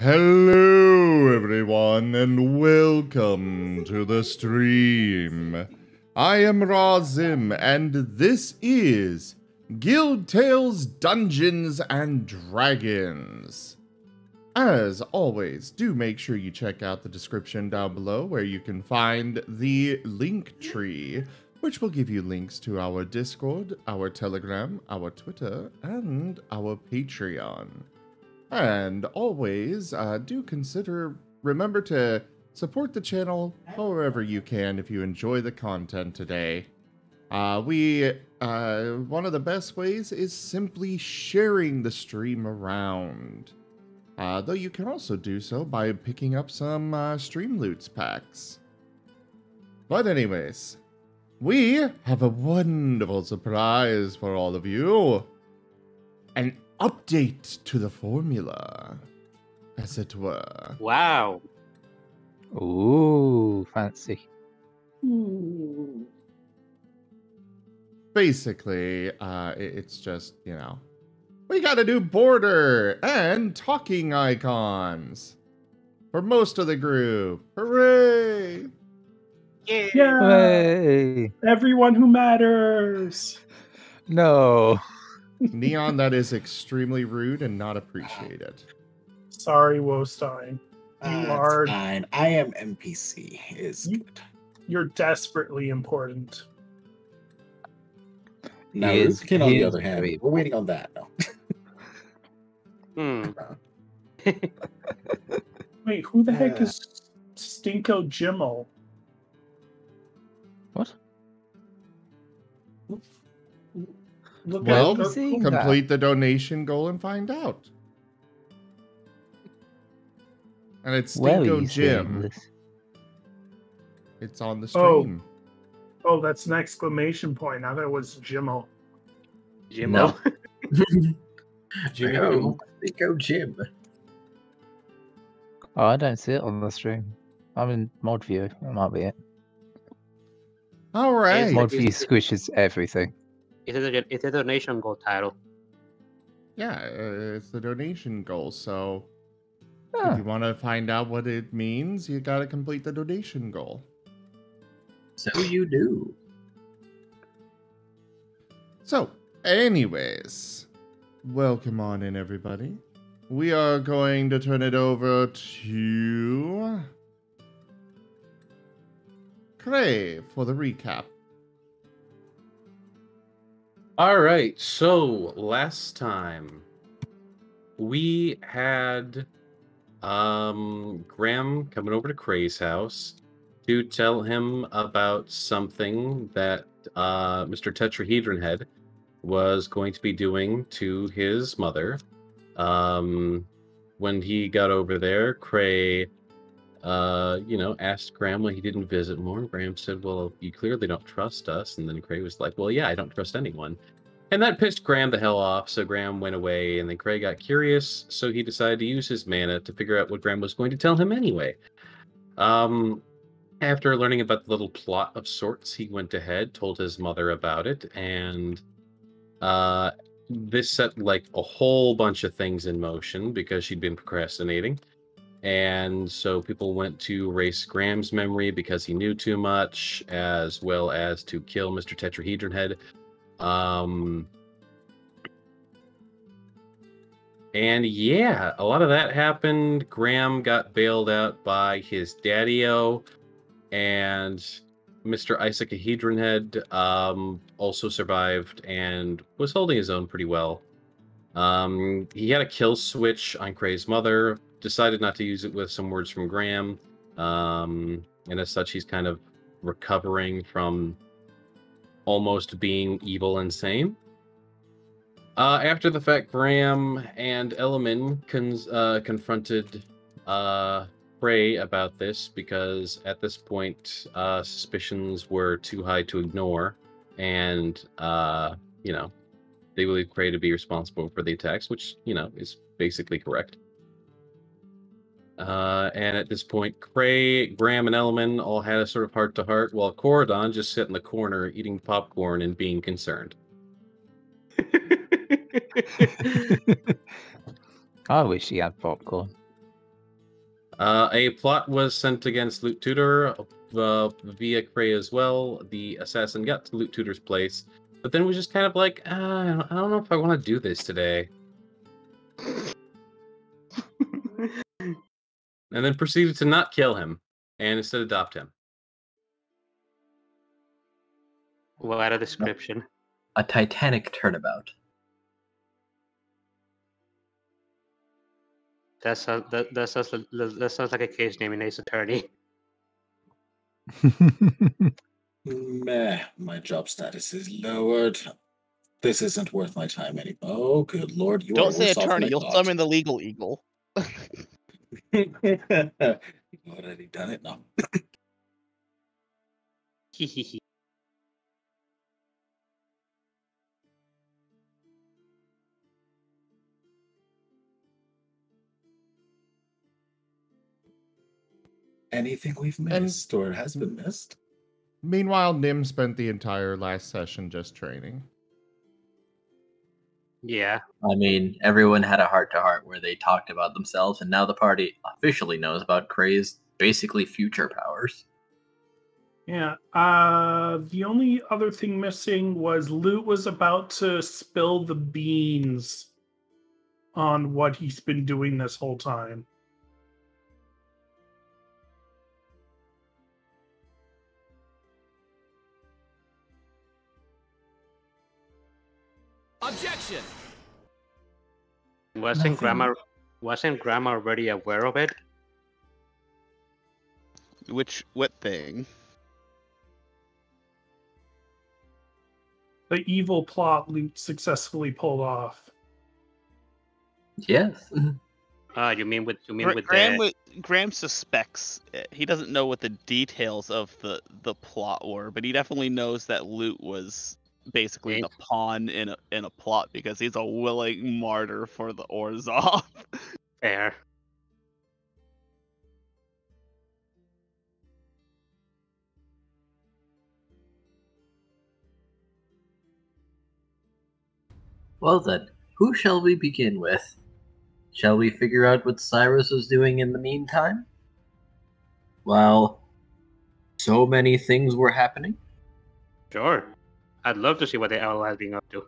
Hello everyone and welcome to the stream. I am Razim and this is Guild Tales Dungeons and Dragons. As always, do make sure you check out the description down below where you can find the link tree, which will give you links to our Discord, our Telegram, our Twitter, and our Patreon. And always, remember to support the channel however you can if you enjoy the content today. One of the best ways is simply sharing the stream around. Though you can also do so by picking up some stream loots packs. But anyways, we have a wonderful surprise for all of you. An update to the formula, as it were. Wow. Ooh, fancy. Basically, it's just, we got a new border and talking icons for most of the group. Hooray! Yeah. Hey. Everyone who matters. No. Neon, that is extremely rude and not appreciated. Sorry, Wostein. You are fine. I am NPC. Is good. You're desperately important. Now, Ruthkin, on the other hand, we're waiting on that. No. Wait, who the heck is Stinko Jimmel? What? Look Well, at complete the donation goal and find out. And it's Stinko Jim. It's on the stream. Oh, that's an exclamation point. I thought it was Jimmel. Jimmel. Jimmy. Stinko Jim. Oh, I don't see it on the stream. I'm in mod view. That might be it. All right. Mod view squishes everything. It's a donation goal title. Yeah, it's the donation goal. So if you want to find out what it means, you got to complete the donation goal. So you do. So, anyways, welcome on in, everybody. We are going to turn it over to Krei for the recap. All right, so last time we had Graham coming over to Krei's house to tell him about something that Mr. Tetrahedron Head was going to be doing to his mother. When he got over there, Krei asked Graham why he didn't visit more. Graham said, well, you clearly don't trust us. And then Krei was like, well, yeah, I don't trust anyone. And that pissed Graham the hell off, so Graham went away, and then Krei got curious, so he decided to use his mana to figure out what Graham was going to tell him anyway. After learning about the little plot of sorts, he went ahead, told his mother about it, and this set like a whole bunch of things in motion because she'd been procrastinating. And so people went to erase Graham's memory because he knew too much, as well as to kill Mr. Tetrahedron Head. And yeah, a lot of that happened. Graham got bailed out by his daddy-o, and Mr. Isaac-a-Hedron Head also survived and was holding his own pretty well. He had a kill switch on Krei's mother, decided not to use it with some words from Graham, and as such, he's kind of recovering from almost being evil insane. After the fact, Graham and Elliman confronted Krei about this because at this point, suspicions were too high to ignore, and they believe Krei to be responsible for the attacks, which is basically correct. And at this point, Krei, Graham, and Elliman all had a sort of heart-to-heart, while Corridon just sat in the corner eating popcorn and being concerned. I wish he had popcorn. A plot was sent against Lute Tutor via Krei as well. The assassin got to Lute Tutor's place, but then was just kind of like, I don't know if I want to do this today. And then proceeded to not kill him, and instead adopt him. What a description. A Titanic turnabout. That sounds like a case name in Ace Attorney. Meh, my job status is lowered. This isn't worth my time anymore. Oh, good lord, you Don't are say worse off than attorney. I You'll thought. summon the legal eagle. You've already done it now. Anything we've missed or has been missed? Meanwhile, Nim spent the entire last session just training. Yeah. I mean, everyone had a heart-to-heart where they talked about themselves, and now the party officially knows about Krei's basically future powers. Yeah. The only other thing missing was Lute was about to spill the beans on what he's been doing this whole time. Objection! Wasn't Grandma already aware of it? What thing? The evil plot Lute successfully pulled off. Yes. You mean with Graham suspects it. He doesn't know what the details of the plot were, but he definitely knows that Lute was basically the pawn in a plot because he's a willing martyr for the Orzhov. Fair. Well then, who shall we begin with? Shall we figure out what Cyrus was doing in the meantime? While so many things were happening? Sure. I'd love to see what the owl has been up to.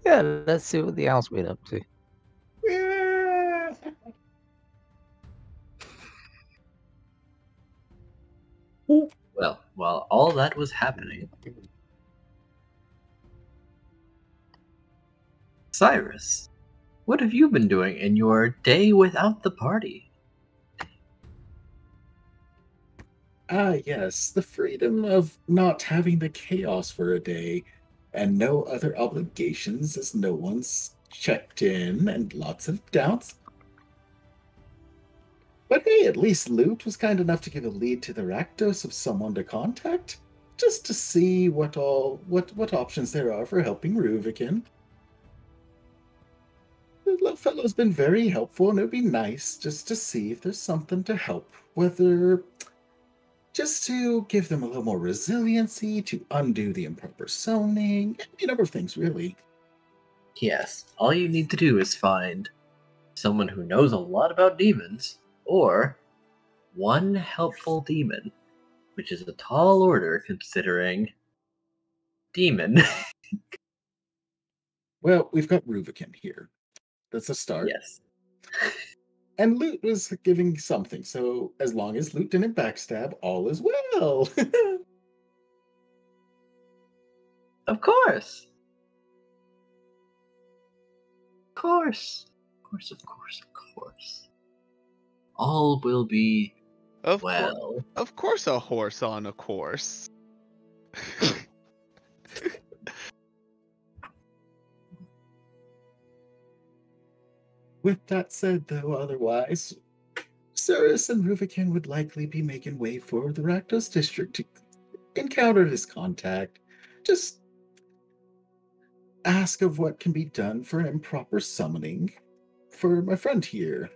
Yeah, let's see what the owl's been up to. Well, while all that was happening, Cyrus, what have you been doing in your day without the party? Yes, the freedom of not having the chaos for a day, and no other obligations as no one's checked in, and lots of doubts. But hey, at least Lute was kind enough to give a lead to the Rakdos of someone to contact, just to see what options there are for helping Ruvik. The little fellow's been very helpful, and it would be nice just to see if there's something to help, whether just to give them a little more resiliency, to undo the improper summoning, any number of things, really. Yes, all you need to do is find someone who knows a lot about demons, or one helpful demon, which is a tall order considering demon. Well, we've got Ruvik here. That's a start. Yes. And Lute was giving something, so as long as Lute didn't backstab, all is well. Of course. Of course. Of course. All will be well. Of course a horse on a course. With that said, though, otherwise, Cyrus and Ruvik would likely be making way for the Rakdos district to encounter his contact. Just ask of what can be done for an improper summoning for my friend here.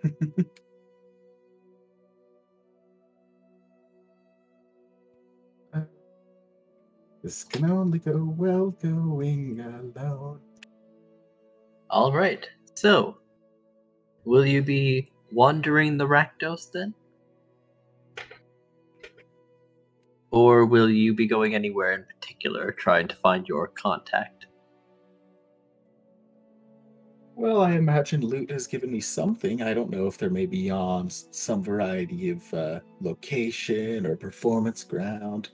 This can only go well going alone. All right. So, will you be wandering the Rakdos then? Or will you be going anywhere in particular trying to find your contact? Well, I imagine Lute has given me something. I don't know if they're maybe on some variety of location or performance ground.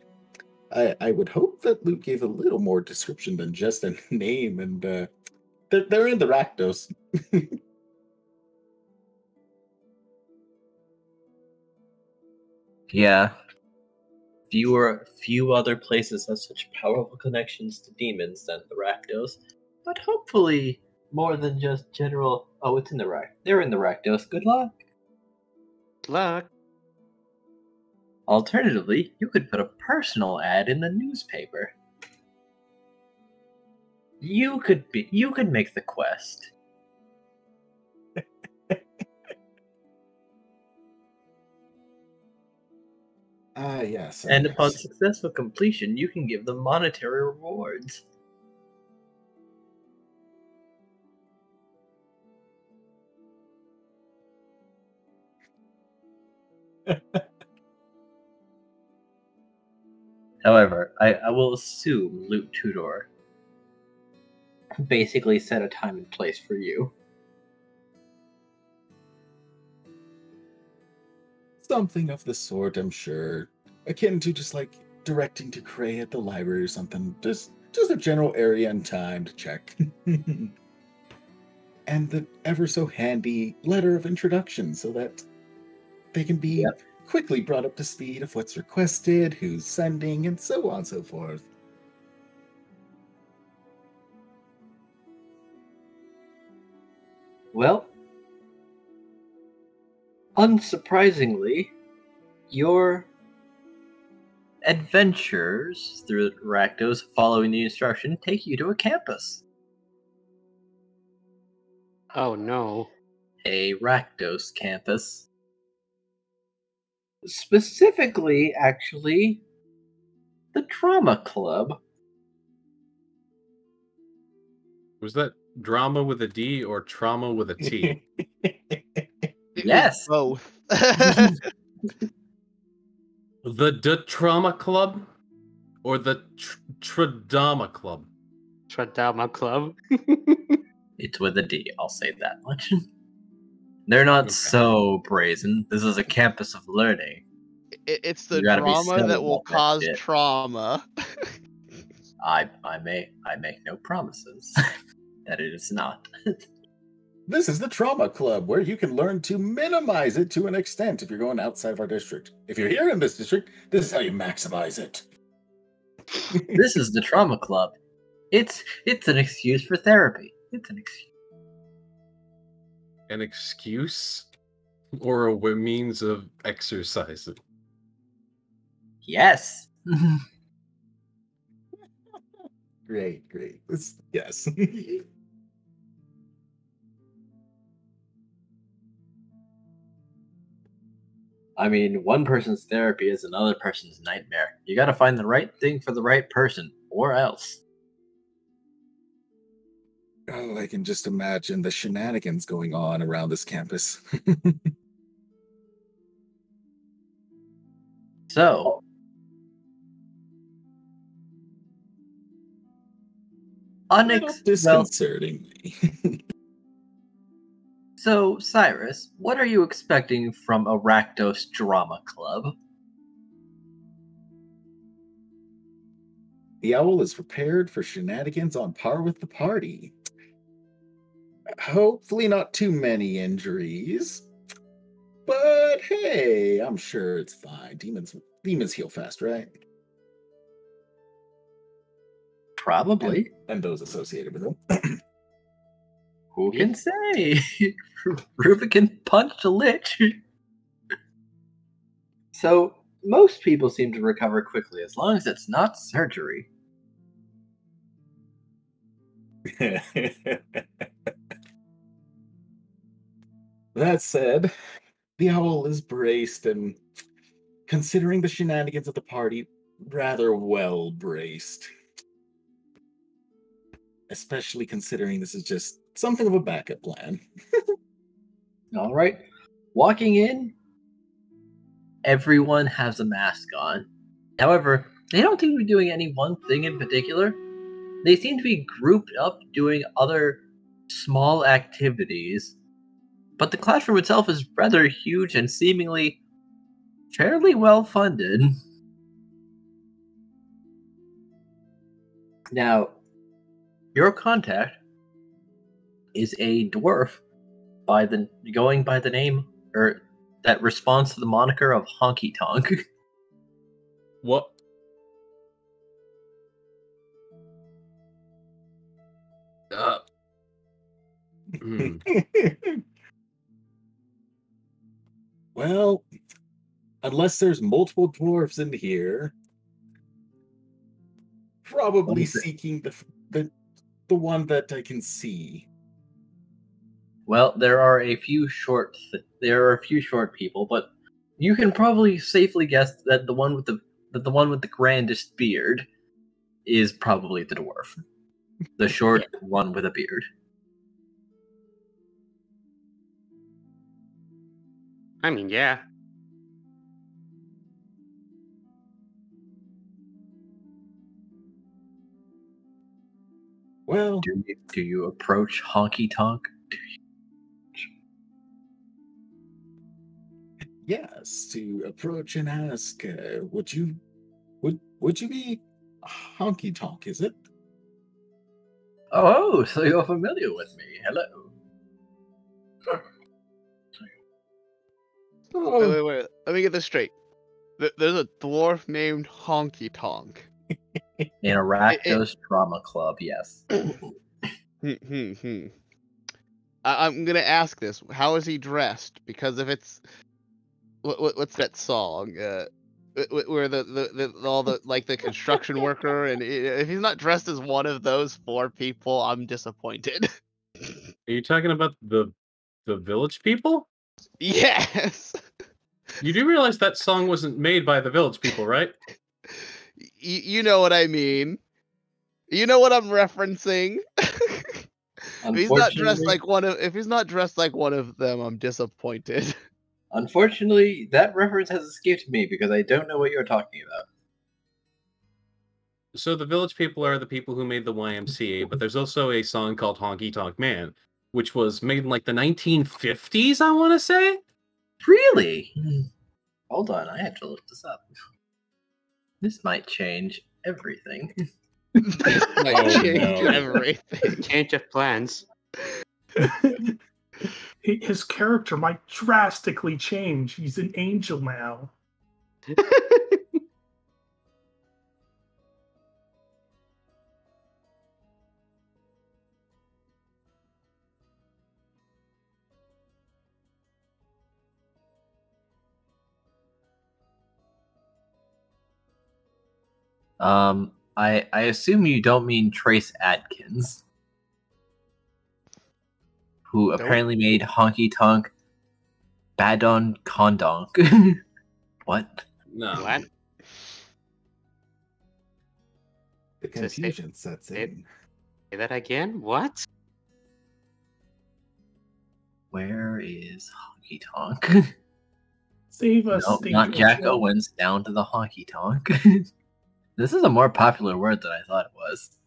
I would hope that Lute gave a little more description than just a name, and they're in the Rakdos. Yeah. Few other places have such powerful connections to demons than the Rakdos, but hopefully more than just general. Oh, it's in the They're in the Rakdos. Good luck. Good luck. Alternatively, you could put a personal ad in the newspaper. You could make the quest. Yes. And upon successful completion, you can give them monetary rewards. However, I will assume Lute Tudor basically set a time and place for you. Something of the sort, I'm sure. Akin to just like directing to Krei at the library or something. Just a general area and time to check. And the ever so handy letter of introduction so that they can be quickly brought up to speed of what's requested, who's sending, and so on and so forth. Well, unsurprisingly, your adventures through Rakdos following the instruction take you to a campus. Oh no. A Rakdos campus. Specifically, actually, the Drama Club. Was that drama with a D or trauma with a T? Yes. Both. The Trauma Club or the Tradama Club? Tradama Club. It's with a D, I'll say that much. They're not so brazen. This is a campus of learning. It's the You gotta be drama subtle that will about that cause shit. trauma. I make no promises that it is not. This is the Trauma Club, where you can learn to minimize it to an extent if you're going outside of our district. If you're here in this district, this is how you maximize it. This is the Trauma Club. It's an excuse for therapy. It's an excuse. An excuse or a means of exercising? Yes. Great. Yes. I mean, one person's therapy is another person's nightmare. You gotta find the right thing for the right person, or else. Oh, I can just imagine the shenanigans going on around this campus. So, disconcertingly. So, Cyrus, what are you expecting from a Rakdos Drama Club? The owl is prepared for shenanigans on par with the party. Hopefully not too many injuries. But hey, I'm sure it's fine. Demons heal fast, right? Probably. And those associated with them. Who can say? Rubicon punched a lich. So, most people seem to recover quickly as long as it's not surgery. That said, the owl is braced and, considering the shenanigans of the party, rather well braced. Especially considering this is just something of a backup plan. All right. Walking in, everyone has a mask on. However, they don't seem to be doing any one thing in particular. They seem to be grouped up doing other small activities. But the classroom itself is rather huge and seemingly fairly well funded. Now, your contact is a dwarf going by the name, or that responds to the moniker of Honky Tonk. What? Hmm. Well, unless there's multiple dwarves in here, probably seeking the one that I can see. Well, there are a few short people, but you can probably safely guess that the one with the grandest beard is probably the dwarf. The short one with a beard. I mean, yeah. Well, Do you approach Honky Tonk? yes, to approach and ask, would you be Honky Tonk, is it? Oh, so you're familiar with me. Hello. Wait. Let me get this straight. There's a dwarf named Honky Tonk. In a Rakdos drama club, yes. I'm gonna ask this. How is he dressed? Because if it's what's that song? Where all the like the construction worker, and if he's not dressed as one of those four people, I'm disappointed. Are you talking about the village people? Yes. You do realize that song wasn't made by the village people, right? You know what I mean. You know what I'm referencing. If he's not dressed like one of them, I'm disappointed. Unfortunately, that reference has escaped me because I don't know what you're talking about. So the village people are the people who made the YMCA, but there's also a song called Honky Tonk Man, which was made in like the 1950s, I want to say. Really? Hold on, I have to look this up. This might change everything. Everything. Change of plans. His character might drastically change. He's an angel now. I assume you don't mean Trace Adkins, who apparently made Honky Tonk Badon Kondonk. What? No. What? The confusion sets in. Say that again? What? Where is Honky Tonk? Save us. No, not Jack Owens, down to the Honky Tonk. This is a more popular word than I thought it was.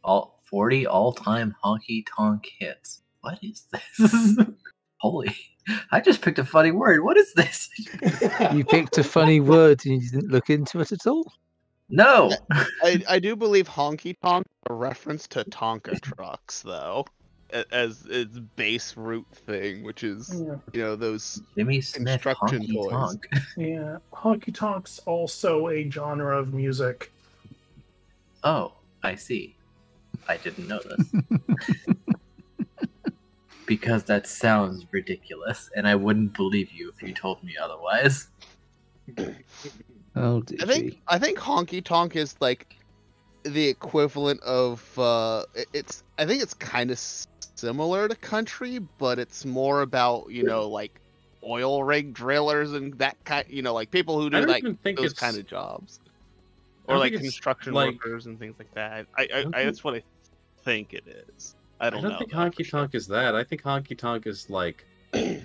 All 40 all-time Honky Tonk hits. What is this? Holy, I just picked a funny word. What is this? You picked a funny word and you didn't look into it at all? No. I do believe Honky Tonk is a reference to Tonka trucks, though, as its base root thing, which is those Jimmy Smith construction Honky toys. Tonk. Yeah, honky tonk's also a genre of music. Oh, I see. I didn't know this. Because that sounds ridiculous, and I wouldn't believe you if you told me otherwise. Oh, did you? I think Honky Tonk is like the equivalent of I think it's kind of similar to country, but it's more about like oil rig drillers and that kind, like people who do like those kind of jobs, or like construction workers and things like that. I that's what I think it is. I I don't don't know. think though, for Honky sure. Tonk is that. I think Honky Tonk is like, man,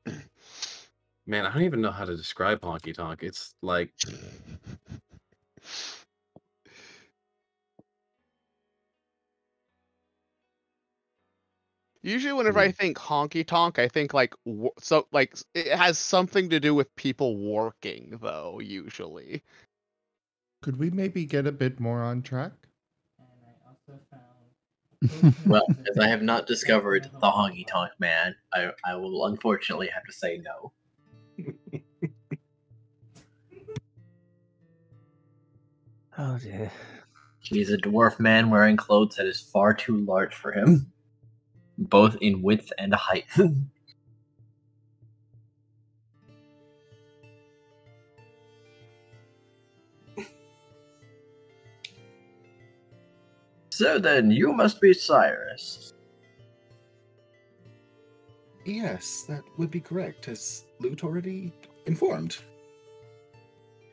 I don't even know how to describe Honky Tonk. It's like, Usually, whenever I think honky tonk, I think like it has something to do with people working, though. Usually, Could we maybe get a bit more on track? Well, as I have not discovered the Honky Tonk Man, I will unfortunately have to say no. Oh dear. He's a dwarf man wearing clothes that is far too large for him, both in width and height. So then, you must be Cyrus. Yes, that would be correct, as Lute already informed.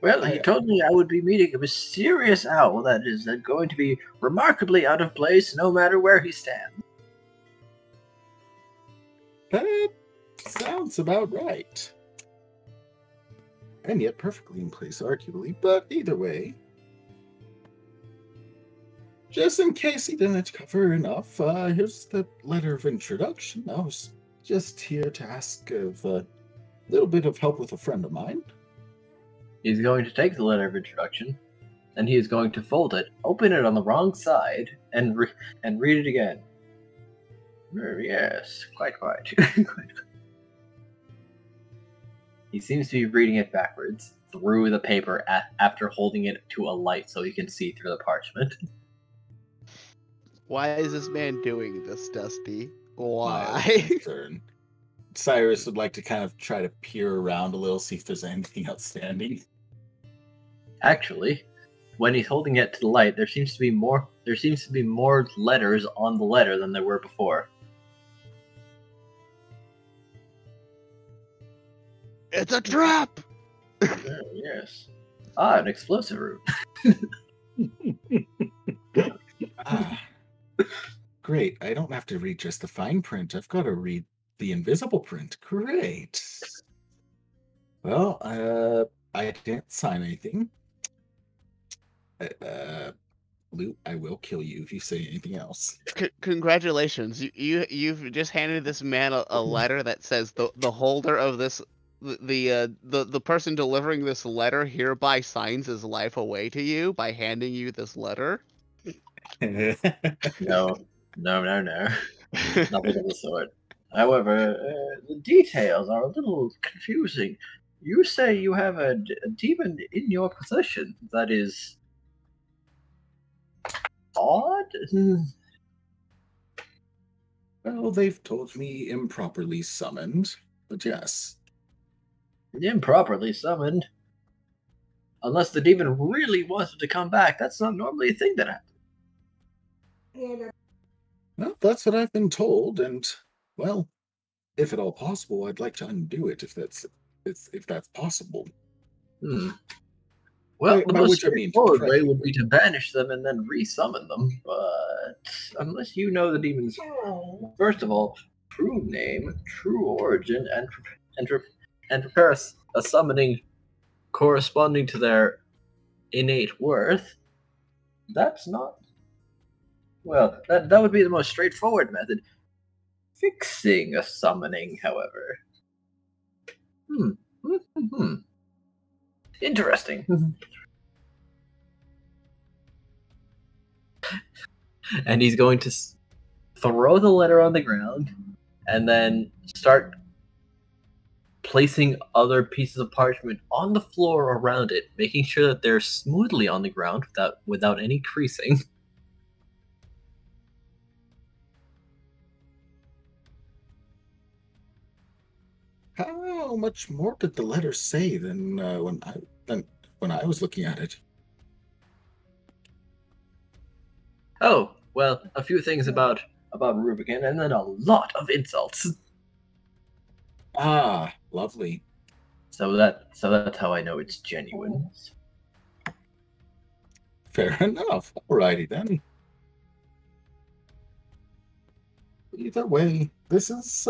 Well, he told me I would be meeting a mysterious owl that is going to be remarkably out of place no matter where he stands. That sounds about right. And yet perfectly in place, arguably, but either way. Just in case he didn't cover enough, here's the letter of introduction. I was just here to ask of a little bit of help with a friend of mine. He's going to take the letter of introduction, and he is going to fold it, open it on the wrong side, and read it again. Yes, quite. He seems to be reading it backwards through the paper after holding it to a light so he can see through the parchment. why is this man doing this, Dusty? Why? Concern. Cyrus would like to kind of try to peer around a little, see if there's anything outstanding. Actually, when he's holding it to the light, there seems to be more letters on the letter than there were before. It's a trap! Oh, yes. An explosive room. Great. I don't have to read just the fine print. I've got to read the invisible print. Great. Well, I didn't sign anything. Lute, I will kill you if you say anything else. Congratulations. You've just handed this man a letter that says the holder of this the person delivering this letter hereby signs his life away to you by handing you this letter. No. Nothing of the sort. However, the details are a little confusing. You say you have a demon in your possession. That is odd. Well, they've told me improperly summoned, but yes. Improperly summoned. Unless the demon really wanted to come back, that's not normally a thing that happens. Well, that's what I've been told, and well, if at all possible, I'd like to undo it if that's possible. Well, the by most which I mean straightforward pray. way would be to banish them and then re-summon them. But unless you know the demon's, first of all, true name, true origin, and prepare a summoning corresponding to their innate worth, that's not. Well, that would be the most straightforward method. Fixing a summoning, however. Interesting. And he's going to throw the letter on the ground and then start placing other pieces of parchment on the floor around it, making sure that they're smoothly on the ground without any creasing. How much more did the letter say than when I was looking at it? Oh, well, a few things about Rubicon, and then a lot of insults. Ah, lovely. So that's how I know it's genuine. Fair enough. Alrighty then. Either way, this is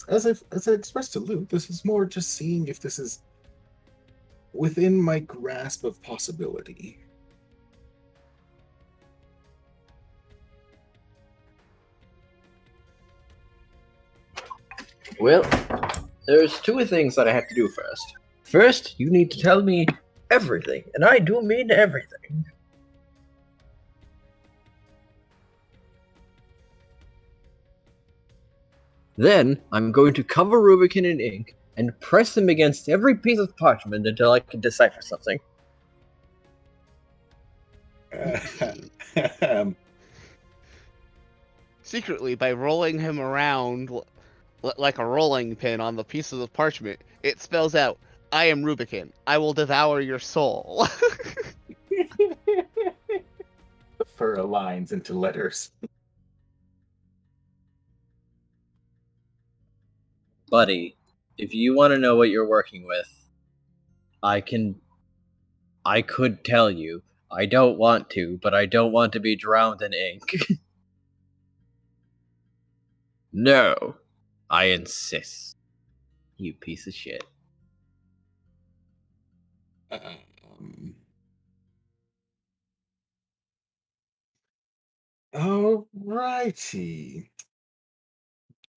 as I expressed to Lute, this is more just seeing if this is within my grasp of possibility. Well, there's two things that I have to do first. First, you need to tell me everything, and I do mean everything. Then, I'm going to cover Rubicon in ink and press them against every piece of parchment until I can decipher something. Secretly, by rolling him around like a rolling pin on the pieces of parchment, it spells out, "I am Rubicon. I will devour your soul." The fur aligns into letters. Buddy, if you want to know what you're working with, I could tell you. I don't want to, but I don't want to be drowned in ink. No, I insist. You piece of shit. Alrighty.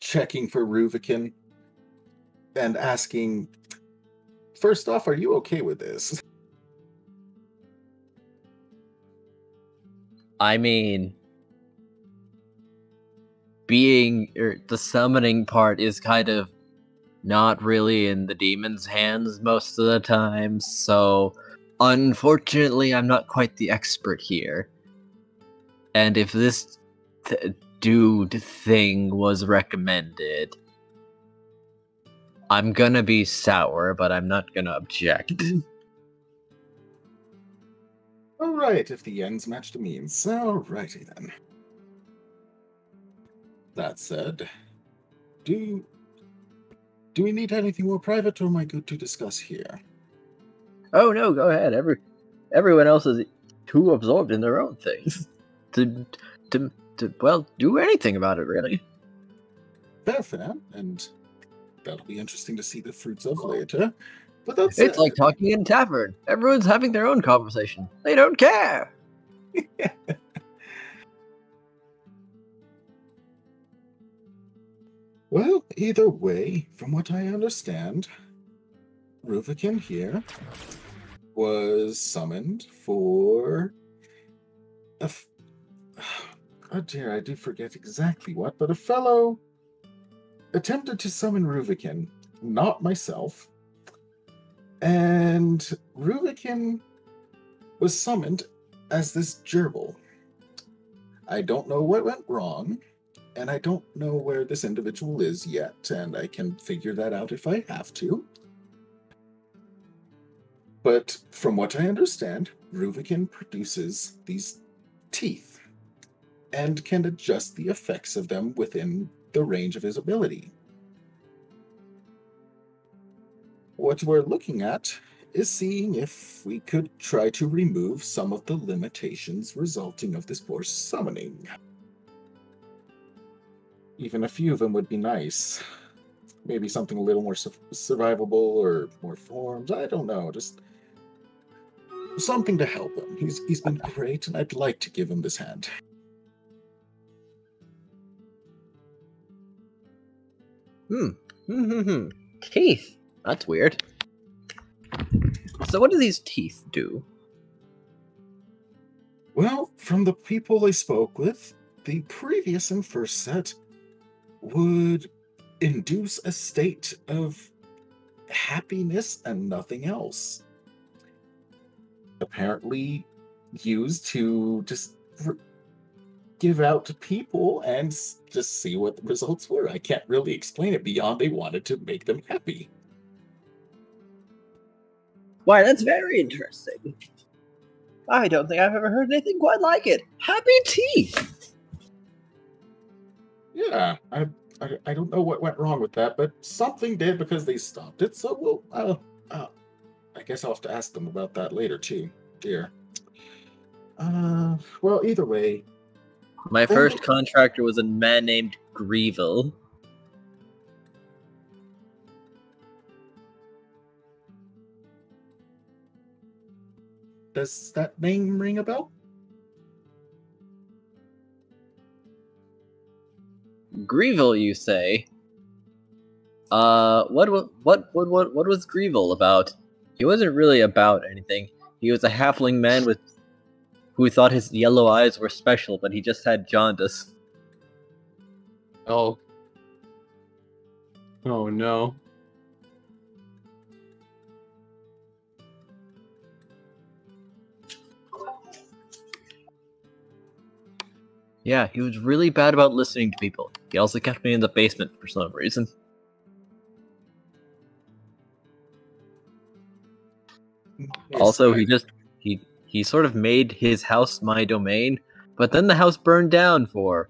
Checking for Rubicon and asking, first off, are you okay with this? I mean, the summoning part is kind of not really in the demon's hands most of the time, so unfortunately I'm not quite the expert here. And if this dude thing was recommended, I'm gonna be sour, but I'm not gonna object. Alright, if the ends match the means. Alrighty then. That said, do we need anything more private, or am I good to discuss here? Oh no, go ahead. Everyone else is too absorbed in their own things to do anything about it, really. Fair, and that'll be interesting to see the fruits of later. But that's It's like talking in tavern. Everyone's having their own conversation. They don't care. Well, either way, from what I understand, Rubicon here was summoned for oh dear, I do forget exactly what, but a fellow attempted to summon Rubicon, not myself, and Rubicon was summoned as this gerbil. I don't know what went wrong, and I don't know where this individual is yet, and I can figure that out if I have to. But from what I understand, Rubicon produces these teeth and can adjust the effects of them within the range of his ability. What we're looking at is seeing if we could try to remove some of the limitations resulting of this poor summoning. Even a few of them would be nice. Maybe something a little more survivable or more forms. I don't know. Just something to help him. He's been great, and I'd like to give him this hand. Teeth. That's weird. So what do these teeth do? Well, from the people I spoke with, the previous and first set would induce a state of happiness and nothing else. Apparently used to just give out to people and just see what the results were. I can't really explain it beyond they wanted to make them happy. Why, that's very interesting. I don't think I've ever heard anything quite like it. Happy teeth! Yeah, I don't know what went wrong with that, but something did because they stopped it, so I guess I'll have to ask them about that later too, dear. Well, either way, My first contractor was a man named Grieville. does that name ring a bell? Grieville, you say? What was Grieville about? He wasn't really about anything. He was a halfling man who thought his yellow eyes were special, but he just had jaundice. Oh. Oh no. Yeah, he was really bad about listening to people. He also kept me in the basement for some reason. Also, he sort of made his house my domain, but then the house burned down for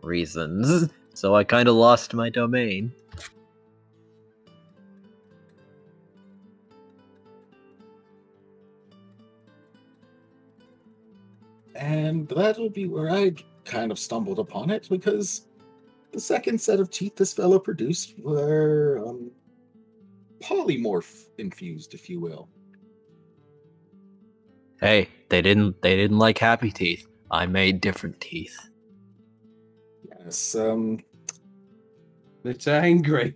reasons, so I kind of lost my domain. And that would be where I kind of stumbled upon it, because the second set of teeth this fellow produced were polymorph infused, if you will. Hey, they didn't like happy teeth. I made different teeth. Yes, It's angry.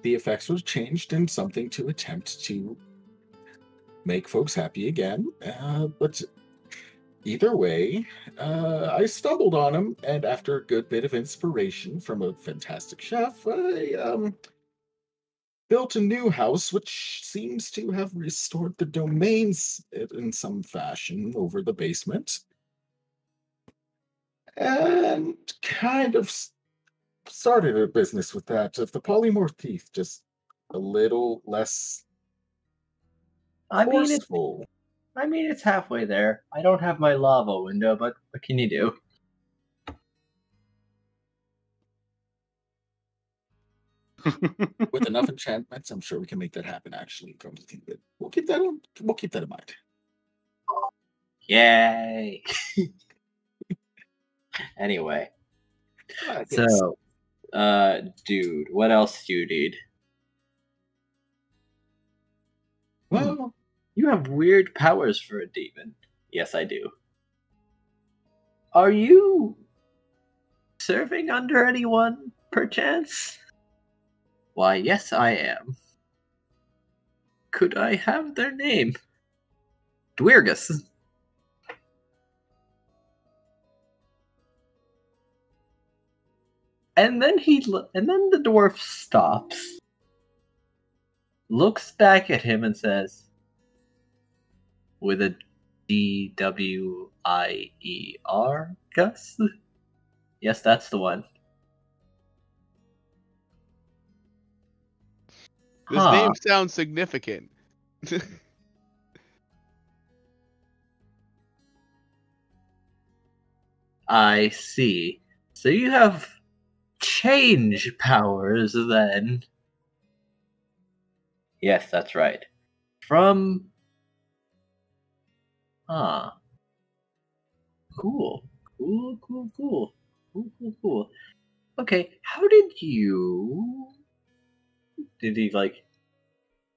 the effects were changed in something to attempt to make folks happy again. But either way, I stumbled on him, and after a good bit of inspiration from a fantastic chef, I built a new house, which seems to have restored the domains in some fashion over the basement. And kind of started a business with that of the polymorph teeth, just a little less forceful. I mean, it's halfway there. I don't have my lava window, but what can you do? With enough enchantments, I'm sure we can make that happen. Actually, come to think of it, we'll keep that on. We'll keep that in mind. Yay! Anyway, Yes. so, dude, what else do you need? Well, You have weird powers for a demon. Yes, I do. Are you serving under anyone, perchance? Why, yes, I am. Could I have their name? Dwyrgus. And then the dwarf stops, looks back at him, and says, with a D-W-I-E-R, Gus? Yes, that's the one. This name sounds significant. I see. So you have change powers, then? Yes, that's right. From... Cool. Cool. Okay, how did you... Did he,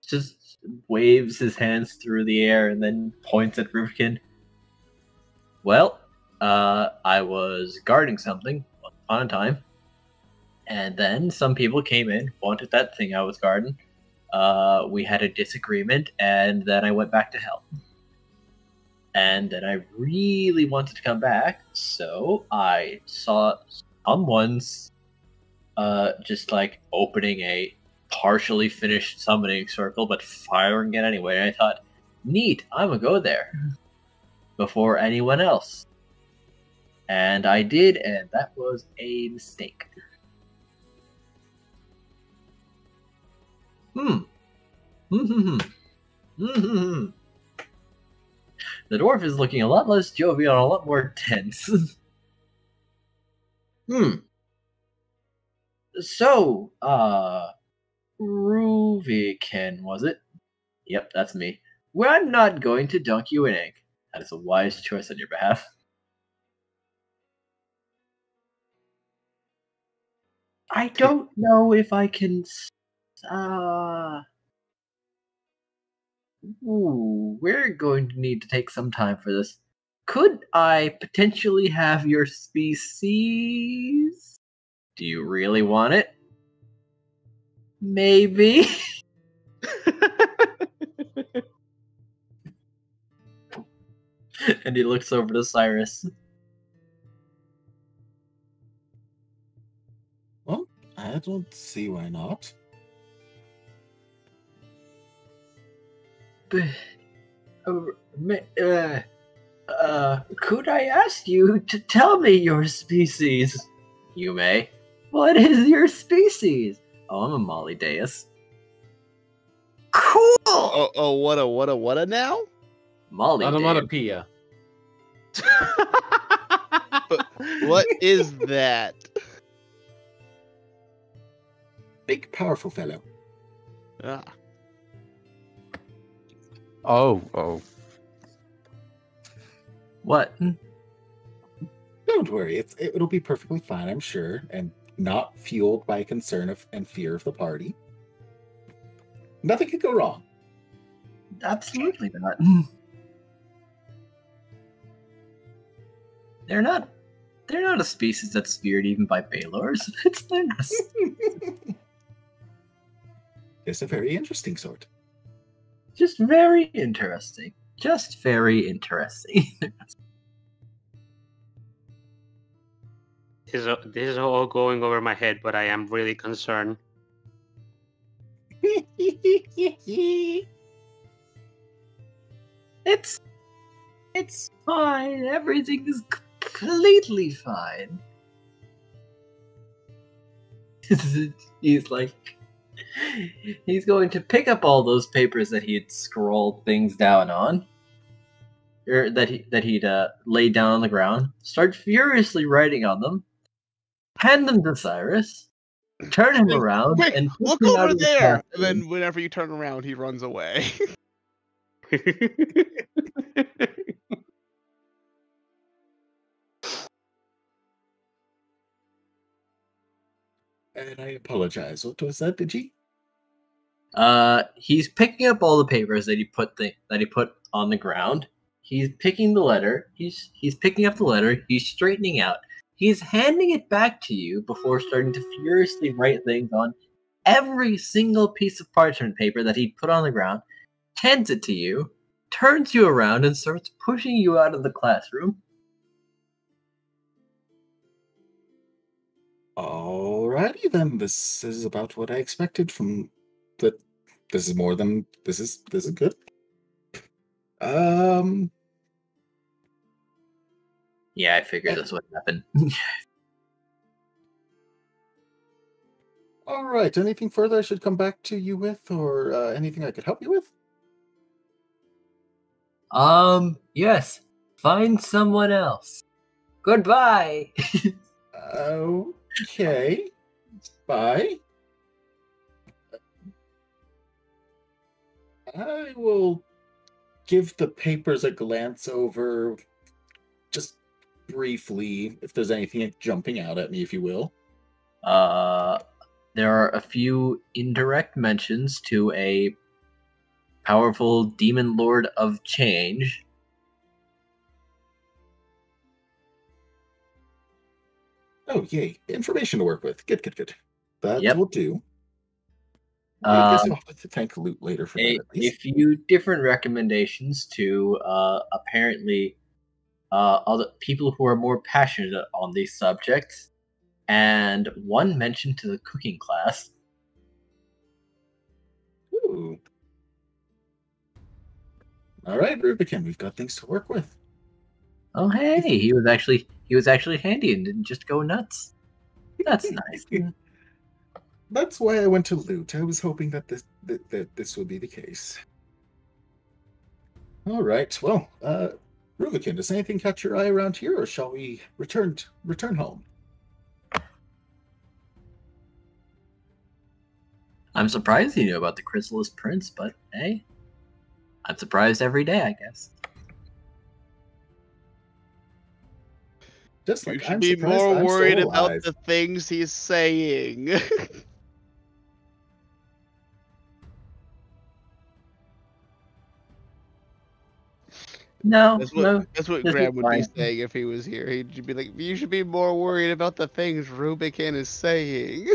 just waves his hands through the air and then points at Rufkin? Well, I was guarding something once upon a time, and then some people came in, wanted that thing I was guarding. We had a disagreement, and then I went back to hell. And then I really wanted to come back, so I saw someone's just opening a partially finished summoning circle, but firing it anyway. And I thought, neat, I'm gonna go there before anyone else. And I did, and that was a mistake. The dwarf is looking a lot less jovial and a lot more tense. So, Ruviken, was it? Yep, that's me. Well, I'm not going to dunk you in ink. That is a wise choice on your behalf. I don't know if I can... we're going to need to take some time for this. Could I potentially have your species? Do you really want it? Maybe. And he looks over to Cyrus. Well, I don't see why not. Could I ask you to tell me your species? You may. What is your species? Oh, I'm a Mollydaeus. Cool! Oh, what a now? Mollydaeus. Onomatopoeia. What is that? Big, powerful fellow. Ah. Oh. What? Don't worry, it'll be perfectly fine, I'm sure, and not fueled by concern and fear of the party. Nothing could go wrong. Absolutely not. They're not a species that's feared even by Baylors. They're not It's a very interesting sort. just very interesting. Just very interesting. This is all going over my head, but I am really concerned. It's fine. Everything is completely fine. He's going to pick up all those papers that he had scrawled things down on, or that he'd laid down on the ground, start furiously writing on them, hand them to Cyrus, turn him around, Quick, and push look him out over of the there! And classroom. then whenever you turn around, he runs away. And I apologize. What was that, Digi? He's picking up all the papers that he put on the ground. He's picking the letter. He's picking up the letter. He's straightening out. He's handing it back to you before starting to furiously write things on every single piece of parchment paper that he'd put on the ground. Hands it to you, turns you around, and starts pushing you out of the classroom. Alrighty then. This is about what I expected from the. This is more than this is good. Yeah, I figured this would happen. All right. Anything further I should come back to you with, or anything I could help you with? Yes. Find someone else. Goodbye. Okay. Bye. I will give the papers a glance over, just briefly, if there's anything jumping out at me, if you will. There are a few indirect mentions to a powerful demon lord of change. Oh, yay. Information to work with. Good. That Yep. will do. I guess Um, I'll have to thank Lute later for that, a at least. few different recommendations to apparently other people who are more passionate on these subjects, and one mention to the cooking class. Ooh. All right, Rubicon, we've got things to work with. Oh, hey, he was actually handy and didn't just go nuts. That's nice. That's why I went to Lute. I was hoping that this would be the case. All right. Well, Rubicon, does anything catch your eye around here, or shall we return home? I'm surprised he knew about the Chrysalis Prince, but hey, I'm surprised every day, I guess. Just You like should I'm be surprised more I'm worried still about alive. the things he's saying. No, That's no. what this is Graham would be fine. saying if he was here. He'd be like, "You should be more worried about the things Rubicon is saying."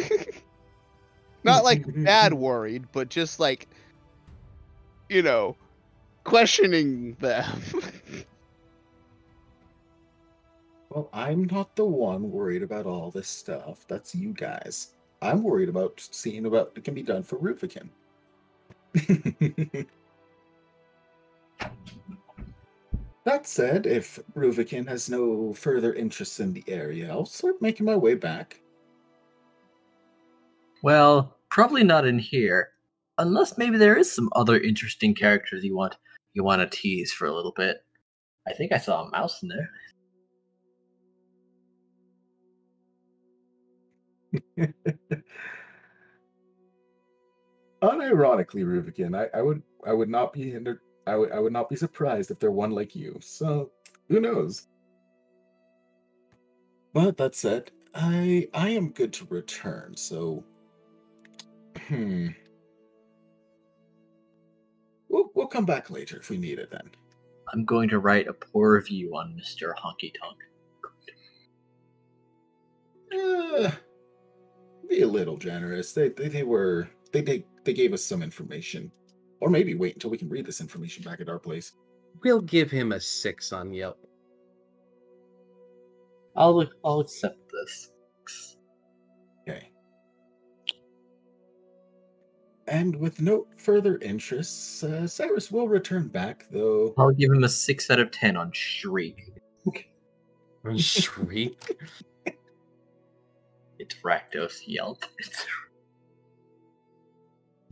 Not like bad worried, but just like, you know, questioning them. Well, I'm not the one worried about all this stuff. That's you guys. I'm worried about seeing about what can be done for Rubicon. That said, if Rubicon has no further interest in the area, I'll start making my way back. Well, probably not in here, unless maybe there is some other interesting characters you want to tease for a little bit. I think I saw a mouse in there. Unironically, Rubicon, I would not be hindered. I would not be surprised if they're one like you. So who knows? But that said, I am good to return. So we'll come back later if we need it. Then I'm going to write a poor review on Mr. Honky Tonk. Be a little generous. They gave us some information, or maybe wait until we can read this information back at our place. We'll give him a 6 on Yelp. I'll accept this. Okay. And with no further interests, Cyrus will return back, though. I'll give him a 6 out of 10 on Shriek. Shriek? It's Rakdos Yelp.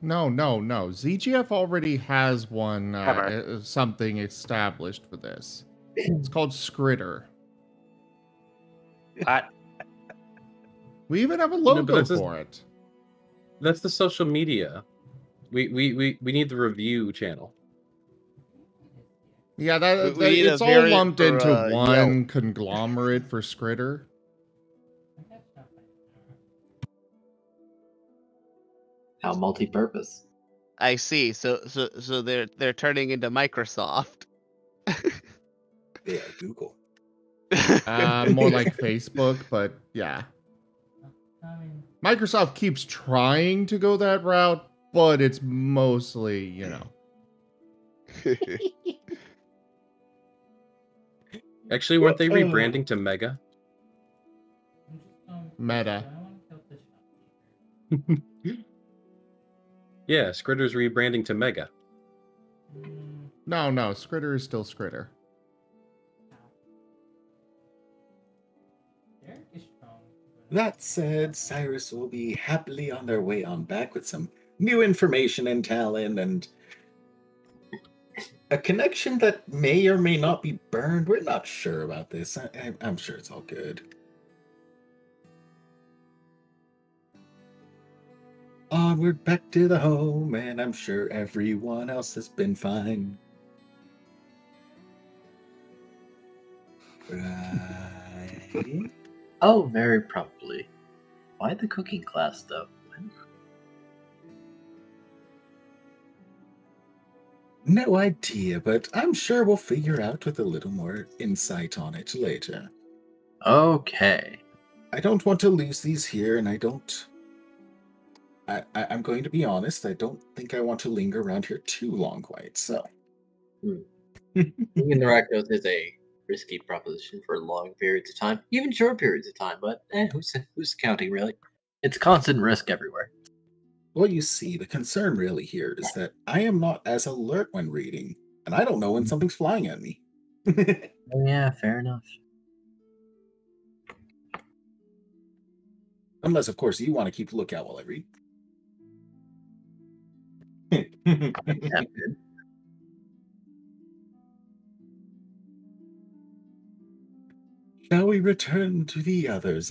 No. ZGF already has one, something established for this. It's called Skritter. What? We even have a but logo that's for it. That's the social media. We need the review channel. Yeah, We need it's a all variant lumped for, into one Yelp. conglomerate for Skritter. How multi-purpose. I see. So they're turning into Microsoft. Yeah, Google. More like Facebook, but yeah. Microsoft keeps trying to go that route, but it's mostly, you know. Actually, weren't they rebranding to Mega? Meta. Yeah, Skritter's rebranding to Mega. No, Skritter is still Skritter. That said, Cyrus will be happily on their way on back with some new information and talent and a connection that may or may not be burned. We're not sure about this. I'm sure it's all good. Onward back to the home, and I'm sure everyone else has been fine. Right. Oh, very probably. Why the cooking class, though? No idea, but I'm sure we'll figure out with a little more insight on it later. Okay. I don't want to lose these here, and I'm going to be honest, I don't think I want to linger around here too long quite, so. Being in the Rakdos is a risky proposition for long periods of time, even short periods of time, but who's counting, really? It's constant risk everywhere. Well, you see, the concern really here is that I am not as alert when reading, and I don't know when something's flying at me. Yeah, fair enough. Unless, of course, you want to keep a lookout while I read. Yeah, good. Shall we return to the others,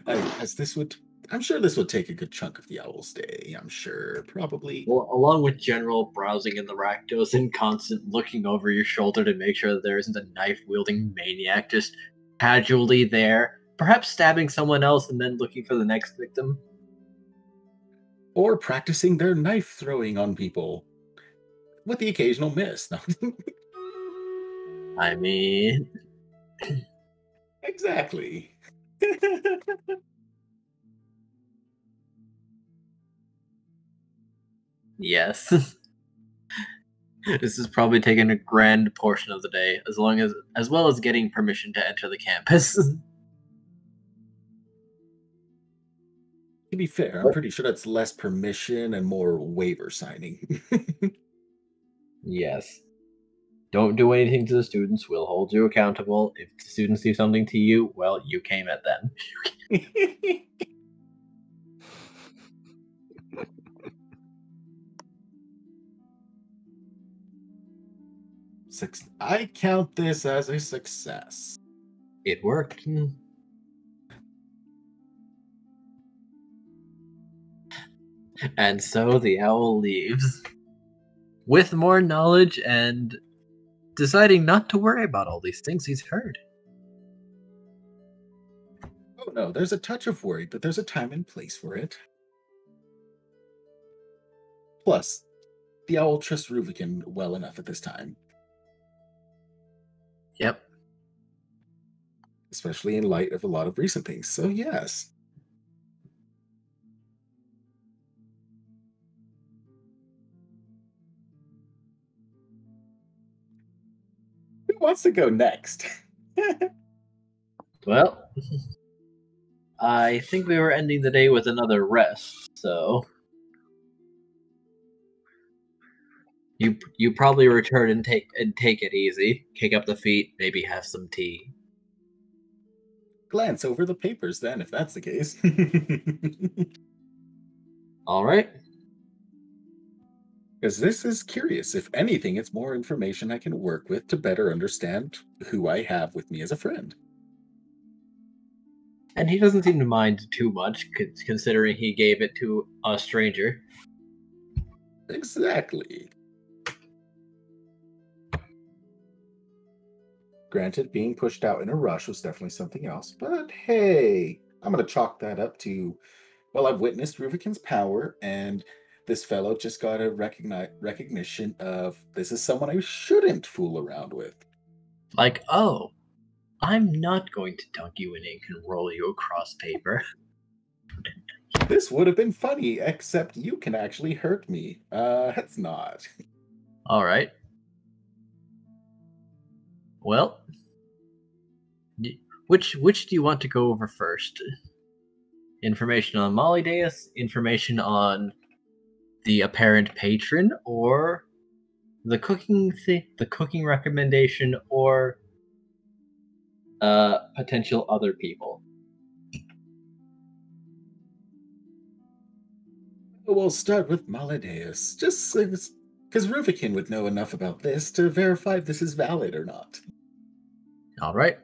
as this would I'm sure this would take a good chunk of the owl's day. I'm sure, probably. Well, along with general browsing in the Rakdos and constant looking over your shoulder to make sure that there isn't a knife-wielding maniac just casually there, perhaps stabbing someone else and then looking for the next victim. Or practicing their knife throwing on people, with the occasional miss. No. I mean, Exactly. yes. This is probably taking a grand portion of the day, as well as getting permission to enter the campus. To be fair, I'm pretty sure that's less permission and more waiver signing. Yes. Don't do anything to the students. We'll hold you accountable. If the students do something to you, well, you came at them. I count this as a success. It worked. And so the owl leaves with more knowledge and deciding not to worry about all these things he's heard. Oh no, there's a touch of worry, but there's a time and place for it. Plus, the owl trusts Ruvigin well enough at this time. Yep. Especially in light of a lot of recent things. So yes. Who wants to go next? Well, I think we were ending the day with another rest, so you probably return and take it easy, kick up the feet, maybe have some tea. Glance over the papers then, if that's the case. All right. Because this is curious. If anything, it's more information I can work with to better understand who I have with me as a friend. And he doesn't seem to mind too much, considering he gave it to a stranger. Exactly. Granted, being pushed out in a rush was definitely something else, but hey, I'm going to chalk that up to, well, I've witnessed Ruvikin's power, and this fellow just got a recognition of this is someone I shouldn't fool around with. Like, oh, I'm not going to dunk you in ink and roll you across paper. This would have been funny, except you can actually hurt me. It's not. All right. Well, which do you want to go over first? Information on Mollydeus, information on the apparent patron, or the cooking recommendation, or potential other people? We'll start with Mollydeus, just because Ruvikin would know enough about this to verify if this is valid or not. All right.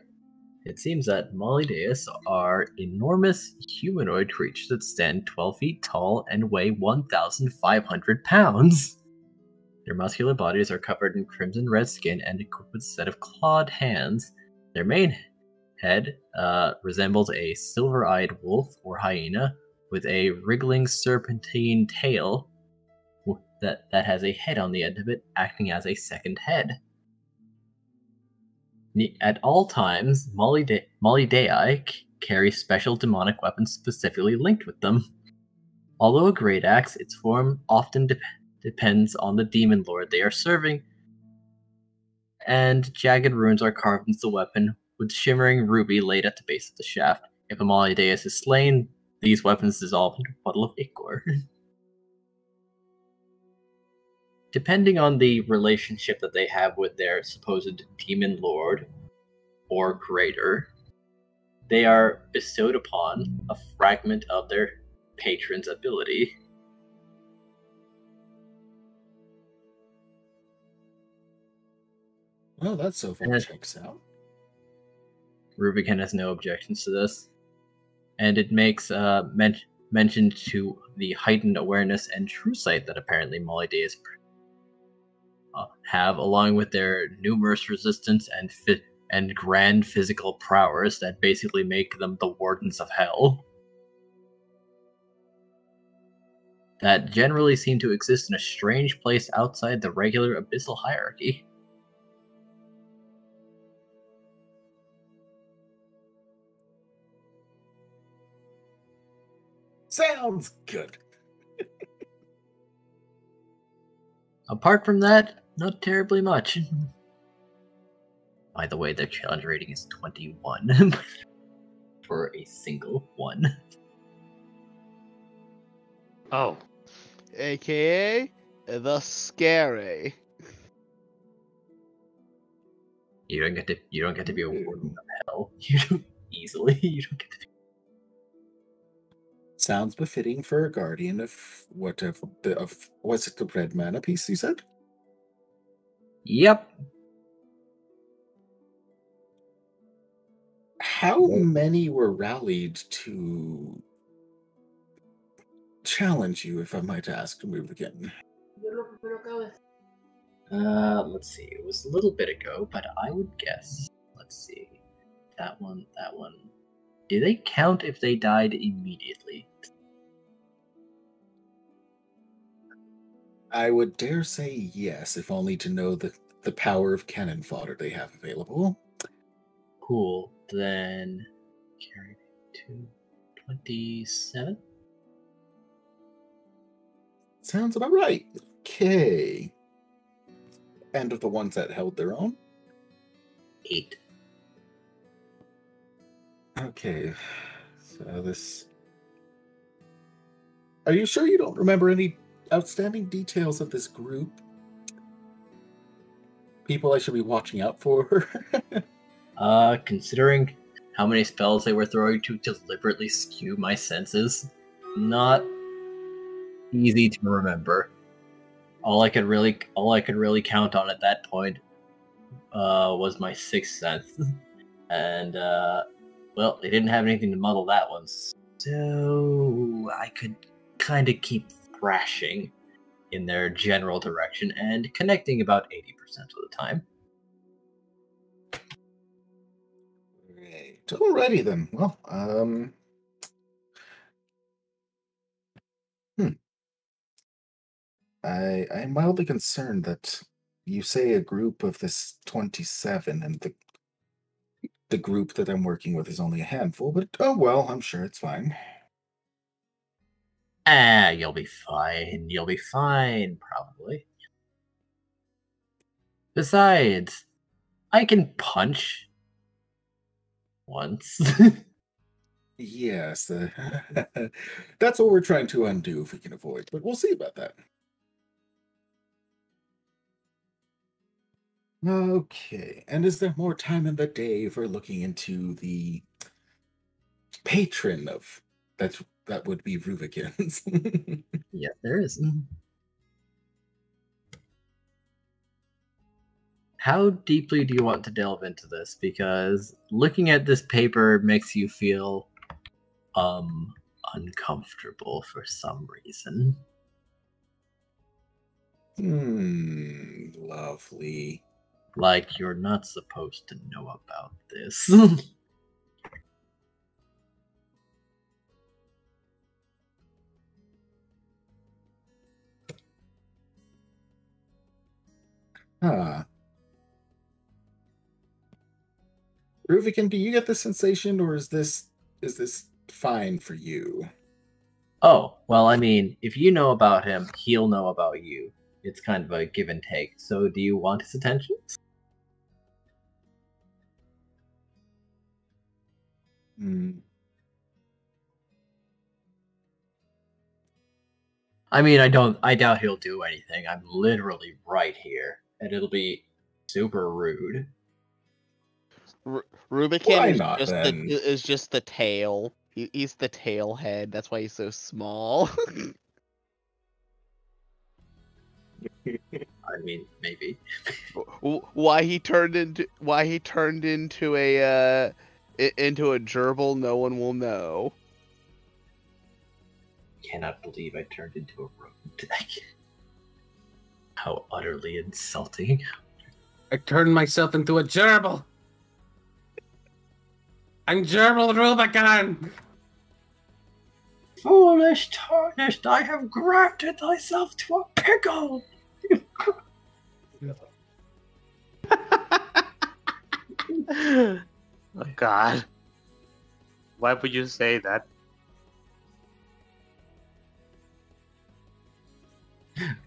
It seems that Mollydeus are enormous humanoid creatures that stand 12 feet tall and weigh 1,500 pounds. Their muscular bodies are covered in crimson red skin and equipped with a set of clawed hands. Their main head resembles a silver-eyed wolf or hyena with a wriggling serpentine tail that has a head on the end of it, acting as a second head. At all times, Mollydei carry special demonic weapons specifically linked with them. Although a great axe, its form often depends on the demon lord they are serving, and jagged runes are carved into the weapon with shimmering ruby laid at the base of the shaft. If a Mollydeus is slain, these weapons dissolve into a puddle of ichor. Depending on the relationship that they have with their supposed demon lord or greater, they are bestowed upon a fragment of their patron's ability. Well, that so far checks out. Rubicon has no objections to this, and it makes mentioned to the heightened awareness and true sight that apparently Molly Days have, along with their numerous resistance and grand physical prowess that basically make them the wardens of hell, that generally seem to exist in a strange place outside the regular abyssal hierarchy. Sounds good. Apart from that, not terribly much. By the way, their challenge rating is 21 for a single one. Oh, AKA the scary. You don't get to be a warden of hell. You don't easily. You don't get to be. Sounds befitting for a guardian of was it the red mana piece you said? Yep. How many were rallied to challenge you, if I might ask, to move again? Let's see. It was a little bit ago, but I would guess. Let's see. That one. Do they count if they died immediately? I would dare say yes, if only to know the power of cannon fodder they have available. Cool. Then carry to 27. Sounds about right. Okay. And of the ones that held their own? 8. Okay. So this... Are you sure you don't remember any outstanding details of this group? People I should be watching out for? Considering how many spells they were throwing to deliberately skew my senses, not easy to remember. All I could really count on at that point was my sixth sense, and well, they didn't have anything to muddle that one, so I could kind of keep thrashing in their general direction and connecting about 80% of the time. Great. Alrighty then. Well, I'm mildly concerned that you say a group of this 27 and the group that I'm working with is only a handful, but oh well, I'm sure it's fine. You'll be fine. You'll be fine, probably. Besides, I can punch once. Yes, that's what we're trying to undo if we can avoid, but we'll see about that. Okay, and is there more time in the day for looking into the patron of that would be Rubikins? Yes, there is. How deeply do you want to delve into this? Because looking at this paper makes you feel uncomfortable for some reason. Lovely. Like you're not supposed to know about this. Ruvikin, do you get the sensation, or is this fine for you? Oh, well, I mean, if you know about him, he'll know about you. It's kind of a give and take. So do you want his attention? I mean, I doubt he'll do anything. I'm literally right here, and it'll be super rude. Rubicon is just the tail. He's the tail head. That's why he's so small. I mean, maybe. Why he turned into a gerbil, no one will know. cannot believe I turned into a rodent. How utterly insulting. I turned myself into a gerbil. I'm Gerbil Rubicon. Foolish, tarnished, I have grafted thyself to a pickle. Oh God. Why would you say that?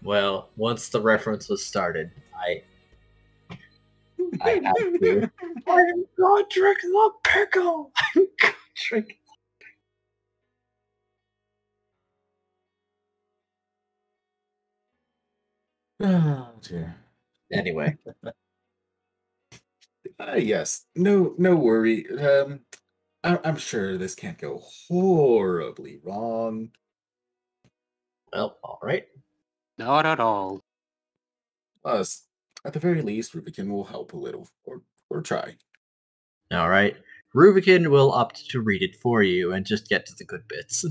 Well, once the reference was started, I have to. I am Godric the Pickle! I'm Godric. Oh dear. Anyway, Yes. No worry. I'm sure this can't go horribly wrong. well, alright. Not at all. Plus, at the very least, Rubicon will help a little, or try. Alright. Rubicon will opt to read it for you and just get to the good bits.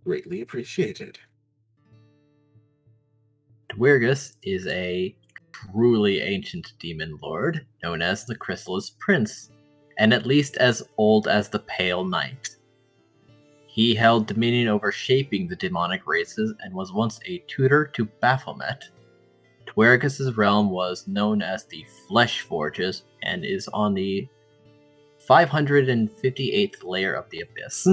Greatly appreciated. Dwergus is a truly ancient demon lord known as the Chrysalis Prince, and at least as old as the Pale Knight. He held dominion over shaping the demonic races and was once a tutor to Baphomet. Dwergus' realm was known as the Flesh Forges and is on the 558th layer of the Abyss.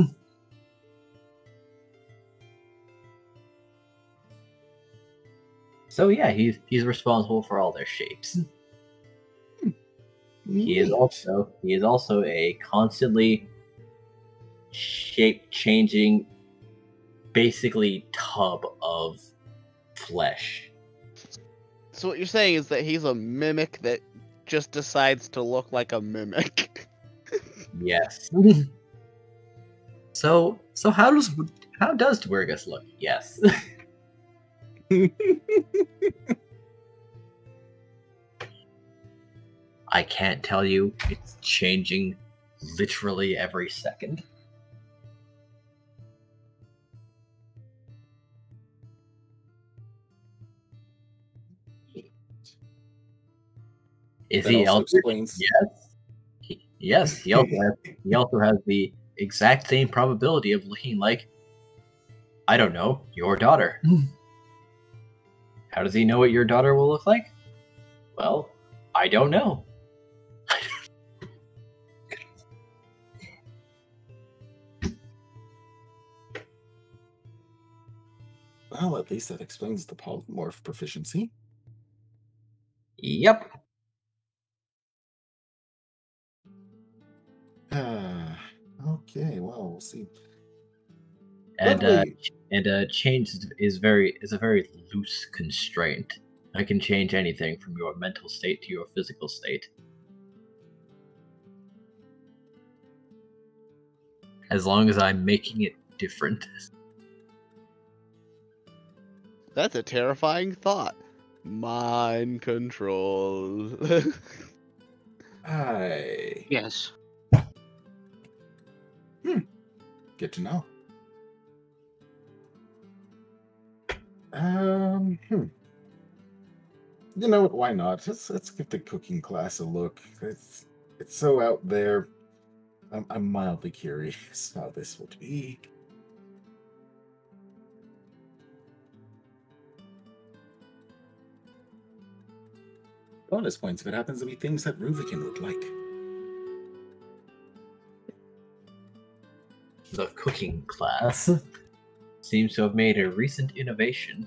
So yeah, he's responsible for all their shapes. He is also a constantly shape-changing, basically tub of flesh. So what you're saying is that he's a mimic that just decides to look like a mimic. Yes. So how does Dwergus look? Yes. I can't tell you. It's changing literally every second. Is That he also Eldritch? explains- Yes. He also has the exact same probability of looking like, I don't know, your daughter. How does he know what your daughter will look like? Well, I don't know. Well, at least that explains the polymorph proficiency. Yep. Okay, well, we'll see. And change is a very loose constraint. I can change anything from your mental state to your physical state. As long as I'm making it different. That's a terrifying thought. Mind control. Hi. Yes. Good to know. You know what? Why not? Let's give the cooking class a look. It's so out there. I'm mildly curious how this would be. Bonus points if it happens to be things that Rubicon would like. The cooking class seems to have made a recent innovation.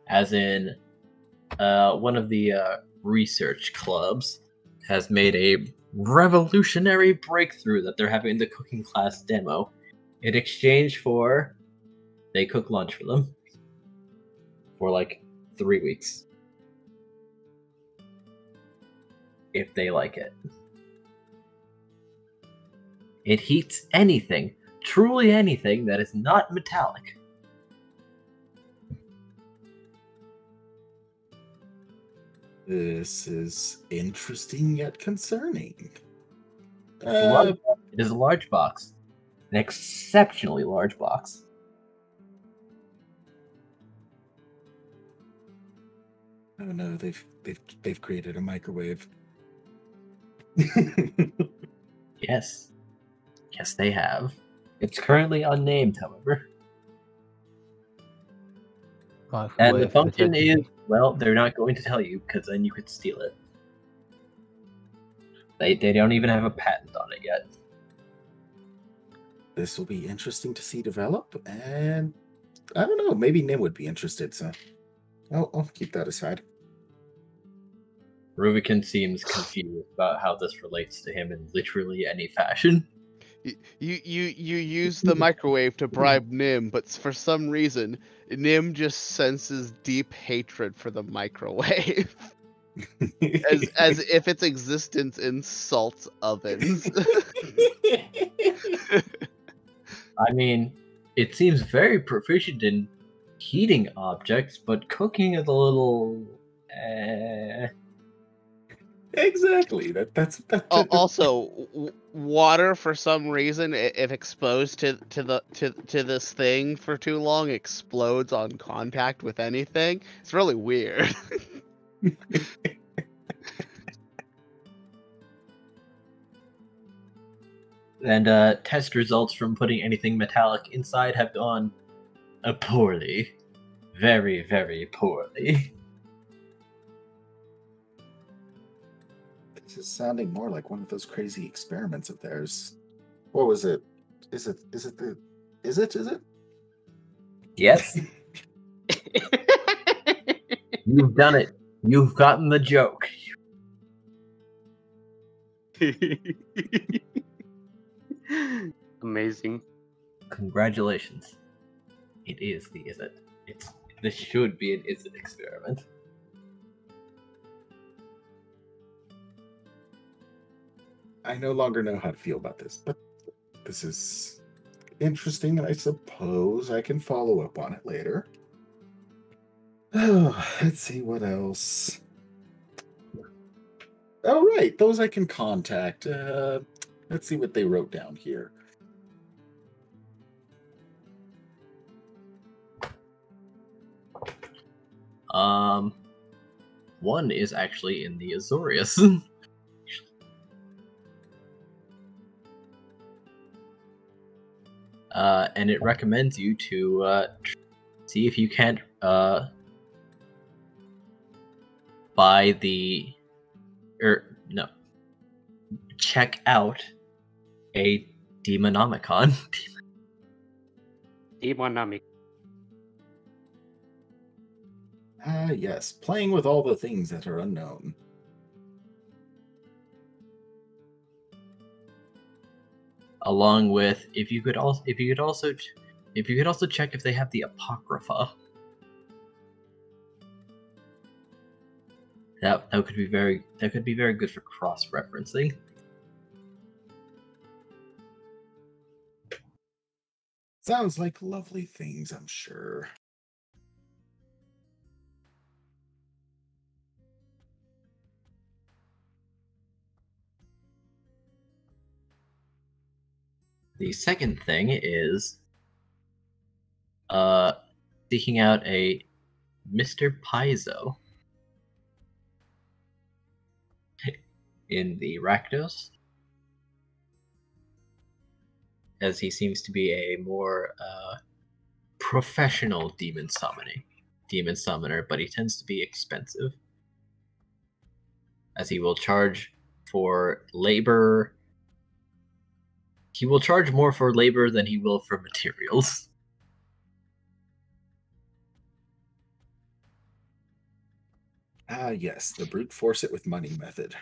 As in, one of the research clubs has made a revolutionary breakthrough that they're having in the cooking class demo. In exchange for, they cook lunch for them for like 3 weeks. If they like it. It heats anything, truly anything, that is not metallic. This is interesting yet concerning. It's a large, it is a large box. An exceptionally large box. Oh no, they've created a microwave. Yes. Yes, they have. It's currently unnamed, however. And the Microwave function is, potentially. well, they're not going to tell you, because then you could steal it. They don't even have a patent on it yet. This will be interesting to see develop, and I don't know, maybe Nim would be interested, so I'll keep that aside. Rubicon seems confused about how this relates to him in literally any fashion. You use the microwave to bribe Nim, but for some reason, Nim just senses deep hatred for the microwave. as if its existence insults ovens. I mean, it seems very proficient in heating objects, but cooking is a little... Exactly. That's Also, water for some reason, if exposed to this thing for too long, explodes on contact with anything. It's really weird. And test results from putting anything metallic inside have gone poorly. Very, very poorly. This is sounding more like one of those crazy experiments of theirs. What was it? Is it? Yes? You've done it. You've gotten the joke. Amazing. Congratulations. It is the is it. This should be an is it experiment. I no longer know how to feel about this, but this is interesting, and I suppose I can follow up on it later. Oh, let's see what else. Oh, right, those I can contact. Let's see what they wrote down here. One is actually in the Azorius. And it recommends you to see if you can't buy the check out a Demonomicon. Demonomic. Ah, yes, playing with all the things that are unknown. Along with, if you could also check if they have the Apocrypha. That could be very good for cross-referencing. Sounds like lovely things, I'm sure. The second thing is seeking out a Mr. Paizo in the Rakdos, as he seems to be a more professional demon summoner, but he tends to be expensive, as he will charge for labor. He will charge more for labor than he will for materials. Ah, yes, the brute force it with money method.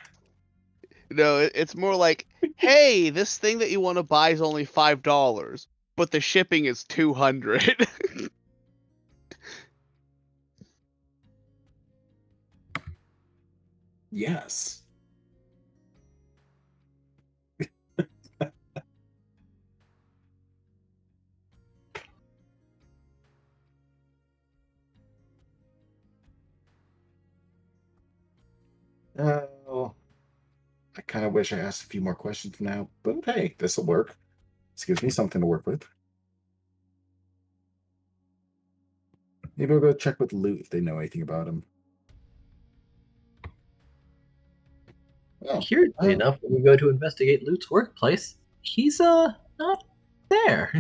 No, it's more like, hey, this thing that you want to buy is only $5, but the shipping is $200. Yes. Oh. I kind of wish I asked a few more questions now, but hey, this will work. This gives me something to work with. Maybe we'll go check with Lute if they know anything about him. Oh, Curiously enough, when we go to investigate Lute's workplace, he's not there.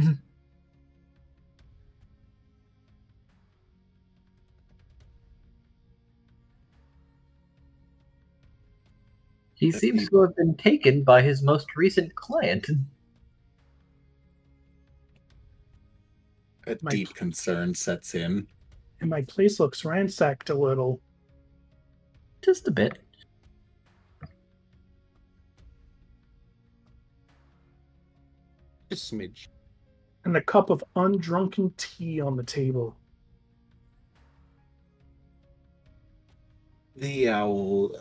He seems to have been taken by his most recent client. A deep concern sets in. And my place looks ransacked a little. Just a bit. Just a smidge. And a cup of undrunken tea on the table. The owl,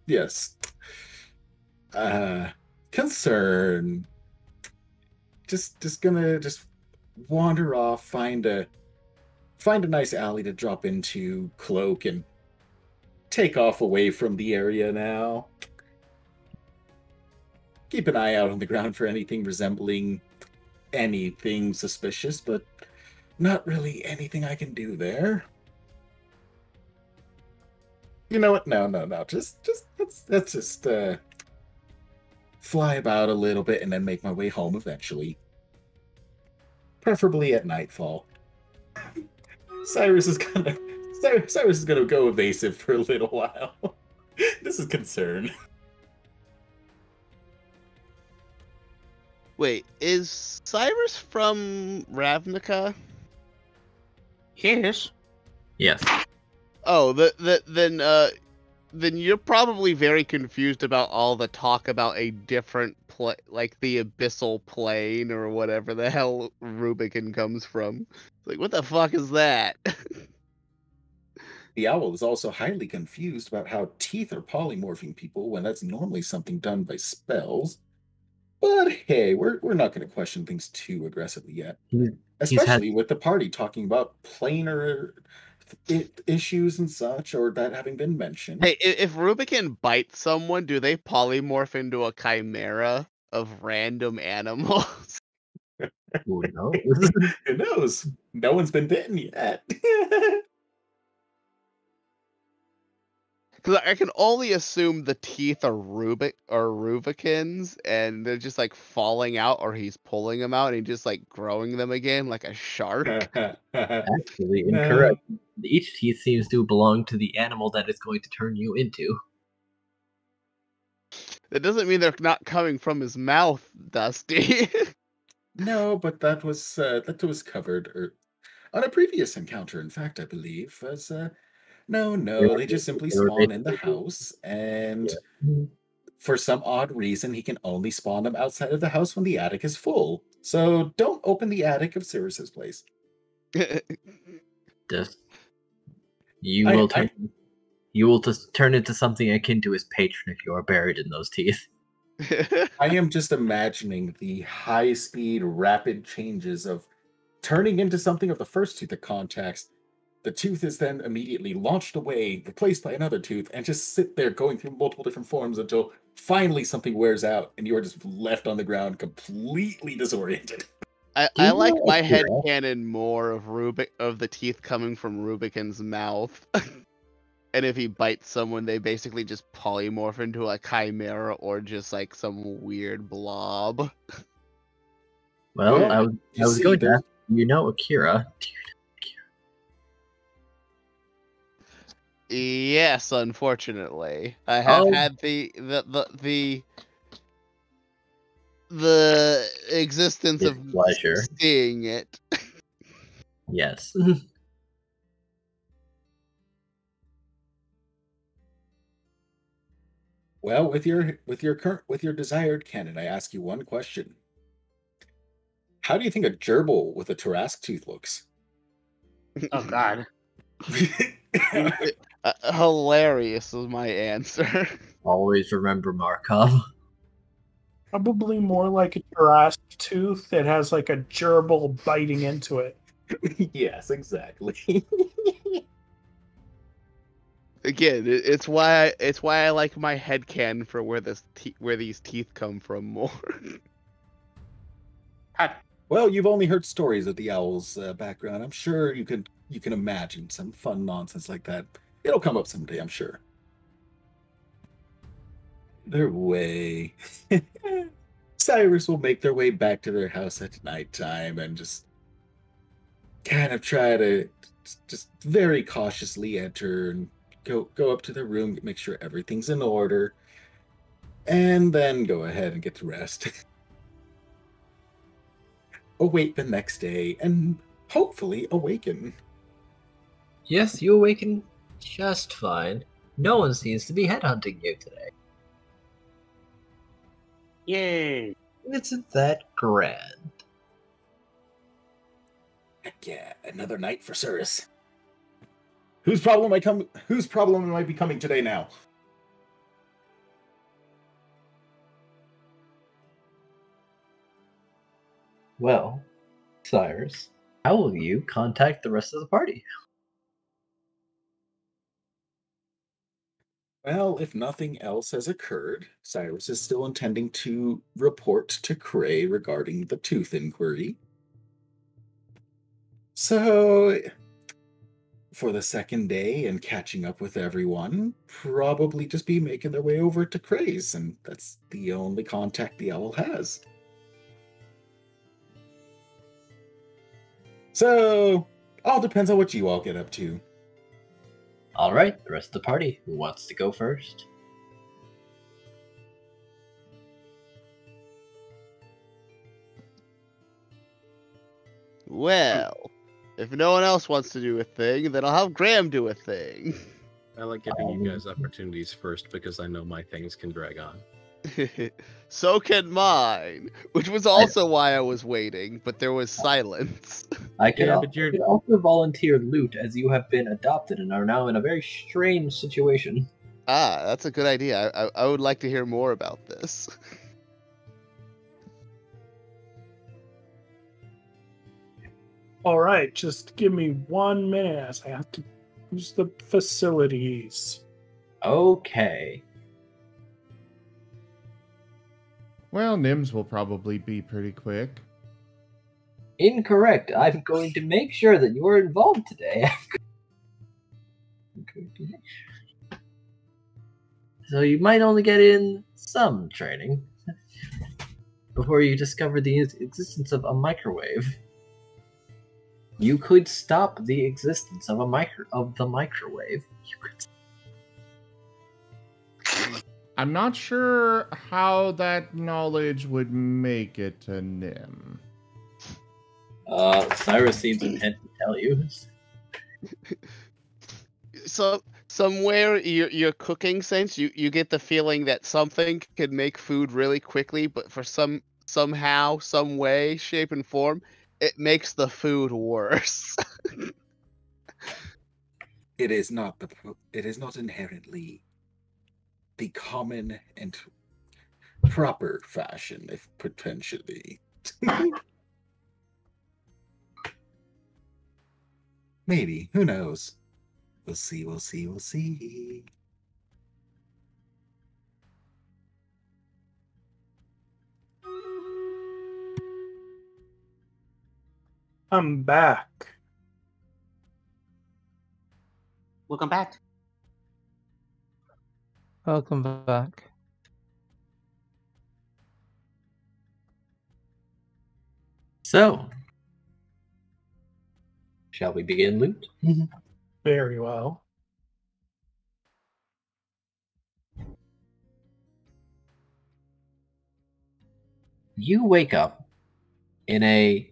yes. Concern. Just gonna wander off, find a nice alley to drop into, cloak, and take off away from the area now. Keep an eye out on the ground for anything resembling anything suspicious, but not really anything I can do there. You know what? No. Let's just fly about a little bit and then make my way home eventually. Preferably at nightfall. Cyrus is gonna go evasive for a little while. This is concern. Wait, is Cyrus from Ravnica? Yes. Yes. Oh, then you're probably very confused about all the talk about a different like the abyssal plane or whatever the hell Rubicon comes from. Like, what the fuck is that? The owl is also highly confused about how teeth are polymorphing people when that's normally something done by spells. But hey, we're not going to question things too aggressively yet. Especially with the party talking about planar issues and such, or that having been mentioned. Hey, if Rubicon bites someone, do they polymorph into a chimera of random animals? Who knows? Who knows? No one's been bitten yet. Because I can only assume the teeth are Rubicons, and they're just like falling out, or he's pulling them out and just like growing them again like a shark. Actually, incorrect. Each teeth seems to belong to the animal that is going to turn you into. That doesn't mean they're not coming from his mouth, Dusty. No, but that was covered on a previous encounter. In fact, I believe as no, they just simply spawn in the house, and for some odd reason, he can only spawn them outside of the house when the attic is full. So don't open the attic of Cyrus's place. You will just turn into something akin to his patron if you are buried in those teeth. I am just imagining the high-speed, rapid changes of turning into something of the first tooth that contacts. The tooth is then immediately launched away, replaced by another tooth, and just sit there going through multiple different forms until finally something wears out and you are just left on the ground completely disoriented. I like my headcanon more of the teeth coming from Rubicon's mouth. And if he bites someone, they basically just polymorph into a chimera or just like some weird blob. Well, I was going to ask, Akira. Yes, unfortunately, I have had the existence of pleasure seeing it. Yes. Well, with your desired canon, I ask you one question. How do you think a gerbil with a Tarrasque tooth looks? Oh God. Hilarious is my answer. Always remember Markov. Probably more like a Tarrasque tooth that has like a gerbil biting into it. Yes, exactly. Again, it's why I like my headcanon for where these teeth come from more. Well, you've only heard stories of the owl's background. I'm sure you can imagine some fun nonsense like that. It'll come up someday, I'm sure. Their way. Cyrus will make their way back to their house at nighttime and just kind of try to just very cautiously enter and go up to their room, make sure everything's in order, and then go ahead and get to rest. Await the next day and hopefully awaken. Yes, you awaken just fine. No one seems to be headhunting you today. Yay! Isn't that grand? Heck yeah, another night for Cyrus. Whose problem am I becoming today now? Well, Cyrus, how will you contact the rest of the party? Well, if nothing else has occurred, Cyrus is still intending to report to Krei regarding the tooth inquiry. So, for the second day and catching up with everyone, probably just be making their way over to Krei's, and that's the only contact the owl has. So, all depends on what you all get up to. All right, the rest of the party. Who wants to go first? Well, if no one else wants to do a thing, then I'll have Graham do a thing. I like giving you guys opportunities first because I know my things can drag on. So can mine, which was also why I was waiting, but there was silence. I can, Yeah, al- but you're- I can also volunteer Lute, as you have been adopted and are now in a very strange situation. Ah, that's a good idea. I would like to hear more about this. All right, just give me 1 minute. I have to use the facilities. Okay. Well, Nims will probably be pretty quick. Incorrect. I'm going to make sure that you are involved today. So you might only get in some training before you discover the existence of a microwave. You could stop the existence of the microwave. You could. I'm not sure how that knowledge would make it to Nim. Cyrus seems intent to tell you. So somewhere your cooking sense, you get the feeling that something could make food really quickly, but for somehow, some way, shape, and form, it makes the food worse. It is not inherently the common and proper fashion, if potentially. Maybe. Who knows? We'll see. I'm back. Welcome back. Welcome back. So, shall we begin, Lute? Very well. You wake up in a,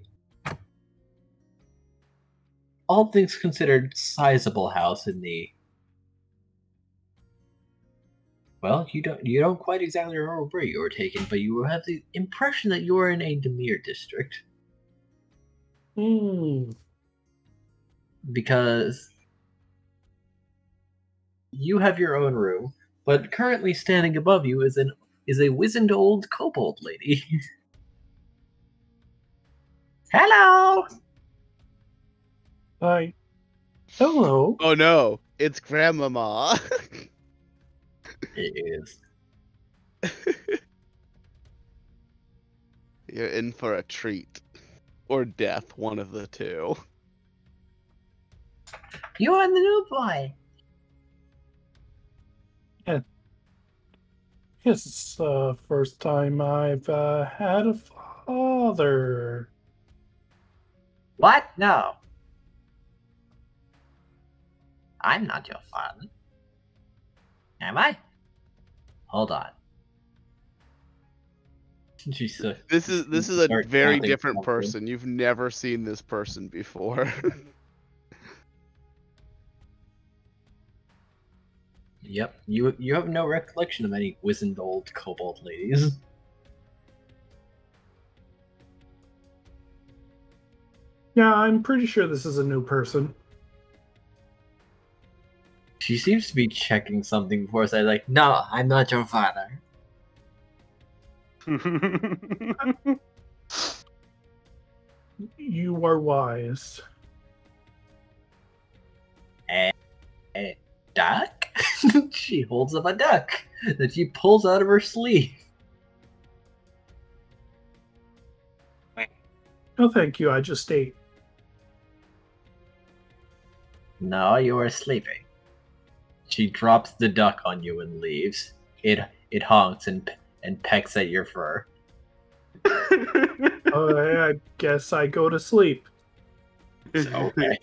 all things considered, sizable house in the. Well, you don't quite exactly remember where you were taken, but you have the impression that you are in a Dimir district. Because you have your own room, but currently standing above you is a wizened old kobold lady. Hello! Hi. Hello. Oh no! It's Grandmama. It is. You're in for a treat. Or death, one of the two. You and the new boy. Yes, it's the first time I've had a father. What? No. I'm not your father. Am I? Hold on. Jesus. This is a Start very counting different something. person. You've never seen this person before. Yep. You have no recollection of any wizened old kobold ladies. Yeah, I'm pretty sure this is a new person. She seems to be checking something before saying, like, no, I'm not your father. You are wise. A duck? She holds up a duck that she pulls out of her sleeve. No, thank you. I just ate. No, you are sleeping. She drops the duck on you and leaves. It honks and pecks at your fur. I guess I go to sleep. Okay.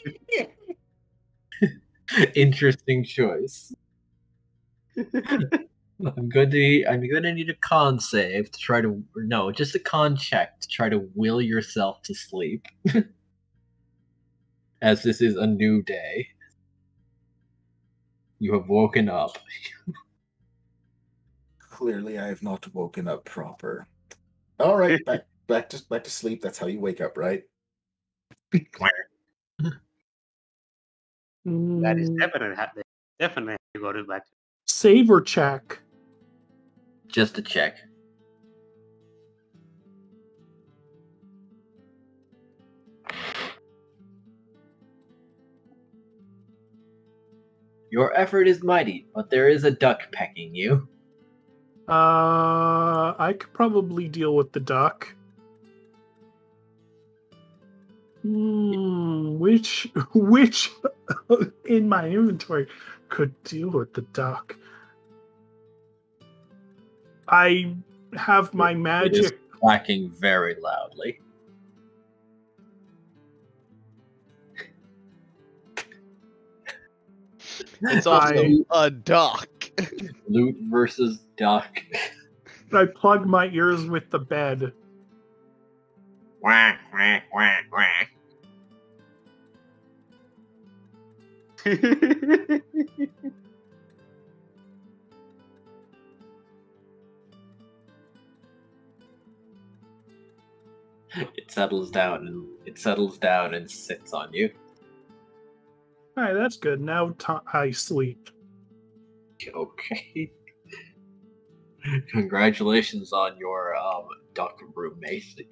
Interesting choice. I'm gonna need a con save to try to just a con check to try to will yourself to sleep. As this is a new day. You have woken up. Clearly, I have not woken up proper. All right, back to sleep. That's how you wake up, right? That is Mm, definitely you go to back. save or check? Just a check. Your effort is mighty, but there is a duck pecking you. I could probably deal with the duck. Which in my inventory could deal with the duck? I have my It is magic. quacking very loudly. It's also a duck. Lute versus duck. I plug my ears with the bed. Quack, quack, quack, quack. It settles down and sits on you. All right, that's good. Now I sleep. Okay. Congratulations on your duck roommate.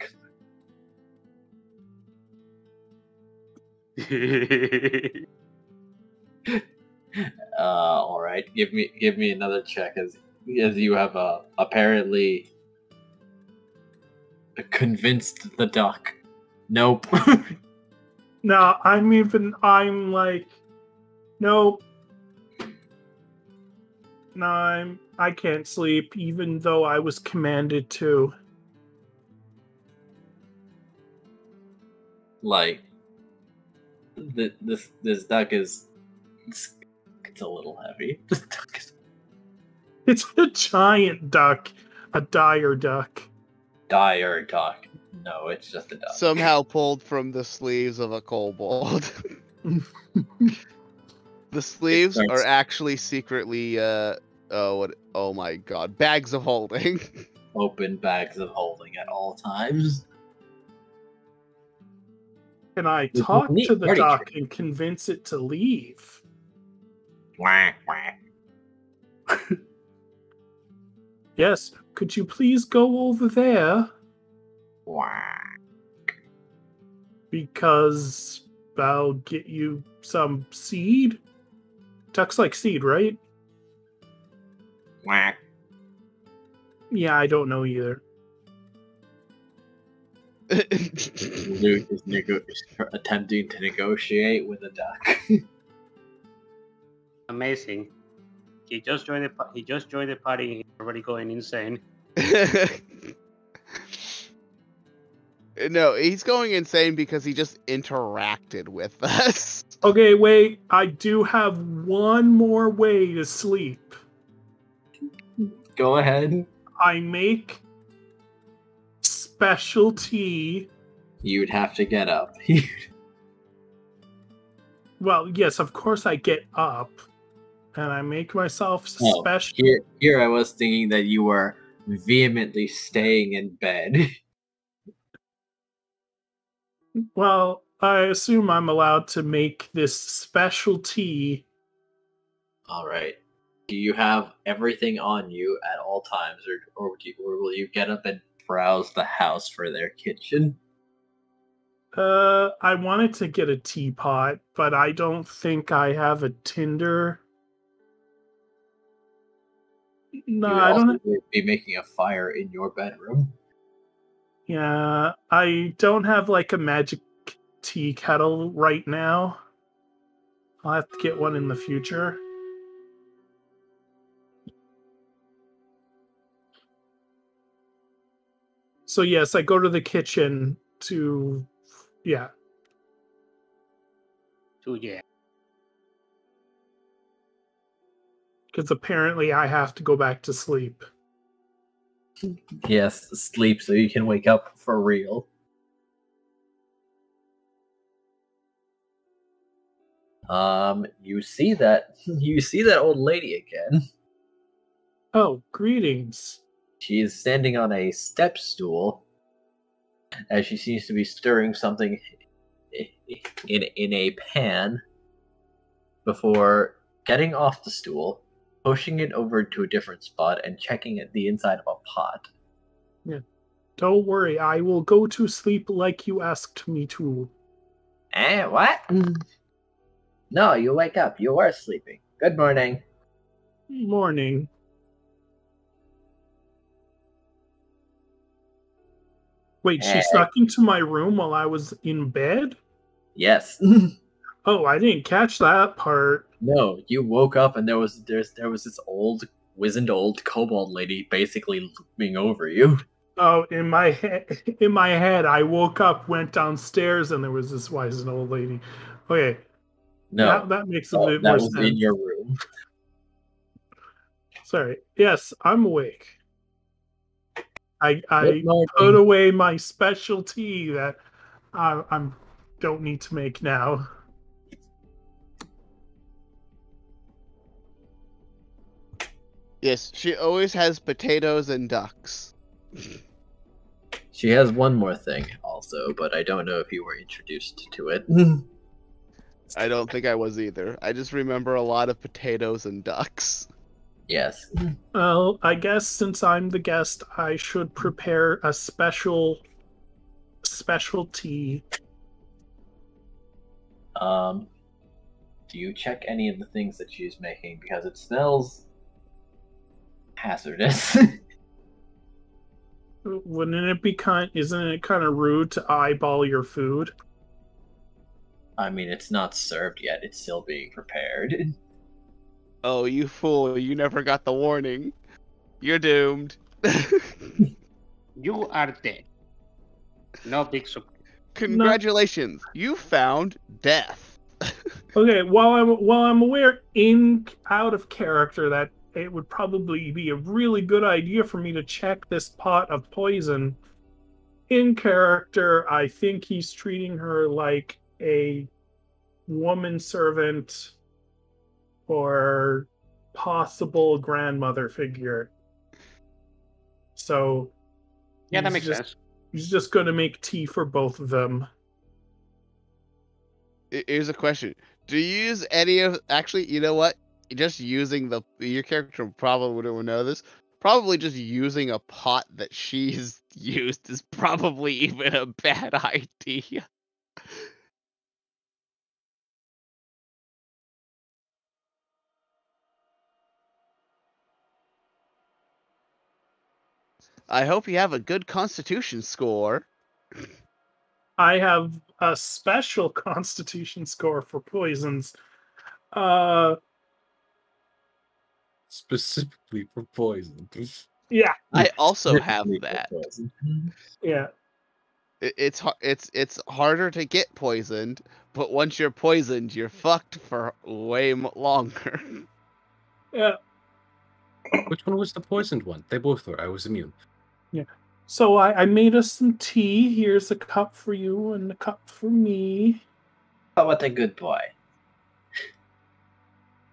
All right. Give me another check as you have apparently convinced the duck. Nope. No, I'm like, nope. No, I can't sleep, even though I was commanded to. Like, this duck is it's a little heavy. This duck is It's a giant duck, a dire duck. dire duck. No, it's just a duck. Somehow pulled from the sleeves of a kobold. The sleeves are actually secretly oh my god, bags of holding. Open bags of holding at all times. Can I This is talk neat to the party duck trick. and convince it to leave? Quack, quack. Yes, could you please go over there? Quack. Because I'll get you some seed. Ducks like seed, right? Whack. Yeah, I don't know either. Lute is attempting to negotiate with a duck. Amazing. He just joined the party. And he's already going insane. No, he's going insane because he just interacted with us. Okay, wait. I do have one more way to sleep. Go ahead. I make specialty. You'd have to get up. Well, yes, of course I get up. And I make myself special. Here I was thinking that you were vehemently staying in bed. Well, I assume I'm allowed to make this specialty. All right. Do you have everything on you at all times, or will you get up and browse the house for their kitchen? I wanted to get a teapot, but I don't think I have a tinder. No, I don't. Be making a fire in your bedroom. Yeah, I don't have like a magic tea kettle right now. I'll have to get one in the future. So yes, I go to the kitchen to, yeah. Because apparently I have to go back to sleep. Yes, sleep so you can wake up for real. You see that old lady again. Oh, greetings. She is standing on a step stool as she seems to be stirring something in a pan before getting off the stool, pushing it over to a different spot, and checking the inside of a pot. Yeah. Don't worry, I will go to sleep like you asked me to. What? No, you wake up. You are sleeping. Good morning. Morning. Wait, she snuck into my room while I was in bed? Yes. Oh, I didn't catch that part. No, you woke up and there was this wizened old kobold lady basically looming over you. Oh, in my head, I woke up, went downstairs, and there was this wizened old lady. Okay. No, that makes a bit more sense. That was in your room. Sorry. Yes, I'm awake. I put away my specialty that I don't need to make now. Yes, she always has potatoes and ducks. She has one more thing also, but I don't know if you were introduced to it. I don't think I was either. I just remember a lot of potatoes and ducks. Yes. Well, I guess since I'm the guest, I should prepare a specialty. Do you check any of the things that she's making? Because it smells hazardous. Isn't it kind of rude to eyeball your food? I mean, it's not served yet. It's still being prepared. Oh, you fool. You never got the warning. You're doomed. You are dead. No big surprise. Congratulations. You found death. Okay, while I'm aware out of character that it would probably be a really good idea for me to check this pot of poison. In character, I think he's treating her like a woman servant or possible grandmother figure. So yeah, that makes sense. He's just going to make tea for both of them. Here's a question. Do you use any of... Actually, you know what? Just using your character probably wouldn't know this. Probably just using a pot that she's used is probably even a bad idea. I hope you have a good constitution score. I have a special constitution score for poisons. Specifically for poison. Yeah, I also have that. yeah. It's harder to get poisoned, but once you're poisoned, you're fucked for way longer. Yeah. Which one was the poisoned one? They both were. I was immune. Yeah. So I made us some tea. Here's a cup for you and a cup for me. How about the good boy?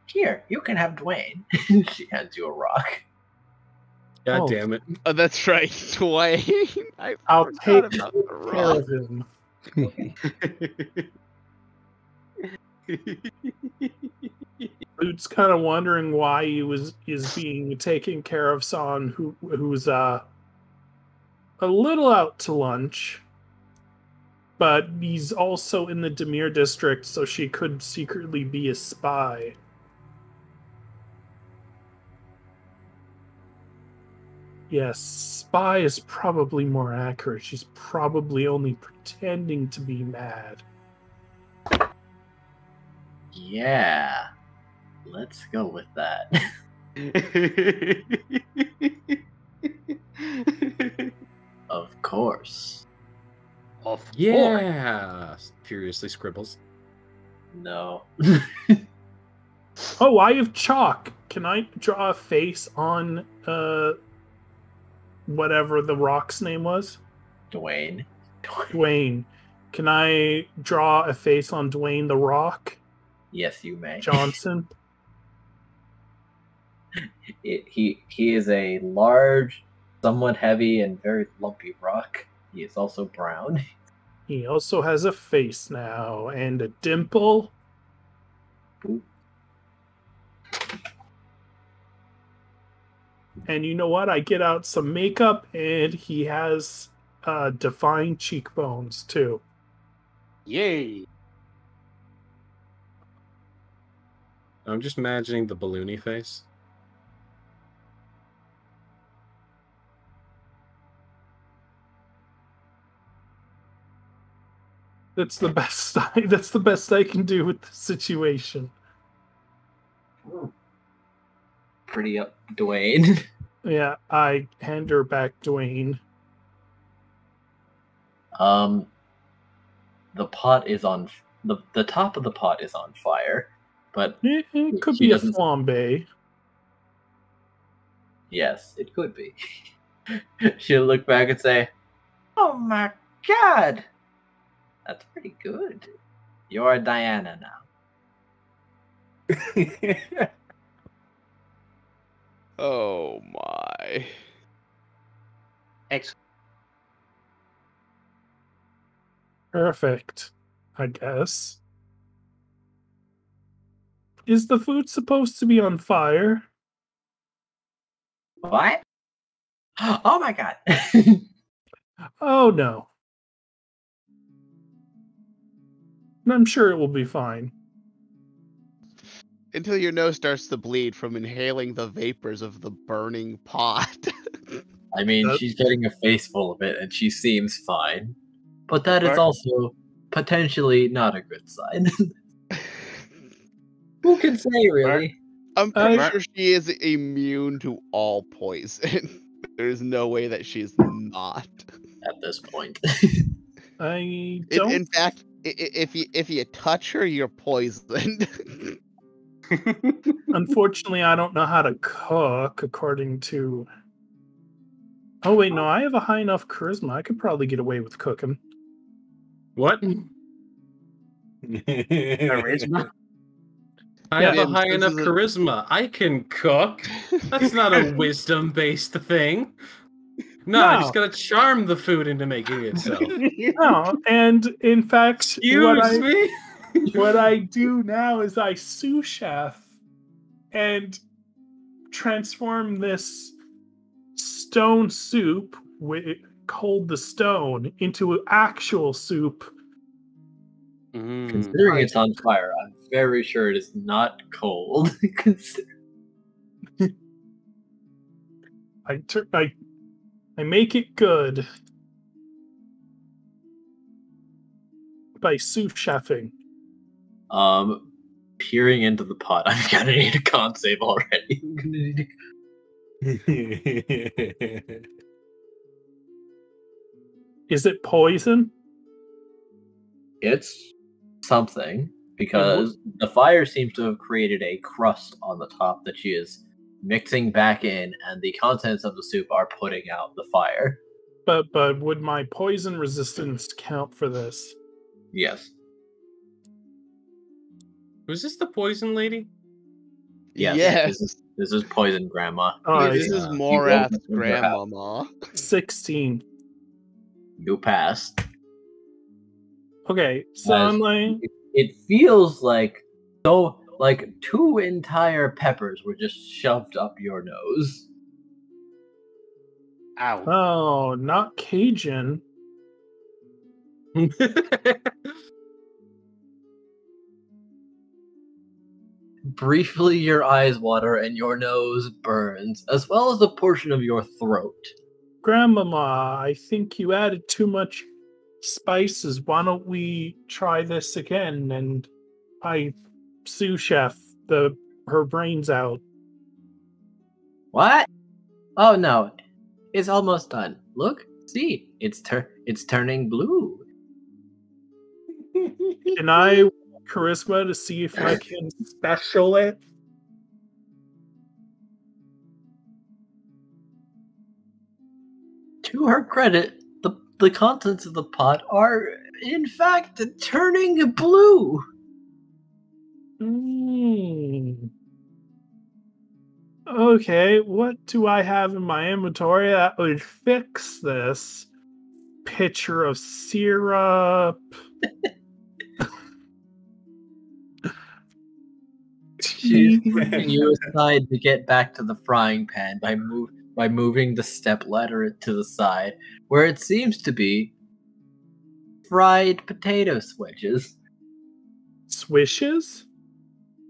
Here, you can have Dwayne. She hands you a rock. God Oh. damn it. Oh, that's right, Dwayne. I'll forgot take about the care rock. of him. Lute's kind of wondering why he is being taken care of. Son, who's a little out to lunch, but he's also in the Dimir district, so she could secretly be a spy. Yes, spy is probably more accurate. She's probably only pretending to be mad. Yeah. Let's go with that. Of course. Yeah. Furiously scribbles. No. Oh, I have chalk. Can I draw a face on whatever the rock's name was? Dwayne. Dwayne. Can I draw a face on Dwayne the Rock Yes, you may. Johnson? He is a large, somewhat heavy, and very lumpy rock. He is also brown. He also has a face now and a dimple. Ooh. And you know what? I get out some makeup, and he has defined cheekbones too. Yay! I'm just imagining the balloony face. That's the best. That's the best I can do with the situation. Ooh. Pretty up, Dwayne. Yeah, I hand her back Dwayne. The pot is on the top of the pot is on fire, but It could She be a doesn't- flambe. yes, it could be. She'll look back and say, "Oh my god, that's pretty good. You're Diana now." Oh my. Excellent. Perfect, I guess. Is the food supposed to be on fire? What? Oh my god. Oh no. I'm sure it will be fine. Until your nose starts to bleed from inhaling the vapors of the burning pot. I mean, That- she's getting a face full of it, and she seems fine. But that is Right. also potentially not a good sign. Who can say, really? I'm pretty I- sure she is immune to all poison. There's no way that she's not. At this point. I don't. In fact, if you touch her, you're poisoned. Unfortunately, I don't know how to cook according to. Oh wait, no, I have a high enough charisma. I could probably get away with cooking. What? Charisma? I Yeah, have a and high this enough is a- charisma. I can cook. That's not a wisdom-based thing. No, I just No. gotta charm the food into making itself. No, and in fact, Excuse me? what I do now is I sous chef and transform this stone soup, called the stone, into actual soup. Considering it's on fire, I'm very sure it is not cold. I I make it good by sous chefing. Peering into the pot, I'm gonna need a con save already. I'm gonna need Is it poison? It's something, because the fire seems to have created a crust on the top that she is mixing back in, and the contents of the soup are putting out the fire. But would my poison resistance count for this? Yes. Was this the poison lady? Yes. This is poison grandma. Oh, This is Morath's grandmama. 16. You passed. Okay, so I'm like... It feels like 2 entire peppers were just shoved up your nose. Ow. Oh, not Cajun. Briefly, your eyes water and your nose burns, as well as a portion of your throat. Grandmama, I think you added too much spices. Why don't we try this again? And I sous chef her brains out. What? Oh no, it's almost done. Look, see, it's turning blue. Can I charisma to see if I can special it? To her credit, the contents of the pot are, in fact, turning blue. Okay, what do I have in my inventory that would fix this? Pitcher of syrup. She's pushing you aside to get back to the frying pan by moving the stepladder to the side, where it seems to be fried potato wedges. Swishes?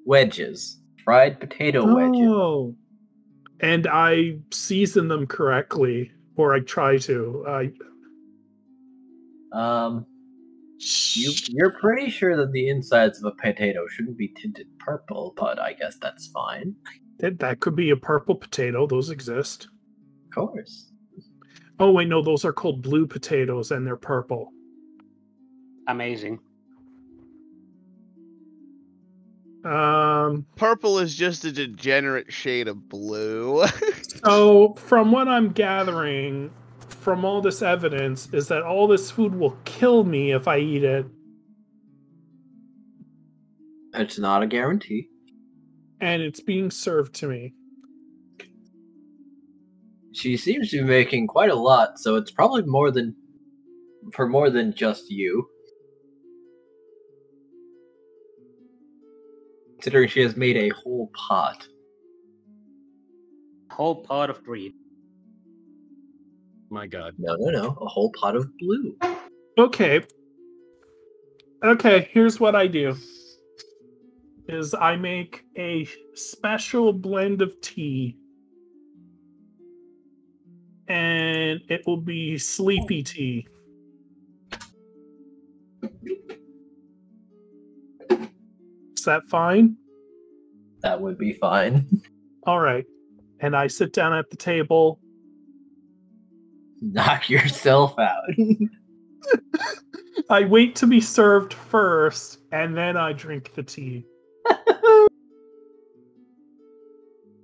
Wedges. Fried potato wedges. Oh. And I season them correctly, or I try to. You're pretty sure that the insides of a potato shouldn't be tinted purple, but I guess that's fine. That could be a purple potato. Those exist. Of course. Oh, wait, no, those are called blue potatoes, and they're purple. Amazing. Purple is just a degenerate shade of blue. So, from what I'm gathering from all this evidence, is that all this food will kill me if I eat it. It's not a guarantee. And it's being served to me. She seems to be making quite a lot, so it's probably more than just you. Considering she has made a whole pot. Whole pot of greed. My god. No. A whole pot of blue. Okay, here's what I do. Is I make a special blend of tea. And it will be sleepy tea. Is that fine? That would be fine. All right. And I sit down at the table. Knock yourself out. I wait to be served first, and then I drink the tea.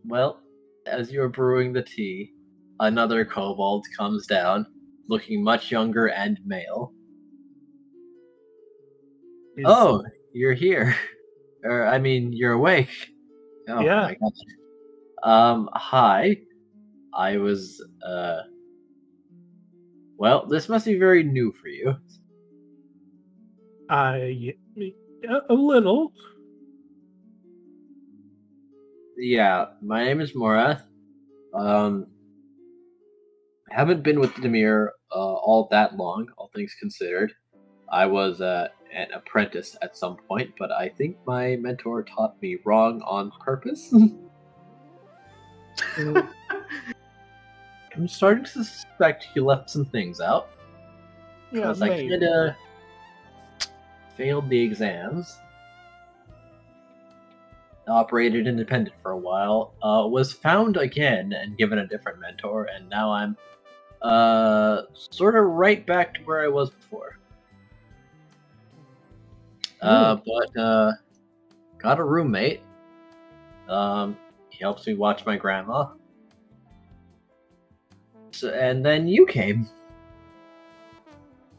Well, as you're brewing the tea, another kobold comes down, looking much younger and male. Oh, you're here. You're awake. Oh, yeah. My God. Hi. I was, well, this must be very new for you. A little. Yeah, my name is Morath. I haven't been with Dimir all that long, all things considered. I was an apprentice at some point, but I think my mentor taught me wrong on purpose. I'm starting to suspect he left some things out. Yeah, Because I maybe. kind of failed the exams. Operated independent for a while. Was found again and given a different mentor, and now I'm sort of right back to where I was before. But got a roommate. He helps me watch my grandma. So, and then you came.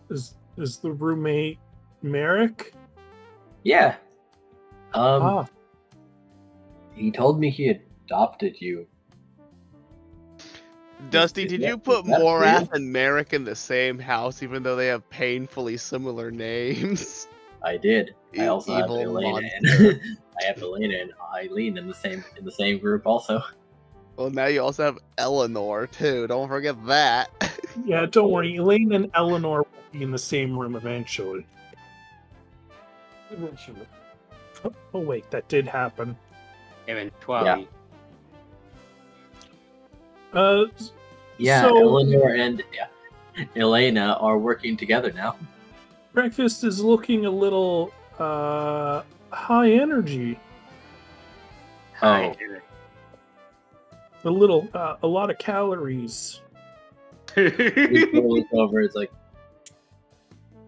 Is the roommate Merrick? Yeah. Ah, He told me he adopted you. Dusty, did you put That's Morath weird. and Merrick in the same house, even though they have painfully similar names? I did. I also have Evil Elena monster. and I have Elena and Eileen in the same group also. Well, now you also have Eleanor too. Don't forget that. yeah. Don't worry. Elaine and Eleanor will be in the same room eventually. Eventually. Oh wait, that did happen. Eventually. Yeah, So Eleanor and Elena are working together now. breakfast is looking a little high energy. Oh, A lot of calories. he goes over. It's like,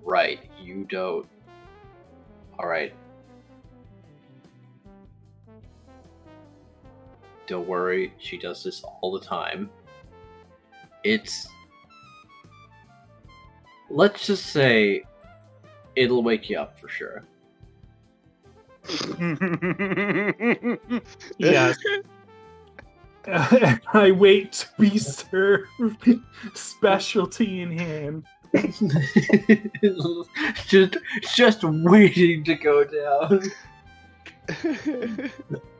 right, you don't. All right. Don't worry, she does this all the time. Let's just say, it'll wake you up for sure. Yes. I wait to be served, specialty in hand. just waiting to go down.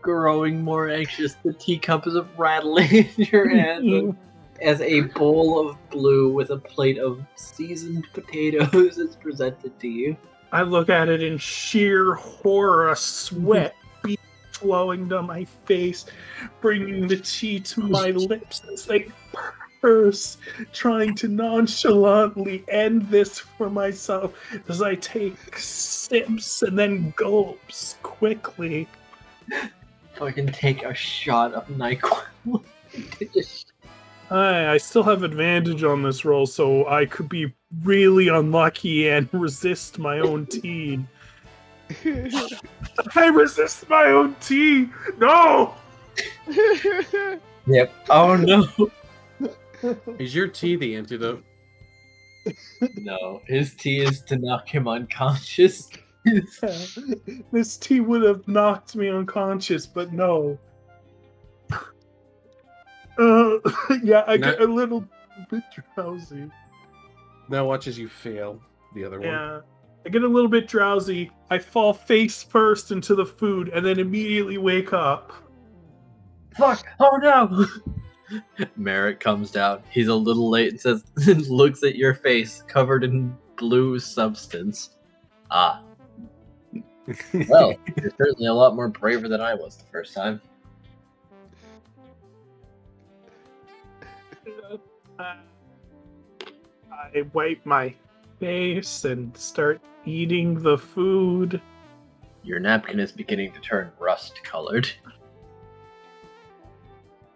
Growing more anxious, the teacup is rattling in your hand as a bowl of blue with a plate of seasoned potatoes is presented to you. I look at it in sheer horror, a sweat flowing down my face, bringing the tea to my lips as I purse, trying to nonchalantly end this for myself as I take sips and then gulps quickly. Fucking take a shot of NyQuil. I still have advantage on this roll, so I could be really unlucky and resist my own tea. I resist my own tea! No! Yep. Oh no. Is your tea the antidote? No, his tea is to knock him unconscious. This tea would have knocked me unconscious, but no. Yeah, I get a little bit drowsy. Now watch as you fail the other one. Yeah, I get a little bit drowsy. I fall face first into the food and then immediately wake up. Fuck! Oh no! Merrick comes down. He's a little late and says, looks at your face covered in blue substance. Ah. Well, you're certainly a lot more braver than I was the first time. I wipe my face and start eating the food. Your napkin is beginning to turn rust-colored.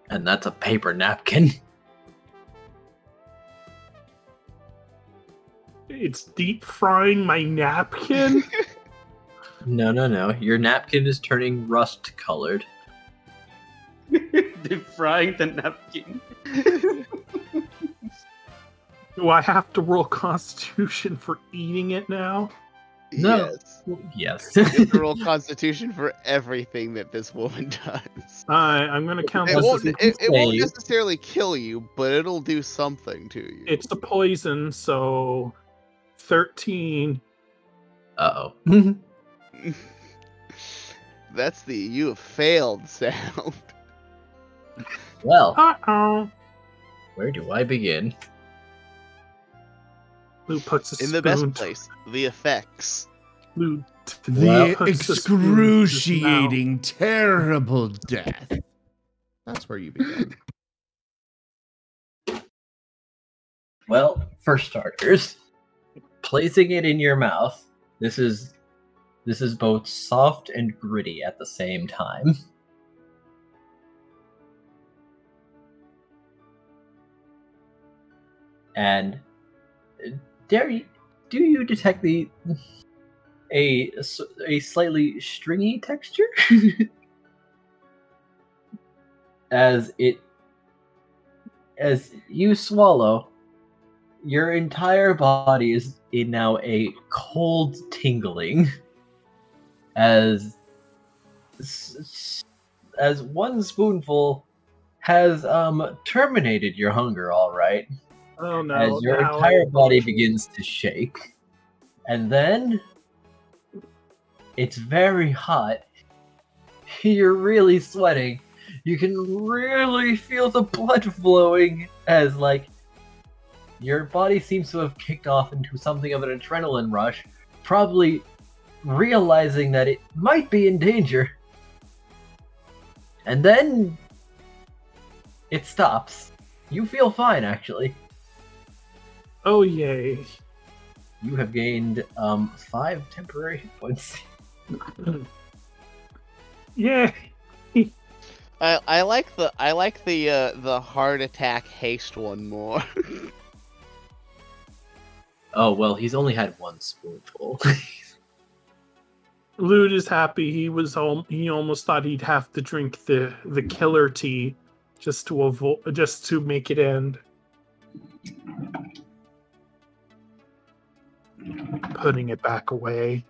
And that's a paper napkin. It's deep frying my napkin? No. Your napkin is turning rust-colored. Deep frying the napkin. Do I have to roll Constitution for eating it now? No. Yes. You have to roll Constitution for everything that this woman does. I'm going to count It this won't, as it won't necessarily kill you, but it'll do something to you. It's a poison, so 13. Uh-oh. That's the you have failed sound. Well, Uh-oh. where do I begin? Lute puts a In the best place, the effects. Lute The puts a spoon in his excruciating, terrible death. That's where you begin. Well, for starters, placing it in your mouth, this is both soft and gritty at the same time. And do you detect a slightly stringy texture? As you swallow, your entire body is now a cold tingling, as one spoonful has terminated your hunger, all right. Oh no! As your entire body begins to shake, and then it's very hot. You're really sweating. You can really feel the blood flowing as, like, your body seems to have kicked off into something of an adrenaline rush, probably realizing that it might be in danger. And then it stops. You feel fine, actually. Oh, yay. You have gained 5 temporary hit points. Yay. I like the heart attack haste one more. Oh, well, he's only had 1 spoonful. Lute is happy. He almost thought he'd have to drink the killer tea just to make it end. Putting it back away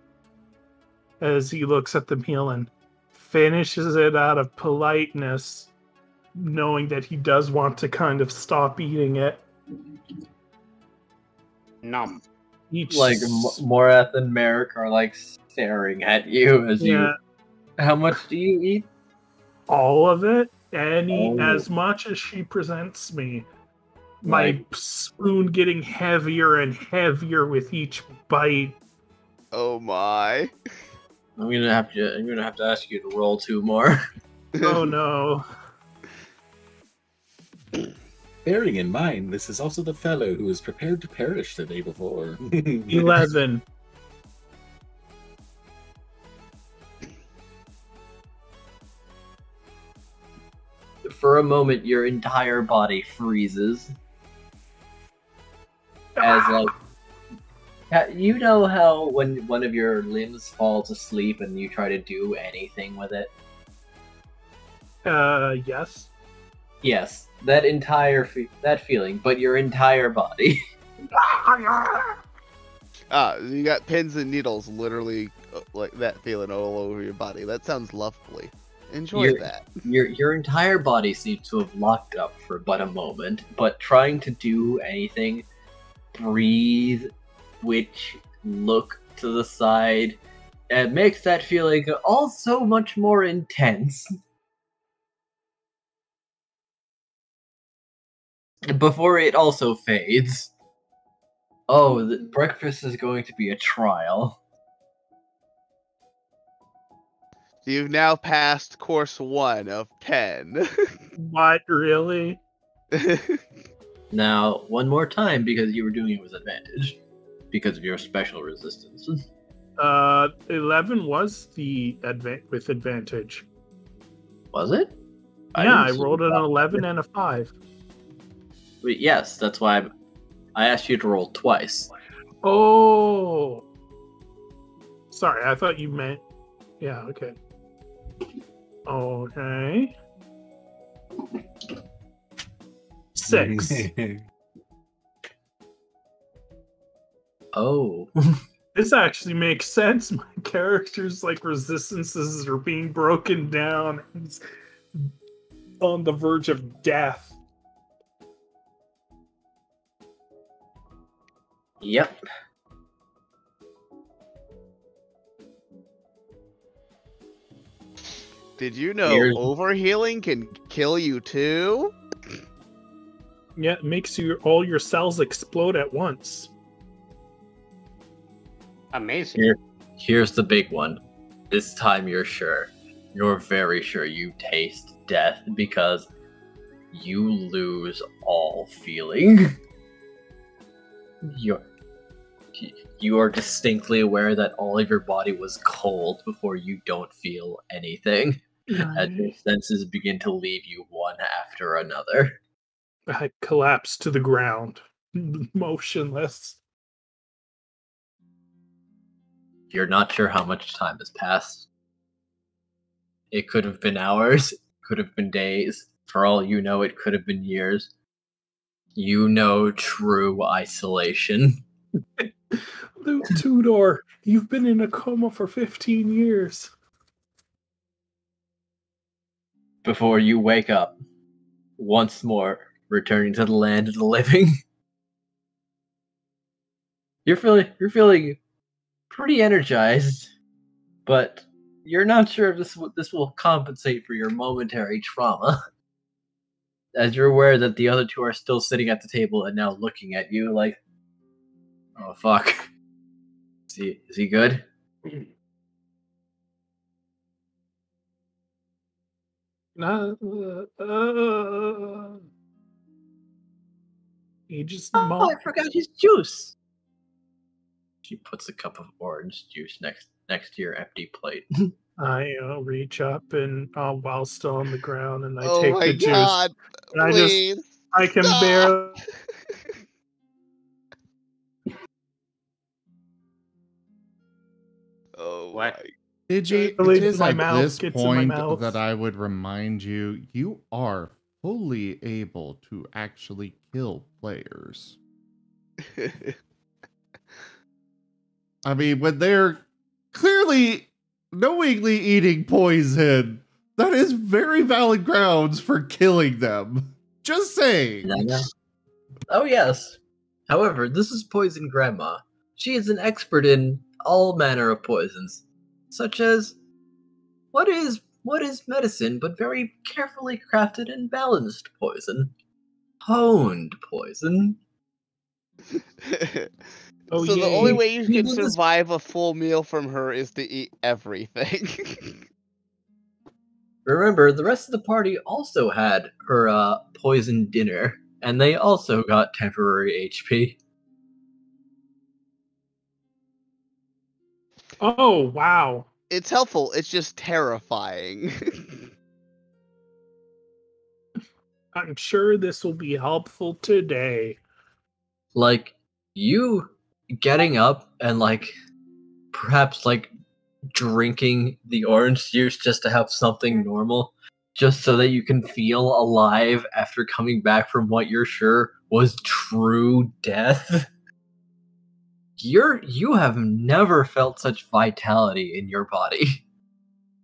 as he looks at the meal and finishes it out of politeness, knowing that he does want to kind of stop eating it. Nom. Like, Morath and Merrick are, like, staring at you as you... How much do you eat? All of it. As much as she presents me. My spoon getting heavier and heavier with each bite. Oh my. I'm gonna have to ask you to roll 2 more. Oh no. Bearing in mind, this is also the fellow who was prepared to perish the day before. 11. For a moment, your entire body freezes. As, like, you know how when one of your limbs falls asleep and you try to do anything with it? Yes. Yes, that entire that feeling, but your entire body. You got pins and needles literally like that feeling all over your body. That sounds lovely. Enjoy that. Your entire body seems to have locked up for but a moment, but trying to do anything, breathe, twitch, look to the side, and makes that feeling all so much more intense. Before it also fades. Oh, the breakfast is going to be a trial. You've now passed course 1 of 10. What, really? Now, one more time, because you were doing it with advantage. Because of your special resistance. 11 was the with advantage. Was it? I rolled an 11 and a 5. Wait, yes, that's why I asked you to roll twice. Oh! Sorry, I thought you meant... Yeah, okay. Okay. 6. Oh. This actually makes sense. My character's, like, resistances are being broken down. He's on the verge of death. Yep. Did you know overhealing can kill you too? Yeah, it makes all your cells explode at once. Amazing. Here's the big one. This time you're sure. You're very sure you taste death because you lose all feeling. You are distinctly aware that all of your body was cold before you don't feel anything, as your senses begin to leave you one after another. I collapse to the ground, motionless. You're not sure how much time has passed. It could have been hours, it could have been days. For all you know, it could have been years. You know true isolation. Luke Tudor, you've been in a coma for 15 years. Before you wake up, once more, returning to the land of the living. You're feeling pretty energized, but you're not sure if this will compensate for your momentary trauma. As you're aware that the other two are still sitting at the table and now looking at you like, oh fuck. Is he good? He just I forgot his juice. She puts a cup of orange juice next to your empty plate. I reach up and while still on the ground, and I Oh take my the juice. god! And Please, I can stop. barely. Oh What? my! Digi, Really, it is my at mouth this gets in my point mouth. that I would remind you, you are fully able to actually kill players. I mean, when they're clearly knowingly eating poison, that is very valid grounds for killing them. Just saying. No. Oh yes. However, this is Poison Grandma. She is an expert in all manner of poisons, such as what is medicine, but very carefully crafted and balanced poison, honed poison. Oh, So the only yay. way you You can did this- survive a full meal from her is to eat everything. Remember, the rest of the party also had her poison dinner, and they also got temporary HP. Oh, wow. It's helpful. It's just terrifying. I'm sure this will be helpful today. Like, you getting up and, like, perhaps, like, drinking the orange juice just to have something normal, just so that you can feel alive after coming back from what you're sure was true death. You have never felt such vitality in your body.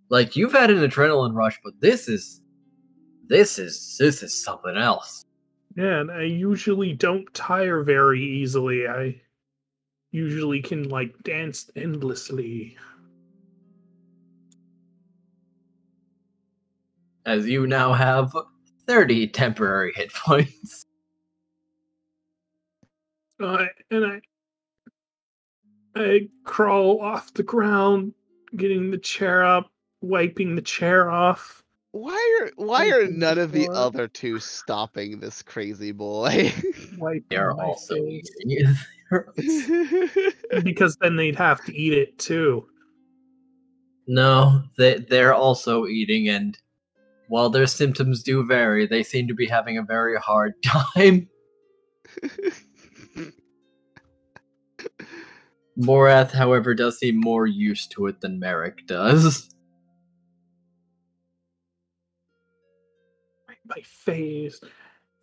Like, you've had an adrenaline rush, but this is something else. Yeah, and I usually don't tire very easily. I usually can, like, dance endlessly. As you now have 30 temporary hit points. And I crawl off the ground, getting the chair up, wiping the chair off. Why are none of the other two stopping this crazy boy? Wiping They're my also face. eating. Because then they'd have to eat it too. No, they're also eating, and while their symptoms do vary, they seem to be having a very hard time. Morath, however, does seem more used to it than Merrick does. My face.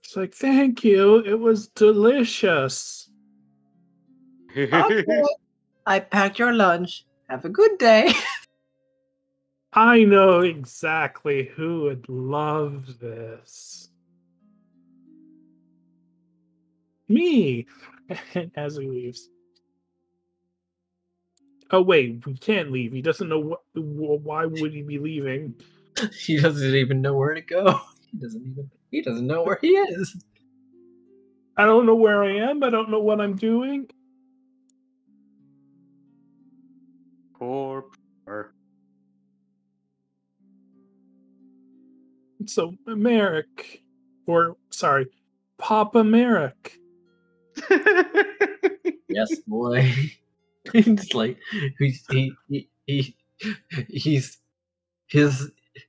It's like, thank you. It was delicious. Okay, I packed your lunch. Have a good day. I know exactly who would love this. Me. And as he leaves. Oh wait, we can't leave. He doesn't know why would he be leaving? He doesn't even know where to go. He doesn't know where he is. I don't know where I am. I don't know what I'm doing. Poor. So Merrick, or sorry, Papa Merrick. Yes, boy. It's like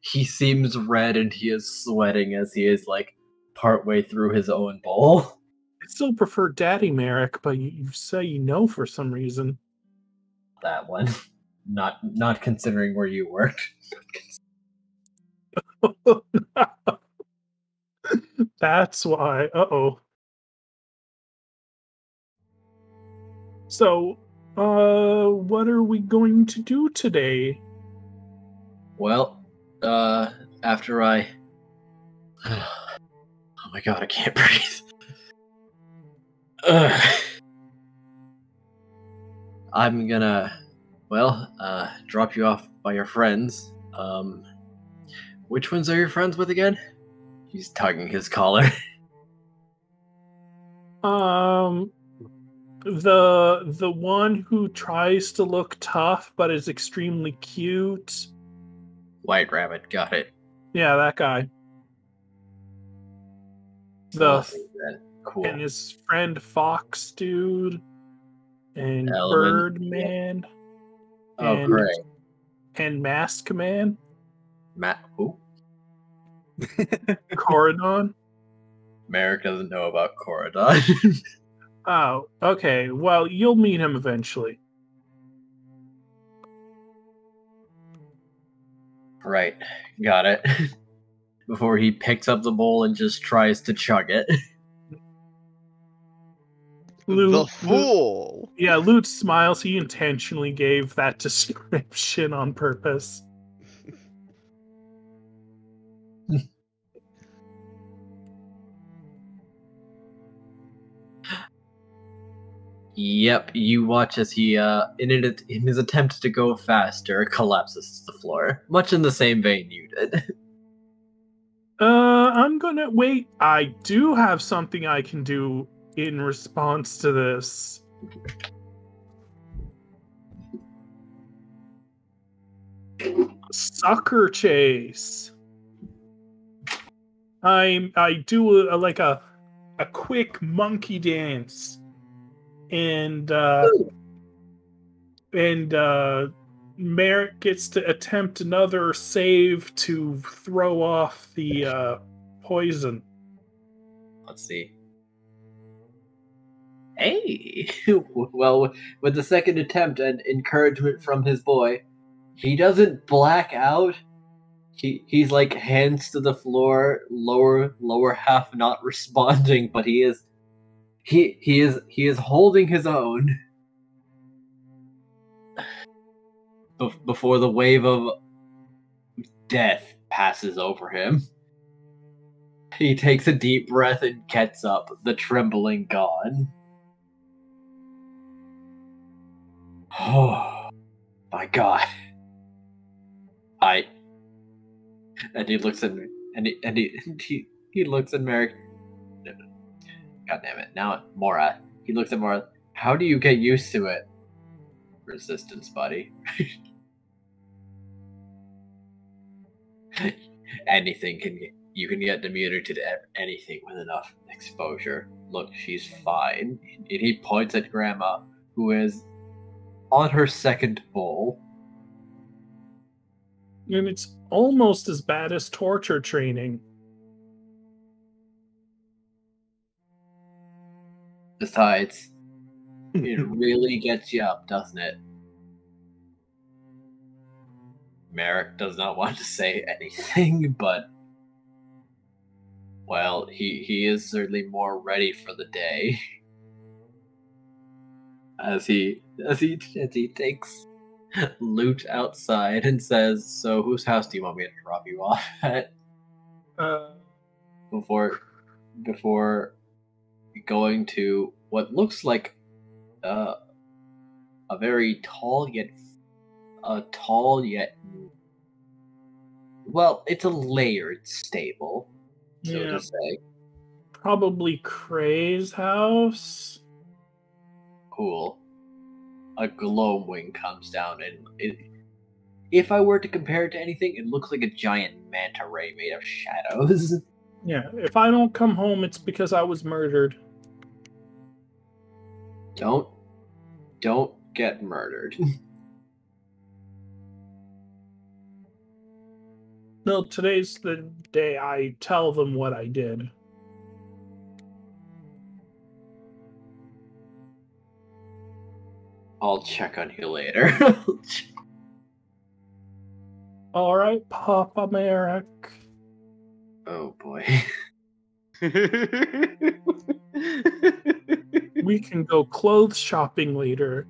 he seems red and he is sweating as he is like partway through his own bowl. I still prefer Daddy Merrick, but you say you know for some reason. That one, not considering where you worked. That's why. Uh-oh. So, what are we going to do today? Well, after I... Oh my god, I can't breathe. I'm gonna, drop you off by your friends. Which ones are your friends with again? He's tugging his collar. The one who tries to look tough but is extremely cute. White Rabbit, got it. Yeah, that guy. Cool. And his friend Fox Dude. And Element. Birdman. Oh, great. And Mask Man. Who? Coridon. Merrick doesn't know about Coridon. Oh, okay. Well, you'll meet him eventually. Right. Got it. Before he picks up the bowl and just tries to chug it. The fool! Lute smiles. He intentionally gave that description on purpose. Yep, you watch as he, in his attempt to go faster, collapses to the floor. Much in the same vein you did. I'm gonna wait. I do have something I can do in response to this. Sucker chase. I do a quick monkey dance. And Merrick gets to attempt another save to throw off the poison. Let's see. Hey! Well, with the second attempt and encouragement from his boy, he doesn't black out. He's like hands to the floor, lower half not responding, but he is holding his own before the wave of death passes over him. He takes a deep breath and gets up, the trembling gone. Oh my god. And he looks at me, and he looks at Merrick. God damn it. Now, Mora. He looks at Mora. How do you get used to it? Resistance, buddy. You can get immunity to anything with enough exposure. Look, she's fine. And he points at Grandma, who is on her second bowl. And it's almost as bad as torture training. Besides, it really gets you up, doesn't it? Merrick does not want to say anything, but well, he is certainly more ready for the day. As he takes Lute outside and says, "So whose house do you want me to drop you off at?" Before going to what looks like a very tall yet well, it's a layered stable, so to say. Probably Krei's house. Cool. A glowing comes down, and if I were to compare it to anything, it looks like a giant manta ray made of shadows. Yeah, if I don't come home, it's because I was murdered. Don't don't get murdered. No, today's the day I tell them what I did. I'll check on you later. All right, Papa Merrick. Oh boy. We can go clothes shopping later.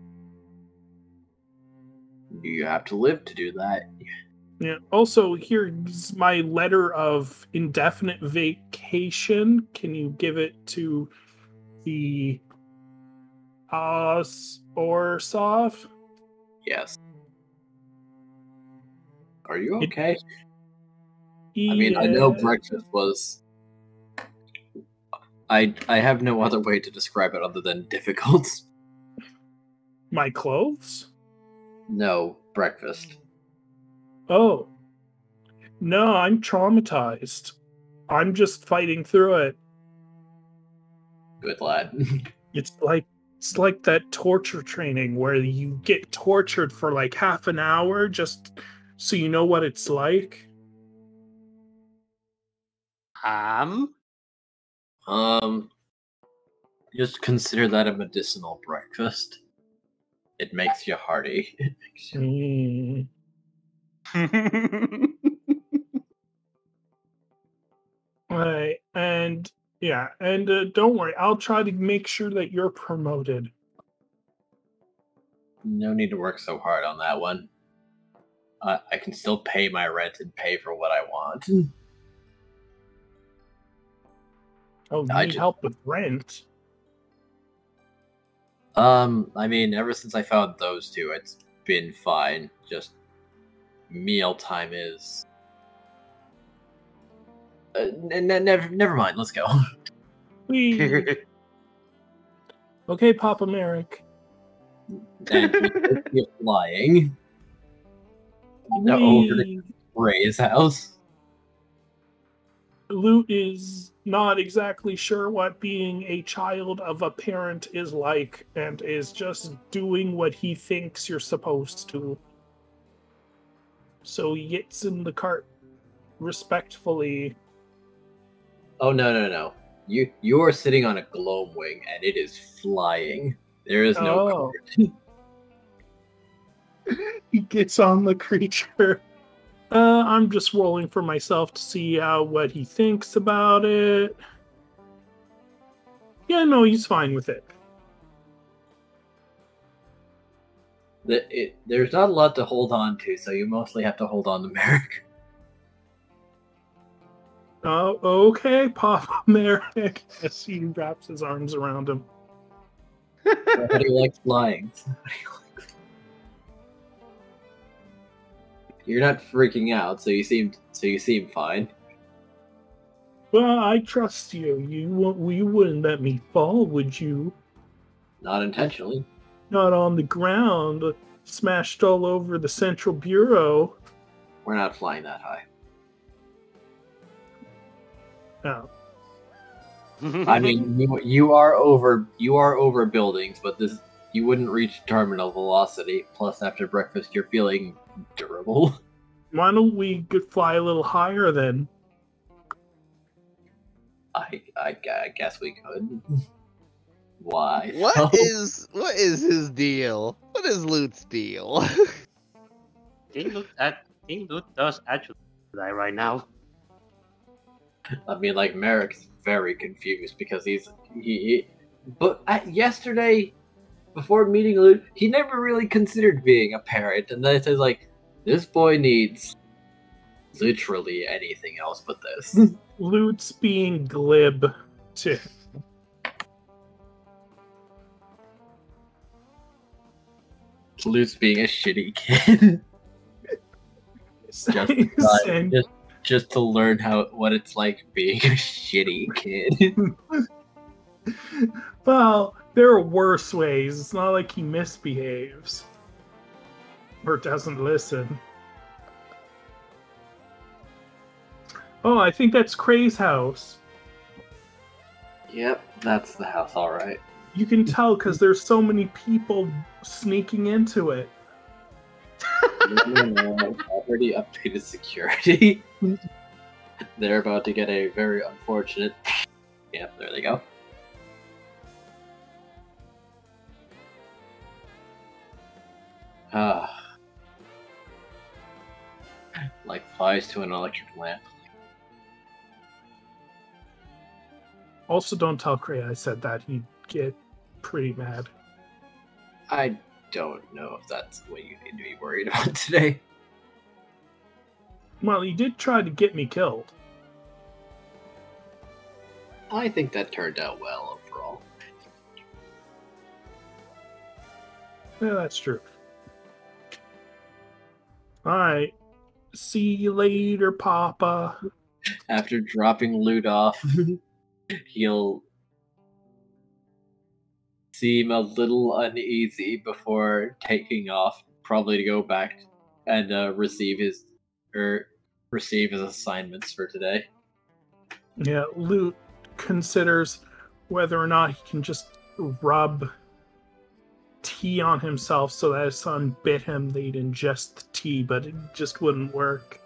You have to live to do that. Yeah. Also, here's my letter of indefinite vacation. Can you give it to the Orsov? Yes. Are you okay? I I mean, I know breakfast was... I have no other way to describe it other than difficult. My clothes? No, breakfast. Oh. No, I'm traumatized. I'm just fighting through it. Good lad. It's like that torture training where you get tortured for like half an hour just so you know what it's like. Just consider that a medicinal breakfast. It makes you hearty. It makes you... Right, and yeah, and don't worry, I'll try to make sure that you're promoted. No need to work so hard on that one. I can still pay my rent and pay for what I want. Oh, you need help with rent? I mean, ever since I found those two, it's been fine. Just mealtime is... never mind, let's go. Okay, Papa Merrick. And you're flying. Over to Krei's house. Lute is not exactly sure what being a child of a parent is like, and is just doing what he thinks you're supposed to. So he gets in the cart respectfully. Oh, no. You are sitting on a gloam wing, and it is flying. There is no cart. He gets on the creature. I'm just rolling for myself to see what he thinks about it. Yeah, no, he's fine with it. There's not a lot to hold on to, so you mostly have to hold on to Merrick. Oh, okay, Papa Merrick. As he wraps his arms around him. Somebody likes flying. You're not freaking out, so you seem fine. Well, I trust you. You wouldn't let me fall, would you? Not intentionally. Not on the ground, smashed all over the Central Bureau. We're not flying that high. No. I mean, you are over buildings, but you wouldn't reach terminal velocity. Plus, after breakfast, you're feeling durable. Why don't we fly a little higher then? I guess we could. Why? What is his deal? What is Lute's deal? I think Lute does actually die right now. I mean, like, Merrick's very confused because but yesterday, before meeting Lute, he never really considered being a parent, and then it says, like, this boy needs literally anything else but this. Lute's being glib, too. Lute's being a shitty kid. just to learn what it's like being a shitty kid. Well, there are worse ways. It's not like he misbehaves. Or doesn't listen. Oh, I think that's Krei's house. Yep, that's the house, alright. You can tell because there's so many people sneaking into it. No, I've already updated security. They're about to get a very unfortunate... Yep, there they go. Like flies to an electric lamp. Also, don't tell Krei I said that. He'd get pretty mad. I don't know if that's what you need to be worried about today. Well, he did try to get me killed. I think that turned out well overall. Yeah, that's true. Alright. See you later, Papa. After dropping Lute off, he'll seem a little uneasy before taking off, probably to go back and receive his assignments for today. Yeah, Lute considers whether or not he can just rub tea on himself so that his son bit him, they'd ingest the tea, but it just wouldn't work.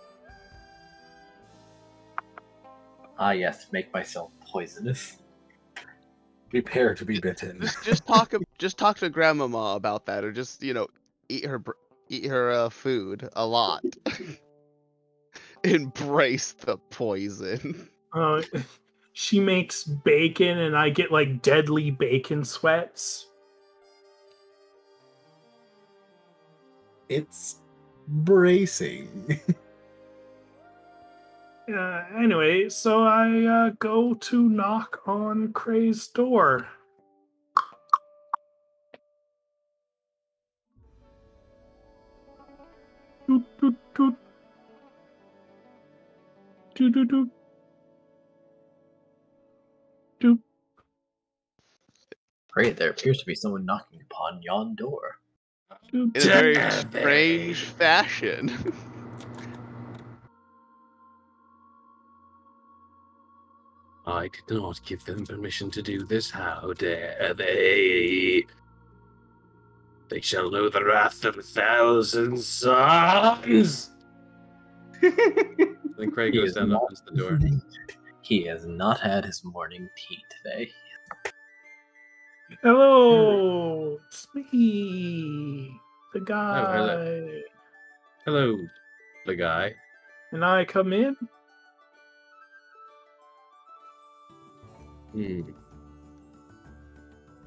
Ah, yes, make myself poisonous. Prepare to be bitten. Just talk to Grandmama about that, or just eat her food a lot. Embrace the poison. She makes bacon, and I get like deadly bacon sweats. It's bracing. Anyway, so I go to knock on Krei's door. Doot, doot, doot. Doot, doot, doot. Doot. Great, there appears to be someone knocking upon yon door. Doot. In a very strange fashion. I did not give them permission to do this. How dare they? They shall know the wrath of 1,000 suns! Then Krei goes down and opens the door. He has not had his morning tea today. Hello, it's me, the guy. Hello, the guy. And I come in?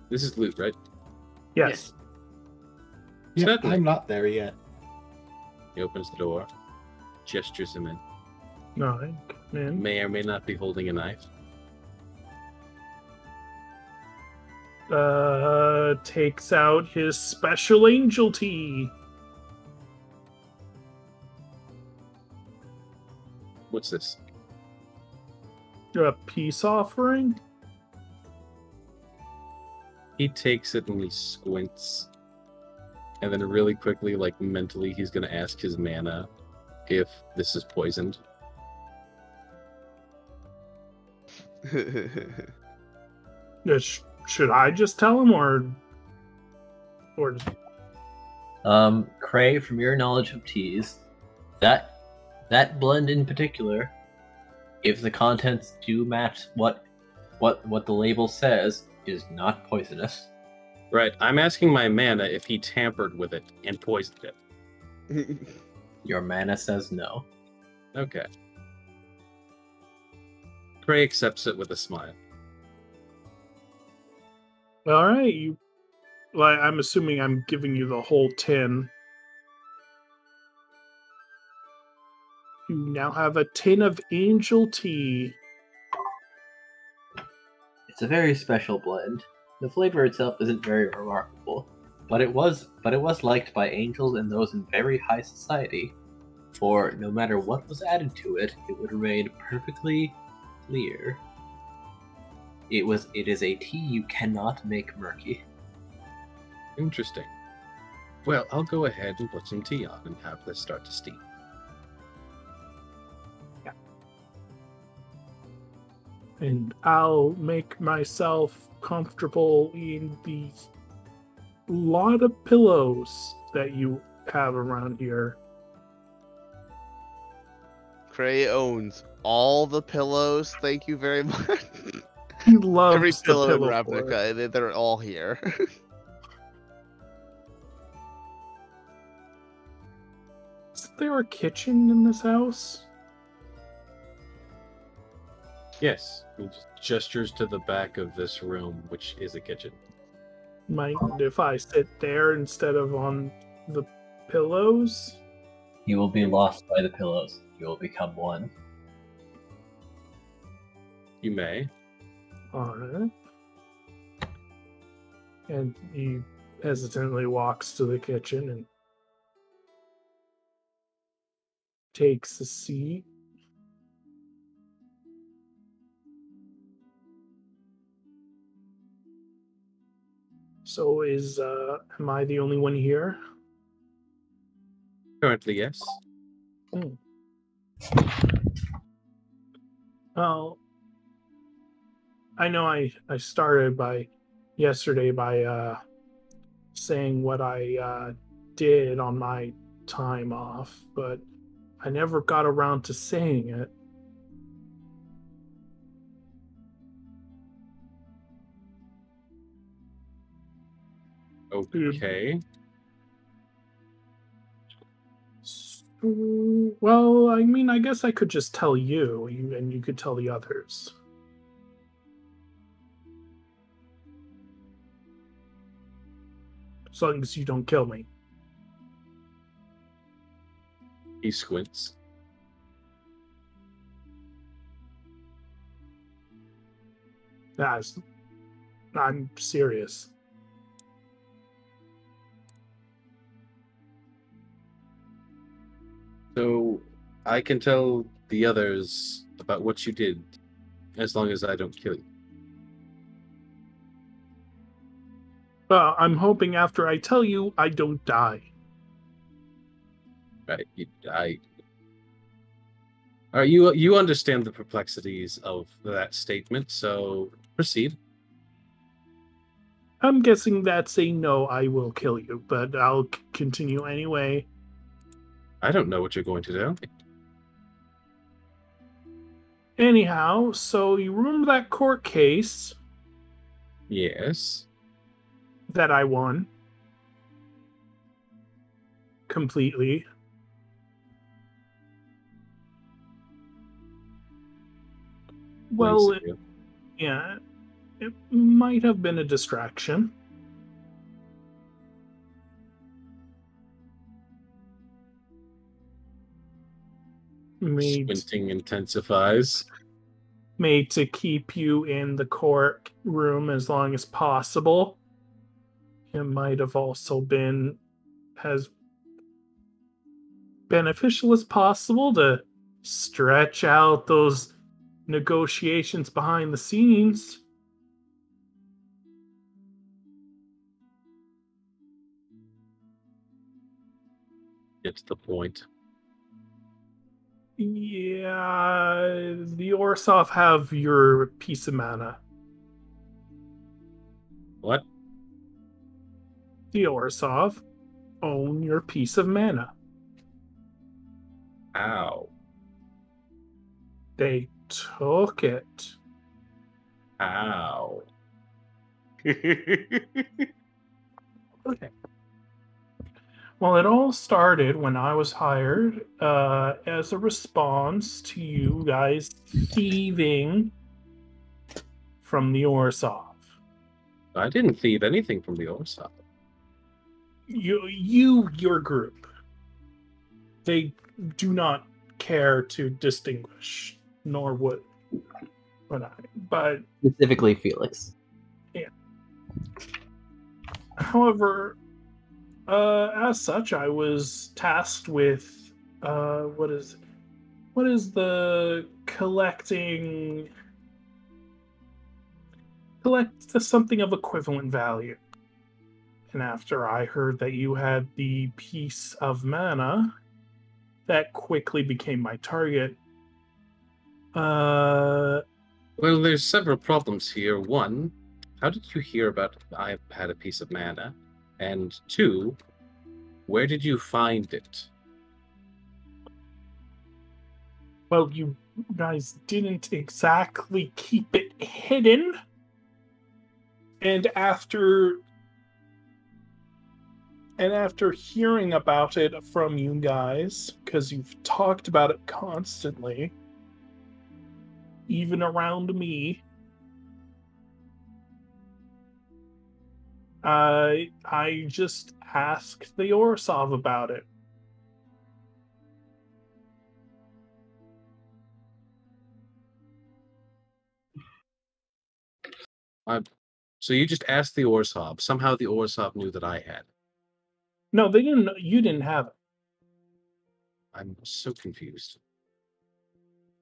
This is Lute, right? Yes. Yeah, Certainly. I'm not there yet. He opens the door, gestures him in. No, I come in. May or may not be holding a knife. Takes out his special angel tea. What's this? A peace offering? He takes it and he squints. And then really quickly, like mentally, he's going to ask his mana if this is poisoned. Should I just tell him, or Krei, from your knowledge of teas, that blend in particular, if the contents do match what the label says, is not poisonous. Right, I'm asking my mana if he tampered with it and poisoned it. Your mana says no. Okay. Krei accepts it with a smile. all right, I'm assuming I'm giving you the whole tin. You now have a tin of angel tea. It's a very special blend. The flavor itself isn't very remarkable, but it was liked by angels and those in very high society. For no matter what was added to it, it would remain perfectly clear. It is a tea you cannot make murky. Interesting. Well, I'll go ahead and put some tea on and have this start to steam. And I'll make myself comfortable in the lot of pillows that you have around here. Krei owns all the pillows. Thank you very much. He loves Every the pillow in pillow fort. Ravnica, they're all here. Isn't there a kitchen in this house? Yes, he just gestures to the back of this room, which is a kitchen. Mind if I sit there instead of on the pillows? You will be lost by the pillows. You will become one. You may. Alright. And he hesitantly walks to the kitchen and takes a seat. So am I the only one here? Currently, yes. Well, I know I started yesterday by saying what I did on my time off, but I never got around to saying it. Okay. Well, I mean, I guess I could just tell you, and you could tell the others. As long as you don't kill me. He squints. I'm serious. So I can tell the others about what you did, as long as I don't kill you. Well, I'm hoping after I tell you, I don't die. Right? All right, you understand the perplexities of that statement, so proceed. I'm guessing that's a no, I will kill you, but I'll continue anyway. I don't know what you're going to do. Anyhow, so you remember that court case? Yes. That I won? Completely. Well, yeah, it might have been a distraction. Squinting intensifies. Made to keep you in the courtroom as long as possible. It might have also been as beneficial as possible to stretch out those negotiations behind the scenes. Get to the point. Yeah, the Orsov have your piece of mana. What? The Orsov own your piece of mana. How? They took it. How? Okay. Well, it all started when I was hired as a response to you guys thieving from the Orsov. I didn't thieve anything from the Orsov. Your group. They do not care to distinguish, nor would I. But specifically Felix. Yeah. However, as such, I was tasked with what is the collect something of equivalent value. And after I heard that you had the piece of mana, that quickly became my target. Well, there's several problems here. One, how did you hear about I had a piece of mana? And two, where did you find it? Well, you guys didn't exactly keep it hidden. And after hearing about it from you guys, because you've talked about it constantly, even around me, I just asked the Orsov about it. So you just asked the Orsov. Somehow the Orsov knew that I had. No, they didn't. You didn't have it. I'm so confused.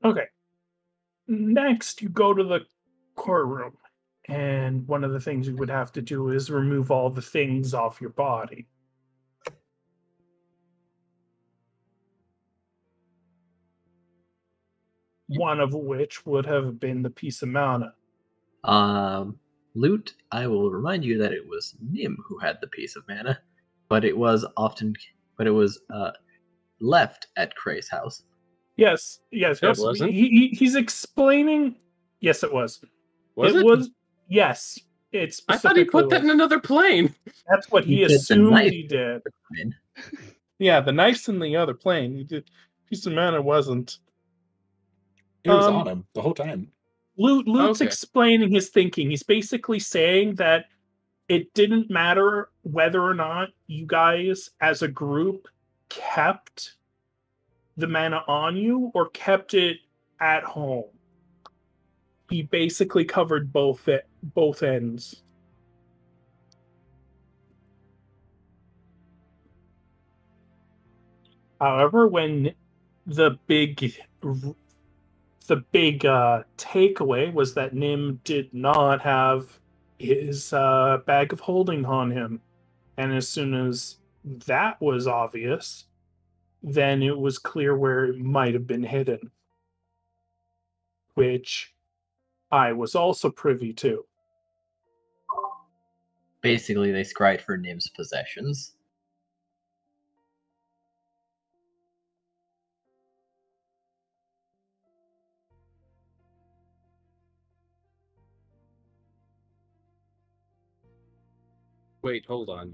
Okay. Next, you go to the courtroom, and one of the things you would have to do is remove all the things off your body. One of which would have been the piece of mana. Lute, I will remind you that it was Nim who had the piece of mana, but it was left at Krei's house. Yes. It wasn't? He's explaining. Yes, it was. Was it? Was. Yes. It's. I thought he put that in another plane. That's what he assumed he did. Yeah, the knife's in the other plane. Piece of mana wasn't. It was on him the whole time. Lute's explaining his thinking. He's basically saying that it didn't matter whether or not you guys as a group kept the mana on you or kept it at home. He basically covered both ends. However, when the big takeaway was that Nim did not have his bag of holding on him. And as soon as that was obvious, then it was clear where it might have been hidden. Which I was also privy to. Basically, they scried for Nim's possessions. Wait, hold on.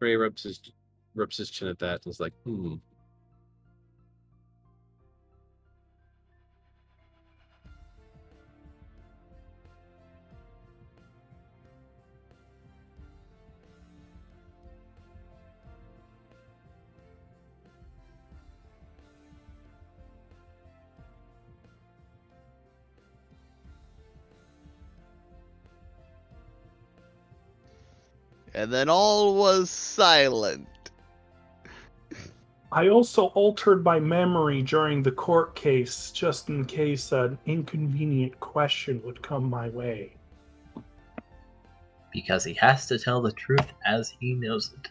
Krei rubs his chin at that and is like, And then all was silent. I also altered my memory during the court case just in case an inconvenient question would come my way. Because he has to tell the truth as he knows it.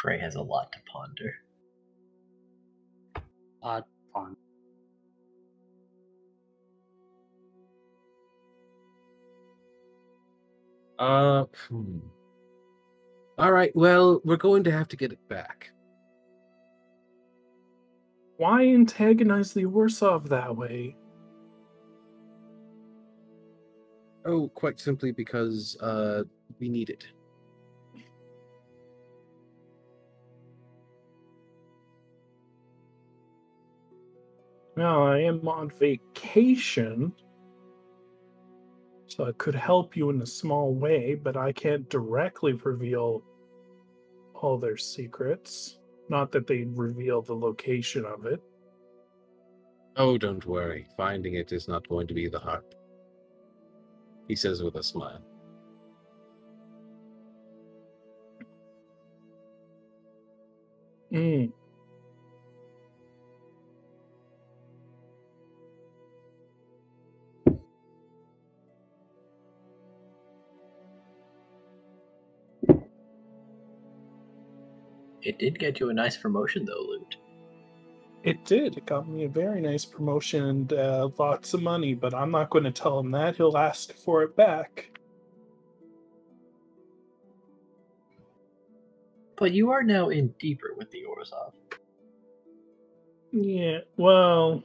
Krei has a lot to ponder. Odd pond. All right, well, we're going to have to get it back. Why antagonize the Orsov that way? Oh, quite simply because we need it. Now, I am on vacation, So it could help you in a small way, but I can't directly reveal all their secrets. Not that they reveal the location of it. Oh, don't worry. Finding it is not going to be the hard. He says with a smile. Mm. It did get you a nice promotion, though, Lute. It did. It got me a very nice promotion and lots of money, but I'm not going to tell him that. He'll ask for it back. But you are now in deeper with the Orzhov. Yeah, well,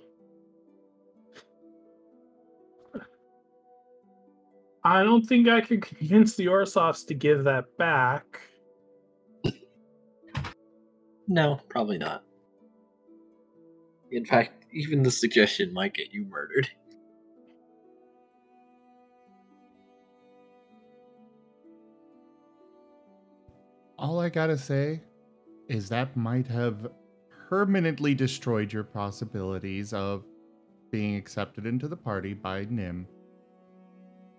I don't think I could convince the Orzhovs to give that back. No, probably not. In fact, even the suggestion might get you murdered. All I gotta say is that might have permanently destroyed your possibilities of being accepted into the party by Nim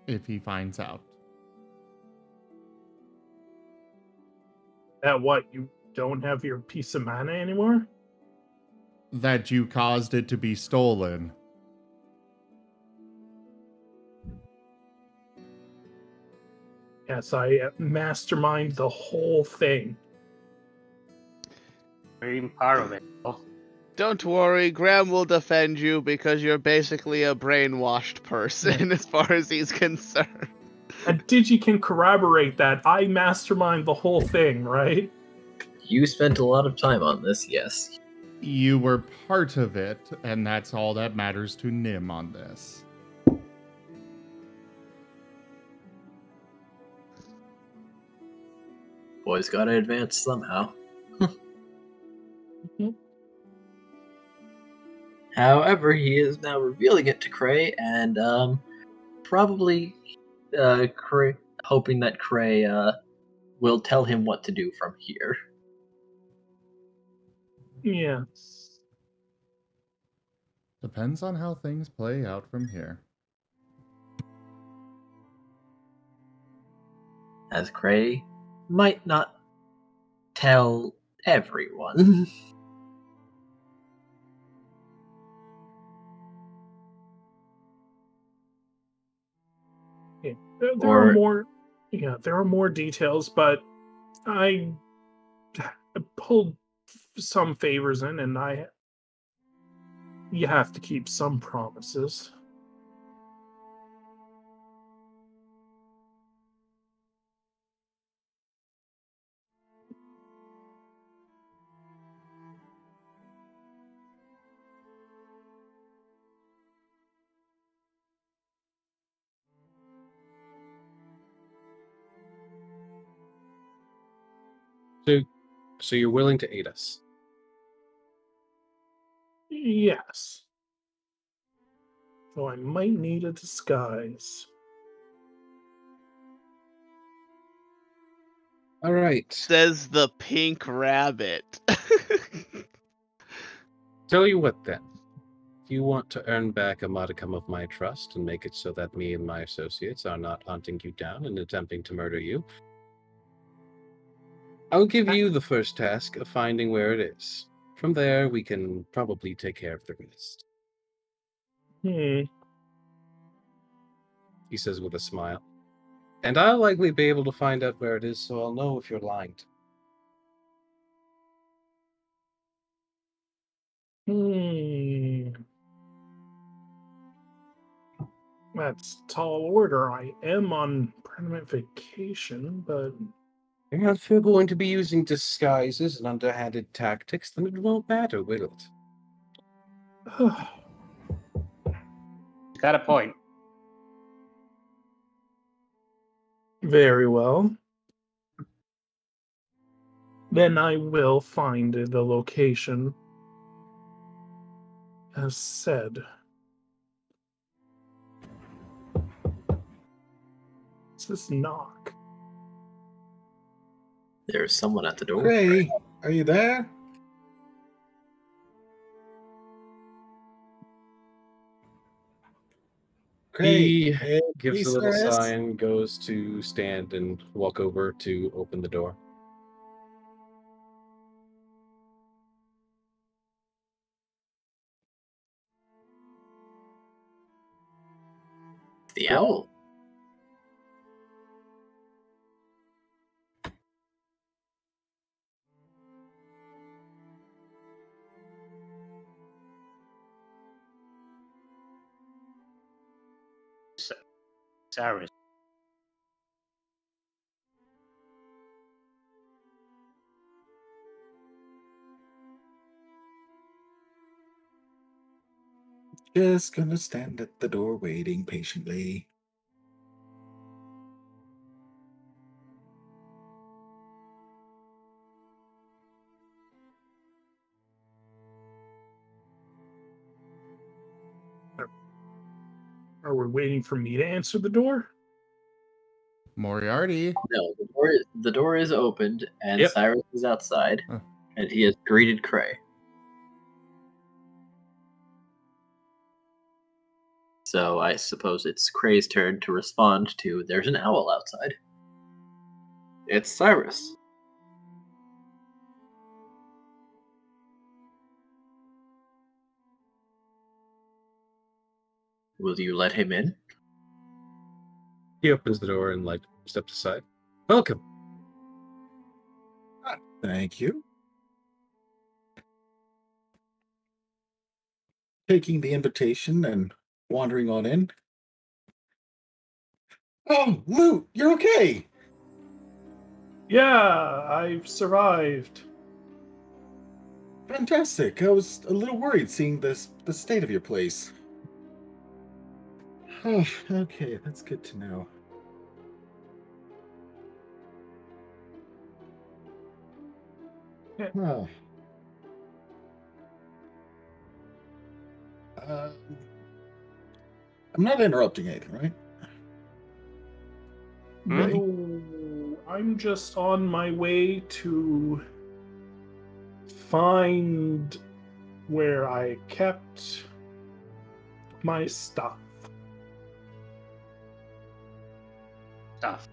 if he finds out. That what, you don't have your piece of mana anymore? That you caused it to be stolen. Yes, I mastermind the whole thing. You're even part of it. Oh, Don't worry, Graham will defend you because you're basically a brainwashed person as far as he's concerned. And Digi can corroborate that. I mastermind the whole thing, right? You spent a lot of time on this, yes. You were part of it, and that's all that matters to Nim on this. Boys gotta advance somehow. However, he is now revealing it to Krei, and probably Krei, hoping that Krei will tell him what to do from here. Yeah. Depends on how things play out from here. As Krei might not tell everyone. Yeah. There are more. Yeah, there are more details, but I pulled some favors in, and you have to keep some promises. So you're willing to aid us? Yes. Though I might need a disguise. All right. Says the pink rabbit. Tell you what then. If you want to earn back a modicum of my trust and make it so that me and my associates are not hunting you down and attempting to murder you, I'll give you the first task of finding where it is. From there, we can probably take care of the rest. He says with a smile. And I'll likely be able to find out where it is, so I'll know if you're lying to me. That's tall order. I am on permanent vacation, but... If you're going to be using disguises and underhanded tactics, then it won't matter, will it? got a point. Very well. Then I will find the location as said. What's this knock? There's someone at the door. Krei, are you there? He Krei, gives please, a little sis. sigh and goes to stand and walk over to open the door. The owl. Cyrus. Just gonna stand at the door waiting patiently. Are we waiting for me to answer the door? Moriarty. No, the door is opened, and Yep. Cyrus is outside, Huh. and he has greeted Krei. So I suppose it's Krei's turn to respond to, there's an owl outside. It's Cyrus. Will you let him in? He opens the door and steps aside. Welcome. Thank you. Taking the invitation and wandering on in. Oh, Lute, you're okay. Yeah, I've survived. Fantastic. I was a little worried seeing the state of your place. Oh, okay, that's good to know. Yeah. Oh. I'm not interrupting anything, right? No, I'm just on my way to find where I kept my stuff. Stuff.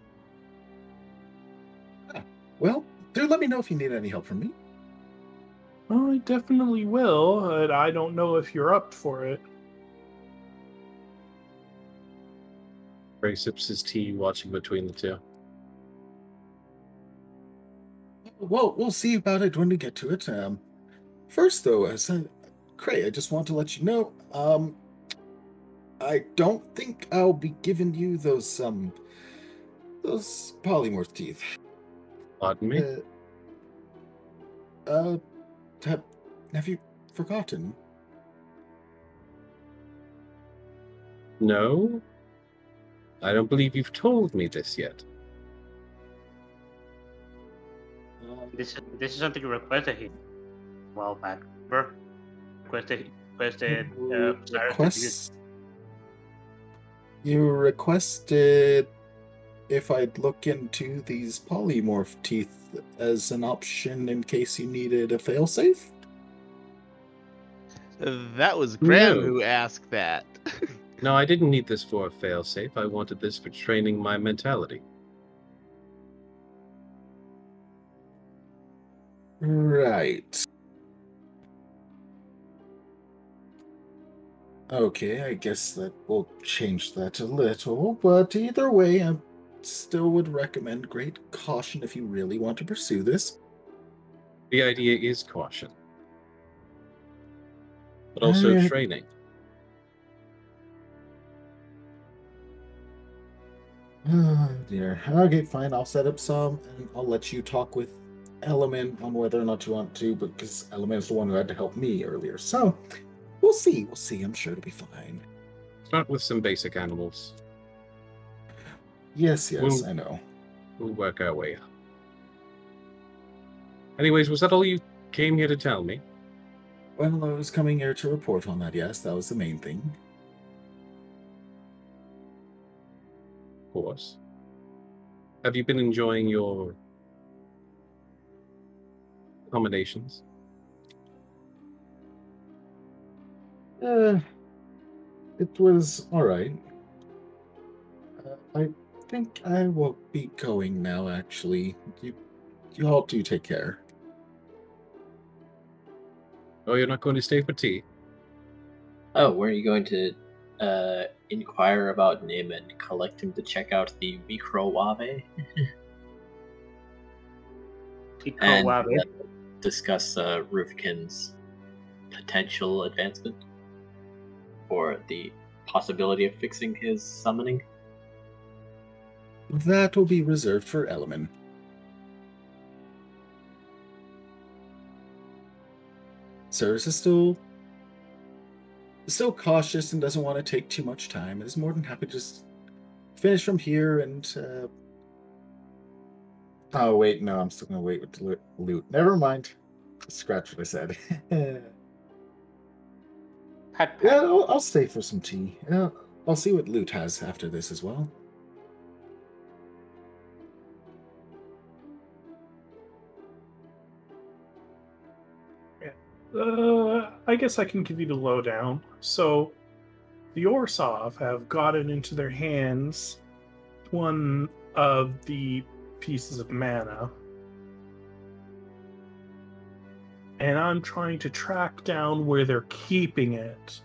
Well, do let me know if you need any help from me. I definitely will, but I don't know if you're up for it. Krei sips his tea, watching between the two. Well, we'll see about it when we get to it. First, though, Krei, I just want to let you know, I don't think I'll be giving you those polymorph teeth. Pardon me? Have you forgotten? No? I don't believe you've told me this yet. This is something you requested him a while back. Remember? Requested Cyrus to You requested if I'd look into these polymorph teeth as an option in case you needed a failsafe? That was Graham No. who asked that. No, I didn't need this for a failsafe. I wanted this for training my mentality. Right. Okay, I guess that will change that a little, but either way, I still would recommend great caution if you really want to pursue this. The idea is caution. But also training. Oh dear. Okay, fine. I'll set up some, and I'll let you talk with Element on whether or not you want to, because Element is the one who had to help me earlier. So, we'll see. We'll see. I'm sure it'll be fine. Start with some basic animals. Yes, We'll- I know. We'll work our way up. Anyways, was that all you came here to tell me? Well, I was coming here to report on that, yes. That was the main thing. Of course. Have you been enjoying your accommodations? It was all right. I think I will be going now. Actually, you all do take care. Oh, you're not going to stay for tea? Oh, were you going to inquire about Nim and collect him to check out the microwave? And discuss Rufkin's potential advancement or the possibility of fixing his summoning? That will be reserved for Elliman. Cyrus is still cautious and doesn't want to take too much time. Is more than happy to just finish from here and. Oh wait, no, I'm still gonna wait with Lute. Never mind. Scratch what I said. Yeah, I'll stay for some tea. I'll see what Lute has after this as well. I guess I can give you the lowdown. So, the Orsov have gotten into their hands one of the pieces of mana. And I'm trying to track down where they're keeping it.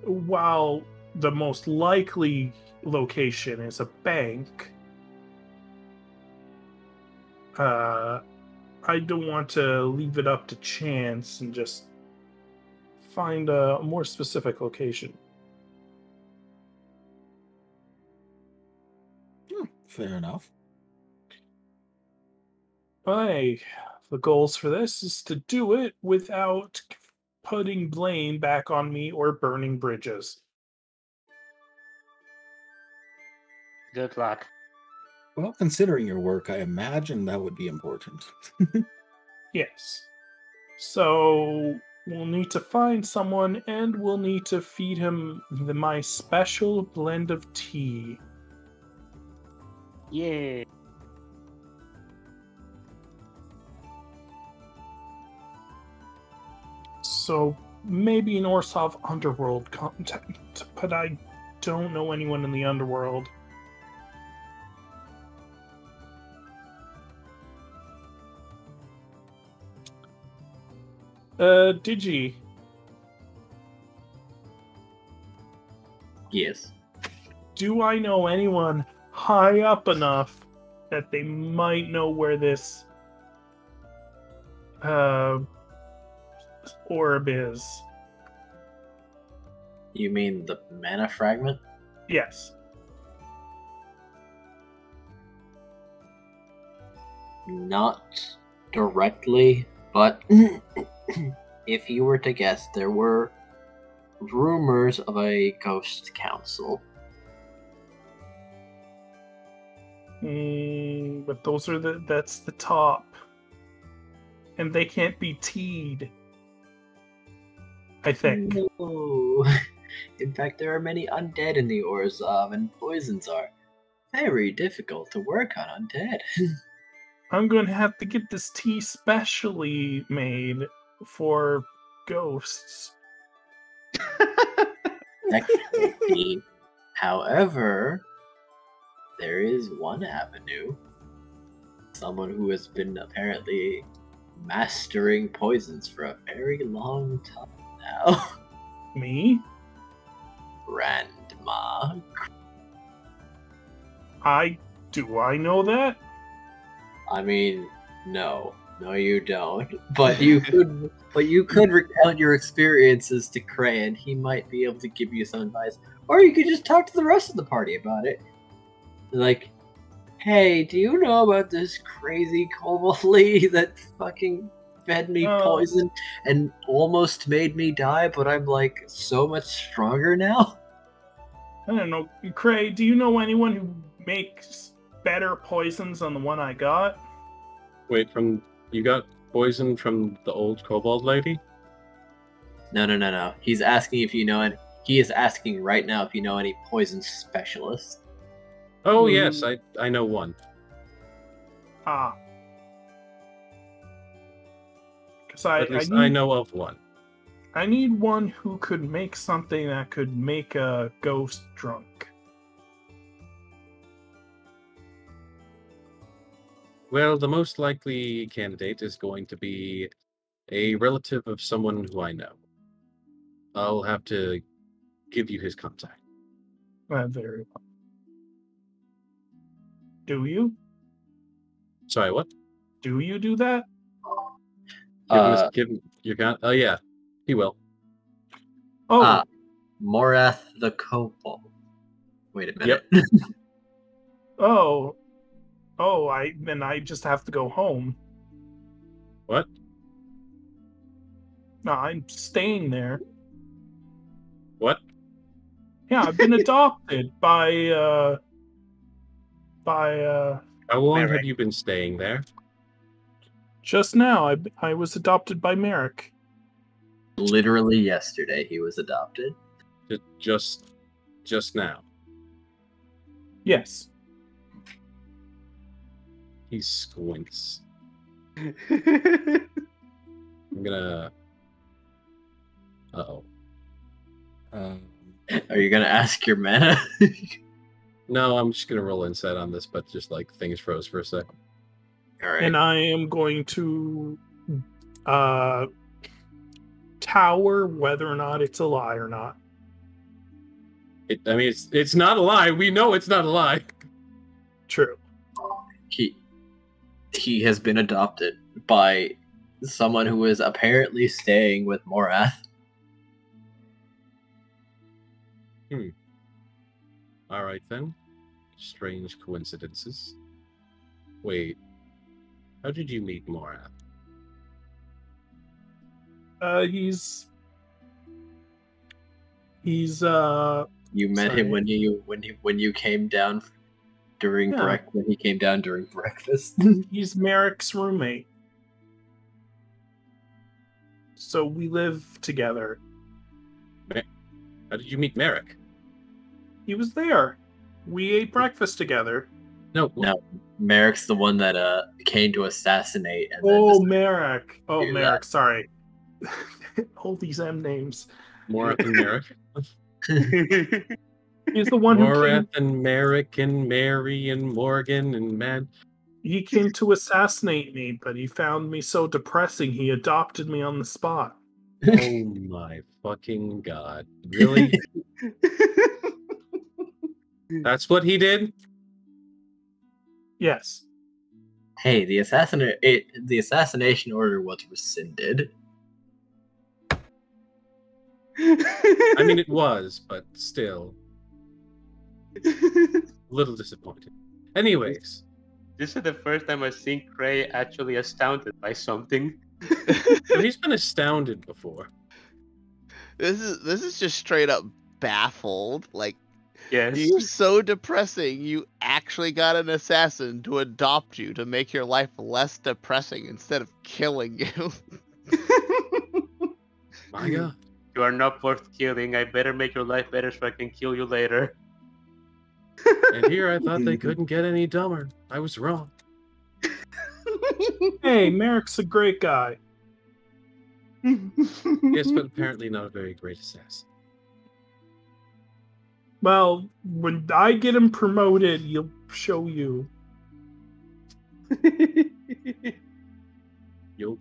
While the most likely location is a bank, I don't want to leave it up to chance and just find a more specific location. Fair enough. The goals for this is to do it without putting blame back on me or burning bridges. Good luck. Well, considering your work, I imagine that would be important. Yes. So we'll need to find someone, and we'll need to feed him my special blend of tea. Yay. So maybe an Orsov underworld contact, but I don't know anyone in the underworld. Digi. Yes. Do I know anyone high up enough that they might know where this orb is? You mean the mana fragment? Yes. Not directly, but if you were to guess, there were rumors of a ghost council. But those are that's the top. And they can't be teed. I think. No. In fact, there are many undead in the Orzhov, and poisons are very difficult to work on undead. I'm going to have to get this tea specially made for ghosts. Technically, however, there is one avenue. Someone who has been apparently mastering poisons for a very long time now. Me? Grandma. Do I know that? I mean, no, you don't. But you could recount your experiences to Krei, and he might be able to give you some advice. Or you could just talk to the rest of the party about it. Like, hey, do you know about this crazy kobold lady that fucking fed me poison and almost made me die, but I'm like so much stronger now? I don't know. Krei, do you know anyone who makes better poisons than the one I got? Wait, you got poison from the old kobold lady? No. He's asking if you know it. He is asking right now if you know any poison specialists. Oh yes, I know one. Ah. Because At least I know of one. I need one who could make something that could make a ghost drunk. Well, the most likely candidate is going to be a relative of someone who I know. I'll have to give you his contact. Very well. Do you? Sorry, what? Do you do that? Give him your count. Oh yeah, he will. Oh, Morath the Kobold. Wait a minute. oh, then I just have to go home. What? No, I'm staying there. What? Yeah, I've been adopted by How long Merrick. have you been staying there? just now. I was adopted by Merrick. Literally yesterday he was adopted. Just now. Yes. He squints. I'm gonna. Uh-oh. Are you gonna ask your mana? No, I'm just gonna roll insight on this, but just like things froze for a sec. All right. And I am going to tower whether or not it's a lie or not. It's not a lie. We know it's not a lie. True. He has been adopted by someone who is apparently staying with Morath. All right then. Strange coincidences. Wait. How did you meet Morath? He's You met him Sorry. when you came down during Yeah. when he came down during breakfast. he's Merrick's roommate. So we live together. How did you meet Merrick? He was there. We ate breakfast together. No. No, Merrick's the one that came to assassinate. And Oh, then Merrick. Oh, do Merrick. Sorry. All these M names. Morath and Merrick. He's the one who Morath and Merrick and Mary and Morgan and Matt. he came to assassinate me, but he found me so depressing he adopted me on the spot. Oh my fucking god. Really? That's what he did? Yes. hey, the assassination order was rescinded. I mean, it was, but still. A little disappointed. Anyways. This is the first time I've seen Krei actually astounded by something. He's been astounded before. This is just straight up baffled. Like, Yes. you're so depressing. You actually got an assassin to adopt you to make your life less depressing instead of killing you. My god. You are not worth killing. I better make your life better so I can kill you later. And here I thought they couldn't get any dumber. I was wrong. Hey, Merrick's a great guy. Yes, but apparently not a very great assassin. Well, when I get him promoted, he'll show you. You'll...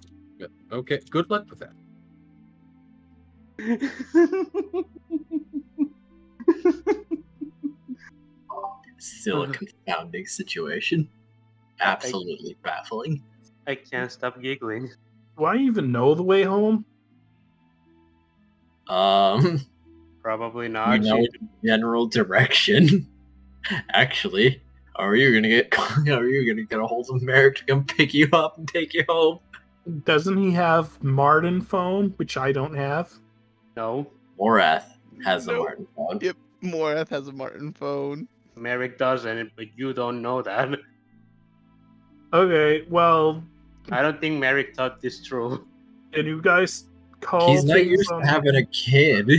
Okay, good luck with that. Still a confounding situation. Absolutely baffling. I can't stop giggling. Do I even know the way home? Probably You not. know the general direction. Actually, are you gonna get a hold of Merrick to come pick you up and take you home? Doesn't he have Martin phone, which I don't have? No. Morath has a Nope. Martin phone. Yep, Morath has a Martin phone. Merrick doesn't, but you don't know that. Okay, well, I don't think Merrick thought this through. can you guys call He's not things used on... to having a kid.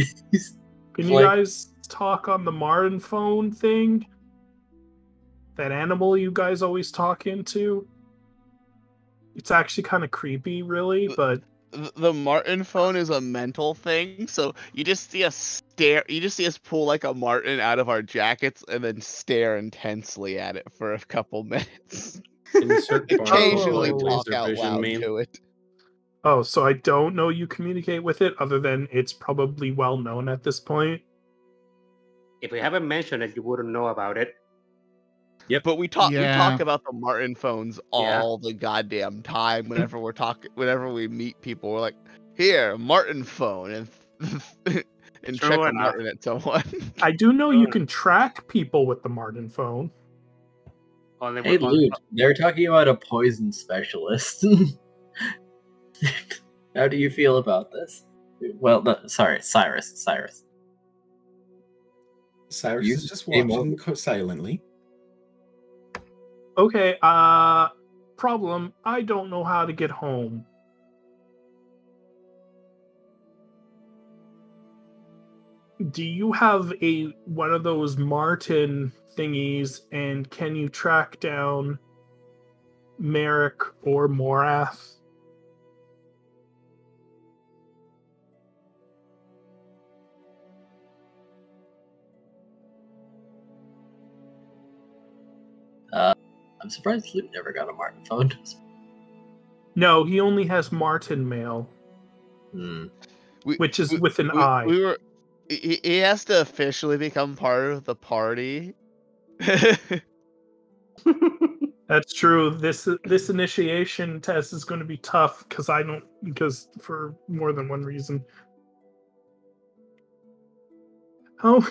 Can you guys talk on the Martin phone thing? That animal you guys always talk into? It's actually kind of creepy, really, but The Martin phone is a mental thing, so you just see us stare. You just see us pull like a Martin out of our jackets and then stare intensely at it for a couple minutes. Insert Occasionally Oh. talk laser out vision loud meme. to it. oh, so I don't know you communicate with it, other than it's probably well known at this point. If we haven't mentioned it, you wouldn't know about it. But we talk Yeah. about the Martin phones all the goddamn time whenever whenever we meet people. We're like, here, Martin phone, and and True check a enough. Martin at someone. I do know Sure. you can track people with the Martin phone. Only Hey, only- Lute, they're talking about a poison specialist. How do you feel about this? Well, no, sorry, Cyrus. Cyrus You is just came watching silently. Okay, problem. I don't know how to get home. Do you have one of those Martin thingies, and can you track down Merrick or Morath? I'm surprised Lute never got a Martin phone. No, he only has Martin mail, which is with an I. We were. He has to officially become part of the party. That's true. This initiation test is going to be tough because for more than one reason. Oh,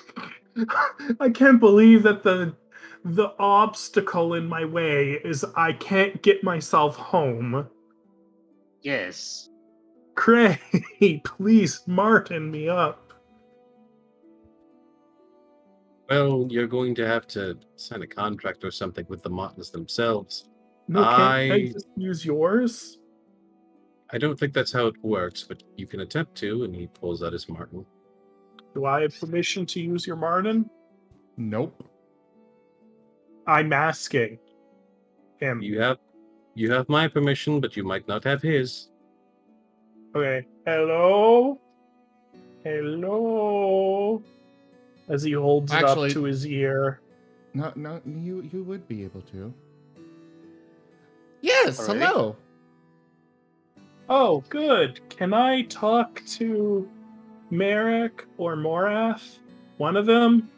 I can't believe that the obstacle in my way is I can't get myself home. yes. Krei, please Martin me up. Well, you're going to have to sign a contract or something with the Martins themselves. No, can't I I just use yours? don't think that's how it works, but you can attempt to, and he pulls out his Martin. Do I have permission to use your Martin? Nope. I'm asking him. You have my permission, but you might not have his. Okay. Hello? Hello? As he holds it Actually- up to his ear. No, you would be able to. Yes, Alrighty. hello. Oh, good. Can I talk to Merrick or Morath? One of them?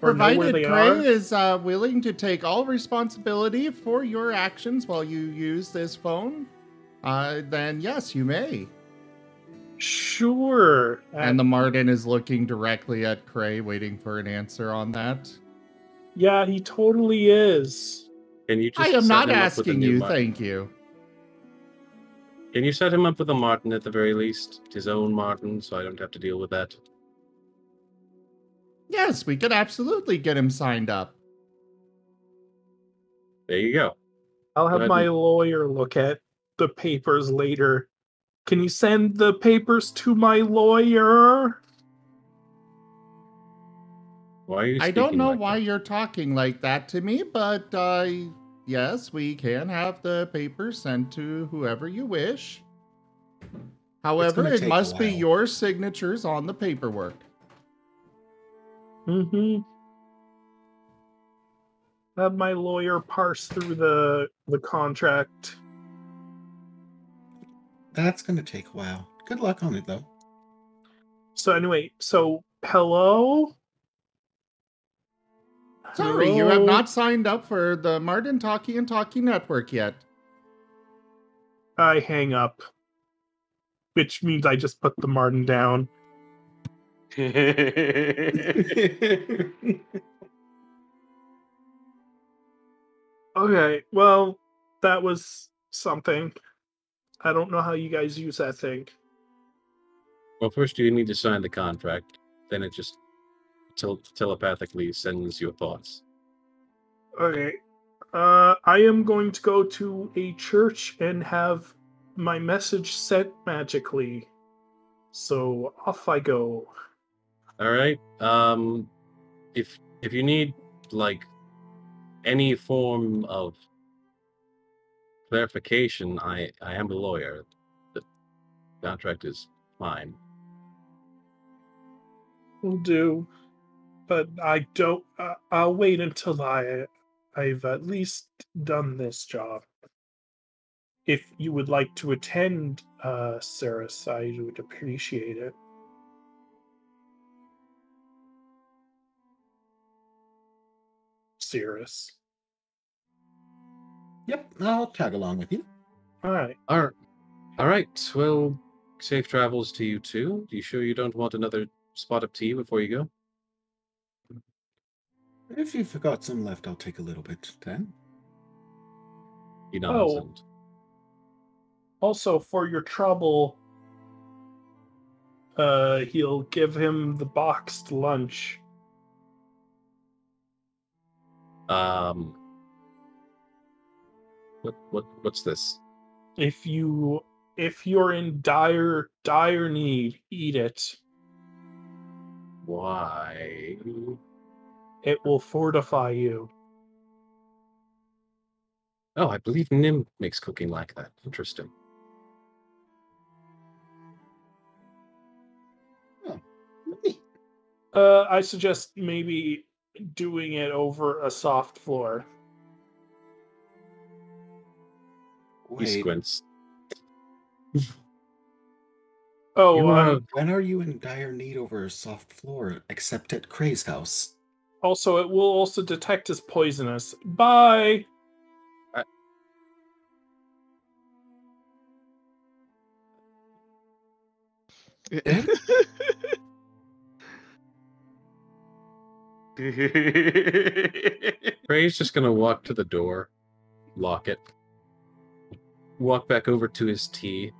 Or know where Provided they Krei are? is willing to take all responsibility for your actions while you use this phone, then yes, you may. Sure. And the Martin is looking directly at Krei, waiting for an answer on that. Yeah, he totally is. Can you just I am set not him up with a asking new you, Martin? thank you. Can you set him up with a Martin at the very least? His own Martin, so I don't have to deal with that. Yes, we could absolutely get him signed up. There you go. I'll Go have ahead my and- lawyer look at the papers later. Can you send the papers to my lawyer? Why are you I don't speaking know like why that? you're talking like that to me, but yes, we can have the papers sent to whoever you wish. However, gonna it take a must be while. your signatures on the paperwork. Mm-hmm. Have my lawyer parse through the contract. That's going to take a while. Good luck on it, though. So anyway, hello? Sorry, you have Hello? not signed up for the Martin Talkie and Talkie Network yet. I hang up. Which means I just put the Martin down. Okay, well, that was something. I don't know how you guys use that thing. Well, first you need to sign the contract. Then it just telepathically sends your thoughts. Okay. I am going to go to a church and have my message sent magically. So off I go. All right. If you need like any form of clarification, I am a lawyer. The contract is fine. Will do. But I don't. I'll wait until I've at least done this job. If you would like to attend, Saris, I would appreciate it. Saris. Yep, I'll tag along with you. All right. All right. Well, safe travels to you too. You sure you don't want another spot of tea before you go? If you've got some left, I'll take a little bit then. He nods Oh. and Also, for your trouble, he'll give him the boxed lunch. What's this? If you're in dire need, eat it. Why? It will fortify you. Oh, I believe Nim makes cooking like that. Interesting. Oh, neat. I suggest maybe doing it over a soft floor. He Wait, squints. Oh, when are you in dire need over a soft floor, except at Krei's house? also, it will also detect as poisonous. Bye! Krei's just gonna walk to the door, lock it, walk back over to his tea,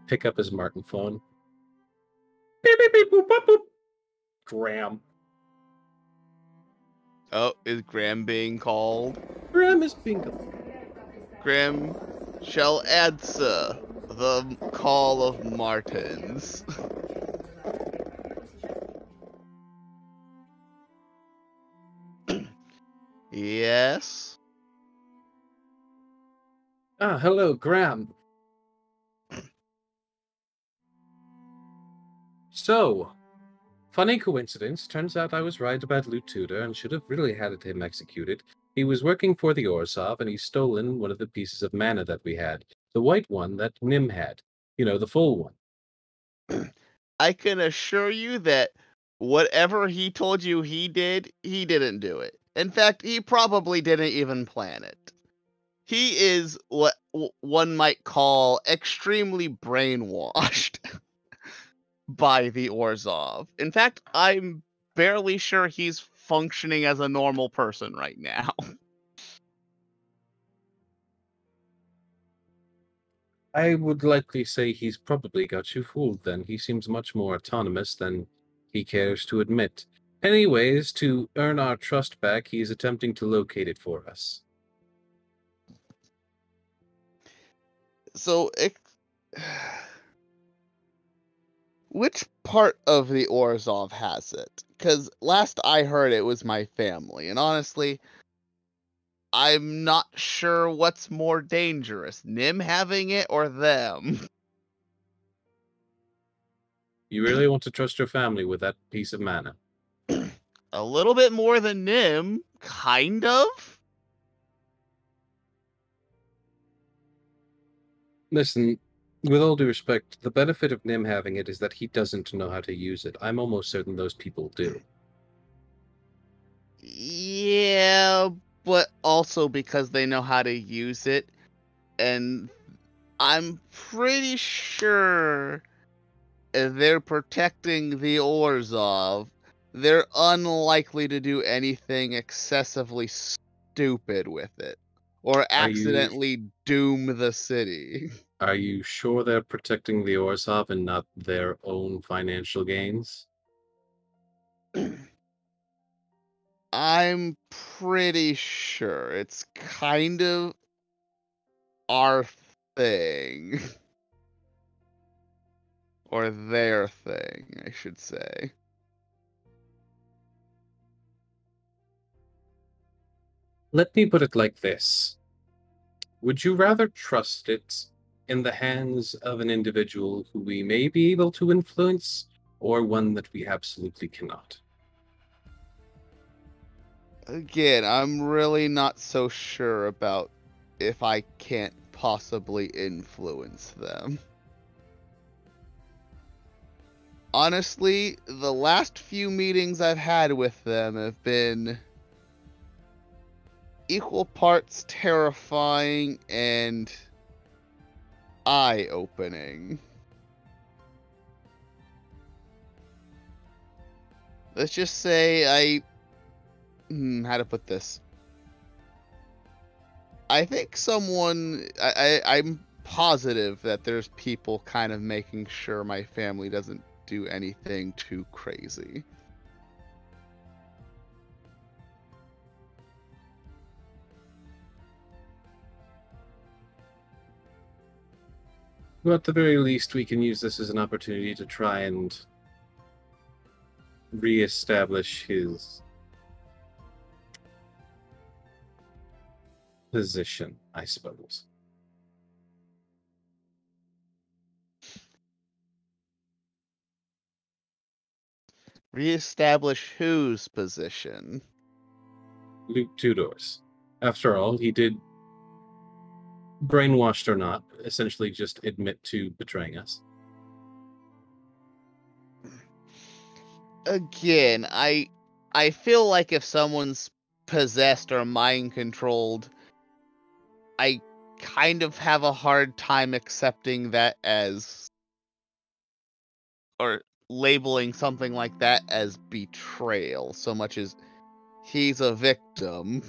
pick up his Martin phone. Beep, beep, beep, boop, boop, boop. Graham. Oh, is Graham being called? Graham is bingo. Graham shall answer the call of Martins. Yes? Ah, hello, Graham. So, funny coincidence. Turns out I was right about Lute and should have really had him executed. He was working for the Orzhov, and he's stolen one of the pieces of mana that we had. The white one that Nim had. You know, the full one. I can assure you that whatever he told you he didn't do it. In fact, he probably didn't even plan it. He is what one might call extremely brainwashed by the Orzhov. In fact, I'm barely sure he's functioning as a normal person right now. I would likely say he's probably got you fooled then. He seems much more autonomous than he cares to admit. Anyways, to earn our trust back, he is attempting to locate it for us. So, which part of the Orzhov has it? Because last I heard it was my family, and honestly, I'm not sure what's more dangerous, Nim having it or them. You really want to trust your family with that piece of mana? A little bit more than Nim, kind of? Listen, with all due respect, the benefit of Nim having it is that he doesn't know how to use it. I'm almost certain those people do. Yeah, but also because they know how to use it, and I'm pretty sure if they're protecting the Orzhov, they're unlikely to do anything excessively stupid with it, or accidentally doom the city. Are you sure they're protecting the Orzhov and not their own financial gains? I'm pretty sure it's kind of our thing. Or their thing, I should say. Let me put it like this. Would you rather trust it in the hands of an individual who we may be able to influence, or one that we absolutely cannot? Again, I'm really not so sure about if I can't possibly influence them. Honestly, the last few meetings I've had with them have been equal parts terrifying and eye-opening. Let's just say how to put this? I think I'm positive that there's people kind of making sure my family doesn't do anything too crazy. Well, at the very least, we can use this as an opportunity to try and reestablish his position, I suppose. Reestablish whose position? Lute Tudor's. After all, he did, brainwashed or not, essentially just admit to betraying us. Again, I feel like if someone's possessed or mind controlled, I kind of have a hard time accepting that as, or labeling something like that as betrayal, so much as he's a victim.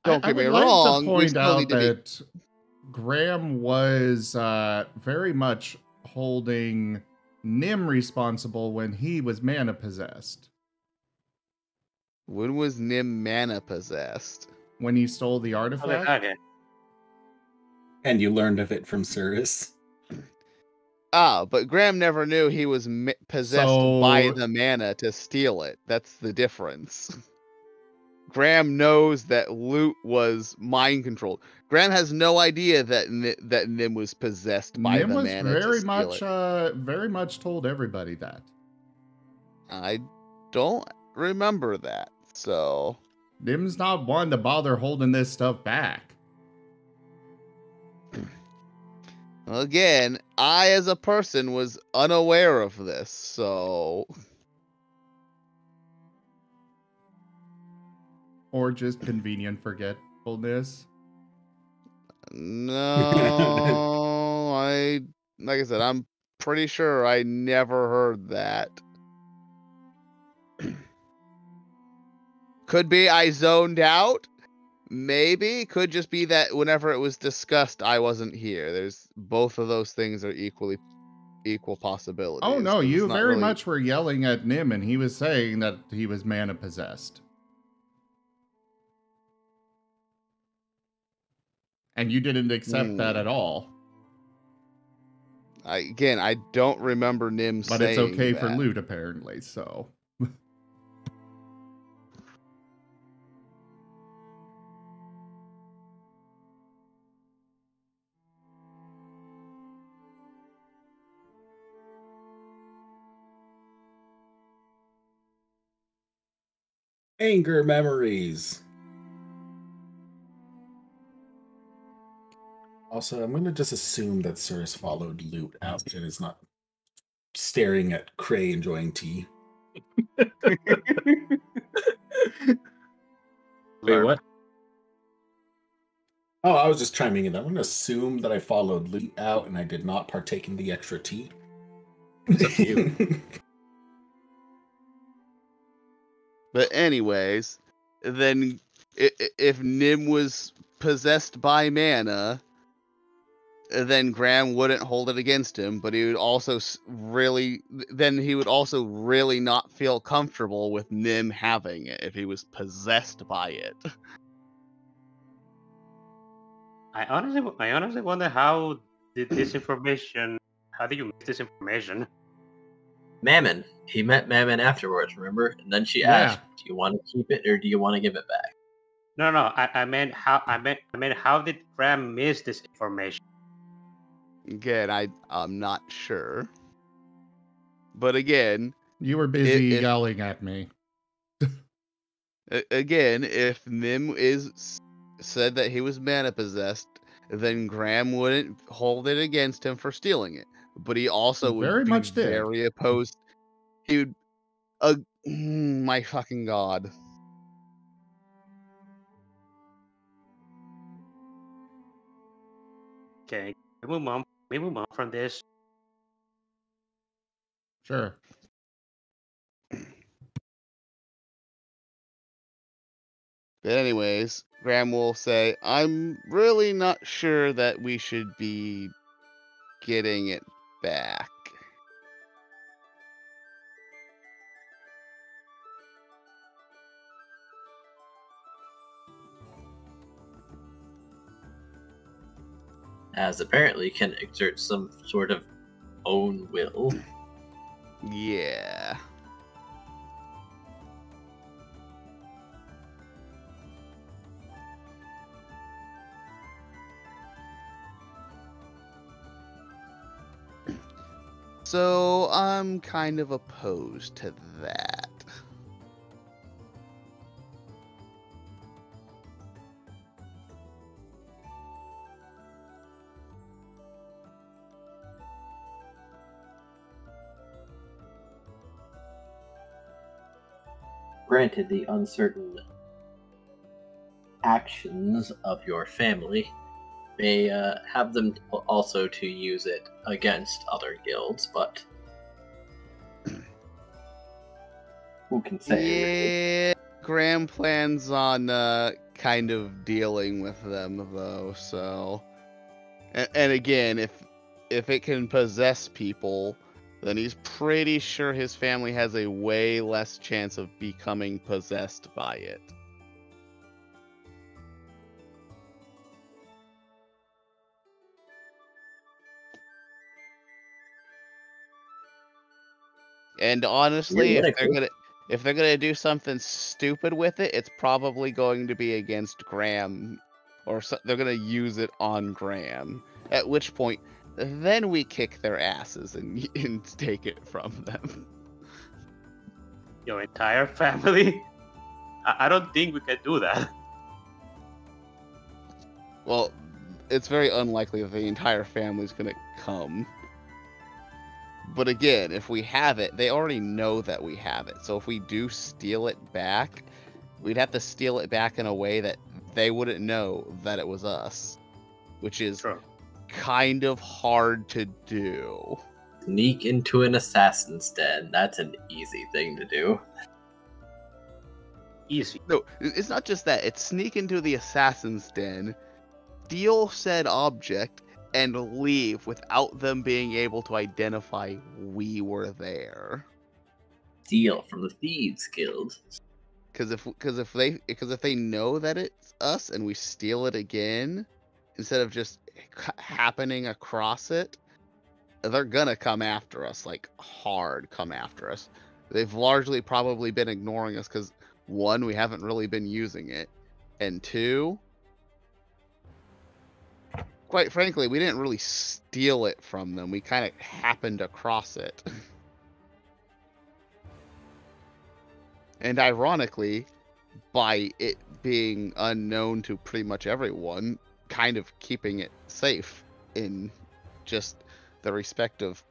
Don't get me wrong, to point out that Graham was very much holding Nim responsible when he was mana possessed. When was Nim mana possessed? When he stole the artifact. And you learned of it from Cirrus. Ah, but Graham never knew he was possessed by the mana to steal it. That's the difference. Graham knows that Lute was mind controlled. Graham has no idea that Nim was possessed by the mana to steal it. Very much told everybody that. I don't remember that, so... Nim's not one to bother holding this stuff back. Again, I as a person was unaware of this, so... Or just convenient forgetfulness. No, like I said, I'm pretty sure I never heard that. Could be I zoned out. Maybe. Could just be that whenever it was discussed, I wasn't here. There's both of those things are equal possibilities. Oh no, you very really... much were yelling at Nim and he was saying that he was mana possessed. And you didn't accept that at all. I don't remember Nim saying that. But it's okay for Lute, apparently, so... Anger memories. Also, I'm going to just assume that Cirrus followed Lute out and is not staring at Krei enjoying tea. Wait, what? Oh, I was just chiming in. I'm going to assume that I followed Lute out and I did not partake in the extra tea. It's up to you. But anyways, then if Nim was possessed by mana, then Graham wouldn't hold it against him, but he would also really not feel comfortable with Nim having it if he was possessed by it. I honestly wonder how did you miss this information? Mammon. He met Mammon afterwards, remember? And then she asked, do you want to keep it or do you want to give it back? No. I meant how did Graham miss this information? Again, I'm not sure. But again, You were busy if yelling at me. again, if Nim said that he was mana possessed, then Graham wouldn't hold it against him for stealing it. But he also He would very be much did. very opposed. He would. My fucking god. Okay, we move on from this. Sure. But anyways, Graham will say, I'm really not sure that we should be getting it back. As apparently can exert some sort of own will. Yeah. So I'm kind of opposed to that. Granted, the uncertain actions of your family may have them also to use it against other guilds, but who can say? Yeah, Graham plans on kind of dealing with them though. So, and again, if it can possess people, then he's pretty sure his family has a way less chance of becoming possessed by it. And honestly, if they're gonna do something stupid with it, it's probably going to be against Graham, or they're gonna use it on Graham. At which point, then we kick their asses and take it from them. Your entire family? I don't think we can do that. Well, it's very unlikely that the entire family's gonna come. But again, if we have it, they already know that we have it. So if we do steal it back, we'd have to steal it back in a way that they wouldn't know that it was us. Which is kind of hard to do. Sneak into an assassin's den. That's an easy thing to do. Easy. No, it's not just that. It's sneak into the assassin's den, steal said object, and leave without them being able to identify we were there. Steal from the Thieves Guild. Because if they know that it's us and we steal it again, instead of just happening across it, they're gonna come after us, like hard come after us. They've largely probably been ignoring us because one, we haven't really been using it, and two, quite frankly, we didn't really steal it from them. We kind of happened across it. And ironically, by it being unknown to pretty much everyone, kind of keeping it safe in just the respect of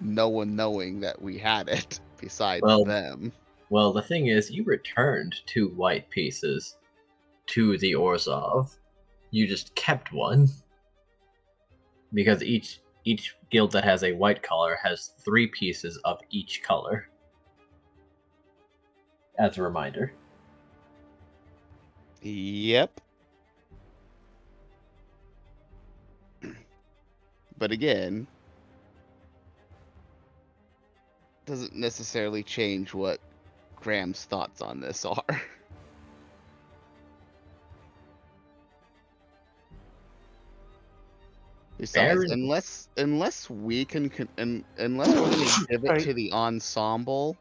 no one knowing that we had it besides them. Well, the thing is, you returned 2 white pieces to the Orzhov. You just kept one. Because each guild that has a white color has 3 pieces of each color. As a reminder. Yep. But again, doesn't necessarily change what Graham's thoughts on this are. Besides, unless we can unless we're going to give it to the Ensemble,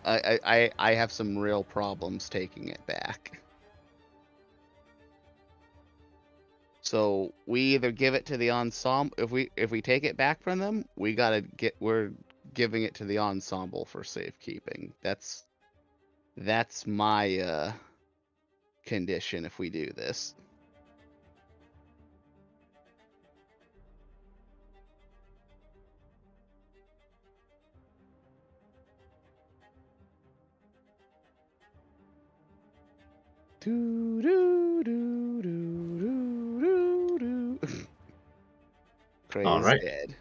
I have some real problems taking it back. So we either give it to the ensemble. If we take it back from them, we're giving it to the ensemble for safekeeping. That's my condition if we do this. Do, do, do, do, do, do, do. Krei All is right. dead.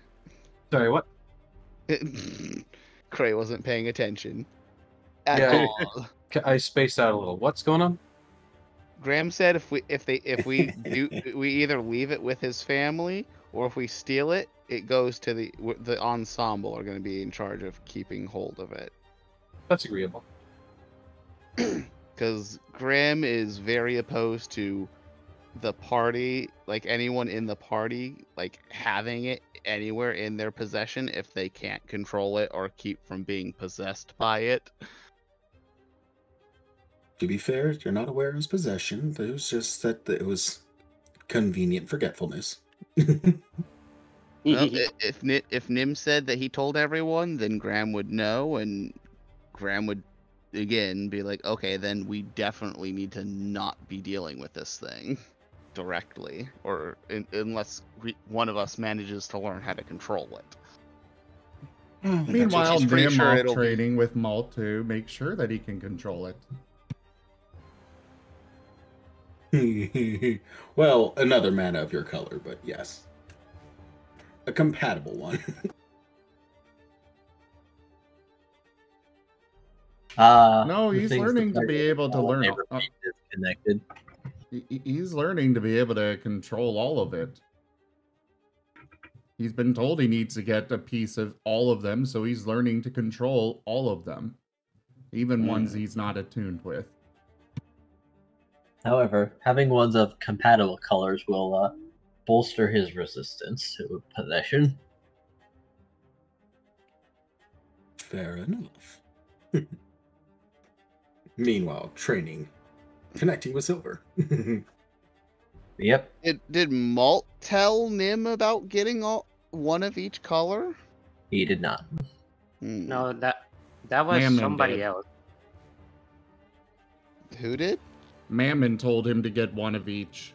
Sorry, what? Krei wasn't paying attention at Yeah, all. I spaced out a little. What's going on? Graham said if we we either leave it with his family or if we steal it, it goes to the ensemble are going to be in charge of keeping hold of it. That's agreeable. Because Graham is very opposed to the party, like anyone in the party, like having it anywhere in their possession if they can't control it or keep from being possessed by it. To be fair, you're not aware of his possession. It was just that it was convenient forgetfulness. Well, if Nim said that he told everyone, then Graham would know, and Graham would again be like, okay, then we definitely need to not be dealing with this thing directly, or unless one of us manages to learn how to control it. Meanwhile, He's pretty Nim sure off it'll be- trading with Malt to make sure that he can control it. Well, another mana of your color, but yes. A compatible one. No, the he's things learning to the be player able to will learn. never be disconnected. He's learning to be able to control all of it. He's been told he needs to get a piece of all of them, so he's learning to control all of them, even ones he's not attuned with. However, having ones of compatible colors will bolster his resistance to possession. Fair enough. Meanwhile, training, connecting with Silver. Yep. Did Malt tell Nim about getting one of each color? He did not. No, that was Mammon somebody did. else. Who did? Mammon told him to get one of each.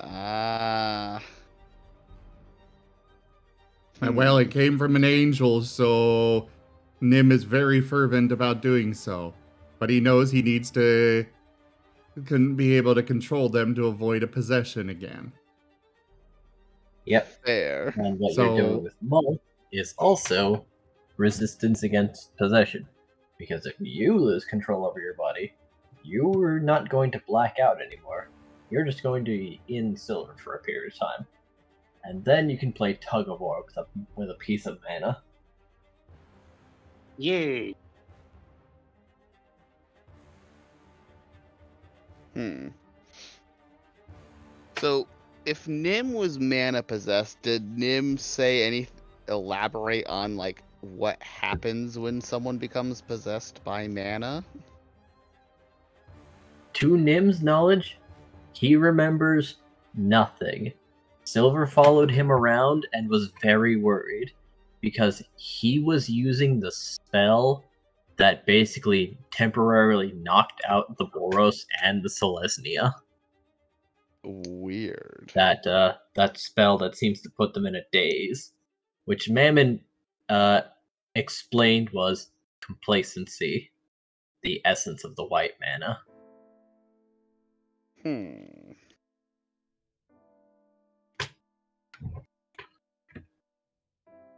Ah. And well, it came from an angel, so Nim is very fervent about doing so. But he knows he needs to be able to control them to avoid a possession again. Yep. Fair. And what So- you're doing with Malt is also resistance against possession. Because if you lose control over your body, you're not going to black out anymore. You're just going to be in Silver for a period of time. And then you can play Tug of War with a piece of mana. Yay! So, if Nim was mana possessed, did Nim elaborate on like what happens when someone becomes possessed by mana? To Nim's knowledge, he remembers nothing. Silver followed him around and was very worried because he was using the spell that basically temporarily knocked out the Boros and the Selesnya. Weird. That spell that seems to put them in a daze, which Mammon explained was complacency, the essence of the white mana.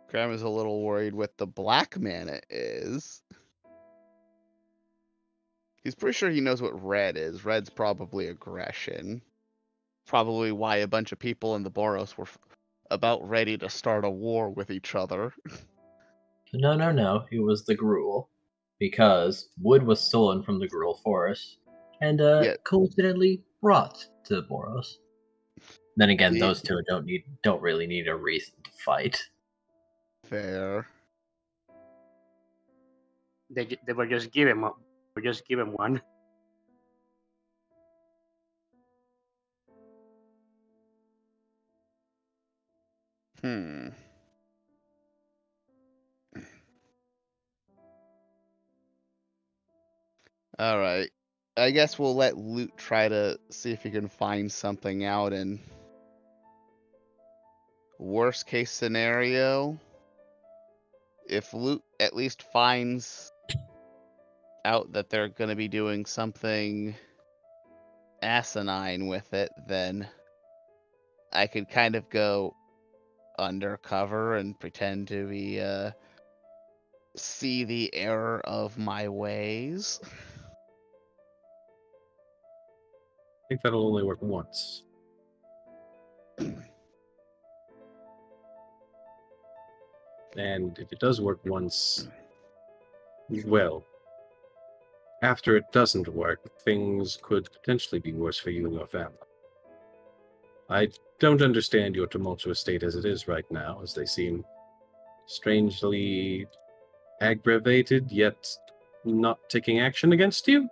Graham is a little worried what the black mana is. He's pretty sure he knows what red is. Red's probably aggression. Probably why a bunch of people in the Boros were about ready to start a war with each other. No. It was the Gruul. Because wood was stolen from the Gruul forest and coincidentally brought to the Boros. Then again, those two don't really need a reason to fight. Fair. They were just given one. Hmm. All right. I guess we'll let Lute try to see if he can find something out. And worst case scenario, if Lute at least finds out that they're going to be doing something asinine with it, then I could kind of go undercover and pretend to be see the error of my ways. I think that'll only work once. And if it does work once, well, after it doesn't work, things could potentially be worse for you and your family. I don't understand your tumultuous state as it is right now, as they seem strangely aggravated, yet not taking action against you.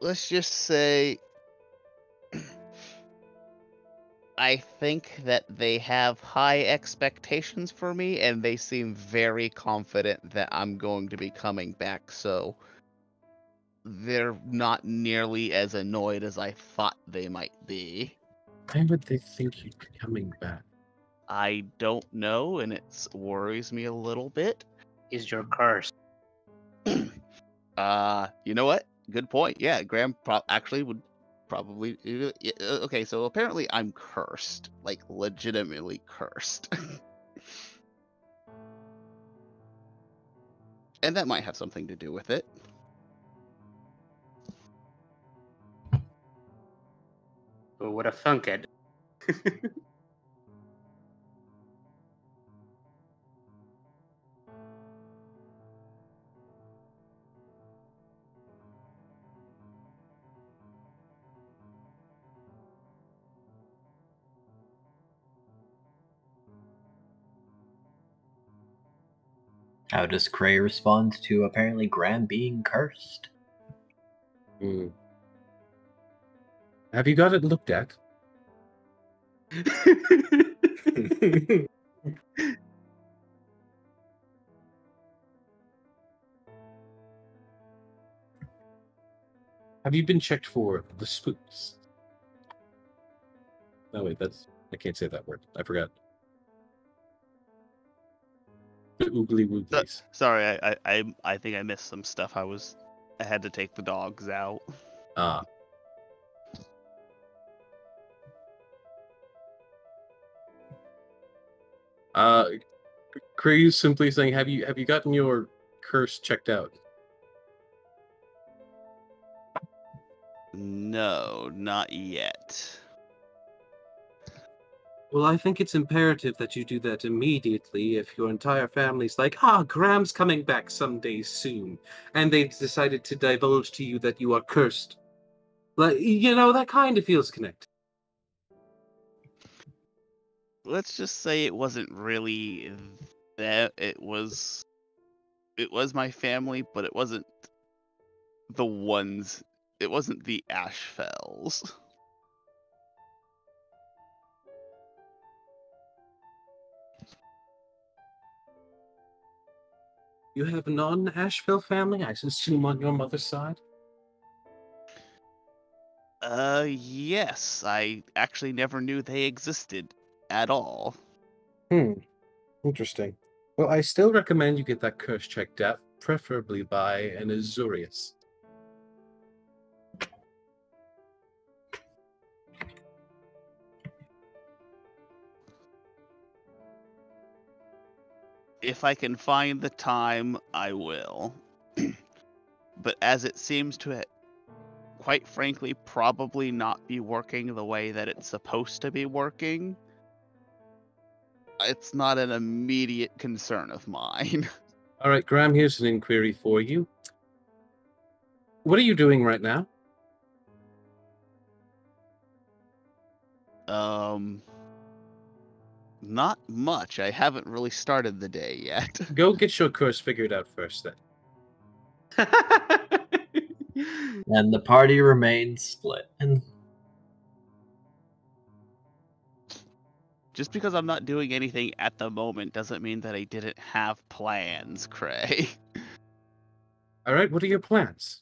Let's just say I think that they have high expectations for me, and they seem very confident that I'm going to be coming back, so they're not nearly as annoyed as I thought they might be. Why would they think you'd be coming back? I don't know, and it worries me a little bit. Is your curse? You know what? Good point. Yeah, Graham actually would probably. Okay, so apparently I'm cursed, like legitimately cursed. And that might have something to do with it. Who would have thunk it? How does Krei respond to apparently Graham being cursed? Have you got it looked at? Have you been checked for the spooks? No, wait, I can't say that word. I forgot. The oogly wooglies. Sorry, I think I missed some stuff. I had to take the dogs out. Ah. Krei is simply saying, have you gotten your curse checked out? No, not yet. Well, I think it's imperative that you do that immediately if your entire family's like, Graham's coming back someday soon, and they've decided to divulge to you that you are cursed. Like, that kind of feels connected. Let's just say it wasn't really that. It was my family, but it wasn't the ones. It wasn't the Ashfells. You have a non-Asheville family, I assume, on your mother's side? Yes. I actually never knew they existed at all. Interesting. Well, I still recommend you get that curse checked out, preferably by an Azurius. If I can find the time, I will. But as it seems to, quite frankly, probably not be working the way that it's supposed to be working, it's not an immediate concern of mine. All right, Graham, here's an inquiry for you. What are you doing right now? Not much. I haven't really started the day yet. Go get your curse figured out first, then. And the party remains split. And Just because I'm not doing anything at the moment doesn't mean that I didn't have plans, Krei. All right, what are your plans?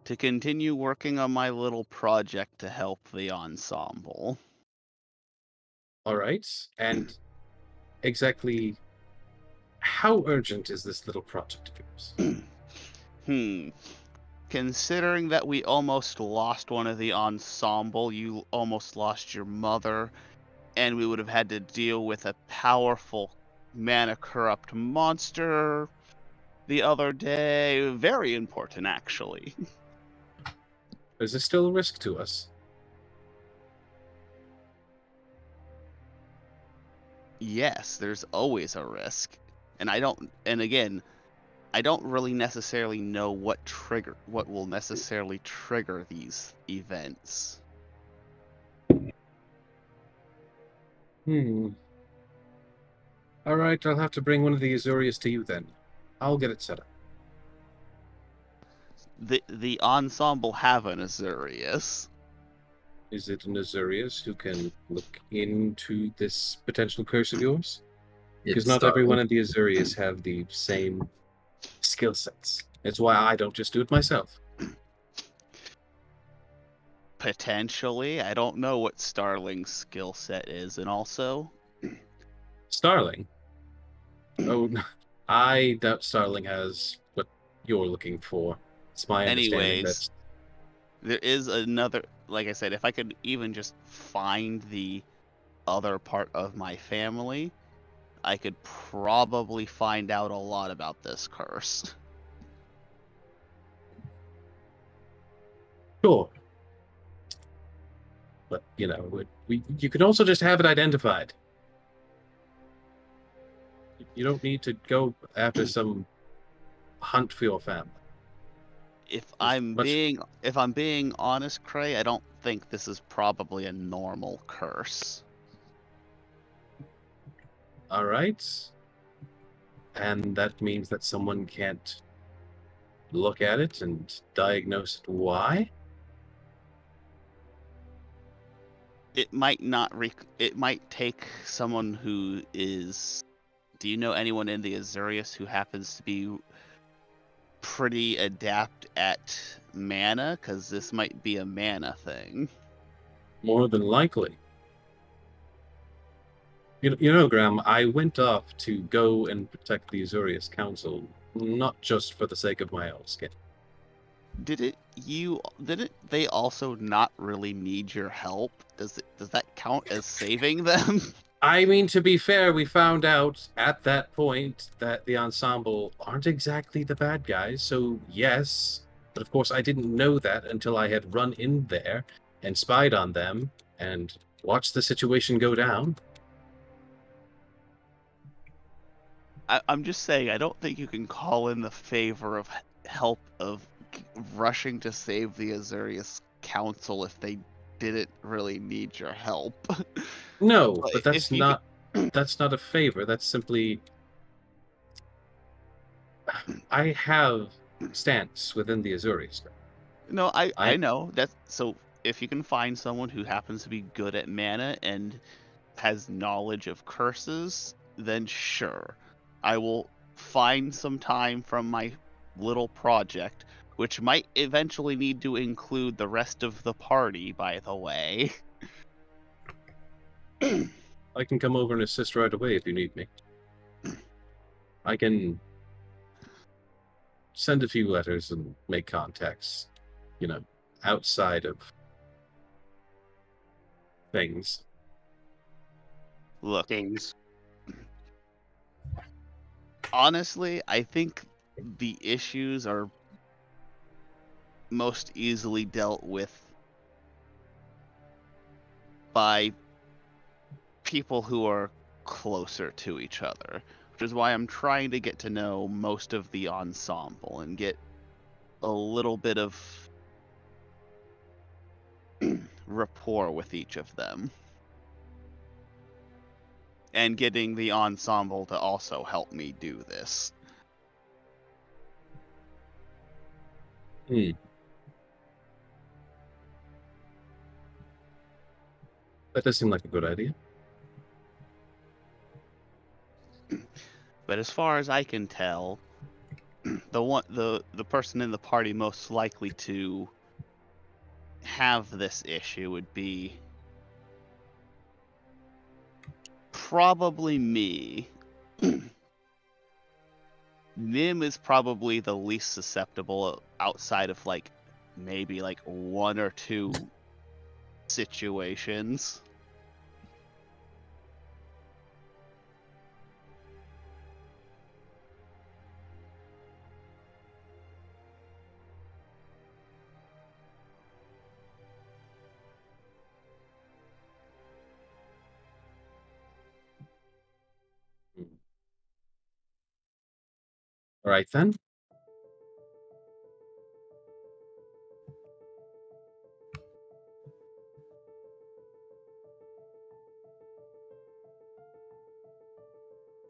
To continue working on my little project to help the ensemble. All right, and exactly how urgent is this little project of yours? Considering that we almost lost one of the ensemble, you almost lost your mother, and we would have had to deal with a powerful mana corrupt monster the other day. Very important, actually. Is there still a risk to us? Yes, there's always a risk. And again, I don't really necessarily know what will necessarily trigger these events. All right, I'll have to bring one of the Azurias to you then. I'll get it set up. The ensemble have an Azurius. Is it an Azurius who can look into this potential curse of yours? Because not everyone in the Azurius have the same skill sets. It's why I don't just do it myself. Potentially. I don't know what Starling's skill set is, and also... Starling? Oh, I doubt Starling has what you're looking for. It's my understanding that... There is another... Like I said, if I could even just find the other part of my family, I could probably find out a lot about this curse. Sure. But, you know, you can also just have it identified. You don't need to go after some hunt for your family. If I'm being honest, Krei, I don't think this is probably a normal curse. All right. And that means that someone can't look at it and diagnose why? It might not. It might take someone who is. Do you know anyone in the Azurius who happens to be pretty adept at mana? Because this might be a mana thing. More than likely. You know, Graham, I went off to go and protect the Azurius Council, not just for the sake of my own skin. Didn't they also not really need your help? Does that count as saving them? I mean, to be fair, we found out at that point that the Ensemble aren't exactly the bad guys, so yes. But of course, I didn't know that until I had run in there and spied on them and watched the situation go down. I'm just saying, I don't think you can call in the favor of help of rushing to save the Azurius Council if they didn't really need your help. No, but that's not a favor. That's simply I have stance within the Azurius. No, I know that. So if you can find someone who happens to be good at mana and has knowledge of curses, then sure. I will find some time from my little project, which might eventually need to include the rest of the party, by the way. I can come over and assist right away if you need me. I can send a few letters and make contacts, you know, outside of things. Look, honestly, I think the issues are most easily dealt with by people who are closer to each other, which is why I'm trying to get to know most of the ensemble and get a little bit of rapport with each of them. And getting the ensemble to also help me do this. That does seem like a good idea. But as far as I can tell, the person in the party most likely to have this issue would be probably me. Nim is probably the least susceptible outside of like maybe like one or two situations. All right, then.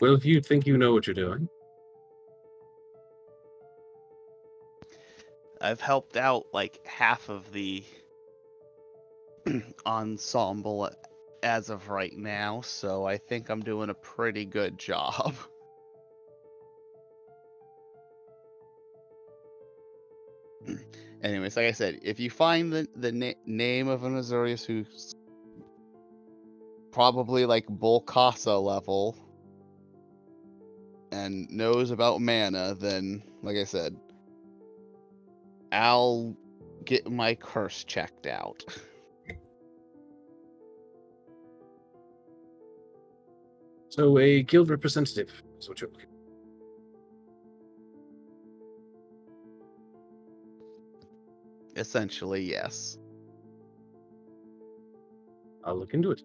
Well, if you think you know what you're doing. I've helped out like half of the ensemble as of right now, so I think I'm doing a pretty good job. Anyways, like I said, if you find the name of an Azurius who's probably like Bolcasa level and knows about mana, then, like I said, I'll get my curse checked out. So a guild representative is what you're looking for. Essentially, yes. I'll look into it.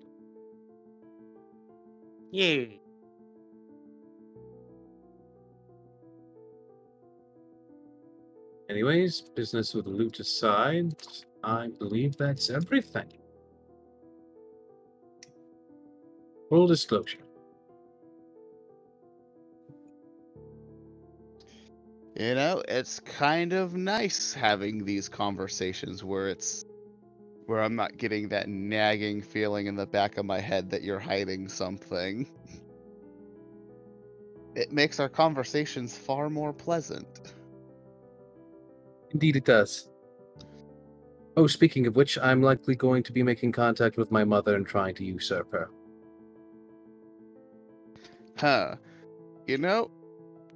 Yeah. Anyways, business with Lute aside, I believe that's everything. Full disclosure. You know, it's kind of nice having these conversations where I'm not getting that nagging feeling in the back of my head that you're hiding something. It makes our conversations far more pleasant. Indeed it does. Oh, speaking of which, I'm likely going to be making contact with my mother and trying to usurp her. Huh. You know,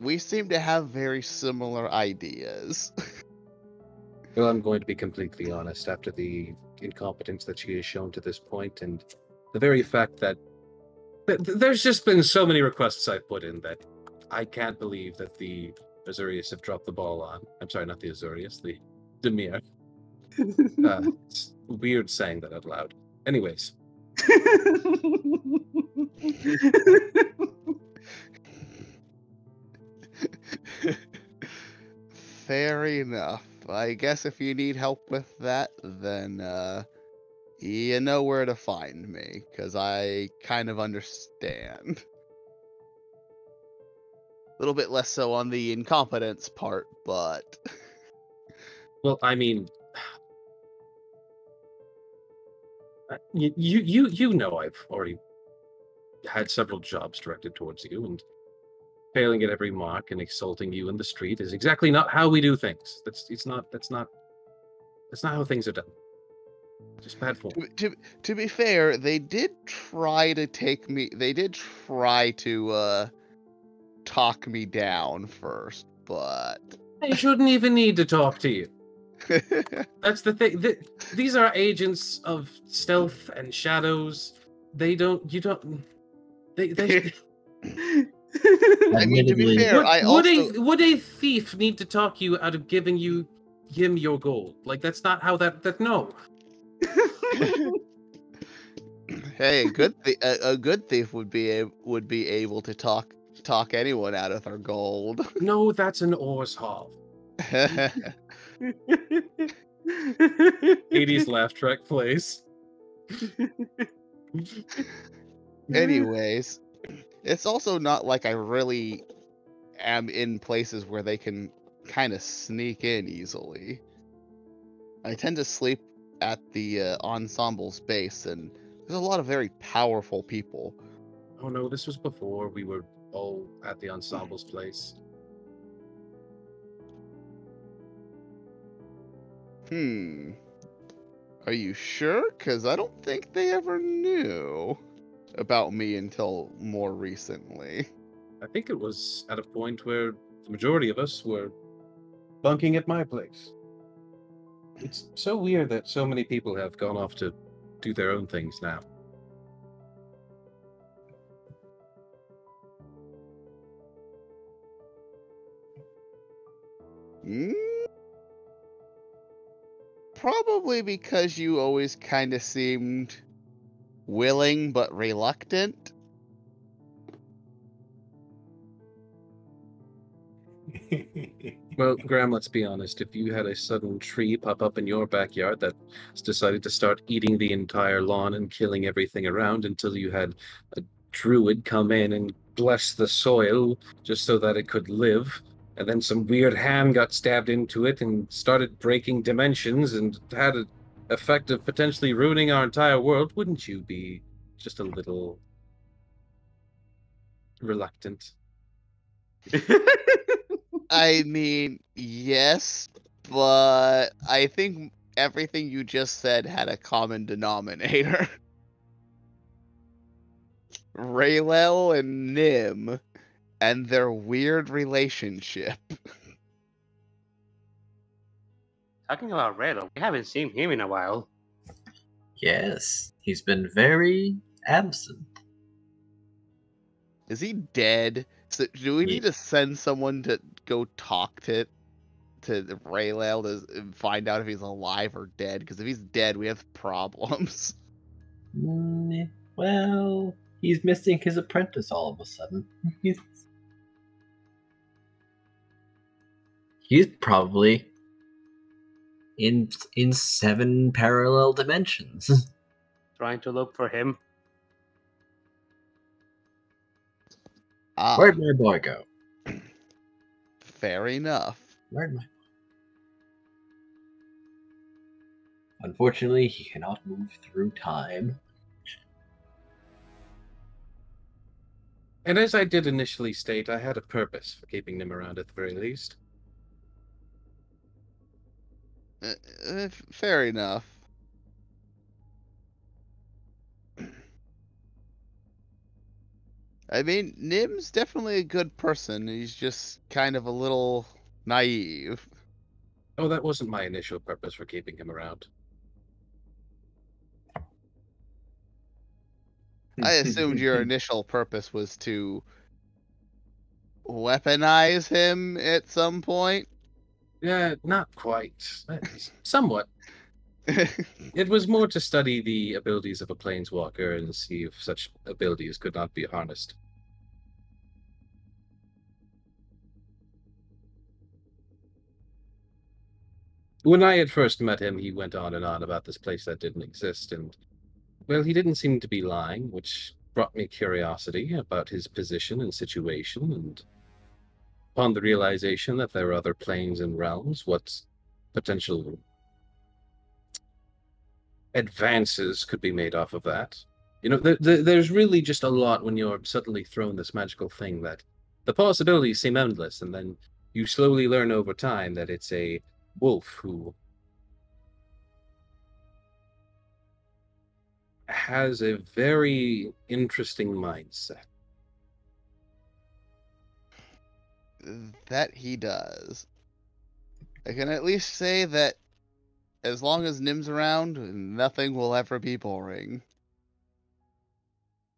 we seem to have very similar ideas. Well, I'm going to be completely honest. After the incompetence that she has shown to this point, and the very fact that there's just been so many requests I've put in that I can't believe that the Azurius have dropped the ball on. I'm sorry, not the Azurius, the Dimir. It's weird saying that out loud. Anyways. Fair enough. I guess if you need help with that, then you know where to find me, because I kind of understand. A little bit less so on the incompetence part, but... Well, I mean... You know I've already had several jobs directed towards you, and failing at every mark and insulting you in the street is exactly not how we do things. That's not how things are done. Just bad form. To be fair, they did try to talk me down first, but They shouldn't even need to talk to you. That's the thing. These are agents of stealth and shadows. They I mean, to be fair, would a thief need to talk you out of giving him your gold? Like, that's not how no. Hey, a good thief would be able to talk anyone out of their gold. No, that's an Orzhov. 80s laugh track plays. Anyways, it's also not like I really am in places where they can kind of sneak in easily. I tend to sleep at the ensemble's base, and There's a lot of very powerful people. Oh no, this was before we were all at the Ensemble's place. Are you sure? Because I don't think they ever knew about me until more recently. I think it was at a point where the majority of us were bunking at my place. It's so weird that so many people have gone off to do their own things now. Probably because you always kind of seemed willing but reluctant. Well, Graham, let's be honest. If you had a sudden tree pop up in your backyard that's decided to start eating the entire lawn and killing everything around until you had a druid come in and bless the soil just so that it could live, and then some weird hand got stabbed into it and started breaking dimensions and had an effect of potentially ruining our entire world, wouldn't you be just a little reluctant? I mean, yes, but I think everything you just said had a common denominator. Raylel and Nim and their weird relationship. Talking about Raylo, we haven't seen him in a while. Yes, he's been very absent. Is he dead? So do we need to send someone to go talk to Raylel to find out if he's alive or dead? Because if he's dead, we have problems. Well, he's missing his apprentice all of a sudden. He's probably in 7 parallel dimensions. Trying to look for him. Where'd my boy go? Fair enough. Where'd my... Unfortunately, he cannot move through time. And as I did initially state, I had a purpose for keeping them around at the very least. Fair enough. I mean, Nim's definitely a good person. He's just kind of a little naive. Oh, that wasn't my initial purpose for keeping him around. I assumed your initial purpose was to weaponize him at some point. Yeah, not quite. Somewhat. It was more to study the abilities of a planeswalker and see if such abilities could not be harnessed. When I had first met him, he went on and on about this place that didn't exist, and, well, he didn't seem to be lying, which brought me curiosity about his position and situation, and upon the realization that there are other planes and realms, what potential advances could be made off of that. You know, there's really just a lot when you're suddenly thrown this magical thing that the possibilities seem endless, and then you slowly learn over time that it's a wolf who has a very interesting mindset. That he does. I can at least say that as long as Nim's around, nothing will ever be boring.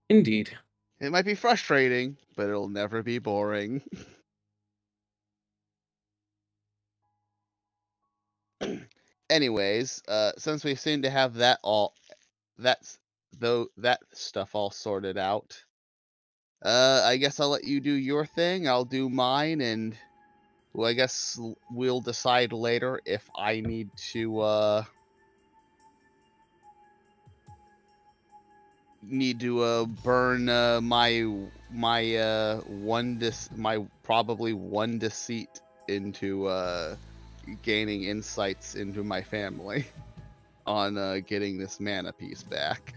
Indeed. It might be frustrating, but it'll never be boring. Anyways, since we seem to have that stuff all sorted out, I guess I'll let you do your thing. I'll do mine, and well, I guess we'll decide later if I need to burn my probably one deceit into gaining insights into my family on getting this mana piece back.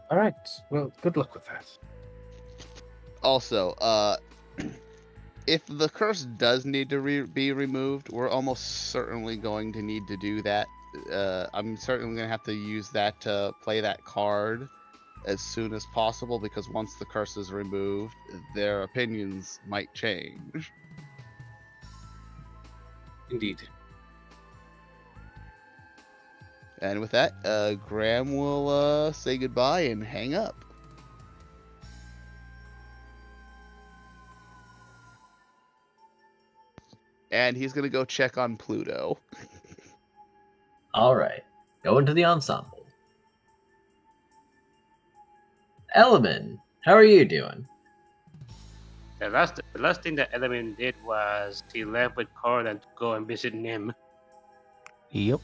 All right. Well, good luck with that. Also, if the curse does need to be removed, we're almost certainly going to need to do that. I'm certainly going to have to use that to play that card as soon as possible, because once the curse is removed, their opinions might change. Indeed. And with that, Graham will say goodbye and hang up. And he's going to go check on Pluto. All right. Go into the ensemble. Element, how are you doing? The last thing that Element did was he left with Cordan to go and visit Nim. Yep.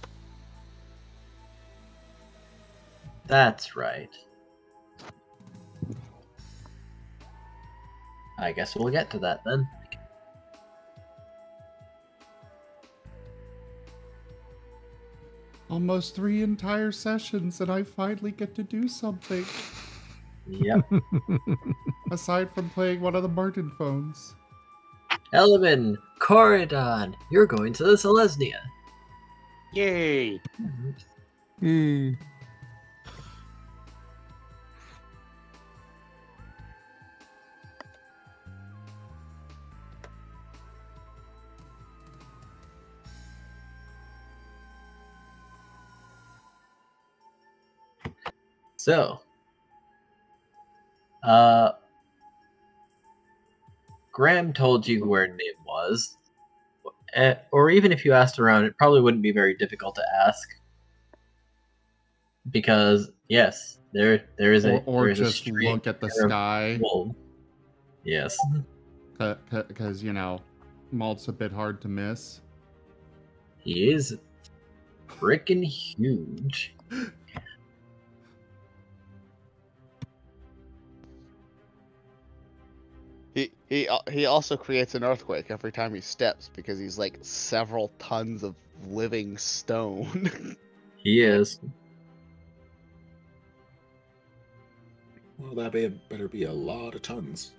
That's right. I guess we'll get to that then. Almost 3 entire sessions, and I finally get to do something. Yep. Aside from playing one of the Martin phones. Element, Corridon, you're going to the Selesnya. Yay! So, Graham told you where Nim was, or even if you asked around, it probably wouldn't be very difficult to ask, because yes, there is a or there is a just stream look at the there of sky, gold. Yes, because Malt's a bit hard to miss. he is freaking huge. He also creates an earthquake every time he steps, because he's like several tons of living stone. He is. Well, that better be a lot of tons.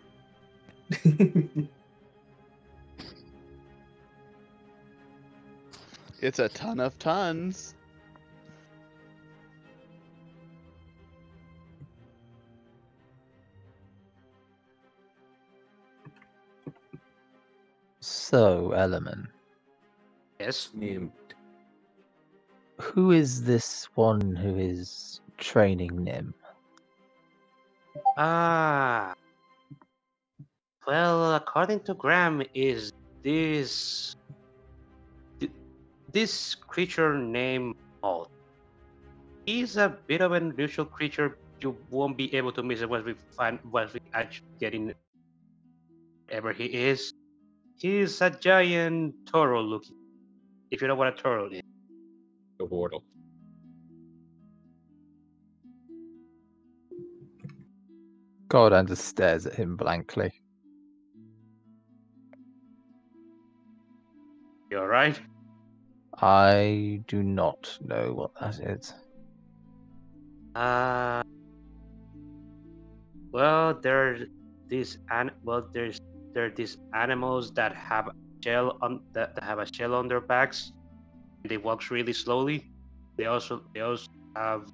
It's a ton of tons. So, Element, Yes. Named. who is this one who is training Nim? Ah. Well, according to Graham, is this this creature named Maul. He's a bit of an unusual creature. You won't be able to miss it once we actually get in. Whatever he is, he's a giant Toro looking. If you know what a Toro is. The Wardle. Corridon just stares at him blankly. You alright? I do not know what that is. Well, there are these animals that have shell on that have a shell on their backs. They walk really slowly. They also have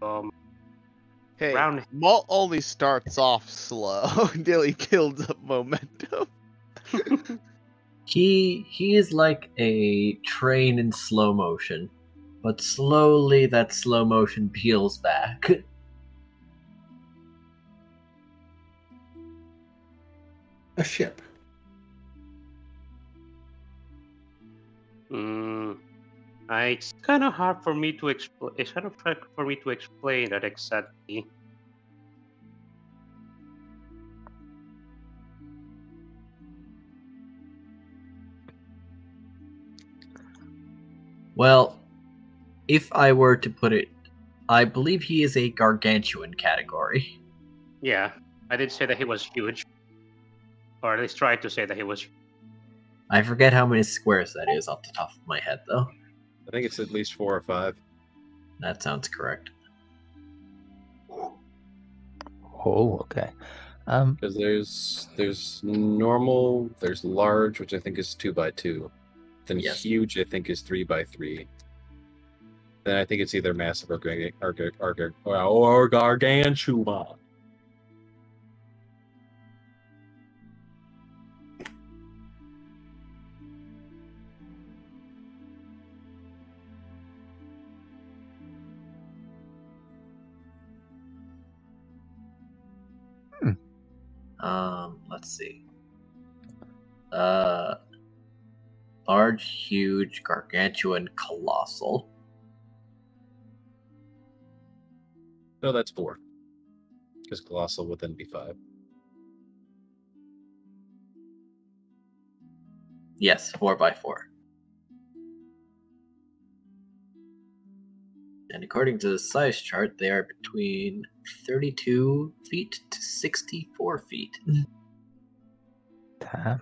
Hey, brown. Malt only starts off slow until he builds up momentum. He is like a train in slow motion, but slowly that slow motion peels back. A ship. It's kind of hard for me to explain. It's kind of hard for me to explain that exactly. Well, if I were to put it, I believe he is a gargantuan category. Yeah, I did say that he was huge, or at least tried to say that he was. I forget how many squares that is off the top of my head, though. I think it's at least 4 or 5. That sounds correct. Oh, okay. Because there's normal, there's large, which I think is 2x2. Then Yes. huge, I think, is 3x3. Then I think it's either massive or gargantuan. Let's see. Large, huge, gargantuan, colossal. No, that's 4. Because colossal would then be 5. Yes, 4x4. And according to the size chart, they are between 32 feet to 64 feet. Damn.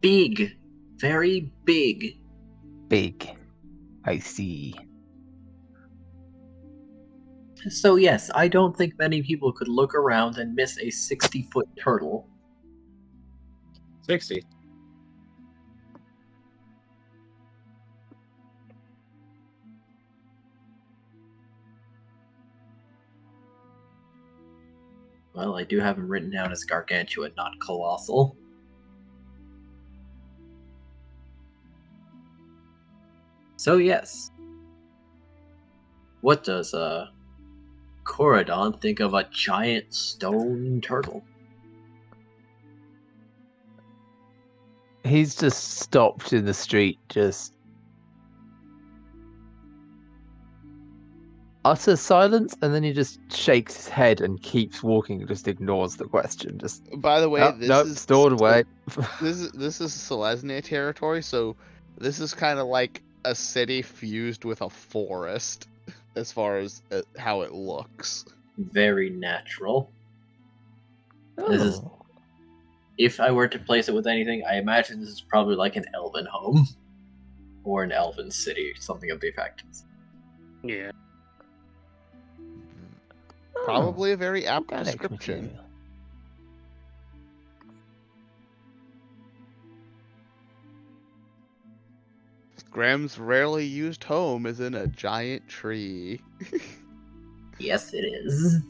Big. Very big. Big. I see. So yes, I don't think many people could look around and miss a 60-foot turtle. 60. Well, I do have him written down as gargantuan, not colossal. So yes. What does Coradon think of a giant stone turtle? He's just stopped in the street, just utter silence, and then he just shakes his head and keeps walking and just ignores the question. Just By the way, oh, this nope, is stored away. this is Selesnya territory, so this is kind of like a city fused with a forest, as far as how it looks. Very natural. This is, Oh. if I were to place it with anything, I imagine this is probably like an elven home. Or an elven city, something of the effect. Yeah. Probably a very apt Organic description. material. Graham's rarely used home is in a giant tree. Yes, it is.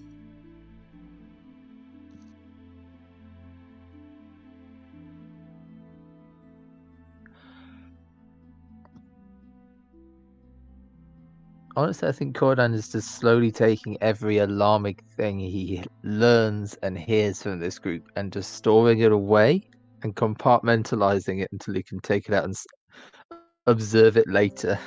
Honestly, I think Cordan is just slowly taking every alarming thing he learns and hears from this group and just storing it away and compartmentalizing it until he can take it out and observe it later.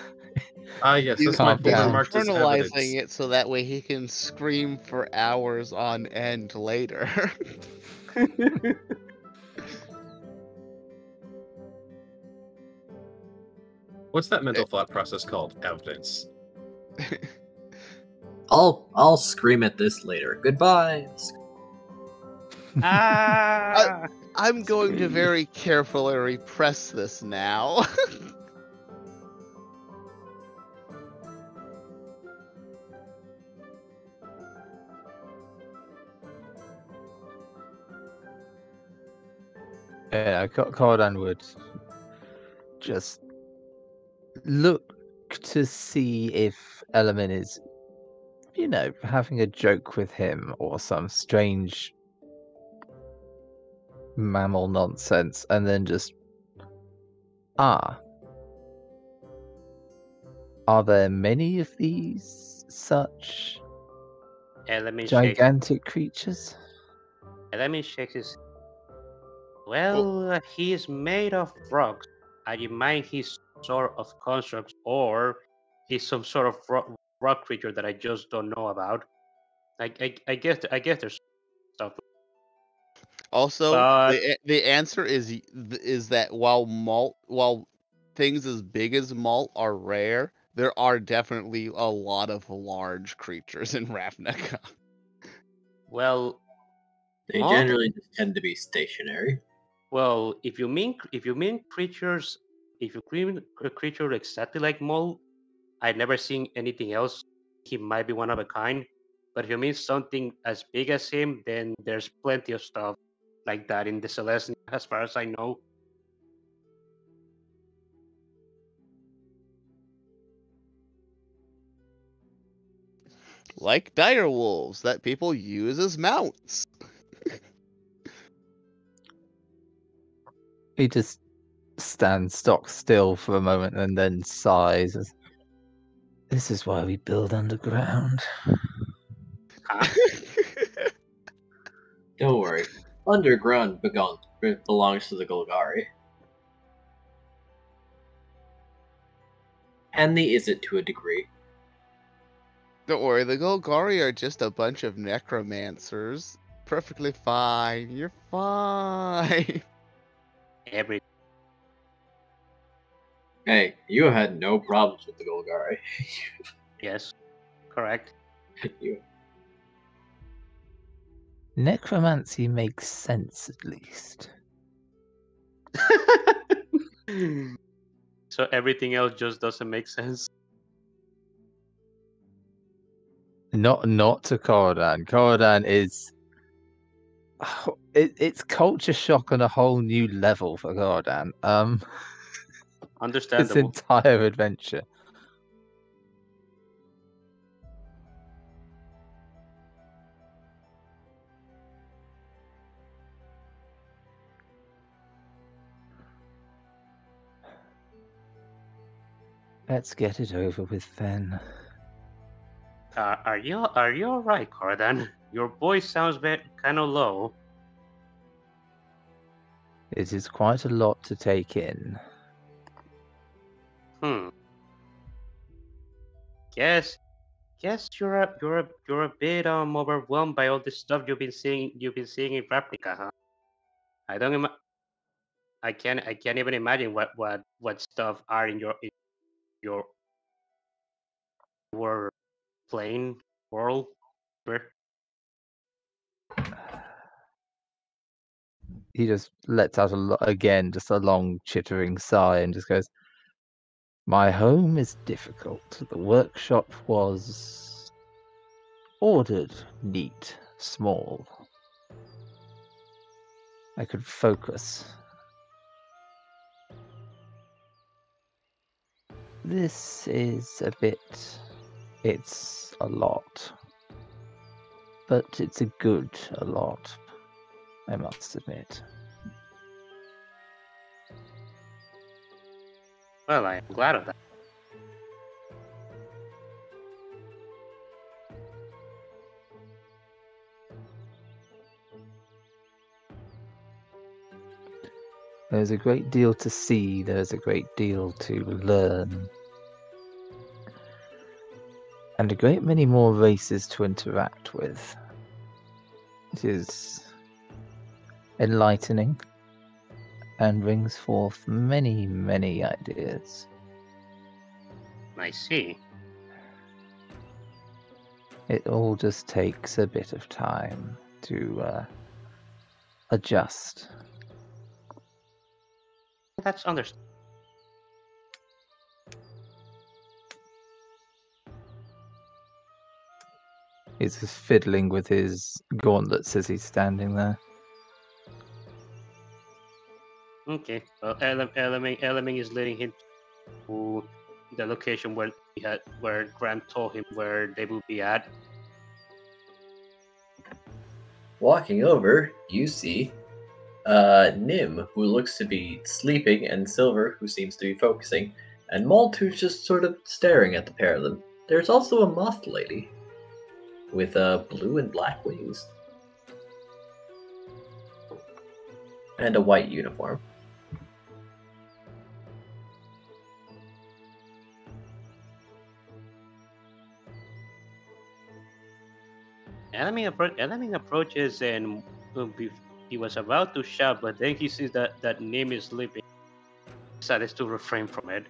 Yes, He's that's my Calm folder down. marked as evidence. internalizing it so that way he can scream for hours on end later. What's that mental thought process called? Evidence. I'll scream at this later. Goodbye. Ah! I'm going to very carefully repress this now. Yeah, Cordan would just look to see if Element is, having a joke with him or some strange mammal nonsense, and then just, are there many of these such Element shakes. gigantic creatures? Element shakes his. Well, he is made of rocks. I mind he's sort of construct, or he's some sort of rock creature that I just don't know about. I guess there's stuff. Also, But the answer is that while things as big as Malt are rare, there are definitely a lot of large creatures in Ravnica. well, They generally just tend to be stationary. well, if you mean creatures, if you mean a creature exactly like Mole, I've never seen anything else. He might be one of a kind, But if you mean something as big as him, then there's plenty of stuff like that in the Celestial, as far as I know. Like dire wolves that people use as mounts. He just stands stock still for a moment and then sighs. This is why we build underground. Huh? Don't worry. Underground belongs to the Golgari. And the is it to a degree. Don't worry, the Golgari are just a bunch of necromancers. Perfectly fine. You're fine. Every Hey, you had no problems with the Golgari. yes, correct. You- Necromancy makes sense, at least. So everything else just doesn't make sense. Not to Corridan. Corridan is it's culture shock on a whole new level for Corridan. His Understandable. entire adventure. Let's get it over with then. Are you all right, Cordan? Your voice sounds kind of low. It is quite a lot to take in. Guess you're a bit overwhelmed by all the stuff you've been seeing in Replica, huh? I can't even imagine what stuff are in your world plane world. He just lets out just a long chittering sigh and just goes, "My home is difficult. The workshop was ordered, neat, small. I could focus. This is it's a lot. But it's a lot, I must admit." Well, I am glad of that. There's a great deal to see, there's a great deal to learn. And a great many more races to interact with. It is enlightening and brings forth many, many ideas. I see. It all just takes a bit of time to adjust. That's understandable. He's just fiddling with his gauntlets as he's standing there. Okay. Well, Element is leading him to the location where Grant told him where they will be at. Walking over, you see Nim, who looks to be sleeping, and Silver, who seems to be focusing, and Malt, who's just sort of staring at the pair of them. There's also a moth lady with blue and black wings and a white uniform. Element approaches and he was about to shout, but then he sees that Nim is sleeping. Decides to refrain from it.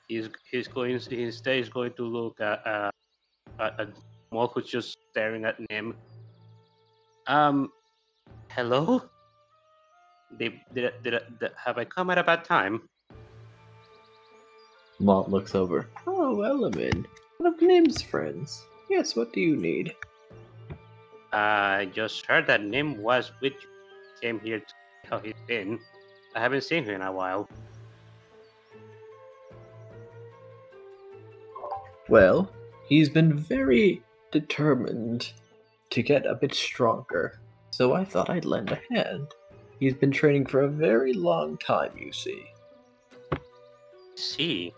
He's going to look at Mol, who's just staring at Nim. Hello? Have I come at a bad time? Malt looks over. Oh, Element, one of Nim's friends. Yes, what do you need? I just heard that Nim was with you. Came here to see how he's been. I haven't seen him in a while. Well, he's been very determined to get a bit stronger, so I thought I'd lend a hand. He's been training for a very long time, you see. See,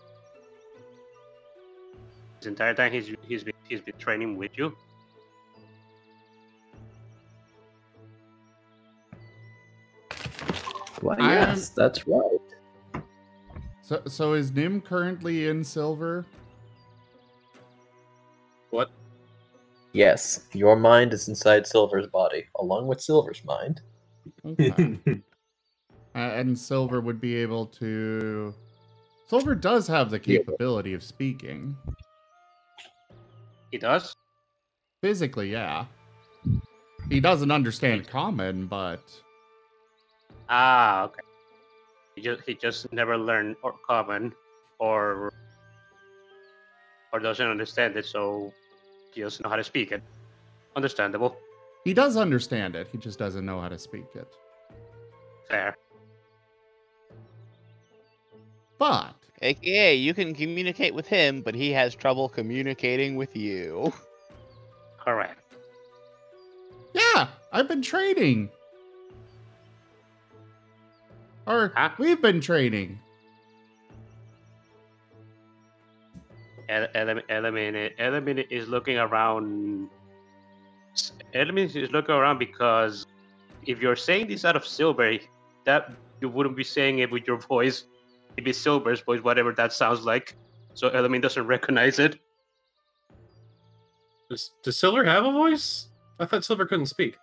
this entire time he's been training with you. Why, yes, that's right. So is Nim currently in silver? What? Yes, your mind is inside Silver's body, along with Silver's mind. Okay. And Silver would be able to... Silver does have the capability of speaking. He does? Physically, yeah. He doesn't understand common, but... Ah, okay. He just never learned or common, or doesn't understand it, so he doesn't know how to speak it. Understandable. He does understand it, he just doesn't know how to speak it. Fair. But... AKA, you can communicate with him, but he has trouble communicating with you. Correct. Yeah, I've been training. Or, we've been training. Element is looking around. Element is looking around because if you're saying this out of Silver, that you wouldn't be saying it with your voice. It'd be Silver's voice, whatever that sounds like. So Element doesn't recognize it. Does Silver have a voice? I thought Silver couldn't speak.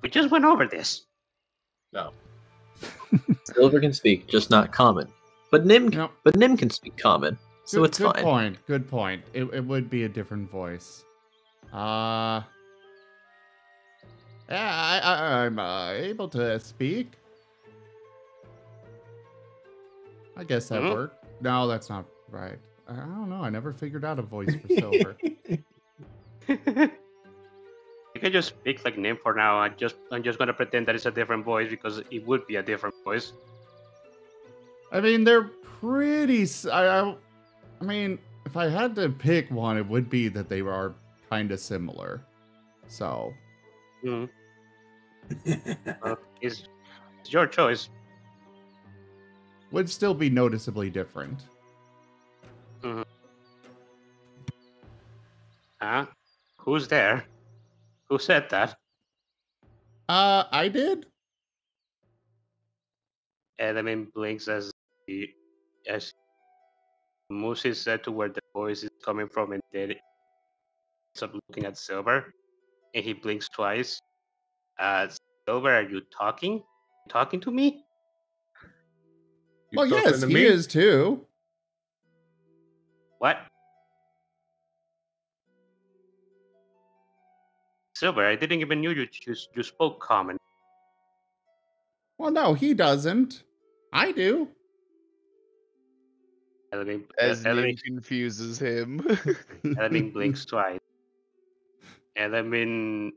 We just went over this. No. Silver can speak, just not common. But Nim can speak common, so it's fine. Good point. Good point. It would be a different voice. Yeah, I'm able to speak. I guess that worked. No, that's not right. I don't know. I never figured out a voice for Silver. You can just speak like Nim for now. I'm just gonna pretend that it's a different voice because it would be a different voice. I mean, they're pretty. I mean, if I had to pick one, it would be that they are kind of similar. So. It's your choice. Would still be noticeably different. Huh? Who's there? Who said that? I did. Element blinks as moves his head to where the voice is coming from, and then ends up looking at Silver, and he blinks twice. Silver, are you talking? Talking to me? Well, yes, he is too. What? Silver, I didn't even know you spoke common. Well, no, he doesn't. I do. Element confuses him. Element blinks twice. Element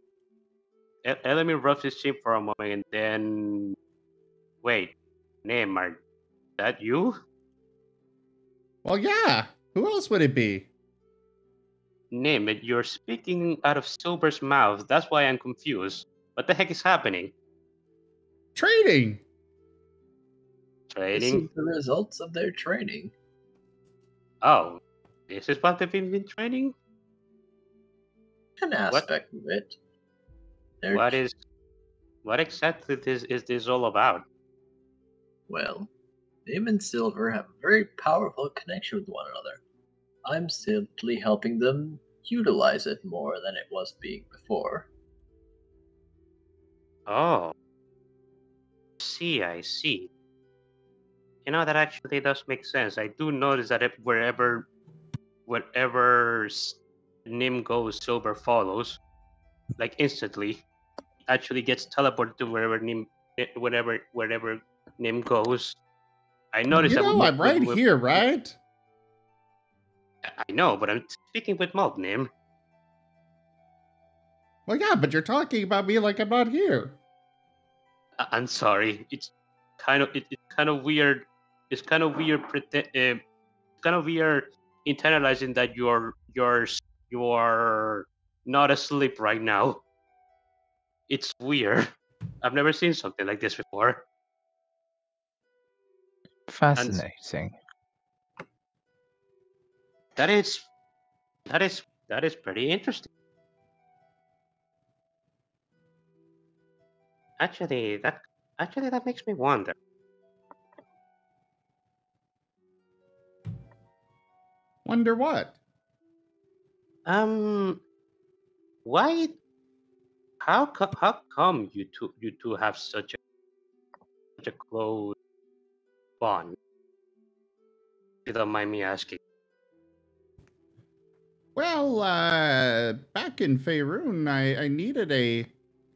rubs his chin for a moment and then... Wait, Nim, are that you? Well, yeah. Who else would it be? Nim, you're speaking out of Silver's mouth. That's why I'm confused. What the heck is happening? Training. This is the results of their training. Oh, this is what they've been training? An aspect of it. What exactly is this all about? Well, Nim and Silver have a very powerful connection with one another. I'm simply helping them utilize it more than it was being before. Oh. I see. You know, that actually does make sense. I do notice that wherever Nim goes, Silver follows. Like instantly. Actually gets teleported to wherever Nim goes. I noticed that. I'm right here, right? I know, but I'm speaking with Malt, Nim. Well, yeah, but you're talking about me like I'm not here. I'm sorry. It's kind of it's kind of weird. It's kind of weird. Kind of weird internalizing that you're not asleep right now. It's weird. I've never seen something like this before. Fascinating. That is pretty interesting. Actually, that makes me wonder. Wonder what? Why? How come you two have such a close bond? If you don't mind me asking. Well, back in Faerun, I needed a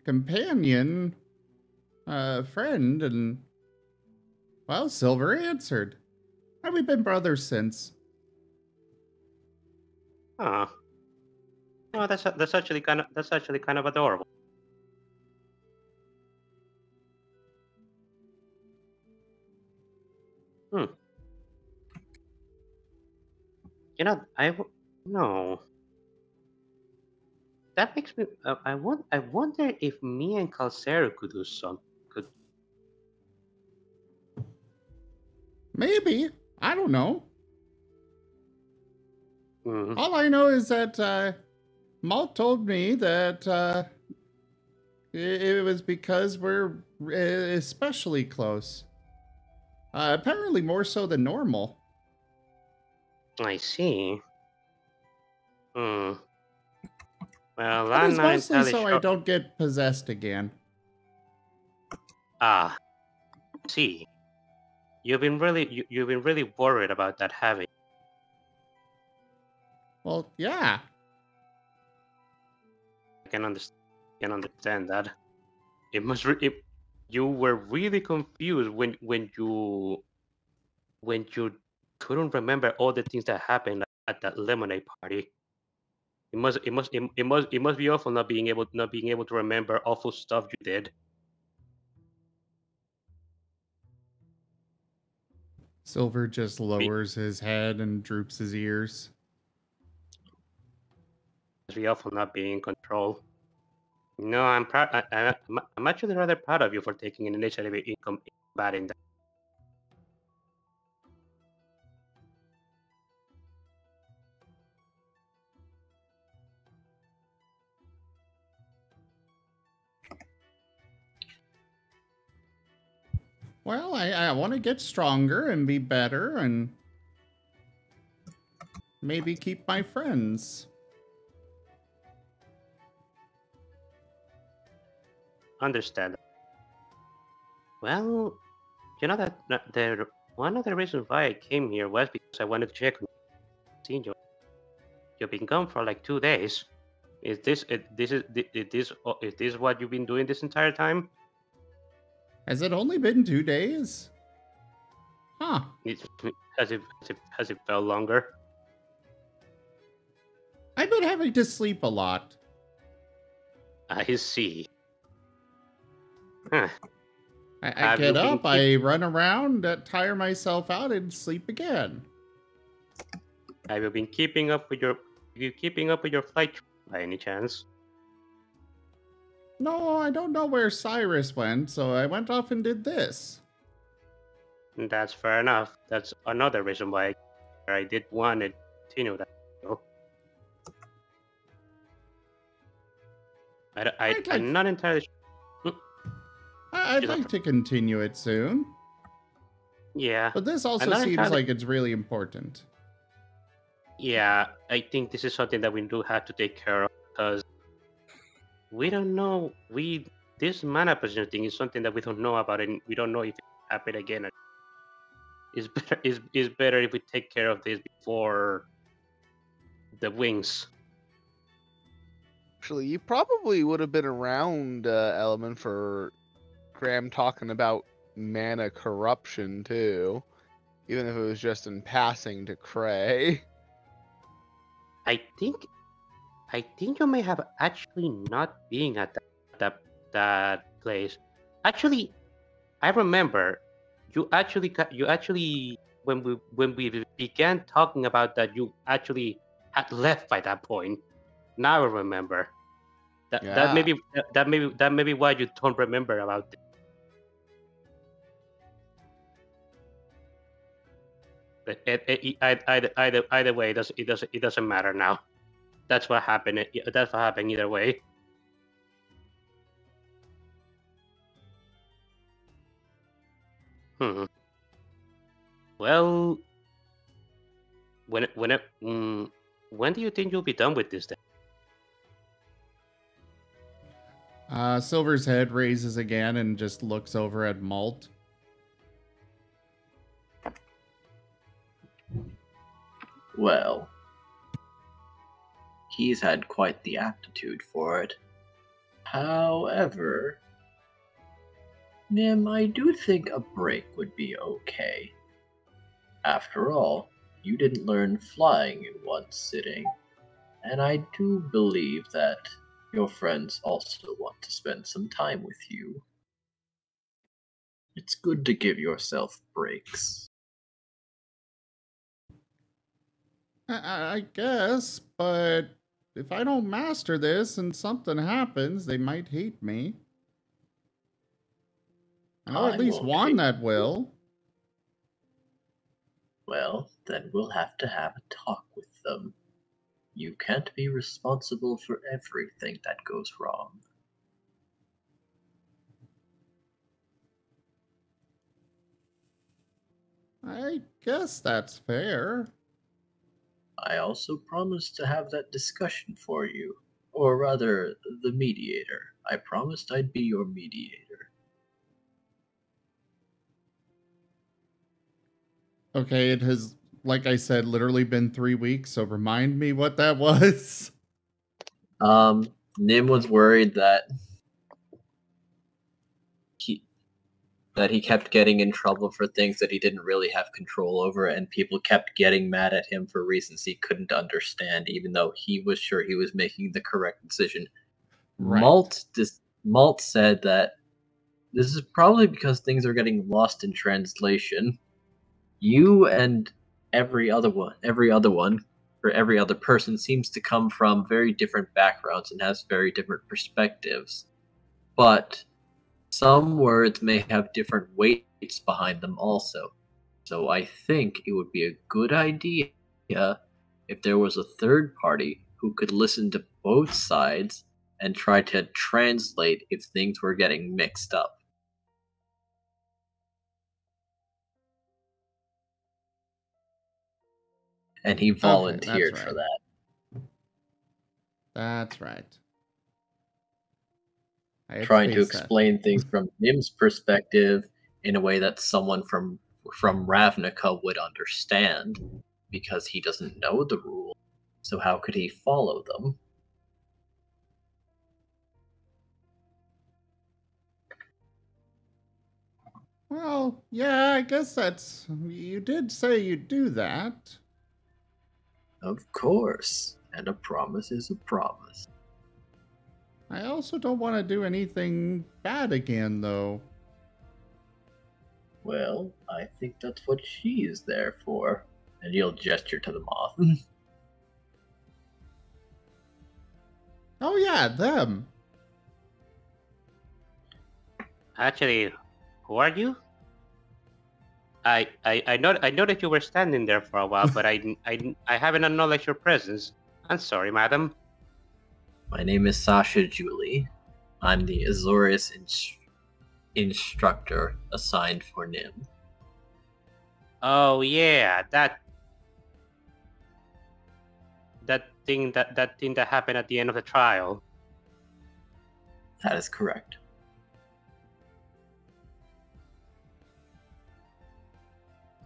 companion, friend, and, well, Silver answered. And we've been brothers since. Oh, no, that's actually kind of adorable. You know, no. That makes me. I wonder if me and Calcero could do some. Could Maybe. I don't know. Mhm. All I know is that Malt told me that it was because we're especially close. Apparently more so than normal. I see. Hmm. Well, But I'm it's not mostly entirely so I sure. don't get possessed again. Ah, see. You've been really worried about that having. Well, yeah. I can understand that. It must. You were really confused when you couldn't remember all the things that happened at that lemonade party. It must be awful not being able to remember awful stuff you did. Silver just lowers his head and droops his ears. It must be awful not being in control. No, I'm proud. I'm actually rather proud of you for taking an initiative in combating that. Well, I want to get stronger and be better and maybe keep my friends. Understand. Well, you know that the one of the reasons why I came here was because I wanted to check on you. You've been gone for like 2 days. Is this what you've been doing this entire time? Has it only been 2 days? Huh. Has it felt longer? I've been having to sleep a lot. I see. Huh. I get up, I run around, tire myself out, and sleep again. Have you been keeping up with your flight by any chance? No, I don't know where Cyrus went, so I went off and did this. That's fair enough. That's another reason why I did want to continue that. I'm not entirely sure. I'd like to continue it soon. Yeah. But this also seems like it's really important. Yeah, I think this is something that we do have to take care of because we don't know. This mana position thing is something that we don't know about, and we don't know if it happen again. It's better. Is better if we take care of this before the wings. Actually, you probably would have been around, Element, for Graham talking about mana corruption too, even if it was just in passing to Krei. I I think you may have actually not been at that place. Actually, I remember you actually when we began talking about that, you actually had left by that point. Now I remember. That Yeah. may be why you don't remember about it. But either way, it doesn't matter now. That's what happened. That's what happened either way. Hmm. Well, when do you think you'll be done with this then? Silver's head raises again and just looks over at Malt. Well, he's had quite the aptitude for it. However, Nim, I do think a break would be okay. After all, you didn't learn flying in one sitting, and I do believe that your friends also want to spend some time with you. It's good to give yourself breaks. I guess, but if I don't master this and something happens, they might hate me. I know at least won't one hate that you. will. Well, then we'll have to have a talk with them. You can't be responsible for everything that goes wrong. I guess that's fair. I also promised to have that discussion for you. Or rather, the mediator. I promised I'd be your mediator. Okay, it has, like I said, literally been 3 weeks, so remind me what that was. Nim was worried that he kept getting in trouble for things that he didn't really have control over, and people kept getting mad at him for reasons he couldn't understand, even though he was sure he was making the correct decision. Right. Malt said that this is probably because things are getting lost in translation. You and every other person seems to come from very different backgrounds and has very different perspectives. But some words may have different weights behind them also. So I think it would be a good idea if there was a third party who could listen to both sides and try to translate if things were getting mixed up. And he volunteered right. for that. That's right. Trying to explain things from Nim's perspective in a way that someone from Ravnica would understand, because he doesn't know the rules. So how could he follow them? Well, yeah, I guess that's... You did say you'd do that. Of course. And a promise is a promise. I also don't want to do anything bad again, though. Well, I think that's what she is there for. And you'll gesture to the moth. Oh yeah, them. Actually, who are you? I know that you were standing there for a while, but I haven't acknowledged your presence. I'm sorry, madam. My name is Sasha Julie. I'm the Azorius instructor assigned for Nim. Oh yeah, that thing that happened at the end of the trial. That is correct.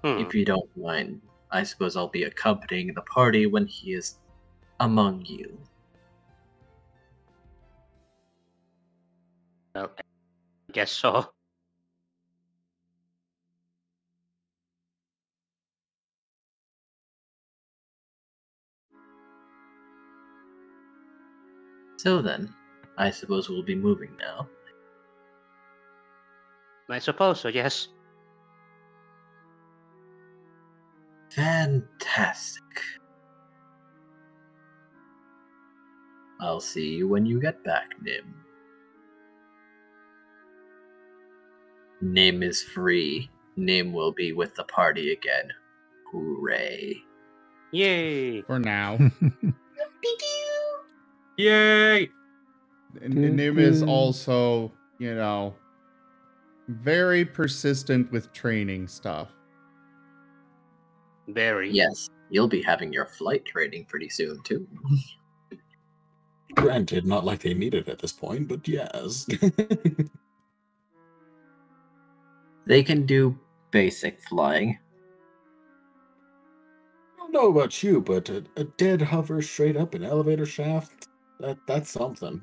If you don't mind, I suppose I'll be accompanying the party when he is among you. Well, I guess so. So then, I suppose we'll be moving now. I suppose so, yes. Fantastic. I'll see you when you get back, Nim. Nim is free. Nim will be with the party again. Hooray. Yay! For now. Yay! Nim is also, you know, very persistent with training stuff. Very. Yes, you'll be having your flight training pretty soon, too. Granted, not like they need it at this point, but yes. They can do basic flying. I don't know about you, but a dead hover straight up an elevator shaft, that's something.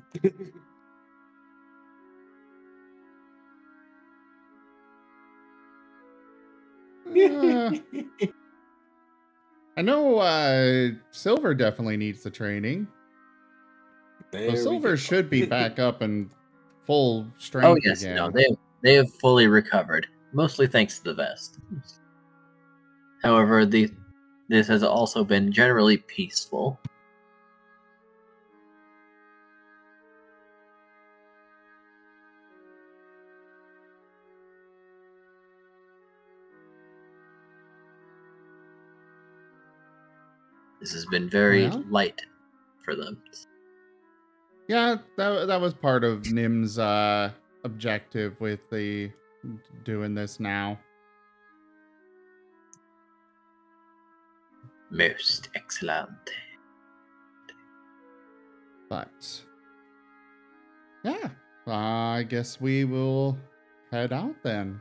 I know Silver definitely needs the training. So Silver should be back up and full strength Oh yes, again. no, they have fully recovered, mostly thanks to the vest. However, this has also been generally peaceful. This has been very light for them. Yeah, that was part of Nim's objective with the doing this now. Most excellent. But yeah, I guess we will head out then.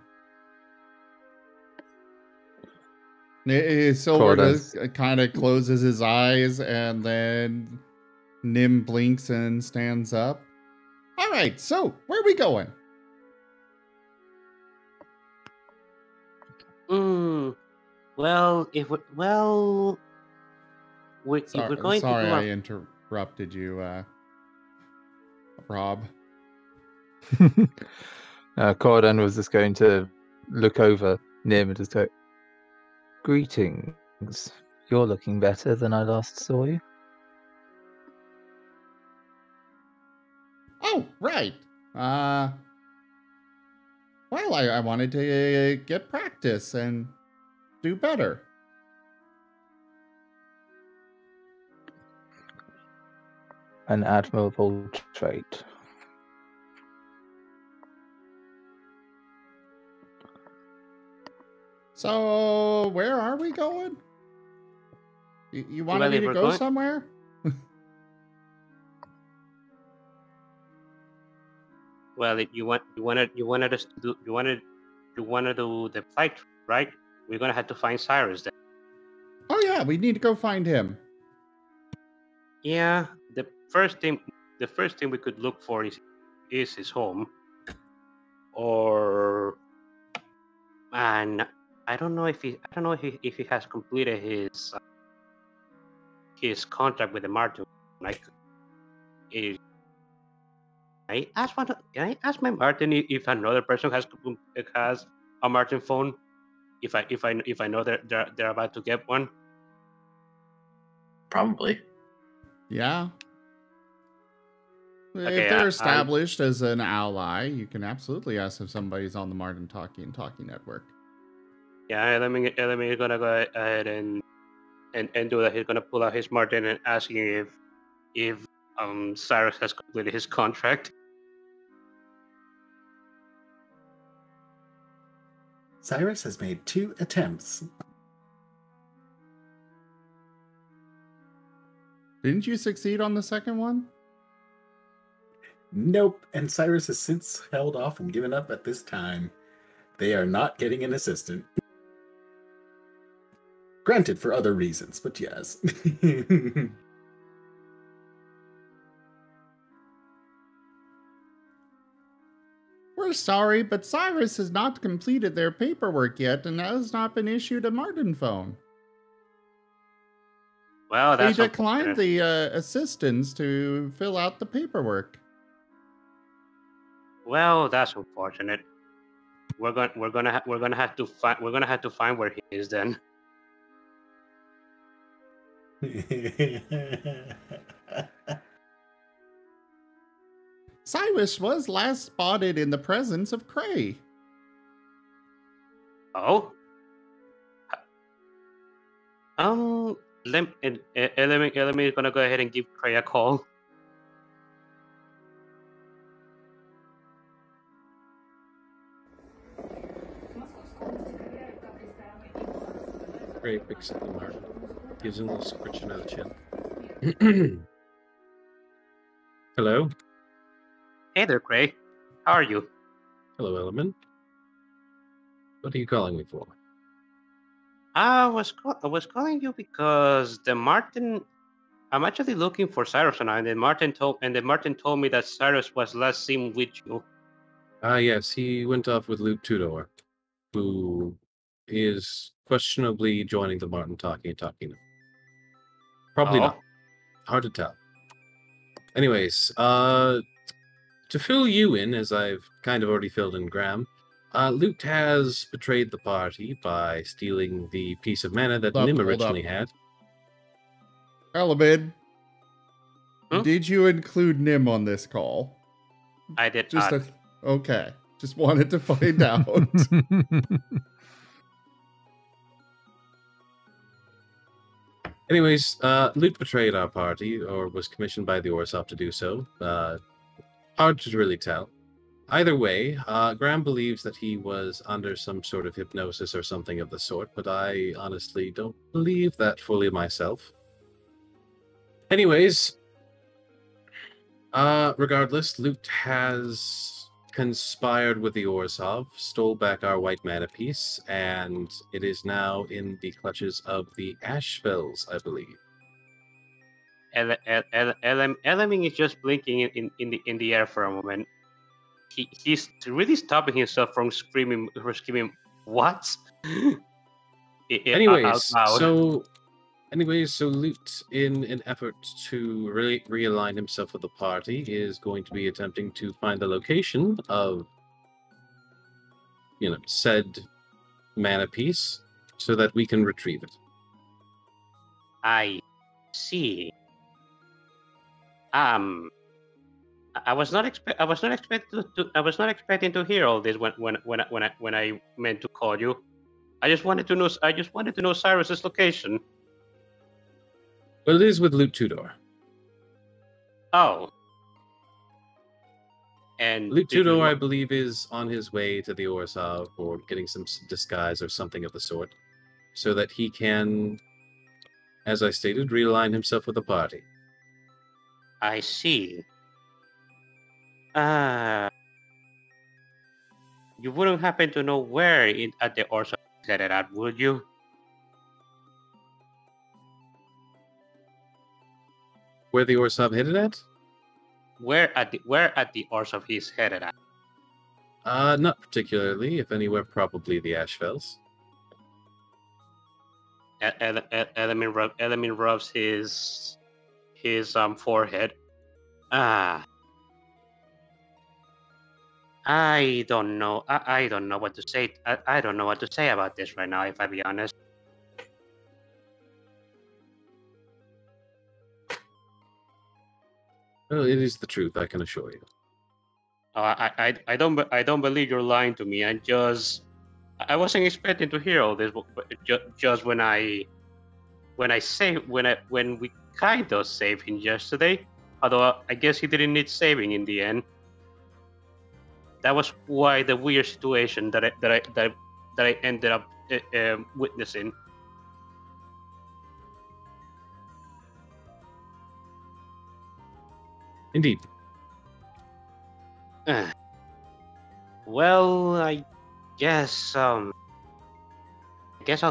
Silver kind of closes his eyes, and then Nim blinks and stands up. All right, so where are we going? Well, if we're going Sorry, to do I interrupted you, Rob. Corden was just going to look over Nim and just go, "Greetings. You're looking better than I last saw you." Oh, right. Well, I wanted to get practice and do better. An admirable trait. So, where are we going? You wanted me to go somewhere? Well, you wanted us to do the fight, right? We're gonna have to find Cyrus then. Oh yeah, we need to go find him. Yeah, the first thing we could look for is his home, and I don't know if he has completed his contract with the Martin. Like, can I ask my Martin if another person has a Martin phone? If I know they're about to get one. Probably. Yeah. Okay, if they're established as an ally, you can absolutely ask if somebody's on the Martin Talkie network. Yeah, let me gonna go ahead and do that. He's gonna pull out his Martin and asking if Cyrus has completed his contract. Cyrus has made 2 attempts. Didn't you succeed on the second one? Nope, and Cyrus has since held off and given up at this time. They are not getting an assistant. Granted, for other reasons, but yes. We're sorry, but Cyrus has not completed their paperwork yet and has not been issued a Martin phone. Well, They that's declined unfortunate. the assistance to fill out the paperwork. Well, that's unfortunate. We're gonna have to find where he is then. Cyrus was last spotted in the presence of Krei. Oh. Let me gonna go ahead and give Krei a call. Krei picks up the mark, gives him a scritching of the chin. Hello? Hey there, Krei. How are you? Hello, Element. What are you calling me for? I was calling you because I'm actually looking for Cyrus and Martin told me that Cyrus was last seen with you. Ah, yes, he went off with Lute Tudor, who is questionably joining the Martin talking. Probably Oh. not. Hard to tell. Anyways, to fill you in, as I've kind of already filled in Graham, Lute has betrayed the party by stealing the piece of mana that Nim originally had. Element, Hmm? did you include Nim on this call? I did not. Okay. Just wanted to find out. Anyways, Lute betrayed our party, or was commissioned by the Orsov to do so. Hard to really tell. Either way, Graham believes that he was under some sort of hypnosis or something of the sort, but I honestly don't believe that fully myself. Anyways, regardless, Lute has conspired with the Orzhov, stole back our white mana piece, and it is now in the clutches of the Ashfells, I believe. Element is just blinking in the air for a moment. He's really stopping himself from screaming, what? Anyways, out loud. so Lute, in an effort to really realign himself with the party, is going to be attempting to find the location of, said mana piece, so that we can retrieve it. I see. I was not expecting to hear all this when I meant to call you. I just wanted to know Cyrus's location. Well, it is with Lute Tudor. Oh. And Lute Tudor, I believe, is on his way to the Orzhov or getting some disguise or something of the sort, so that he can, as I stated, realign himself with the party. I see. You wouldn't happen to know where at the Orzhov is headed at, would you? Where the Orzhov headed at? Where at the Orzhov he's headed at? Not particularly. If anywhere, probably the Ashfells. Element rubs his forehead. I don't know. I don't know what to say. I don't know what to say about this right now, if I be honest. Well, it is the truth, I can assure you. I don't believe you're lying to me. I wasn't expecting to hear all this, but just when we kind of saved him yesterday. Although I guess he didn't need saving in the end. That was why the weird situation that I ended up witnessing. Indeed. Well, I guess I'll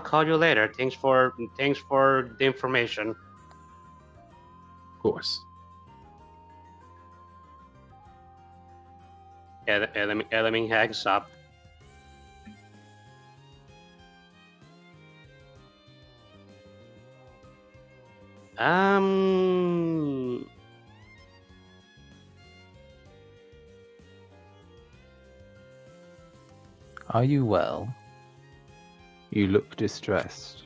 call you later. Thanks for the information. Of course. Element hangs up. Um. Are you well? You look distressed.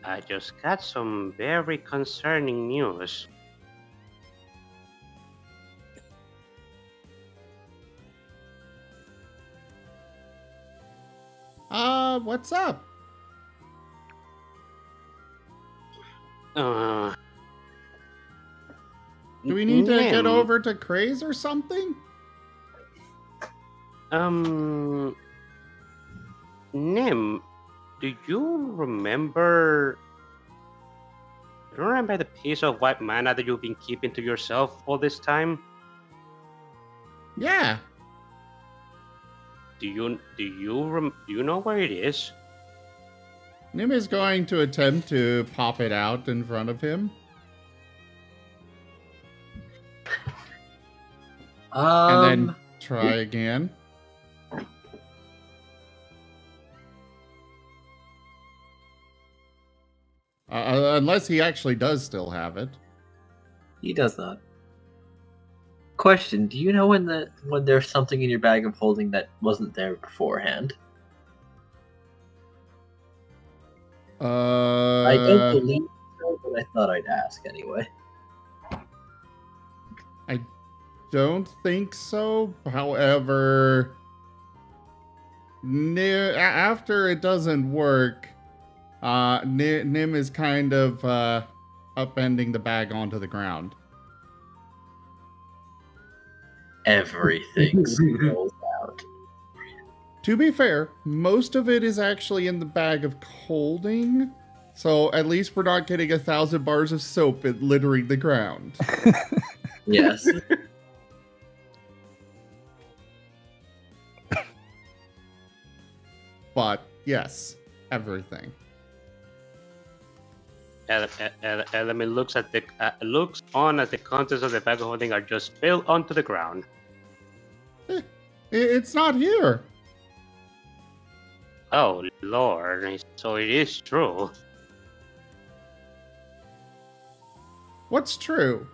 I just got some very concerning news. What's up? Uh. Do we need to get Nim, over to Krei's or something? Nim, do you remember? Do you remember the piece of white mana that you've been keeping to yourself all this time? Yeah. Do you know where it is? Nim is going to attempt to pop it out in front of him. And then try again. Unless he actually does still have it. He does not. Question: do you know when there's something in your bag of holding that wasn't there beforehand? I don't believe so, but I thought I'd ask anyway. I don't think so. However, after it doesn't work, Nim is kind of upending the bag onto the ground. Everything spills out. To be fair, most of it is actually in the bag of holding, so at least we're not getting 1,000 bars of soap littering the ground. Yes. But yes, everything. Element looks at the looks on as the contents of the bag of holding are just spilled onto the ground. It's not here. Oh Lord! So it is true. What's true?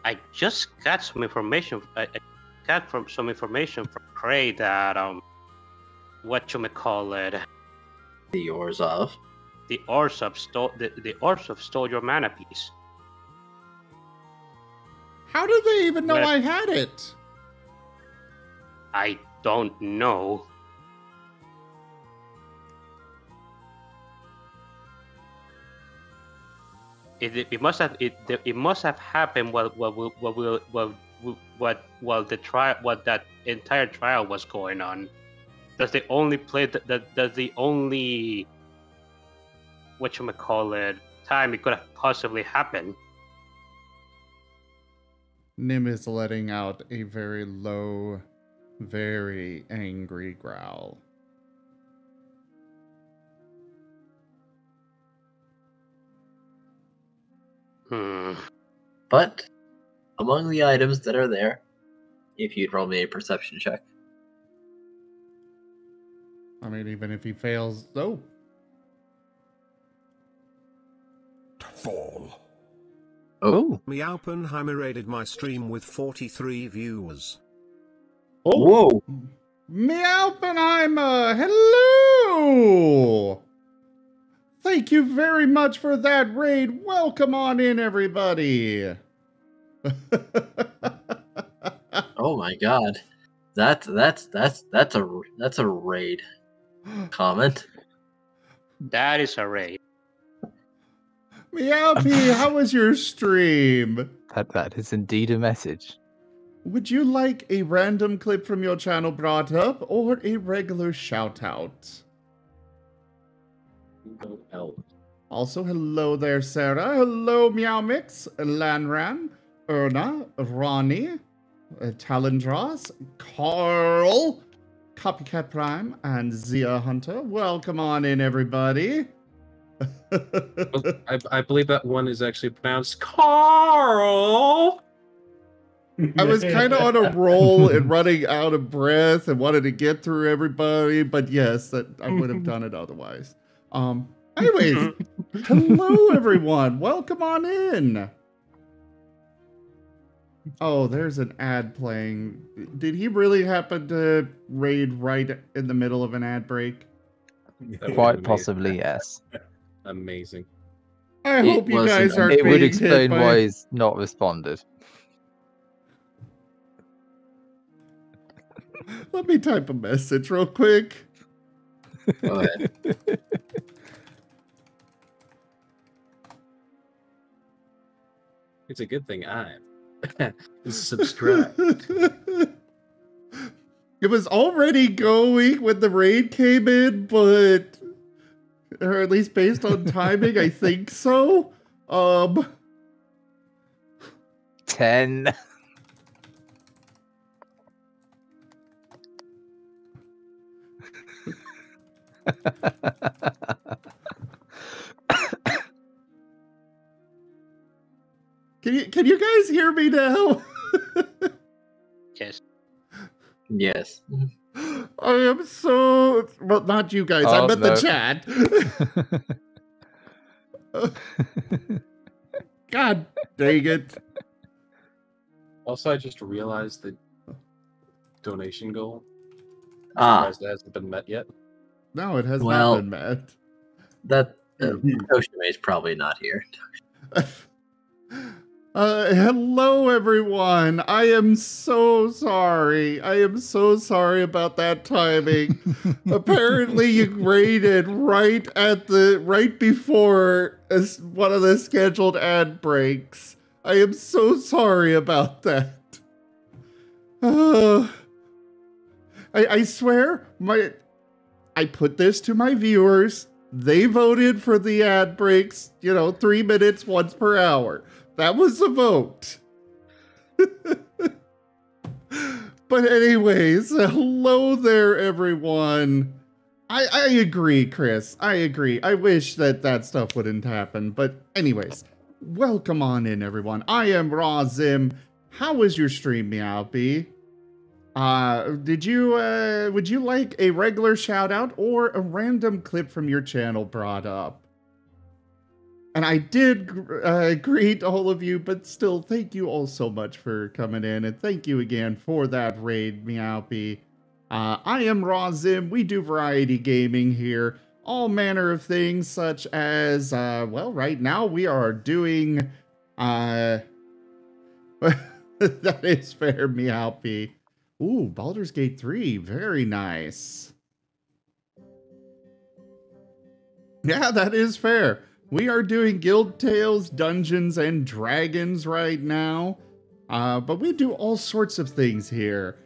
I just got some information. I got some information from Krei that whatchamacallit, The Orzhov. the Orzhov stole your mana piece. How did they even know Well- I had it? I don't know. It must have happened while that entire trial was going on. That's the only time it could have possibly happened. Nim is letting out a very low, very angry growl. But among the items that are there, if you'd roll me a perception check. I mean, even if he fails, oh. Fall. Oh, Meowpenheimer raided my stream with 43 viewers. Whoa! Meowpenheimer, hello! Thank you very much for that raid. Welcome on in, everybody. Oh my god. That's a raid comment. That is a raid. Meowpy, how was your stream? that is indeed a message. Would you like a random clip from your channel brought up or a regular shout out? Also, hello there, Sarah. Hello, Meowmix, Lanran, Erna, Ronnie, Talendros, Carl, Copycat Prime, and Zia Hunter. Welcome on in, everybody. I believe that one is actually pronounced Carl. I was kind of on a roll and running out of breath and wanted to get through everybody, but yes, that I would have done it otherwise. Anyways, Hello, everyone. Welcome on in. Oh, there's an ad playing. Did he really happen to raid right in the middle of an ad break? Quite possibly, yes. Amazing. I hope you guys aren't It would being explain hit by... why he's not responded. Let me type a message real quick. Go ahead. It's a good thing I'm subscribed. It was already going when the raid came in, but... Or at least based on timing, I think so. 10. Can you guys hear me now? Yes. Yes. I am so... Well, not you guys. Oh, I'm at no. the chat. God dang it. Also, I just realized the donation goal. Ah, Surprised it hasn't been met yet. No, it has Well- not been met. that Toshime is probably not here. Hello, everyone. I am so sorry. I am so sorry about that timing. Apparently, you raided right before one of the scheduled ad breaks. I am so sorry about that. I swear, I put this to my viewers. They voted for the ad breaks, 3 minutes once per hour. That was the vote. But anyways, hello there, everyone. I agree, Chris. I agree. I wish that stuff wouldn't happen. But anyways, welcome on in, everyone. I am Razim. How was your stream, Meowbee? Would you like a regular shout out or a random clip from your channel brought up? And I did greet all of you, but still, thank you all so much for coming in, and thank you again for that raid, Meowbee. I am Razim. We do variety gaming here, all manner of things, such as, well, right now we are doing, that is fair, Meowbee. Ooh, Baldur's Gate 3, very nice. Yeah, that is fair. We are doing Guild Tales, Dungeons, and Dragons right now. But we do all sorts of things here.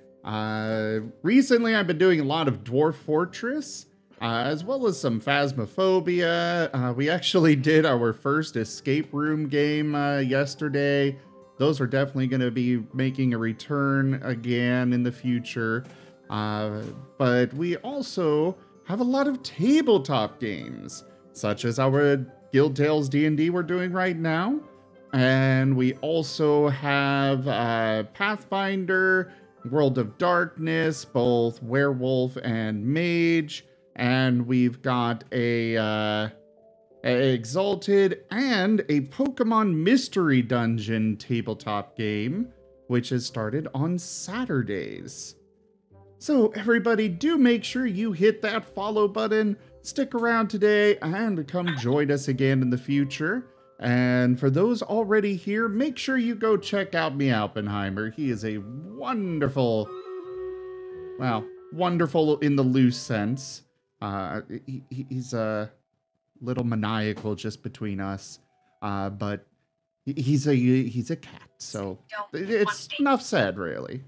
Recently, I've been doing a lot of Dwarf Fortress, as well as some Phasmophobia. We actually did our first escape room game yesterday. Those are definitely going to be making a return again in the future. But we also have a lot of tabletop games, such as our Guild Tales D&D we're doing right now. And we also have Pathfinder, World of Darkness, both Werewolf and Mage. And we've got a Exalted and a Pokemon Mystery Dungeon tabletop game, which has started on Saturdays. So everybody, do make sure you hit that follow button, stick around today, and come join us again in the future. And for those already here, make sure you go check out Meowpenheimer. He is a wonderful, well, wonderful in the loose sense. He's a little maniacal just between us, but he's a cat, so it's enough said, really.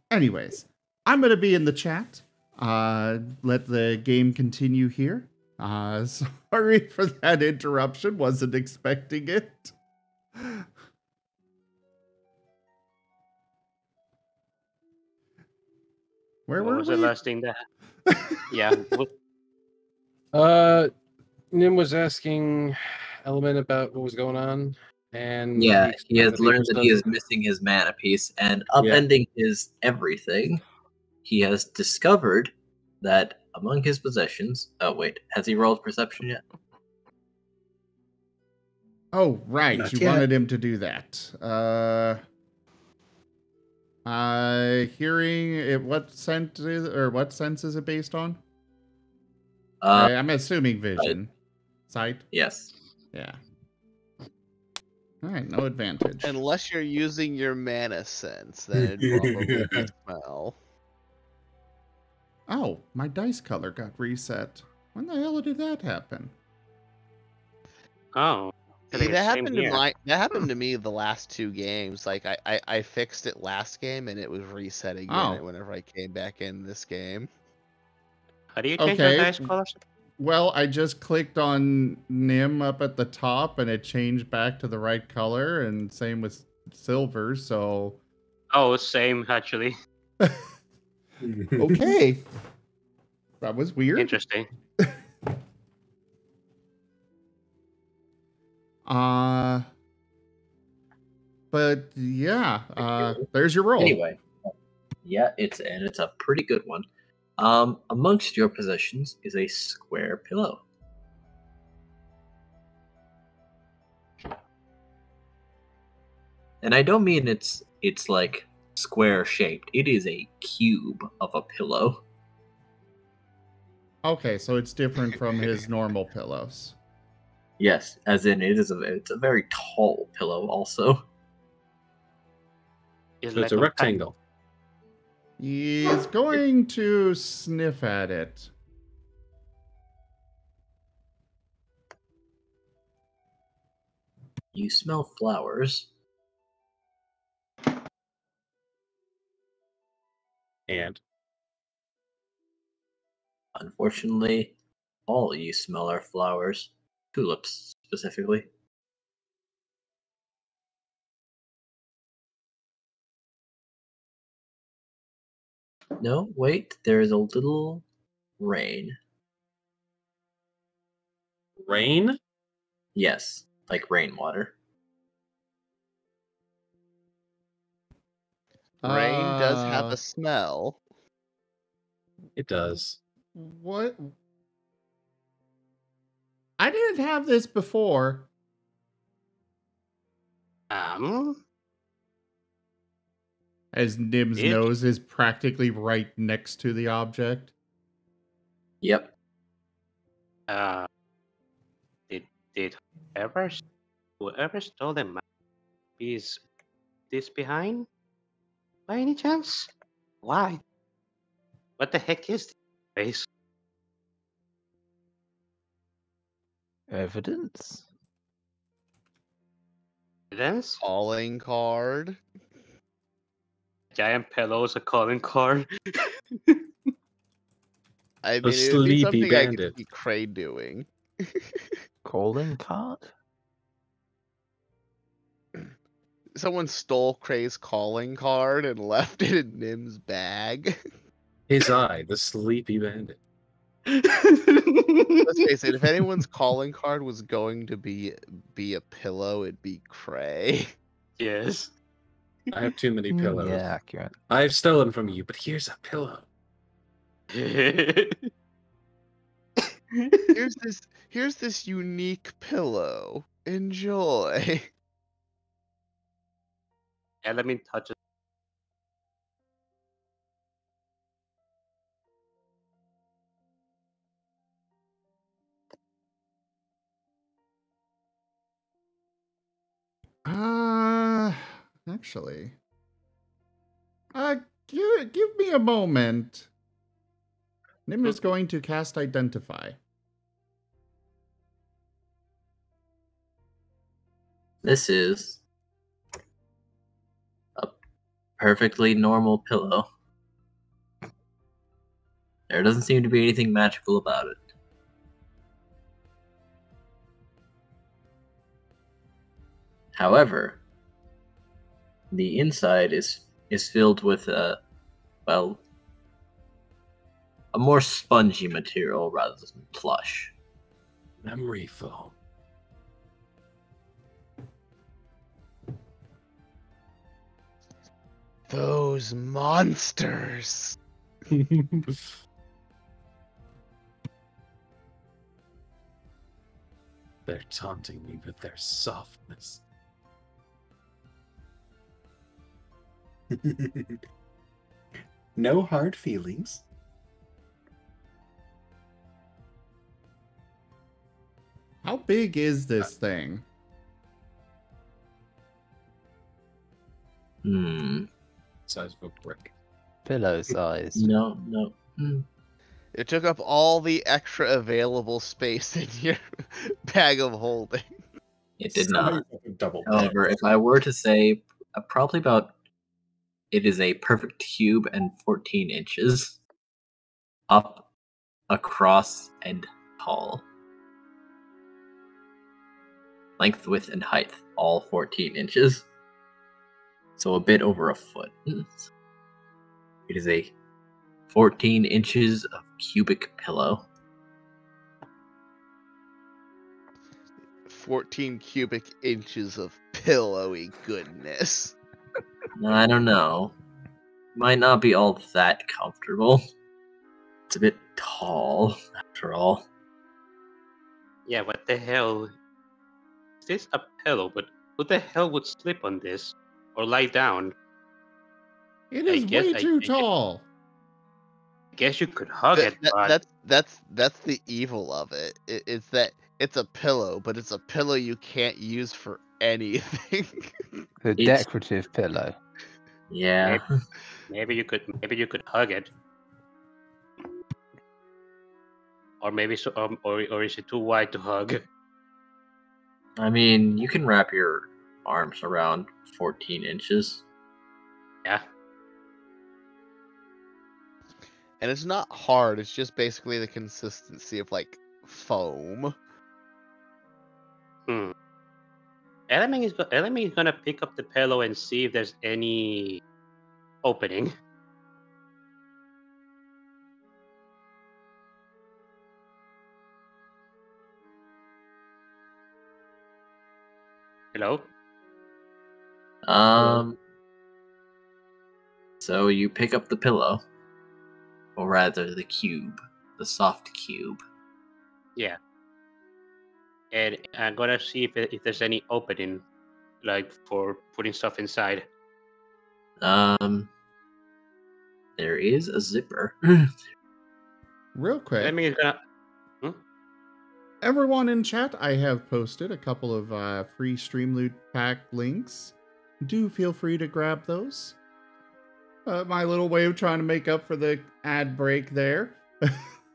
Anyways, I'm gonna be in the chat. Let the game continue here. Sorry for that interruption. Wasn't expecting it. Where What were was we? the last thing that? Yeah. Nim was asking Element about what was going on, and Yeah, he has explained learned that he stuff. is missing his mana piece and upending his everything. He has discovered that among his possessions. Oh wait, has he rolled perception yet? Oh, right. Not You yet. wanted him to do that. Hearing it. What sense is it based on? I'm assuming vision. Sight. Yes. Yeah. All right. No advantage. Unless you're using your mana sense, then it'd probably be smell. Oh, my dice color got reset. When the hell did that happen? Oh. See, that Same happened here. that happened to me the last 2 games. Like I fixed it last game and it was reset again Oh. whenever I came back in this game. How do you change your Okay. dice colors? Well, I just clicked on Nim up at the top and it changed back to the right color, and same with silver, so... Oh, same actually. Okay. That was weird. Interesting. But yeah, there's your roll. Anyway, yeah, it's a pretty good one. Amongst your possessions is a square pillow. And I don't mean it's like square shaped. It is a cube of a pillow. Okay, so it's different from his normal pillows. Yes, as in it's a very tall pillow also. So it's a rectangle. He's going to sniff at it. You smell flowers. And Unfortunately, all you smell are flowers. Tulips, specifically. No, wait, there is a little rain. rain? Yes, like rainwater. Rain does have a smell. It does. What? I didn't have this before. As Nim's It- nose is practically right next to the object. Yep. Did whoever stole the map is this behind? By any chance? Why? What the heck is this place? Evidence? Evidence? Calling card. Giant pillows, a calling card. I A mean, it would be sleepy something I bandit. could see Krei doing. Calling card? Someone stole Krei's calling card and left it in Nim's bag. His eye, the sleepy bandit. Let's face it, if anyone's calling card was going to be a pillow, it'd be Krei. Yes. I have too many pillows. Yeah, accurate. I've stolen from you, but here's a pillow. Here's this unique pillow. Enjoy. Yeah, let me touch it. Actually. Give me a moment. Nim is going to cast Identify. This is a perfectly normal pillow. There doesn't seem to be anything magical about it. However, the inside is filled with a more spongy material rather than plush. Memory foam. Those monsters. They're taunting me with their softness. No hard feelings. How big is this thing? Size of a brick. Pillow size. No. It took up all the extra available space in your bag of holding. It did not. Double. However, if I were to say, probably about, it is a perfect cube and 14 inches up, across, and tall. Length, width, and height, all 14 inches. So a bit over a foot. It is a 14 inches of cubic pillow. 14 cubic inches of pillowy goodness. I don't know. Might not be all that comfortable. It's a bit tall, after all. Yeah, what the hell? Is this a pillow? But who the hell would sleep on this or lie down? It is way too tall. I guess you could hug it, but That's the evil of it. It's that it's a pillow, but it's a pillow you can't use for anything. The decorative pillow. Yeah. maybe you could hug it. Or maybe so, or is it too wide to hug? I mean, you can wrap your arms around 14 inches. Yeah. And it's not hard, it's just basically the consistency of like foam. Element is gonna pick up the pillow and see if there's any opening. Hello? So you pick up the pillow. Or rather, the cube. The soft cube. Yeah. And I'm gonna see if there's any opening, like for putting stuff inside. There is a zipper. Real quick. Element is gonna... Everyone in chat, I have posted a couple of free Streamloot pack links. Do feel free to grab those. My little way of trying to make up for the ad break there.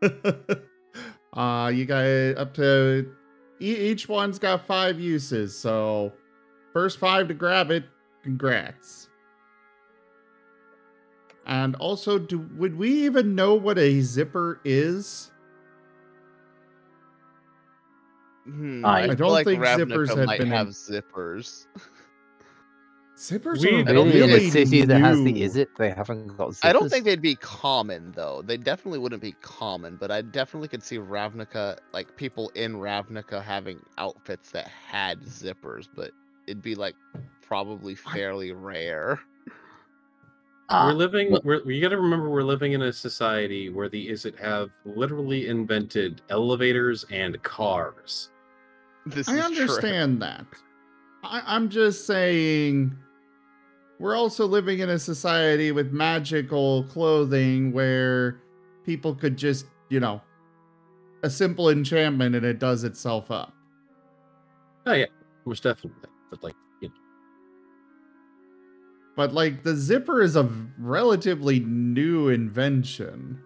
You guys up to each one's got 5 uses, so first 5 to grab it, congrats. And also, would we even know what a zipper is? I don't think Ravnica zippers had might been have zippers. Zippers We are really really in a city that has the new. is it? They haven't got zippers. I don't think they'd be common though. They definitely wouldn't be common, but I definitely could see Ravnica, like people in Ravnica having outfits that had zippers, but it'd be like probably fairly rare. You gotta remember we're living in a society where the Izzet have literally invented elevators and cars. I understand that. I'm just saying, we're also living in a society with magical clothing where people could just, a simple enchantment and it does itself up. Oh yeah, most definitely. But But the zipper is a relatively new invention.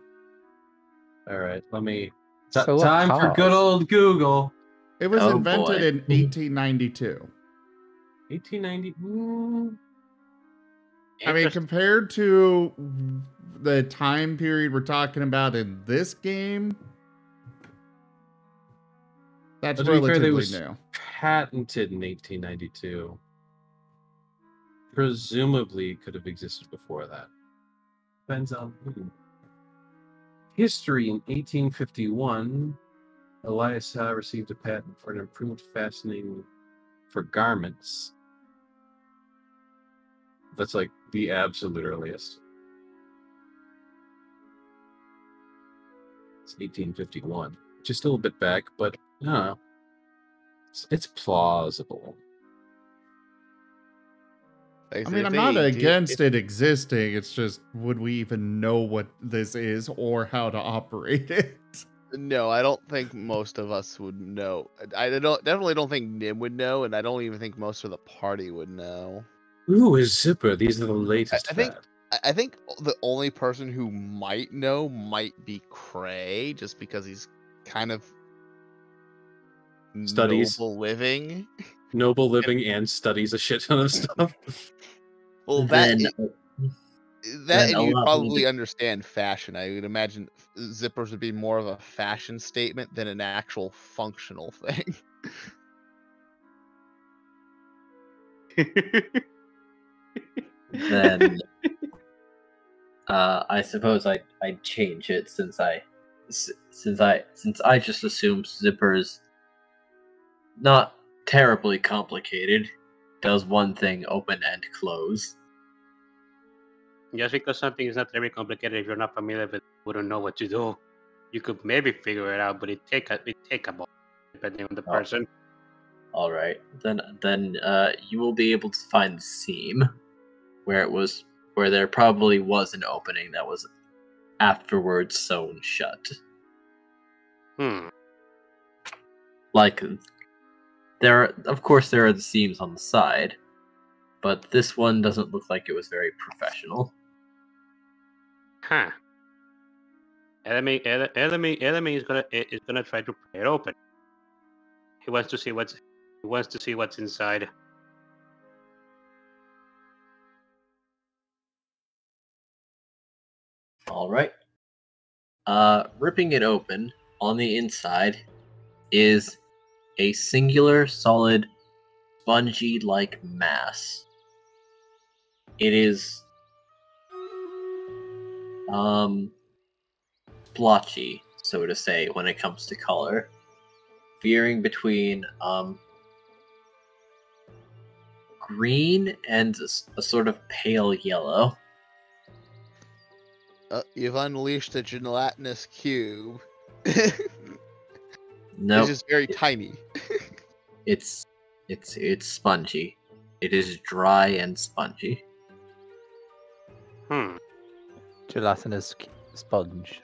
All right, let me. So what Time for cars? good old Google. It was Oh, invented boy. in 1892. 1890. I mean, compared to the time period we're talking about in this game, that's To be fair, they relatively was new. patented in 1892. Presumably, it could have existed before that. Depends on who. History in 1851, Elias Howe received a patent for an improved fastening for garments. That's like the absolute earliest. It's 1851, which is still a bit back, but I don't know. It's plausible. I mean, I'm not against it existing. It's just, would we even know what this is or how to operate it? No, I don't think most of us would know. Definitely don't think Nim would know, and I don't even think most of the party would know. Ooh, a zipper. These are the latest. I think the only person who might know might be Krei, just because he's kind of Studies. noble living. Noble living and studies a shit ton of stuff. Well, that and you'd probably understand fashion. I would imagine zippers would be more of a fashion statement than an actual functional thing. Then I suppose I'd change it since I just assumed zippers not terribly complicated. Does one thing open and close. Just because something is not very complicated, if you're not familiar with it, wouldn't know what to do. You could maybe figure it out, but it take a while, depending on the person. All right, then you will be able to find the seam where there probably was an opening that was afterwards sewn shut. Like of course there are the seams on the side, but this one doesn't look like it was very professional. Huh. Enemy is gonna try to pry it open. He wants to see what's inside. All right. Ripping it open, on the inside is a singular, solid, spongy-like mass. It is splotchy, so to say, when it comes to color, veering between green and a sort of pale yellow. You've unleashed a gelatinous cube. No, it's just very tiny. It's spongy. It is dry and spongy. Gelatinous sponge.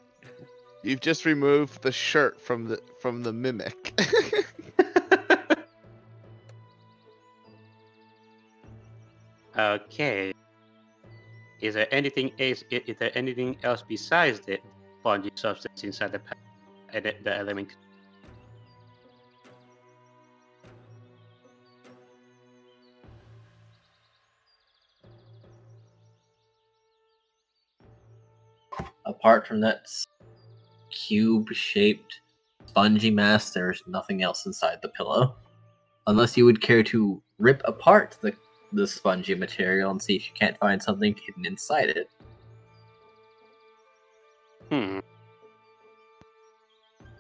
You've just removed the shirt from the mimic. Okay. Is there anything else besides the spongy substance inside the element? Apart from that cube-shaped spongy mass, there's nothing else inside the pillow. Unless you would care to rip apart the spongy material and see if you can't find something hidden inside it.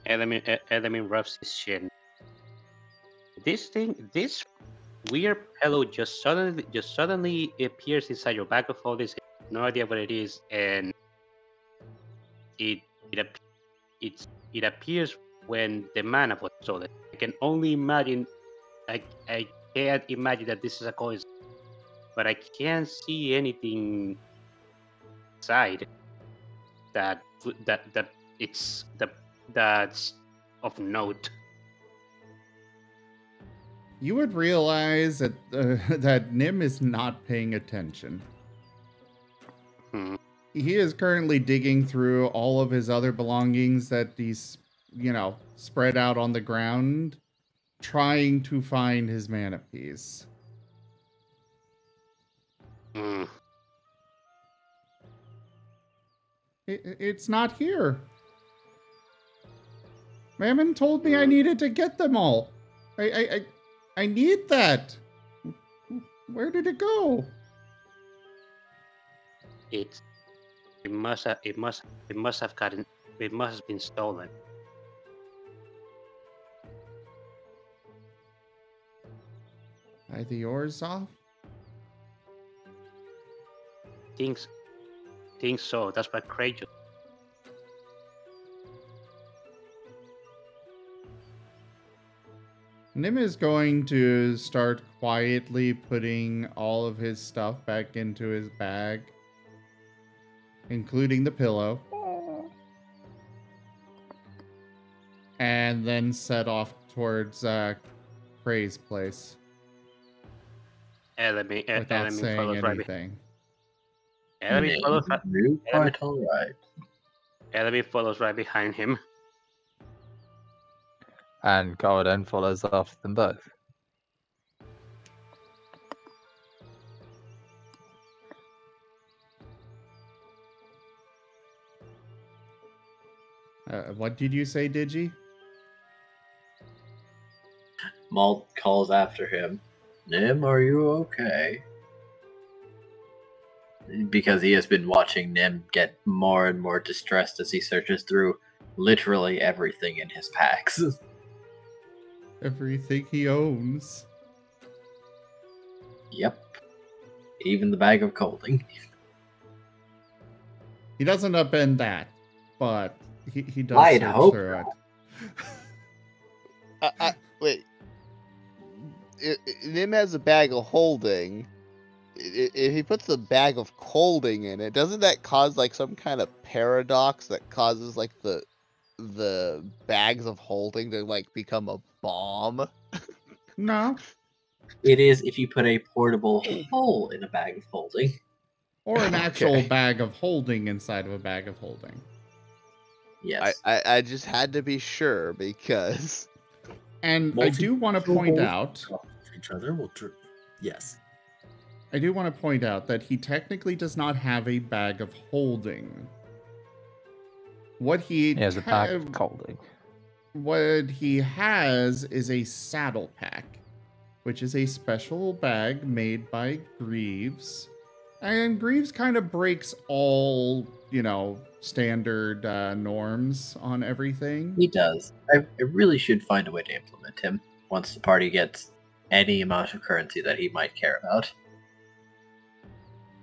Element rubs his shin. This weird pillow just suddenly appears inside your bag of holdings. No idea what it is, and it appears when the mana was stolen. I can only imagine. I can't imagine that this is a coincidence, but I can't see anything inside that's of note. You would realize that that Nim is not paying attention. He is currently digging through all of his other belongings that he's, spread out on the ground, trying to find his mana piece. It's not here. Mammon told me I needed to get them all. I need that. Where did it go? It must have been stolen. Are the oars off? Think so. That's what Krei just. Nim is going to start quietly putting all of his stuff back into his bag, including the pillow, and then set off towards Krei's place without saying follows right anything. You're quite alright. Elemy follows right behind him. And Gara then follows after them both. What did you say, Digi? Malt calls after him. Nim, are you okay? Because he has been watching Nim get more and more distressed as he searches through literally everything in his packs. Everything he owns. Yep. Even the bag of colding. He doesn't upend that, but he does I'd search hope through it. Wait. Nim has a bag of holding. If he puts a bag of colding in it, doesn't that cause like some kind of paradox that causes like the bags of holding to like become a bomb? No. It is if you put a portable hole in a bag of holding. Or an actual Okay. bag of holding inside of a bag of holding. Yes. I just had to be sure because And I do want to point out... Each other will yes. I do want to point out that he technically does not have a bag of holding. What he He has a bag of holding. What he has is a saddle pack, which is a special bag made by Greaves. And Greaves kind of breaks all, standard norms on everything. He does. I really should find a way to implement him once the party gets any amount of currency that he might care about.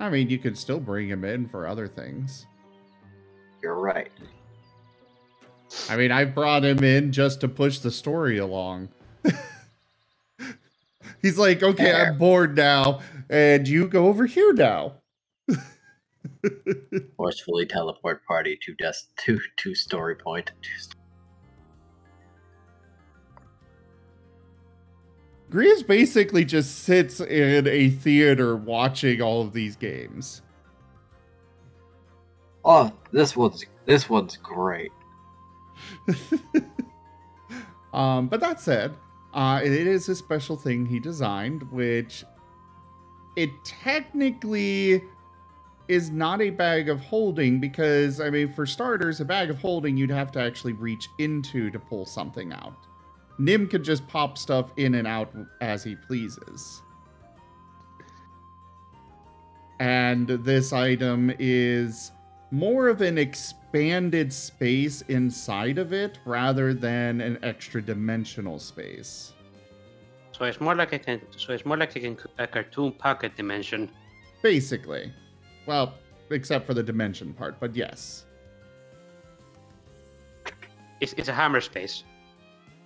I mean, you could still bring him in for other things. You're right. I mean, I brought him in just to push the story along. He's like, okay, I'm bored now, and you go over here now. Forcefully teleport party to story point. Greaves basically just sits in a theater watching all of these games. Oh, this one's great. But that said, it is a special thing he designed, which it technically is not a bag of holding because, I mean, for starters, a bag of holding you'd have to actually reach into to pull something out. Nim could just pop stuff in and out as he pleases. And this item is more of an expanded space inside of it rather than an extra dimensional space. So it's more like a cartoon pocket dimension. Basically. Well, except for the dimension part, but yes. It's a hammer space.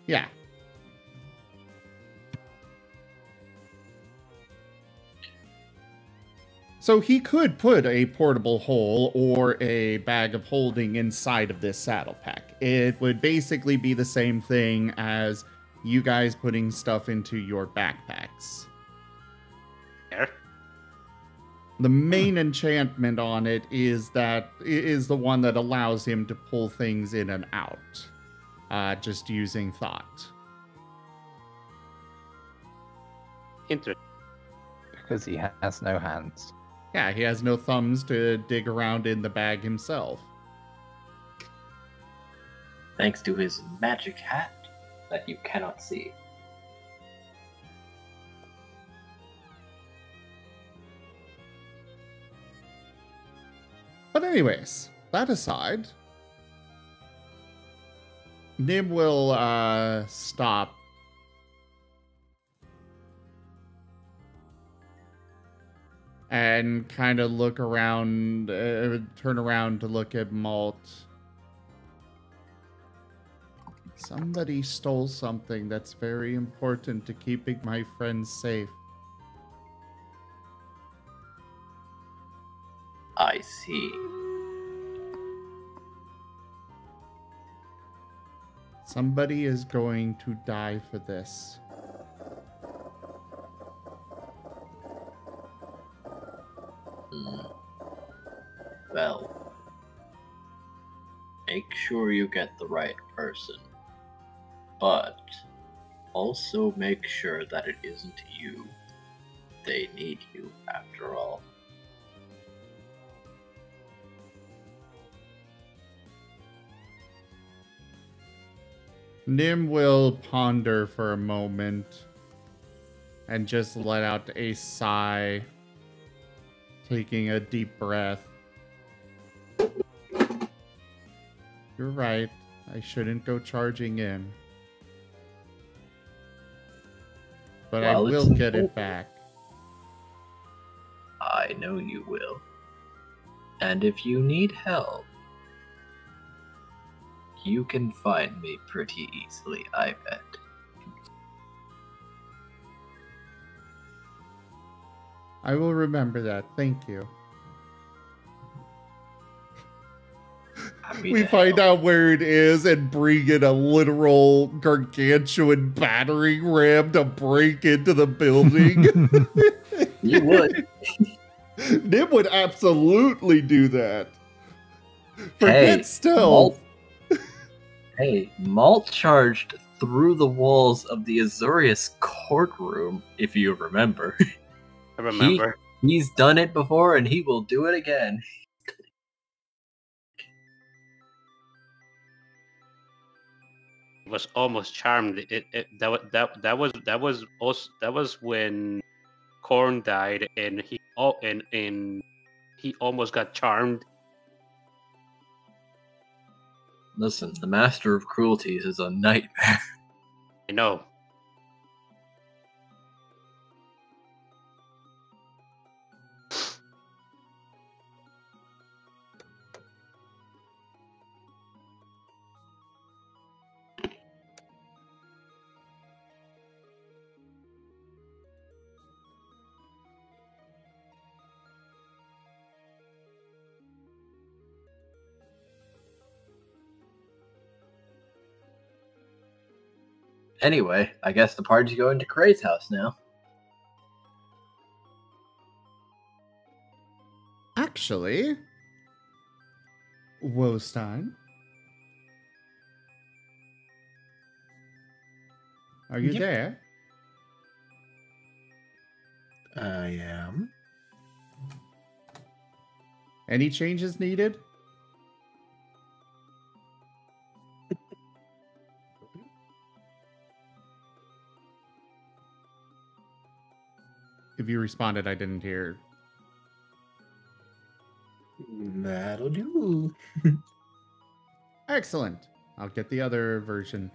Yeah. So he could put a portable hole or a bag of holding inside of this saddle pack. It would basically be the same thing as you guys putting stuff into your backpacks. There. The main enchantment on it is the one that allows him to pull things in and out, just using thought. Interesting. Because he has no hands. Yeah, he has no thumbs to dig around in the bag himself. Thanks to his magic hat that you cannot see. But anyways, that aside, Nim will stop and kind of look around, turn around to look at Malt. Somebody stole something that's very important to keeping my friends safe. I see. Somebody is going to die for this. Well, make sure you get the right person. But also make sure that it isn't you. They need you, after all. Nim will ponder for a moment and just let out a sigh, taking a deep breath. You're right. I shouldn't go charging in. But I will get it back. I know you will. And if you need help, you can find me pretty easily, I bet. I will remember that. Thank you. We find out where it is and bring in a literal gargantuan battering ram to break into the building. You would. Nim would absolutely do that. Forget stealth. Malt charged through the walls of the Azorius courtroom, if you remember. I remember. He's done it before and he will do it again. Was almost charmed. That was when Korn died, and he almost got charmed. Listen, the Master of Cruelties is a nightmare. I know. Anyway, I guess the party's going to Krei's house now. Actually, Wostein, are you there? I am. Any changes needed? If you responded, I didn't hear. That'll do. Excellent. I'll get the other version.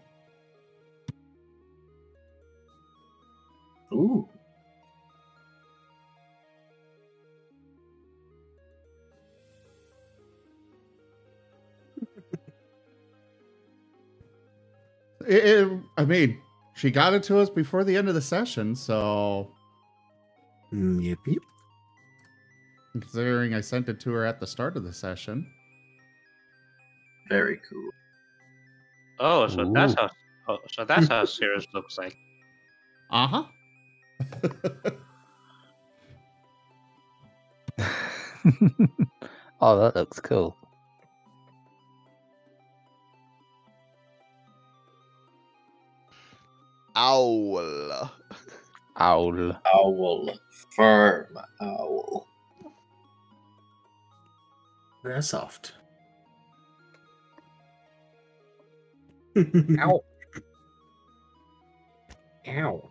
Ooh. I mean, she got it to us before the end of the session, so... Yep. Considering I sent it to her at the start of the session. Very cool. Oh, so that's how Cirrus looks like. Uh-huh. Oh, that looks cool. Owl. Owl. Owl. Firm owl. Very soft. Ow. Ow.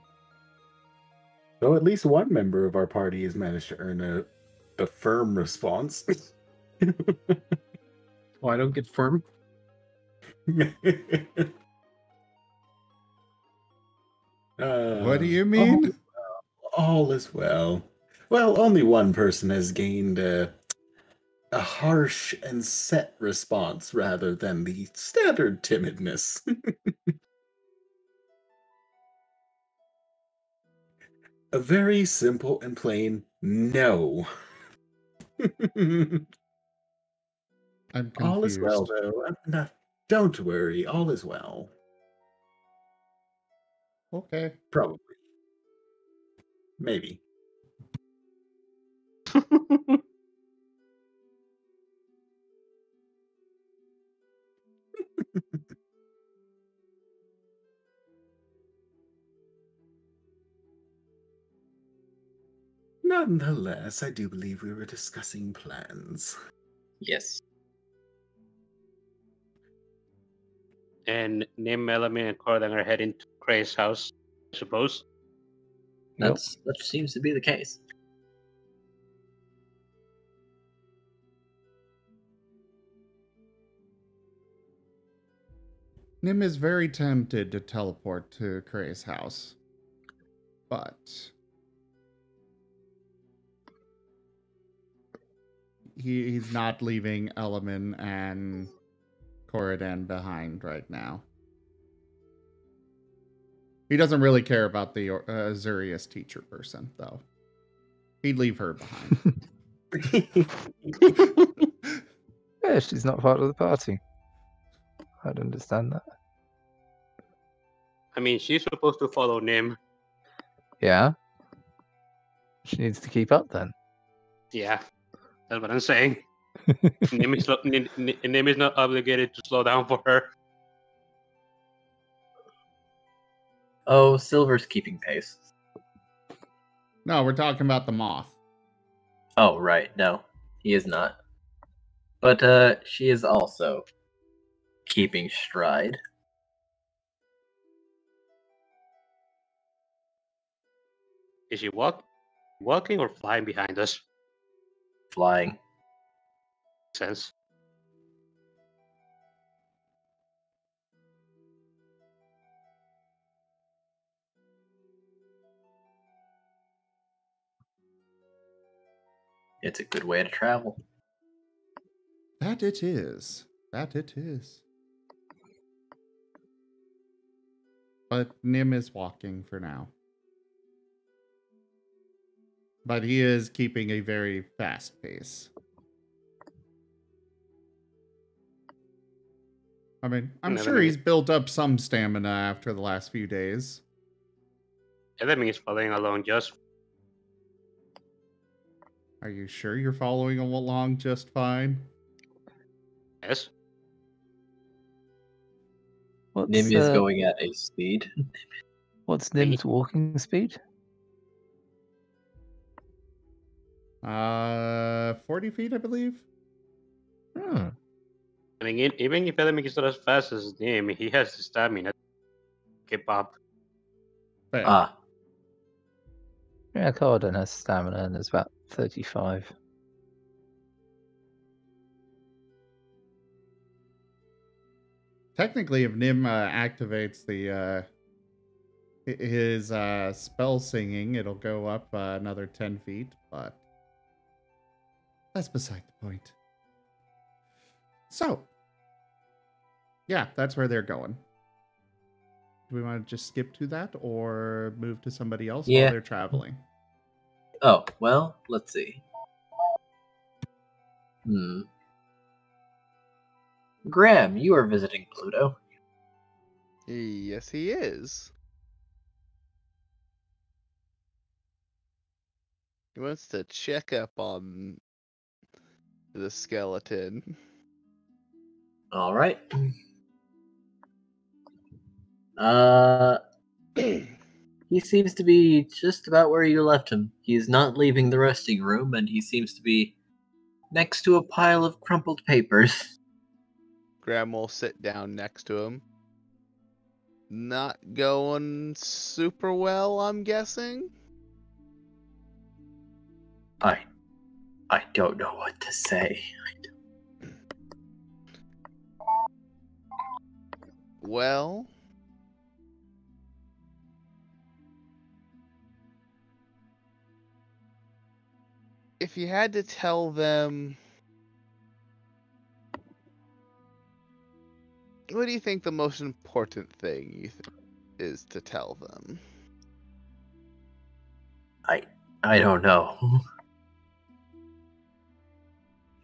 So at least one member of our party has managed to earn a firm response. Oh, I don't get firm? What do you mean? All is well. Well, only one person has gained a a harsh and set response rather than the standard timidness. A very simple and plain no. I'm All is well, confused. though. Don't worry, all is well. Okay. Probably. Maybe. Nonetheless, I do believe we were discussing plans. Yes. And Nim, Melanie, and Cordan are heading to Krei's house, I suppose. Yep. That seems to be the case. Nim is very tempted to teleport to Krei's house. But he's not leaving Elemen and Corridan behind right now. He doesn't really care about the Azurius teacher person, though. He'd leave her behind. Yeah, she's not part of the party. I'd understand that. I mean, she's supposed to follow Nim. Yeah. She needs to keep up then. Yeah, that's what I'm saying. Nim is not obligated to slow down for her. Oh, Silver's keeping pace. No, we're talking about the moth. Oh, right. No, he is not. But she is also keeping stride. Is she walking or flying behind us? Flying. Sense. It's a good way to travel. That it is. That it is. But Nim is walking for now. But he is keeping a very fast pace. I mean, I'm sure he's built up some stamina after the last few days. Yeah, that means following along just. Are you sure you're following along just fine? Yes. Nim is going at a speed. What's Nim's walking speed? 40 feet, I believe. Hmm. I mean, even if Element is not as fast as Nim, he has the stamina to keep up. Fair. Ah. Yeah, Corridan has stamina and is about 35. Technically, if Nim activates the his spell singing, it'll go up another 10 feet, but that's beside the point. So, yeah, that's where they're going. Do we want to just skip to that or move to somebody else while they're traveling? Oh, well, let's see. Graham, you are visiting Pluto. Yes, he is. He wants to check up on the skeleton. All right. He seems to be just about where you left him. He's not leaving the resting room, and he seems to be next to a pile of crumpled papers. Graham will sit down next to him. Not going super well, I'm guessing? I don't know what to say. Well, if you had to tell them What do you think the most important thing is to tell them? I don't know.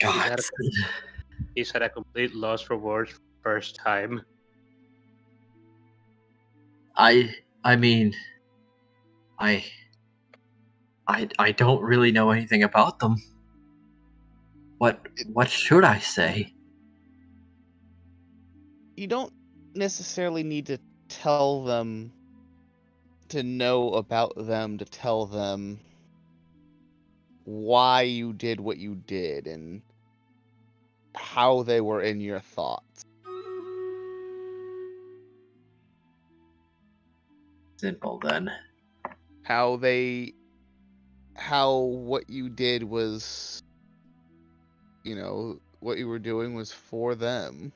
He's God. had a, he's had a complete loss for words first time. I mean, I don't really know anything about them. What should I say? You don't necessarily need to tell them to know about them, to tell them why you did what you did and how they were in your thoughts. Simple then. How what you did was, what you were doing was for them.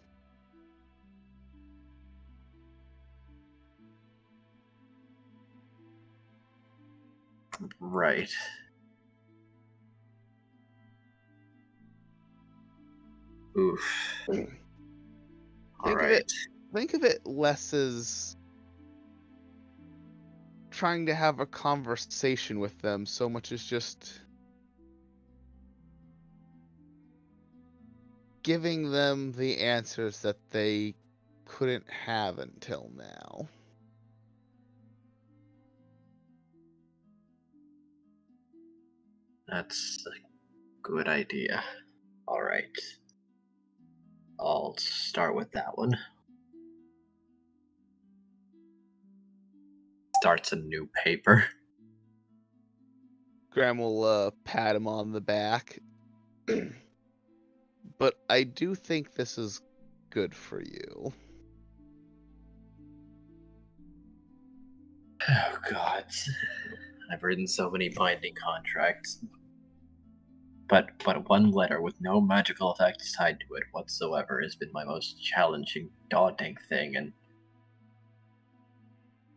Right. Oof. Think of it less as trying to have a conversation with them so much as just giving them the answers that they couldn't have until now. That's a good idea. All right. I'll start with that one. Starts a new paper. Graham will pat him on the back. But I do think this is good for you. Oh God. I've written so many binding contracts. But one letter with no magical effects tied to it whatsoever has been my most challenging, daunting thing, and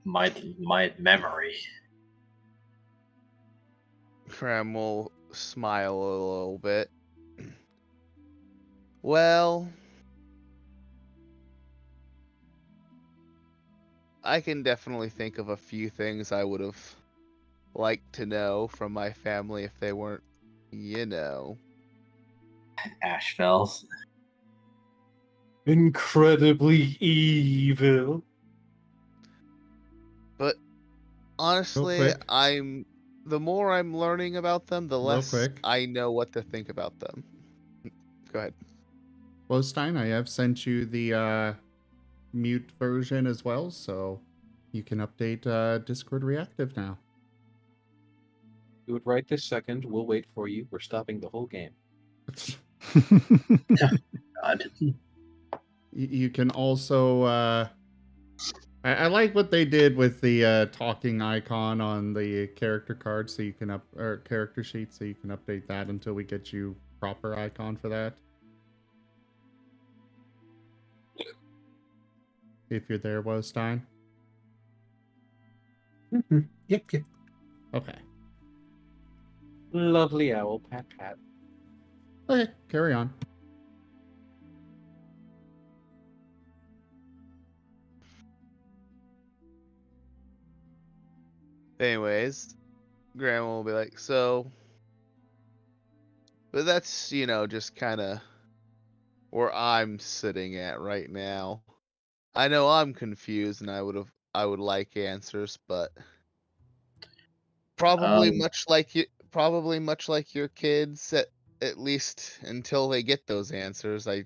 my memory. Graham will smile a little bit. Well, I can definitely think of a few things I would have liked to know from my family if they weren't, Ashfells. Incredibly evil. But honestly, quick. the more I'm learning about them, the Real less quick. I know what to think about them. Go ahead. Well, Stein, I have sent you the mute version as well, so you can update Discord Reactive now. Do it right this second. We'll wait for you. We're stopping the whole game. God. You can also I like what they did with the talking icon on the character card, so you can or character sheet, so you can update that until we get you proper icon for that. If you're there, Stein. Yep. Okay. Lovely owl, pat pat. Okay, carry on. Anyways, Graham will be like, but that's, just kind of where I'm sitting at right now. I know I'm confused and I would like answers, but probably much like your kids, at least until they get those answers, I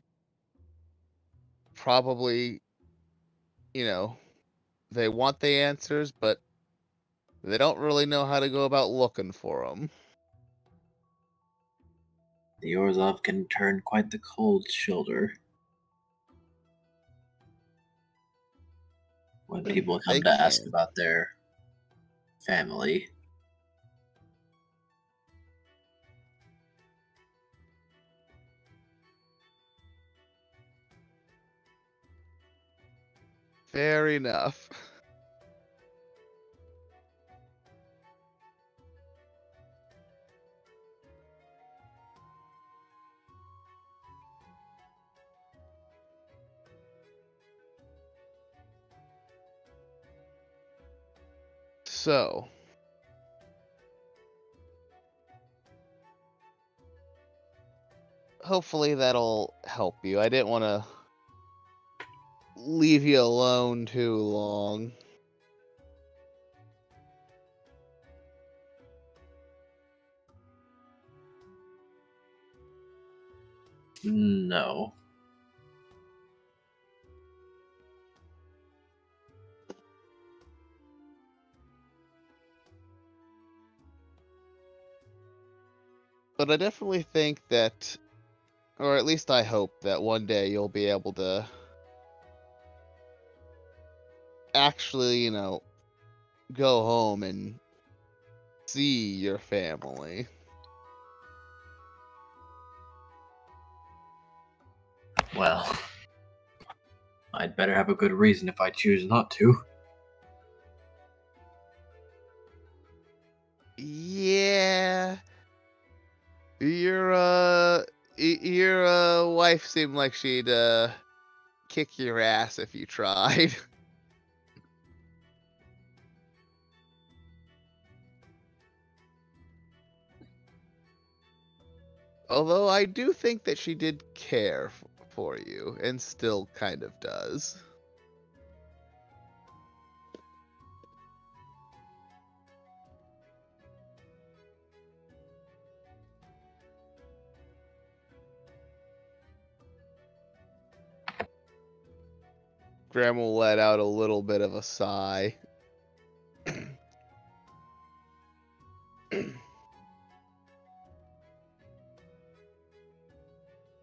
probably, they want the answers, but they don't really know how to go about looking for them. The Orzhov can turn quite the cold shoulder when people come to ask about their family. Fair enough. So, hopefully that'll help you. I didn't want to leave you alone too long. No. But I definitely think that, or at least I hope that one day you'll be able to actually, go home and see your family. Well, I'd better have a good reason if I choose not to. Yeah. Your wife seemed like she'd kick your ass if you tried. Although I do think that she did care for you, and still kind of does. Graham will let out a little bit of a sigh.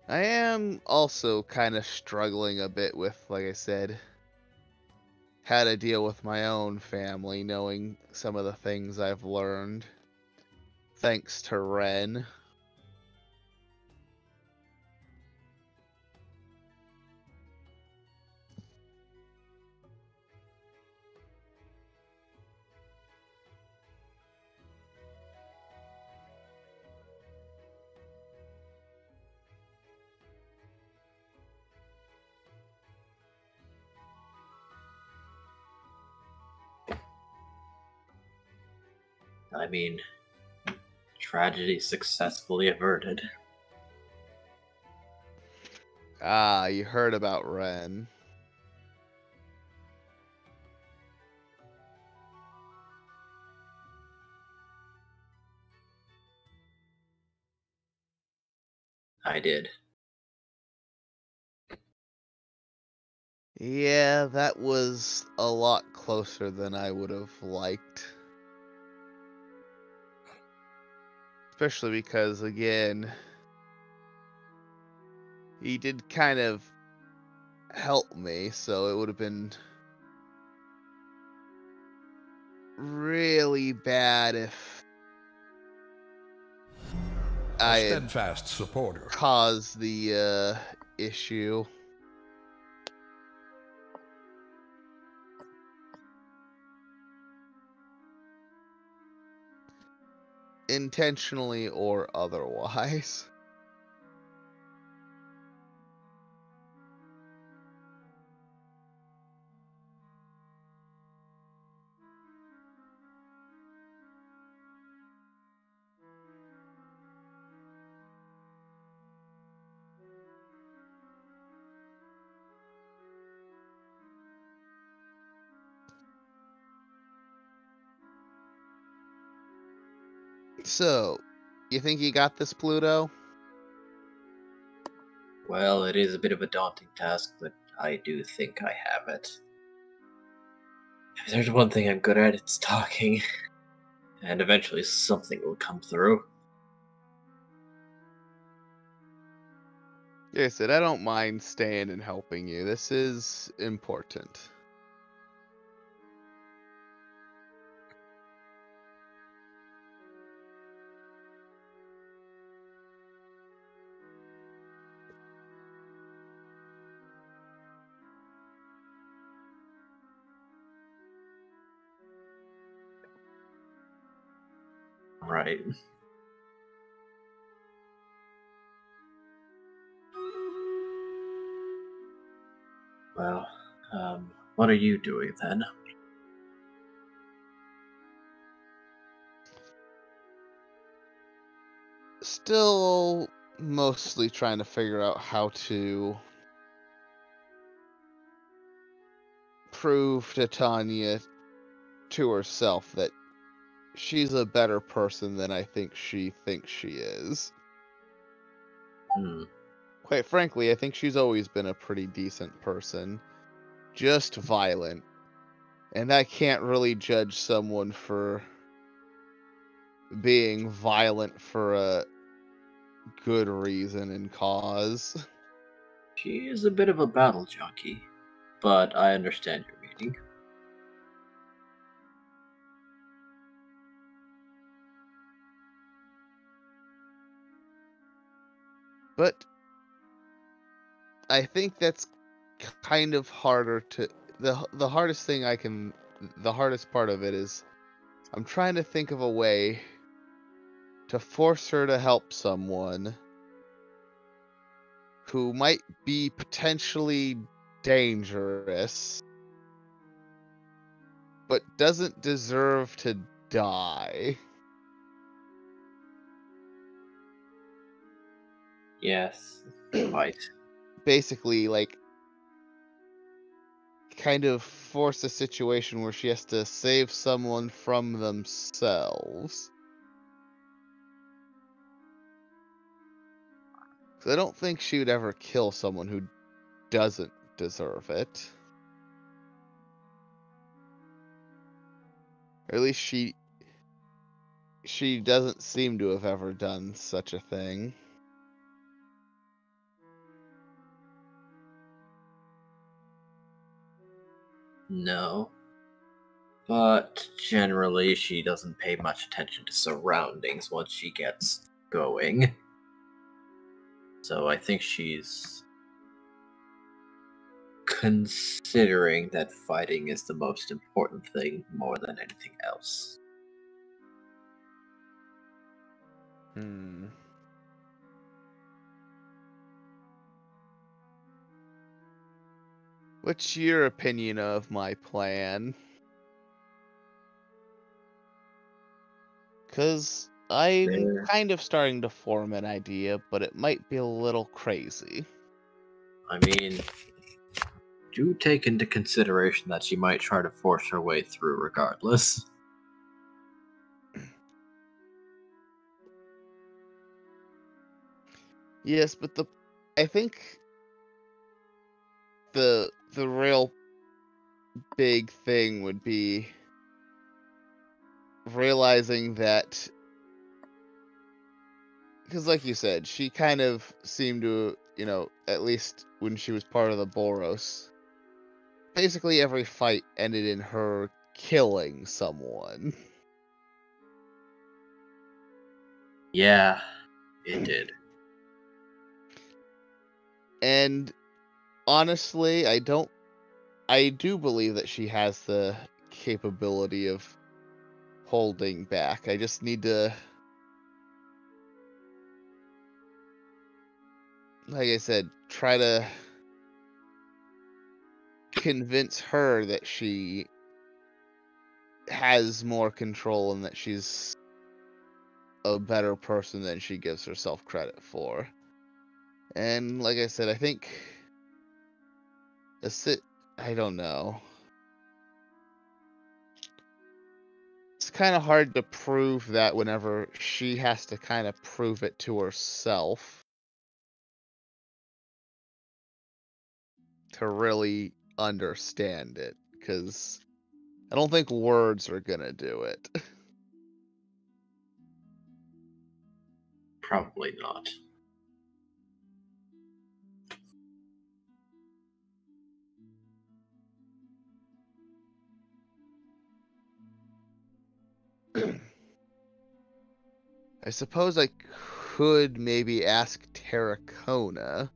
I am also kind of struggling a bit with, like I said, how to deal with my own family, knowing some of the things I've learned. Thanks to Ren. I mean, tragedy successfully averted. Ah, you heard about Ren. I did. Yeah, that was a lot closer than I would have liked. Especially because, again, he did kind of help me, so it would have been really bad if I had steadfast supporter. caused the issue. Intentionally or otherwise. So, you think you got this, Pluto? Well, it is a bit of a daunting task, but I do think I have it. If there's one thing I'm good at, it's talking. And eventually something will come through. Like I said, I don't mind staying and helping you. This is important. Right. Well, what are you doing then? still mostly trying to figure out how to prove to Tanya to herself that she's a better person than I think she thinks she is. Hmm. Quite frankly, I think she's always been a pretty decent person, just violent. And I can't really judge someone for being violent for a good reason and cause. She is a bit of a battle junkie, but I understand your meaning. But I think that's kind of harder to the hardest thing the hardest part of it is I'm trying to think of a way to force her to help someone who might be potentially dangerous but doesn't deserve to die. Yes, quite. Basically, like, kind of force a situation where she has to save someone from themselves. 'Cause I don't think she would ever kill someone who doesn't deserve it. Or at least she doesn't seem to have ever done such a thing. No. But generally, she doesn't pay much attention to surroundings once she gets going. So I think she's considering that fighting is the most important thing more than anything else. What's your opinion of my plan? 'Cause I'm kind of starting to form an idea, but it might be a little crazy. I mean, do take into consideration that she might try to force her way through regardless. Yes, but I think the real big thing would be realizing that, because like you said, she kind of seemed to, at least when she was part of the Boros, basically every fight ended in her killing someone. Yeah, it did. And honestly, I do believe that she has the capability of holding back. I just need to, like I said, try to convince her that she has more control and that she's a better person than she gives herself credit for. And like I said, I think I don't know. It's kind of hard to prove that whenever she has to kind of prove it to herself to really understand it, because I don't think words are gonna do it. Probably not. I suppose I could maybe ask Terracona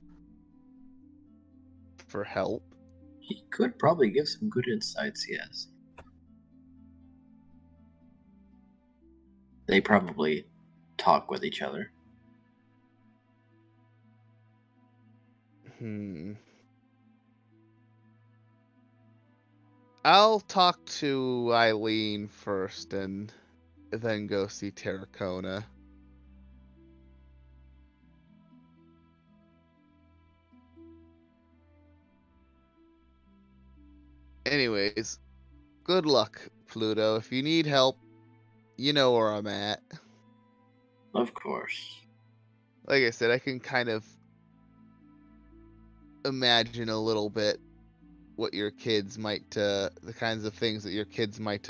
for help. He could probably give some good insights, yes. They probably talk with each other. I'll talk to Eileen first and then go see Terracona. Anyways, good luck, Pluto. If you need help, you know where I'm at. Of course. Like I said, I can kind of imagine a little bit what your kids might, the kinds of things that your kids might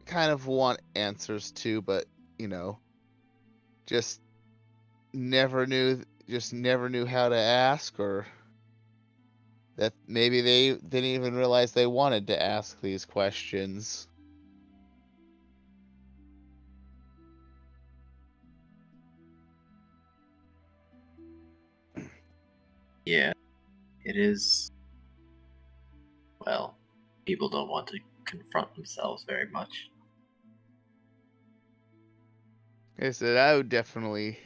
kind of want answers to, but, you know, just never knew how to ask, or that maybe they didn't even realize they wanted to ask these questions. Yeah, it is. Well, people don't want to confront themselves very much. Like I said, I would definitely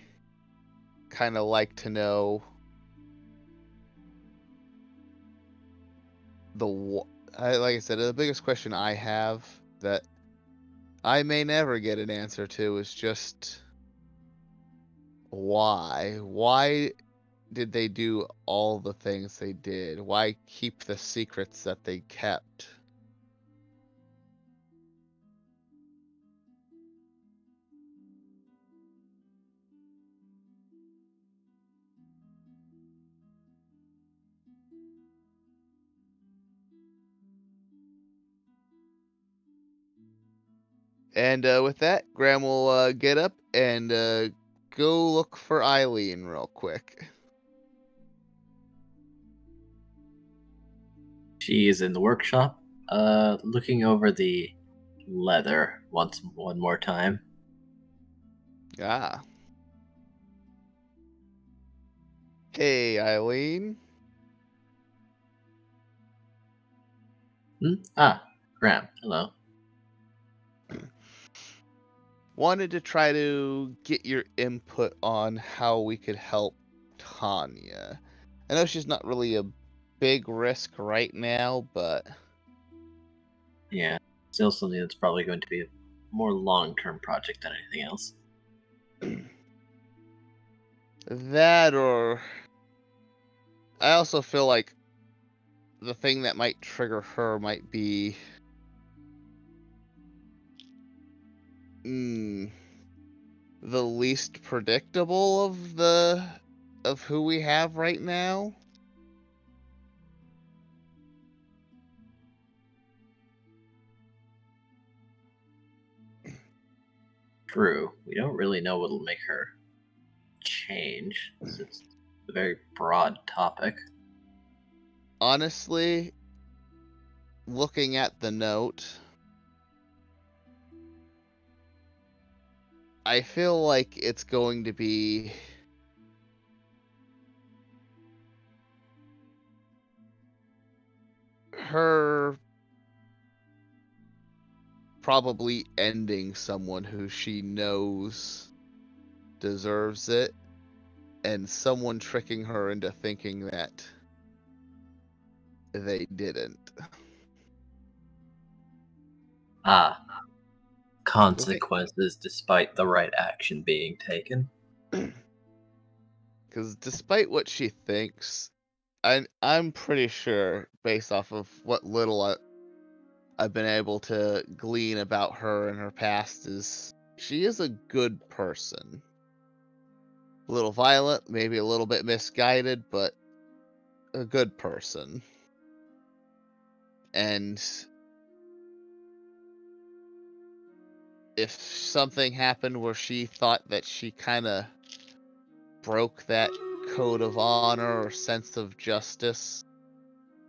kind of like to know like I said, the biggest question I have that I may never get an answer to is just why? Why did they do all the things they did? Why keep the secrets that they kept? And with that, Graham will get up and go look for Eileen real quick. She is in the workshop, looking over the leather one more time. Ah. Hey, Eileen. Ah, Graham, hello. Wanted to try to get your input on how we could help Tanya. I know she's not really a big risk right now, but Yeah, still something that's probably going to be a more long-term project than anything else. that, or I also feel like the thing that might trigger her might be the least predictable of who we have right now. True. We don't really know what'll make her change. It's a very broad topic. Honestly, looking at the note, I feel like it's going to be her probably ending someone who she knows deserves it, and someone tricking her into thinking that they didn't. Ah, consequences despite the right action being taken. Because despite what she thinks, I'm pretty sure, based off of what little I've been able to glean about her and her past, is she is a good person. A little violent, maybe a little bit misguided, but a good person. And if something happened where she thought that she kind of broke that code of honor or sense of justice,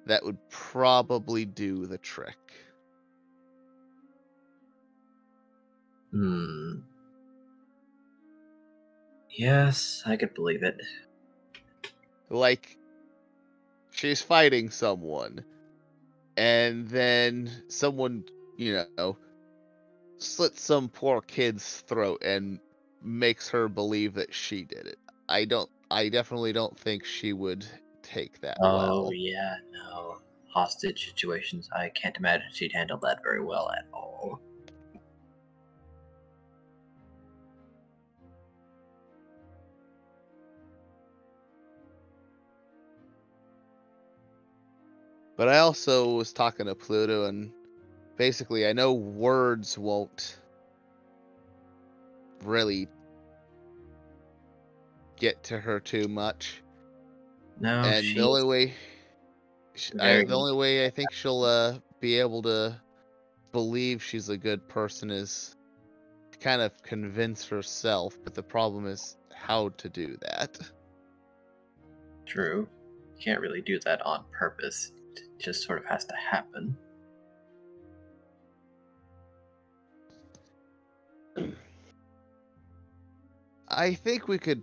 that would probably do the trick. Yes, I could believe it. Like, she's fighting someone, and then someone, slits some poor kid's throat and makes her believe that she did it. I definitely don't think she would take that well. Yeah, no. Hostage situations, I can't imagine she'd handle that very well at all. But I also was talking to Pluto, and basically I know words won't really get to her too much. No, And she's the only way very the only way I think she'll be able to believe she's a good person is to kind of convince herself, but the problem is how to do that. true. You can't really do that on purpose. It just sort of has to happen. I think we could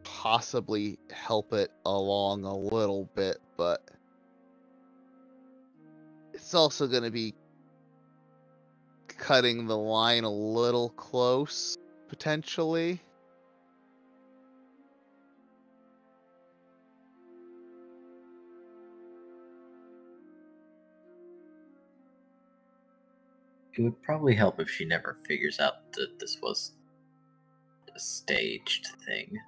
possibly help it along a little bit, but it's also going to be cutting the line a little close, potentially. It would probably help if she never figures out that this was a staged thing.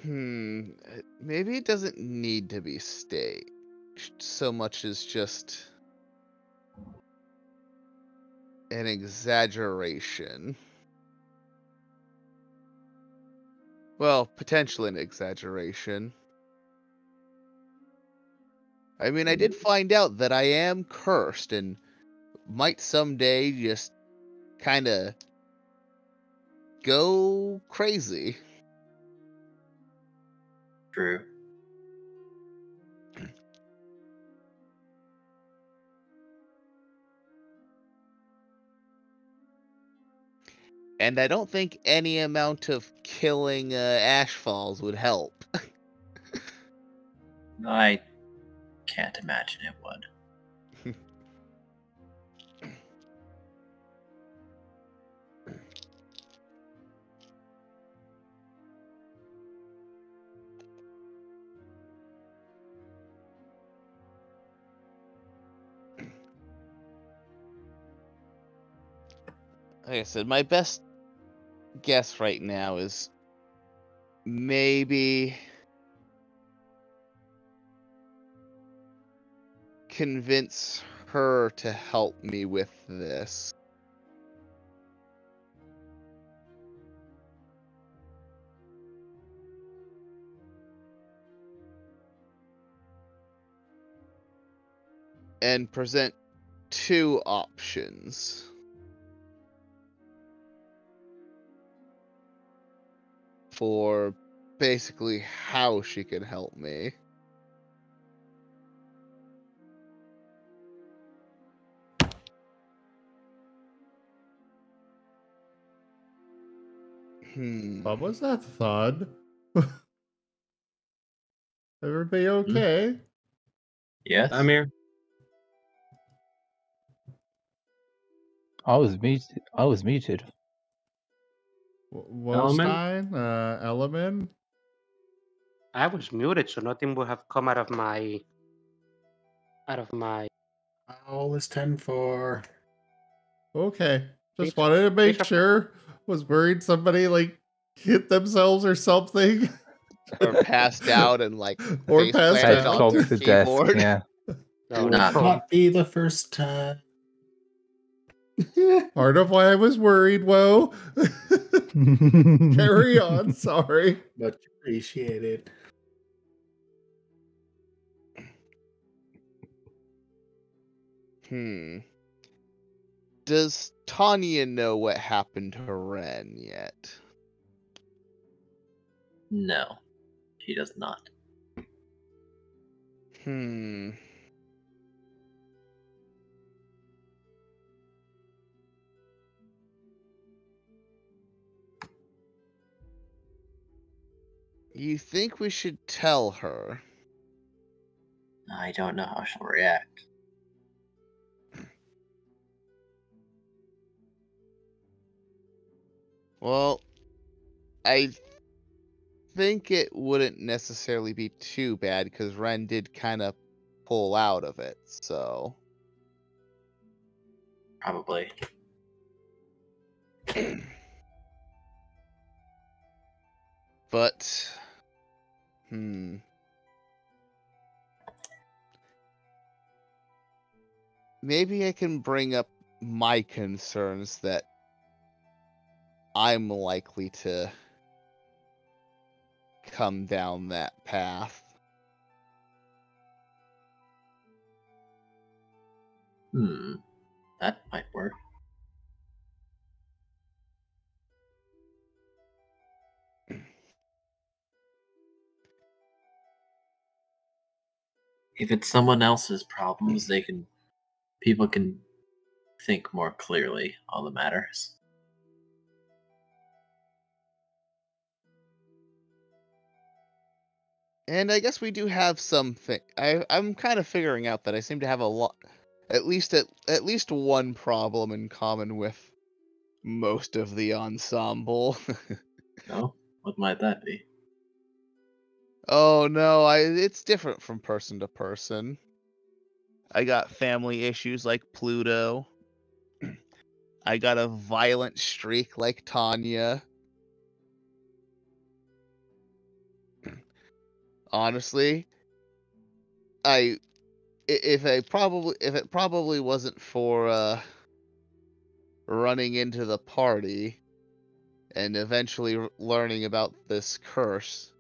Maybe it doesn't need to be staged so much as just an exaggeration. Well, potentially an exaggeration. I mean, I did find out that I am cursed and might someday just kind of go crazy. True. And I don't think any amount of killing Ashfalls would help. I can't imagine it would. Like I said, my best guess right now is maybe convince her to help me with this. And present two options. For basically how she could help me. What was that thud? Everybody okay? Yes? I'm here. I was muted. I was muted. Wolstein? Element? I was muted, so nothing would have come out of my All is 10-4. Okay. Just Bishop- wanted to make Bishop- sure. Was worried somebody like hit themselves or something. Or passed out and like Or face passed planted Head out. on their clogged the desk. keyboard. Yeah. No, It no. will not be the first time. Part of why I was worried, whoa. Carry on, sorry. Much appreciated. Does Tanya know what happened to Ren yet? No, she does not. You think we should tell her? I don't know how she'll react. Well, I think it wouldn't necessarily be too bad because Ren did kind of pull out of it, so. Probably. But Maybe I can bring up my concerns that I'm likely to come down that path. That might work. If it's someone else's problems, people can think more clearly on the matters. And I guess we do have something. I'm kind of figuring out that I seem to have a lot, at least one problem in common with most of the ensemble. Oh, what might that be? Oh no, it's different from person to person. I got family issues like Pluto. I got a violent streak like Tanya. Honestly, if it probably wasn't for running into the party and eventually learning about this curse,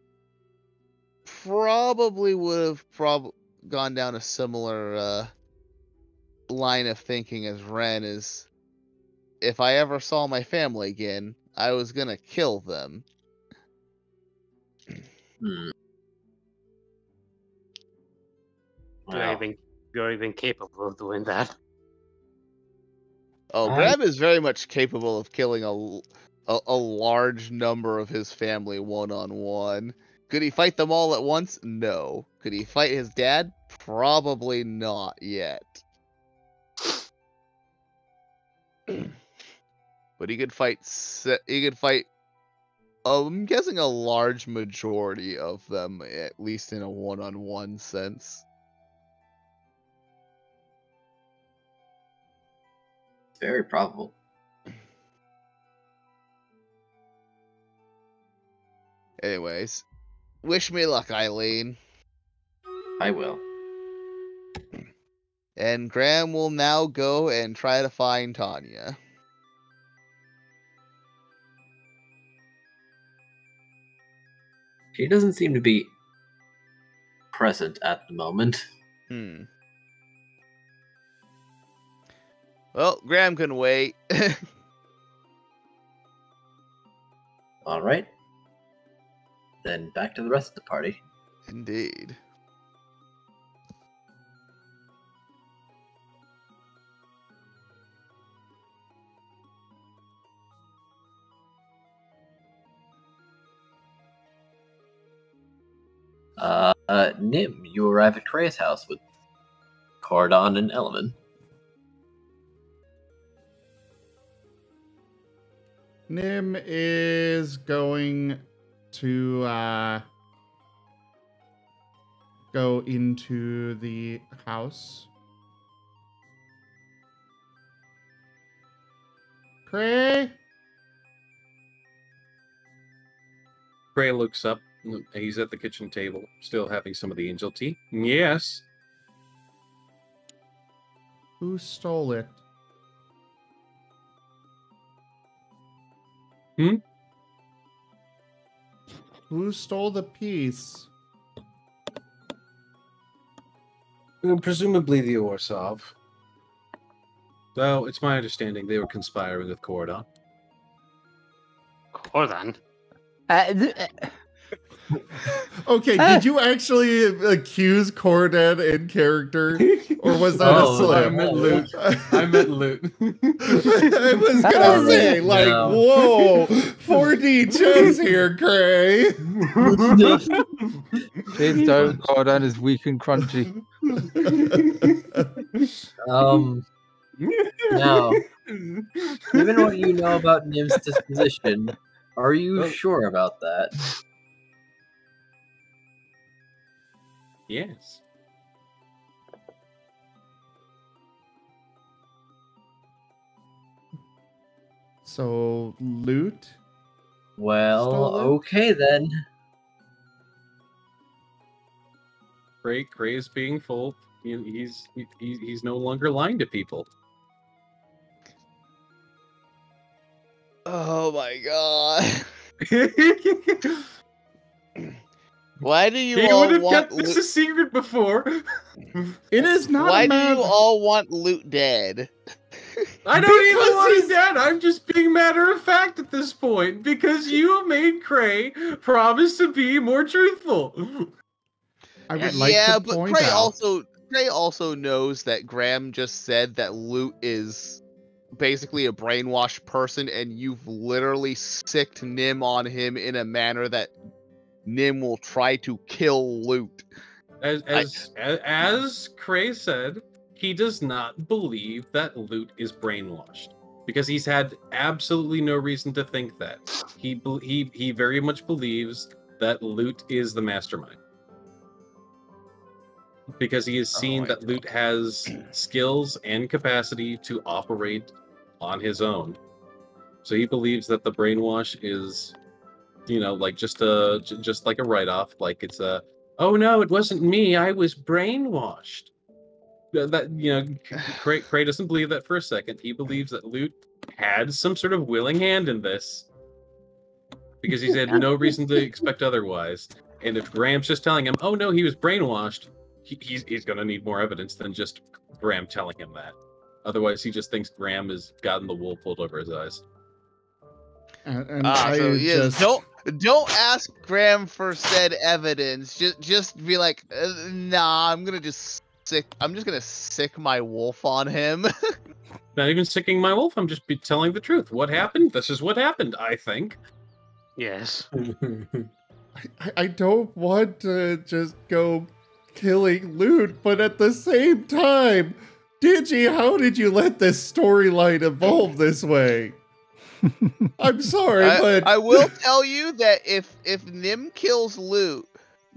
probably would have gone down a similar line of thinking as Ren is. If I ever saw my family again, I was gonna kill them. Well, you're even capable of doing that. Oh, Grab is very much capable of killing a large number of his family one-on-one. Could he fight them all at once? No. Could he fight his dad? Probably not yet. But he could fight. I'm guessing a large majority of them, at least in a one-on-one sense. Very probable. Anyways, wish me luck, Eileen. I will. And Graham will now go and try to find Tanya. She doesn't seem to be present at the moment. Well, Graham can wait. All right. Then back to the rest of the party. Indeed. Nim, you arrive at Krei's house with Cordon and Elman. Nim is going to go into the house. Krei? Krei looks up. He's at the kitchen table, still having some of the angel tea. Yes. Who stole it? Who stole the piece? Presumably the Orsov. Though it's my understanding they were conspiring with Cordon. Cordon? Okay, did you actually accuse Cordon in character? Or was that a slip? I meant Lute. I meant Lute. I was gonna say, like, No. whoa, 4D chess here, Krei. Please don't. Cordon is weak and crunchy. Now, given what you know about Nim's disposition, are you sure about that? Yes. So, Lute? Well, Stole it? okay then. Krei is being full. He's no longer lying to people. Oh my god. Why do you He all would have want kept this Lute? a secret before. It is not Why a do matter. you all want Lute dead? I don't even Because want him he's- dead. I'm just being matter of fact at this point because you made Krei promise to be more truthful. I would like Yeah, to but point Krei out. also knows that Graham just said that Lute is basically a brainwashed person, and you've literally sicked Nim on him in a manner that Nim will try to kill Lute. As Krei said, he does not believe that Lute is brainwashed because he's had absolutely no reason to think that. He very much believes that Lute is the mastermind because he has seen that Lute has skills and capacity to operate on his own. So he believes that the brainwash is, like just like a write-off, like it's a, oh no, it wasn't me, I was brainwashed. Krei doesn't believe that for a second. He believes that Lute had some sort of willing hand in this because he's had no reason to expect otherwise. And if Graham's just telling him, oh no, he was brainwashed, he's going to need more evidence than just Graham telling him that. Otherwise, he just thinks Graham has gotten the wool pulled over his eyes. And So I yes, just don't ask Graham for said evidence. Just be like, nah, I'm just gonna sick my wolf on him. Not even sicking my wolf. I'm just telling the truth. What happened? This is what happened, I think. Yes. I don't want to just go killing Lute, but at the same time, Digi, how did you let this storyline evolve this way? I'm sorry, but I will tell you that if Nim kills Lute,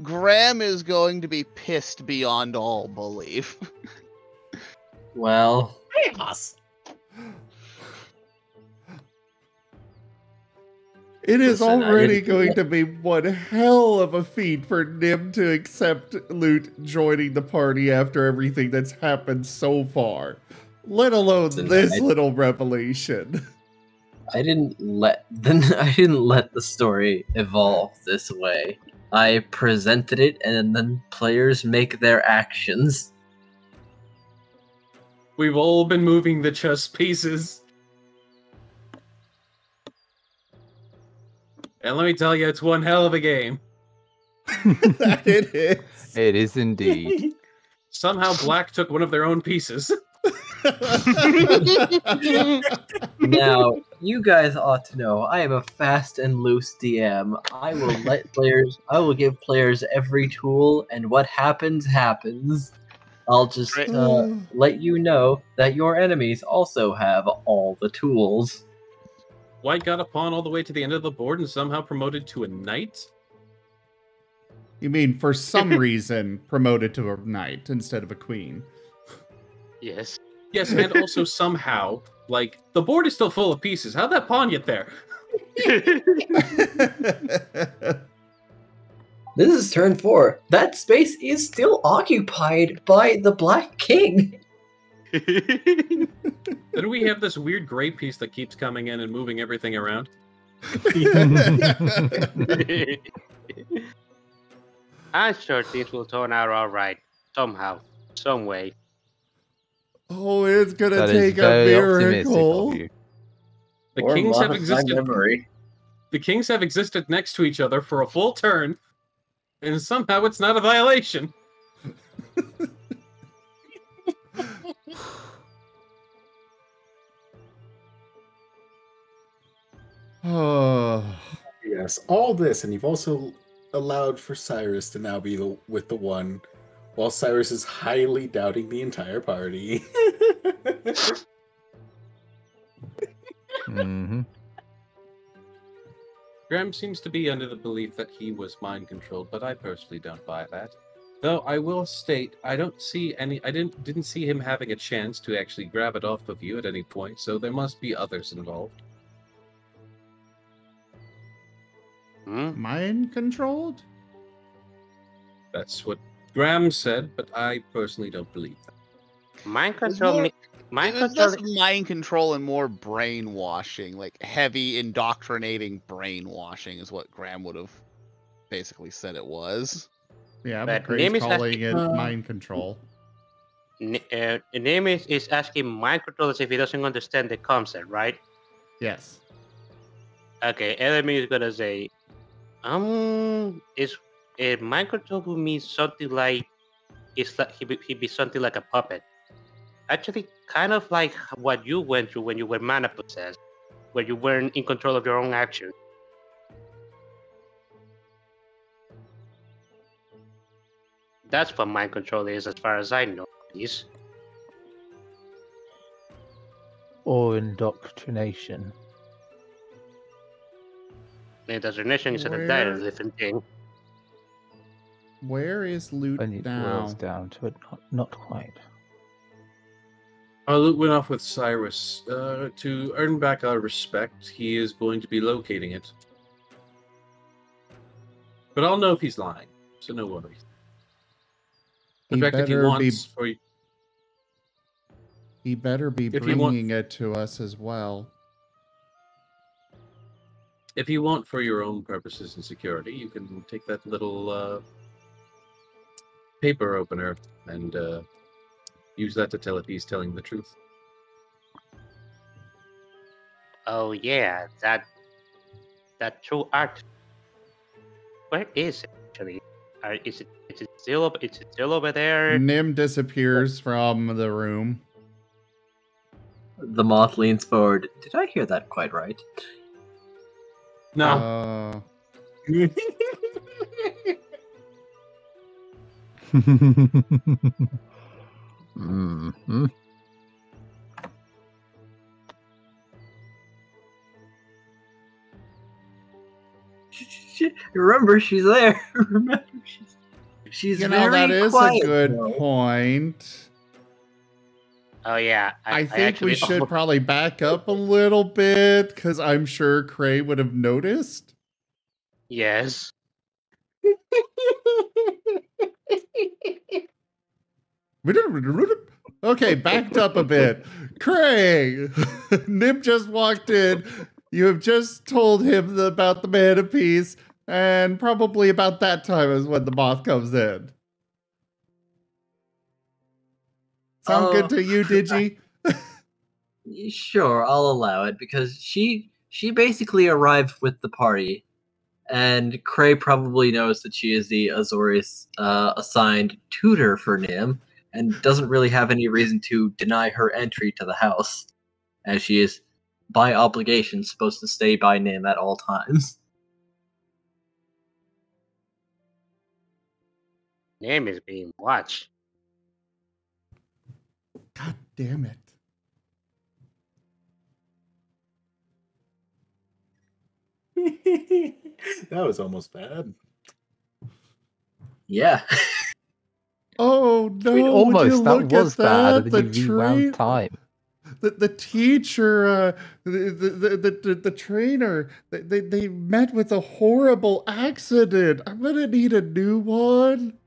Graham is going to be pissed beyond all belief. Well, Chaos. it is Listen, I already didn't- going to be one hell of a feat for Nim to accept Lute joining the party after everything that's happened so far. Let alone Listen, this little revelation. I didn't let the story evolve this way. I presented it, and then players make their actions. We've all been moving the chess pieces. And let me tell you, it's one hell of a game. That it is. It is indeed. Somehow Black took one of their own pieces. Now, you guys ought to know I am a fast and loose DM. I will give players every tool, and what happens, happens. I'll just let you know that your enemies also have all the tools. White got a pawn all the way to the end of the board and somehow promoted to a knight? You mean for some reason promoted to a knight instead of a queen? Yes. Yes, and also somehow, the board is still full of pieces. How'd that pawn get there? This is turn 4. That space is still occupied by the Black King. Then we have this weird gray piece that keeps coming in and moving everything around. I'm sure things will turn out all right. Somehow. Some way. Oh, it's gonna That is take a very optimistic miracle. of you. The Or kings have modify existed. memory. The kings have existed next to each other for a full turn, and somehow it's not a violation. Oh, Yes, all this, and you've also allowed for Cyrus to now be with the one, while Cyrus is highly doubting the entire party. Mm-hmm. Graham seems to be under the belief that he was mind controlled, but I personally don't buy that. Though I will state, I didn't see him having a chance to actually grab it off of you at any point, so there must be others involved. Hmm? mind controlled? That's what Graham said, but I personally don't believe that. Mind It was control. more- Mind it was control. less mind control and more brainwashing, like heavy indoctrinating brainwashing is what Graham would have basically said it was. Yeah, But but Gray's name is calling it Uh, mind control. Name is asking mind control as if he doesn't understand the concept, right? Yes. Okay, enemy is gonna say, is mind control would mean something like it's like he'd be something like a puppet. Actually, kind of like what you went through when you were mana possessed, where you weren't in control of your own actions. That's what mind control is, as far as I know, please. Or indoctrination. Indoctrination is a Where- entirely different thing. Where is Lute When it now? boils down to it, not quite. Lute went off with Cyrus. To earn back our respect, he is going to be locating it. But I'll know if he's lying, so no worries. In He fact, if he better wants, He better be If you want- bringing it to us as well. if you want for your own purposes and security, you can take that little paper opener and use that to tell if he's telling the truth. Oh yeah, that true art. Where is it actually? Is it still over there? Nim disappears from the room. The moth leans forward. Did I hear that quite right? No. Mm-hmm. Remember, she's there. Remember, she's You know, very that is quiet, a good though. point. Oh yeah, I think we actually- should probably back up a little bit, because I'm sure Krei would have noticed. Yes. Okay, backed up a bit. Krei! Nim just walked in. You have just told him about the mana piece, and probably about that time is when the moth comes in. Sound good to you, Digi? Sure, I'll allow it because she basically arrived with the party, and Krei probably knows that she is the Azorius assigned tutor for Nim, and doesn't really have any reason to deny her entry to the house, as she is by obligation supposed to stay by Nim at all times. Name is being watched. God damn it. That was almost bad. Yeah. Oh no! I mean, would you almost, that look was at bad, that? and The then you rewound train, time. the teacher, the trainer, they met with a horrible accident. I'm gonna need a new one.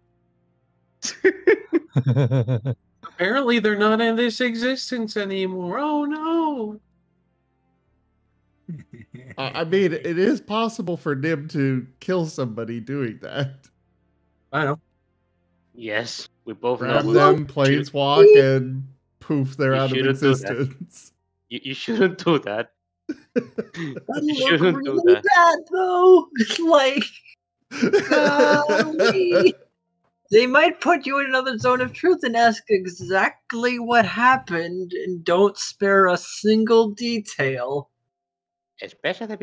Apparently, they're not in this existence anymore. Oh no! I mean, it is possible for Nim to kill somebody doing that. I know. Yes, we both Grab know. them, planeswalk, and poof, they're You out of shouldn't do that. existence. You shouldn't do that. That'd You look shouldn't do really that. bad, though. Like, golly. They might put you in another zone of truth and ask exactly what happened and don't spare a single detail. Especially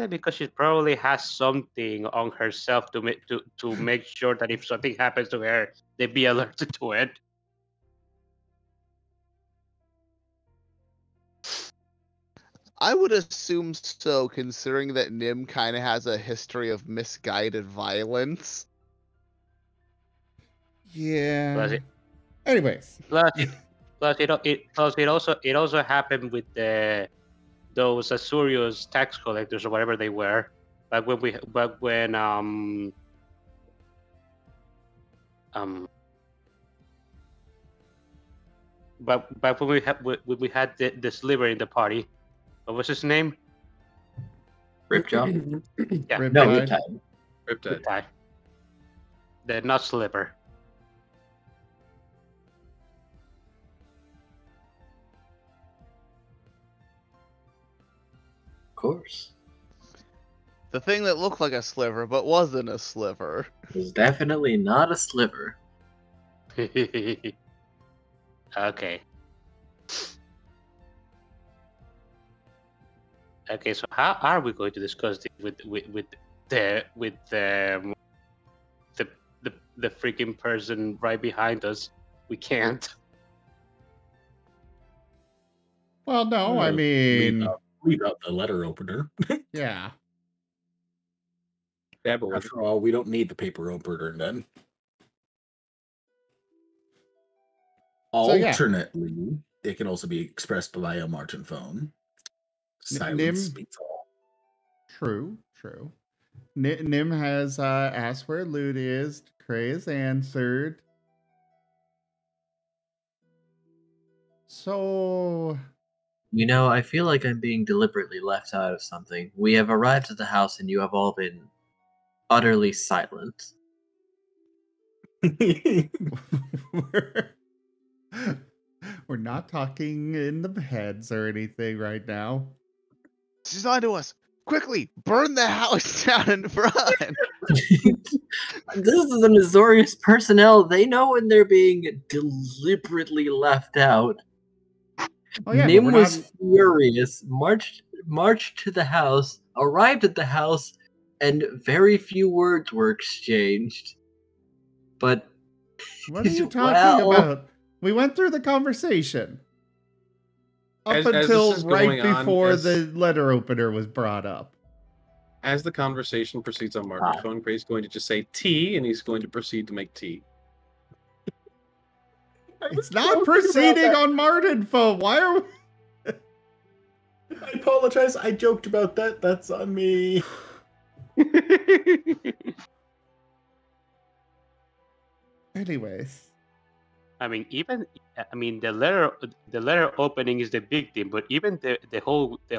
because she probably has something on herself to make sure that if something happens to her, they be alerted to it. I would assume so, considering that Nim kind of has a history of misguided violence. Yeah. Plus Anyways. it also happened with those Azurius tax collectors or whatever they were. Back when But when we had the sliver in the party, what was his name? Ripjaw? Yeah, Riptide. No, Riptide. Riptide. Riptide. The not sliver. Of course. The thing that looked like a sliver but wasn't a sliver. It was definitely not a sliver. Okay. Okay, so how are we going to discuss this with the freaking person right behind us? We can't. Well, no, I mean, Leave out the letter opener. yeah. Dabble with it. After all, we don't need the paper opener then. So, yeah. Alternately, it can also be expressed via Martin phone. Silence beats all. True. Nim has asked where Lute is. Krei has answered. So, You know, I feel like I'm being deliberately left out of something. We have arrived at the house and you have all been utterly silent. we're not talking in the heads or anything right now. She's on to us. Quickly, burn the house down and run. This is the Azorius personnel. They know when they're being deliberately left out. Oh, yeah, but Nim we're was not- furious, marched to the house, arrived at the house, and very few words were exchanged. But What are you talking well, about? We went through the conversation. Up As this until is right going on, before as- the letter opener was brought up. As the conversation proceeds on Martin's phone, Krei's going to just say tea, and he's going to proceed to make tea. It's not proceeding on Martin phone. Why are we... I apologize. I joked about that. That's on me. Anyways. I mean, the letter opening is the big thing, but even the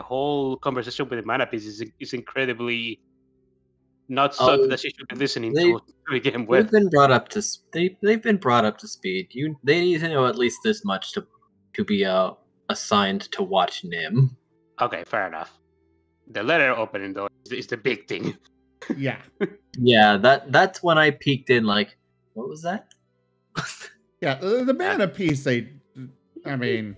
whole conversation with the mana piece is incredibly not something that she should be listening to begin with. They've been brought up to they've been brought up to speed. They need to know at least this much to be assigned to watch Nim. Okay, fair enough. The letter opening though is the big thing. Yeah. Yeah, that's when I peeked in. Like, what was that? Yeah, the mana piece. I mean,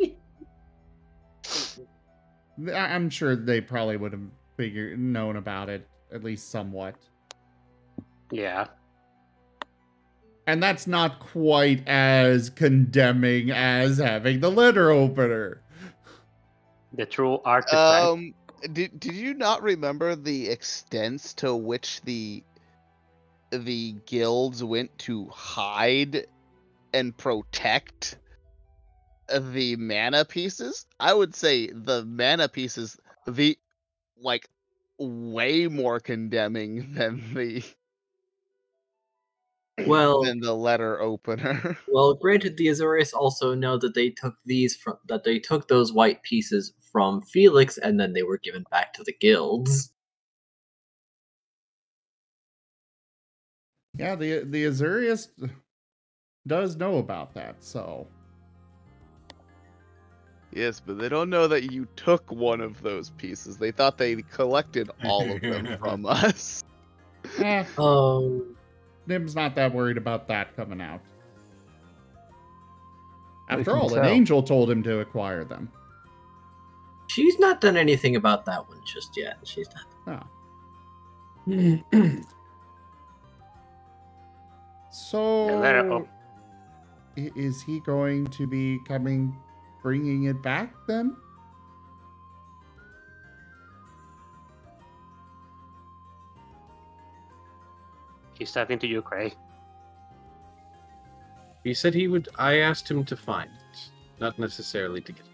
I'm sure they probably would have known about it at least somewhat. Yeah. And that's not quite as condemning as having the letter opener. The true archetype. Did you not remember the extents to which the guilds went to hide and protect the mana pieces? I would say the mana pieces way more condemning than the than the letter opener. Well, granted, the Azorius also know that they took those white pieces from Felix, and then they were given back to the guilds. Yeah, the Azorius does know about that, so. Yes, but they don't know that you took one of those pieces. They thought they collected all of them from us. Nim's not that worried about that coming out. After can all, an tell. angel told him to acquire them. She's not done anything about that one just yet. She's not. Oh. So, The letter is he going to be bringing it back then? He's talking to you, Krei. He said he would. I asked him to find it, not necessarily to get it.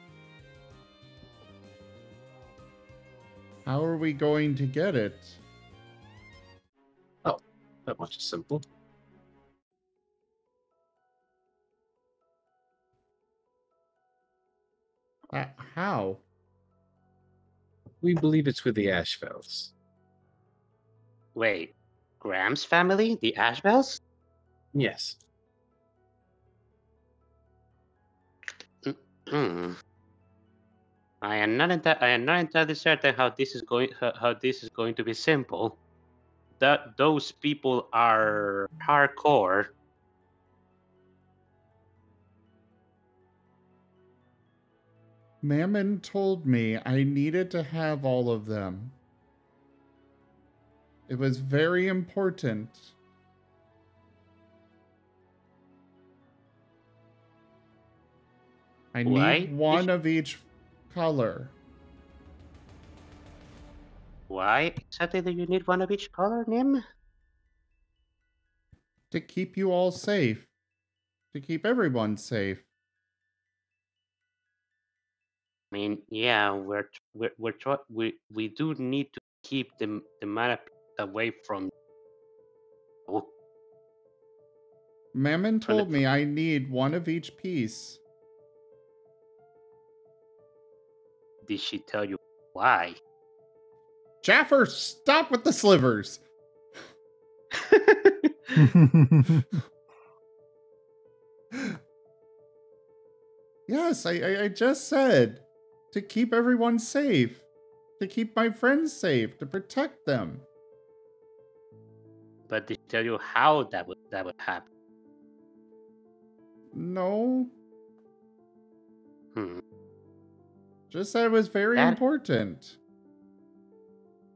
How are we going to get it? Oh, that much is simple. How? We believe it's with the Ashfells. Wait, Graham's family, the Ashbells? Yes. Hmm. I am not entirely certain how this is going to be simple. That those people are hardcore. Mammon told me I needed to have all of them. It was very important. I Why? need one of each color. Why exactly do you need one of each color, Nim? To keep you all safe. To keep everyone safe. I mean, yeah, we do need to keep the mana away from you. Mammon told me I need one of each piece. Did she tell you why? Jaffer, stop with the slivers! Yes, I just said to keep everyone safe, to keep my friends safe, to protect them. But did she tell you how that would happen? No, Hmm. just said it was very important.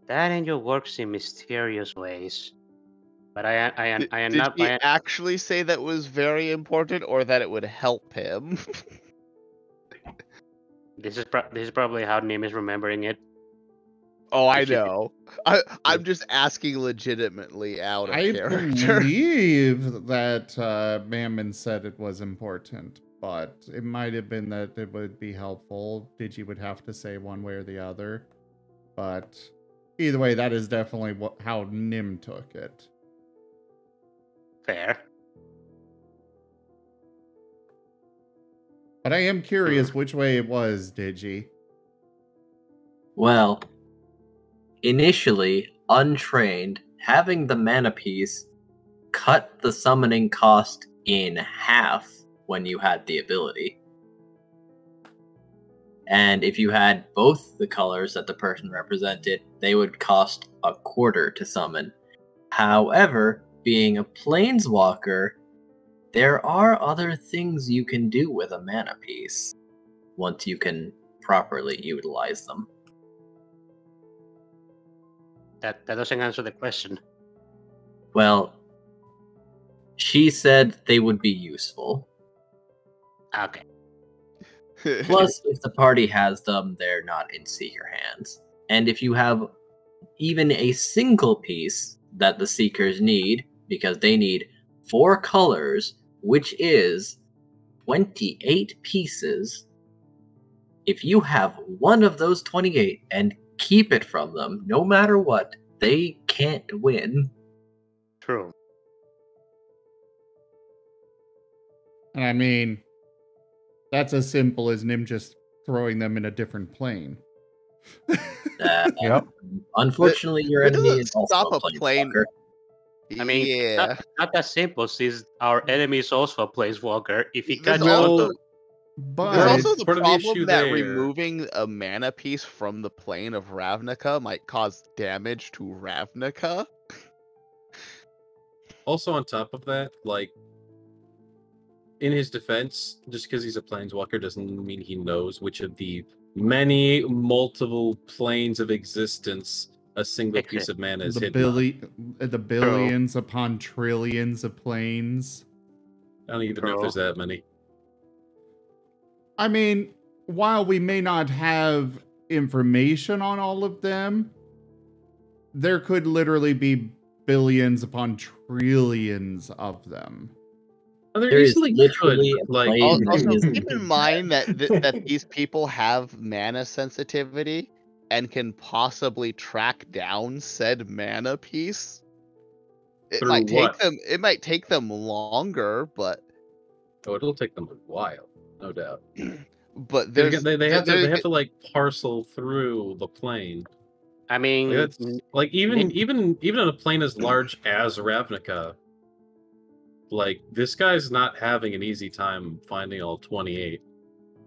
That angel works in mysterious ways. But I am Did not. he actually say that was very important, or that it would help him? This is probably how Nim is remembering it. Oh, I know. I'm just asking legitimately out of I character. believe that Mammon said it was important, but it might have been that it would be helpful. Digi would have to say one way or the other. But either way, that is definitely how Nim took it. Fair. But I am curious which way it was, Digi. Well, initially, untrained, having the mana piece cut the summoning cost in half when you had the ability. And if you had both the colors that the person represented, they would cost a quarter to summon. However, being a planeswalker, there are other things you can do with a mana piece once you can properly utilize them. That doesn't answer the question. Well, she said they would be useful. Okay. Plus, if the party has them, they're not in Seeker hands. And if you have even a single piece that the Seekers need, because they need 4 colors, which is 28 pieces, if you have one of those 28 and keep it from them, no matter what, they can't win. True. And I mean, that's as simple as Nim just throwing them in a different plane. Yep. Unfortunately, your That enemy doesn't is also stop a a plane. planeswalker. I mean, yeah. not that simple, since our enemy is also a planeswalker. If he There's catches also, onto... But there's also the part of the problem issue that there. removing a mana piece from the plane of Ravnica might cause damage to Ravnica. Also, on top of that, like, in his defense, just because he's a planeswalker doesn't mean he knows which of the many multiple planes of existence a single piece of mana is hidden on. the billions upon trillions of planes. I don't even know if there's that many. I mean, while we may not have information on all of them, there could literally be billions upon trillions of them. Oh, there There is easily literally could, like, plane Also, mechanism. keep in mind that that these people have mana sensitivity and can possibly track down said mana piece. It Through might take what? them. It might take them longer, but Oh, it'll take them a while, no doubt. But They, there's they have to there- they have to like parcel through the plane. I mean, Like, that's, like even on a plane as large as Ravnica, like this guy's not having an easy time finding all 28.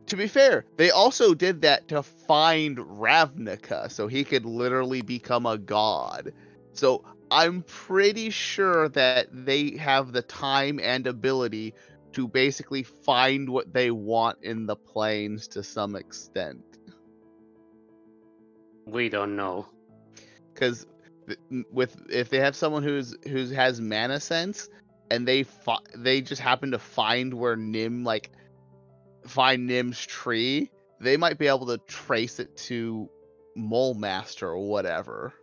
to be fair, they also did that to find Ravnica, so he could literally become a god. So I'm pretty sure that they have the time and ability to basically find what they want in the planes to some extent. we don't know. Because if they have someone who has mana sense, and they just happen to find where find Nim's tree, they might be able to trace it to Mole Master or whatever.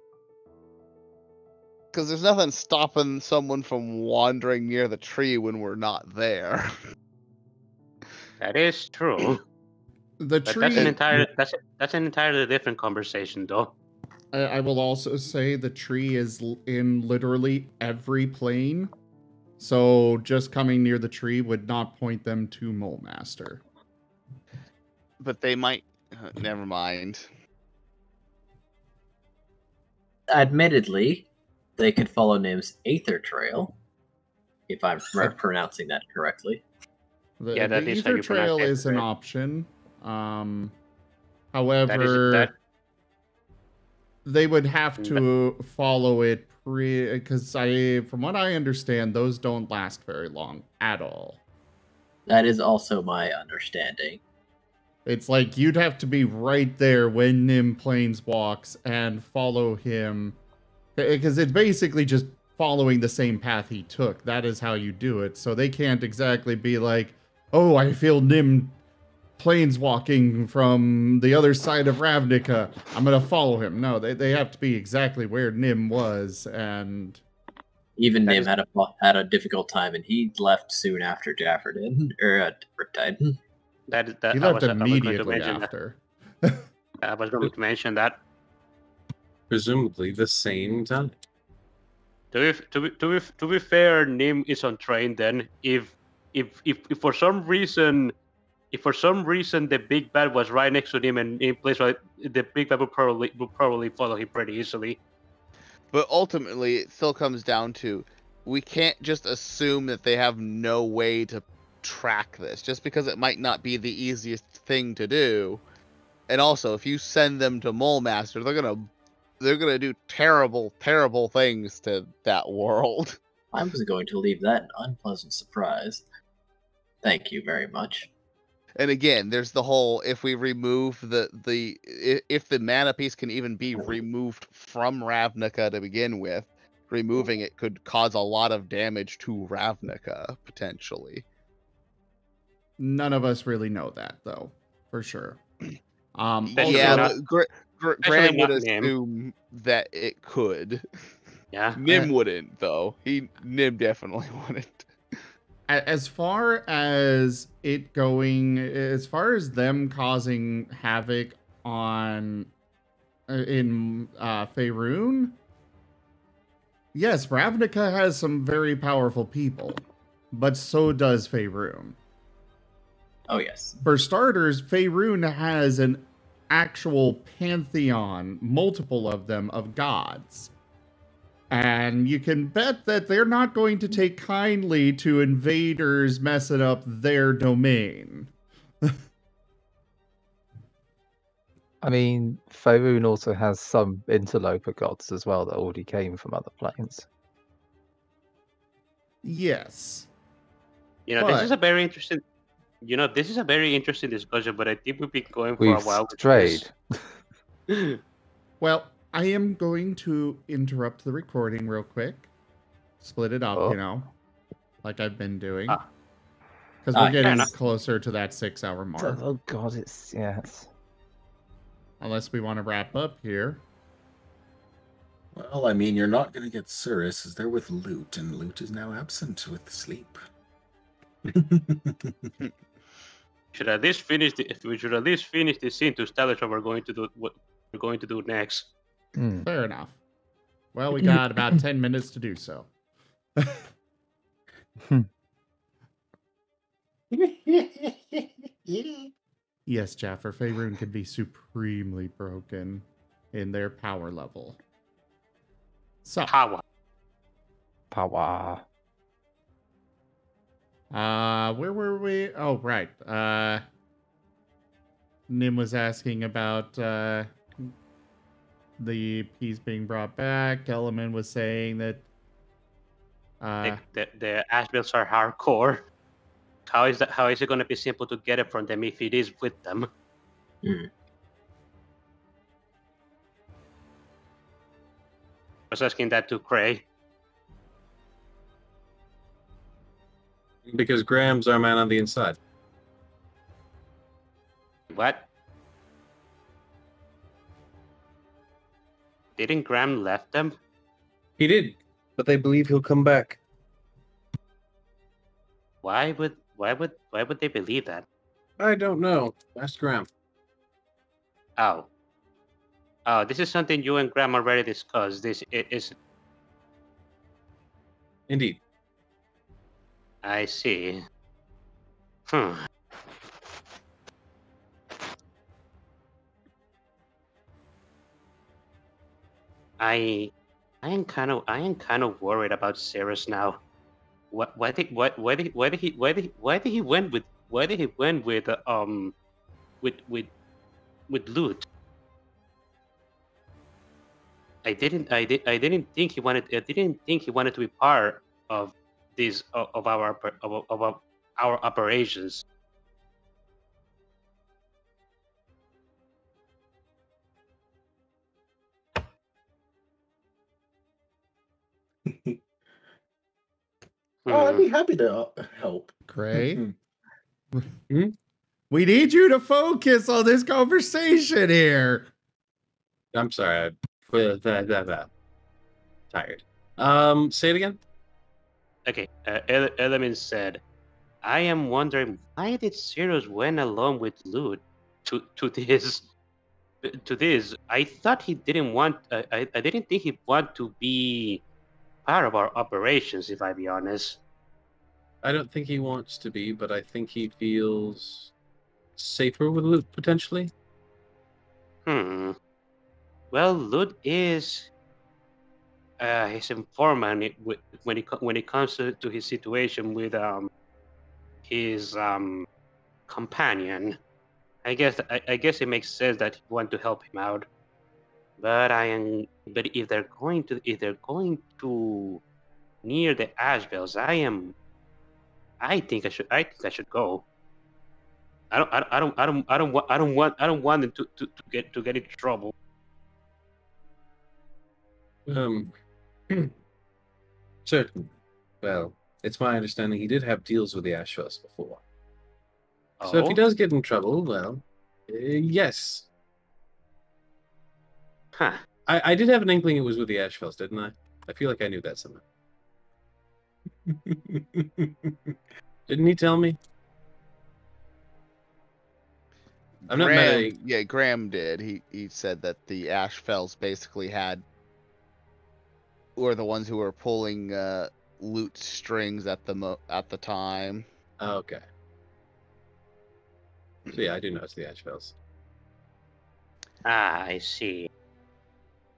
Because there's nothing stopping someone from wandering near the tree when we're not there. That is true. The But tree. that's an entirely different conversation, though. I will also say the tree is in literally every plane. So just coming near the tree would not point them to Mole Master. But they might. Never mind. Admittedly, they could follow Nim's Aether Trail, if I'm pronouncing that correctly. Yeah, that the is how Ether you pronounce Trail it, is an right? option. However, they would have to follow it because from what I understand, those don't last very long at all. That is also my understanding. It's like you'd have to be right there when Nim planeswalks and follow him, because it's basically just following the same path he took. That is how you do it. So they can't exactly be like, oh, I feel Nim planeswalking from the other side of Ravnica, I'm gonna follow him. No, they have to be exactly where Nim was, and even Nim had a difficult time, and he left soon after Jaffer did, or Riptide. He left immediately after. I was going to mention that. Presumably the same time. To be fair, Nim is on train. Then, if for some reason the big bad was right next to him and in place, right, the big bad would probably follow him pretty easily. But ultimately, it still comes down to we can't just assume that they have no way to track this, just because it might not be the easiest thing to do. And also, if you send them to Mole Master, they're gonna do terrible things to that world. I was going to leave that an unpleasant surprise. Thank you very much. And again, there's the whole, if we remove if the mana piece can even be removed from Ravnica to begin with, removing it could cause a lot of damage to Ravnica, potentially. None of us really know that, though, for sure. Yeah, Graham would assume that it could. Yeah. Nim wouldn't, though. Nim definitely wouldn't. As far as it going, as far as them causing havoc in Faerun, yes, Ravnica has some very powerful people, but so does Faerun. Oh, yes. For starters, Faerun has an actual pantheon, multiple of them, of gods. And you can bet that they're not going to take kindly to invaders messing up their domain. I mean, Faerun also has some interloper gods as well that already came from other planes. Yes. This is a very interesting. This is a very interesting discussion, but I think we've been going for We've a while. strayed. Well, I am going to interrupt the recording real quick. Split it up, like I've been doing. Because we're getting closer to that 6-hour mark. Oh god, yes. Unless we want to wrap up here. Well, I mean, you're not going to get Cirrus, as they're with Lute, and Lute is now absent with sleep. Should at least finish this scene to establish what we're going to do next. Fair enough. Well, we got about 10 minutes to do so. Yes, Jaffer, Faerun can be supremely broken in their power level. So, Power. Power. where were we? Oh, right. Nim was asking about the piece being brought back. Element was saying that The Ashbills are hardcore. How is it going to be simple to get it from them if it is with them? Hmm. I was asking that to Krei. Because Graham's our man on the inside. What? Didn't Graham left them? He did, but they believe he'll come back. Why would they believe that? I don't know. Ask Graham. Oh, this is something you and Graham already discussed. This is. Indeed. I see. I am kind of worried about Cirrus now. Why did he went with Lute? I didn't think he wanted to be part of this of our operations. Oh, I'd be happy to help. Krei? We need you to focus on this conversation here. I'm sorry. Tired. Say it again. Okay, Element said, "I am wondering why did Cirrus went along with Lute to this. I thought he didn't want. I didn't think he'd want to be part of our operations. If I be honest, I don't think he wants to be, but I think he feels safer with Luke potentially. Well, Lute is his informant when it comes to his situation with his companion. I guess it makes sense that he want to help him out. But if they're going to near the Ashbells, I think I should go. I don't want them to get into trouble. Certain. Well, it's my understanding he did have deals with the Ashfells before. So if he does get in trouble, well, yes. Huh. I did have an inkling it was with the Ashfells, didn't I? I feel like I knew that somewhere. Didn't he tell me? I'm not mad at you. Yeah, Graham did. He said that the Ashfells basically were the ones who were pulling Lute strings at the time. Oh, okay. So yeah, I do know it's the Ashfells. I see.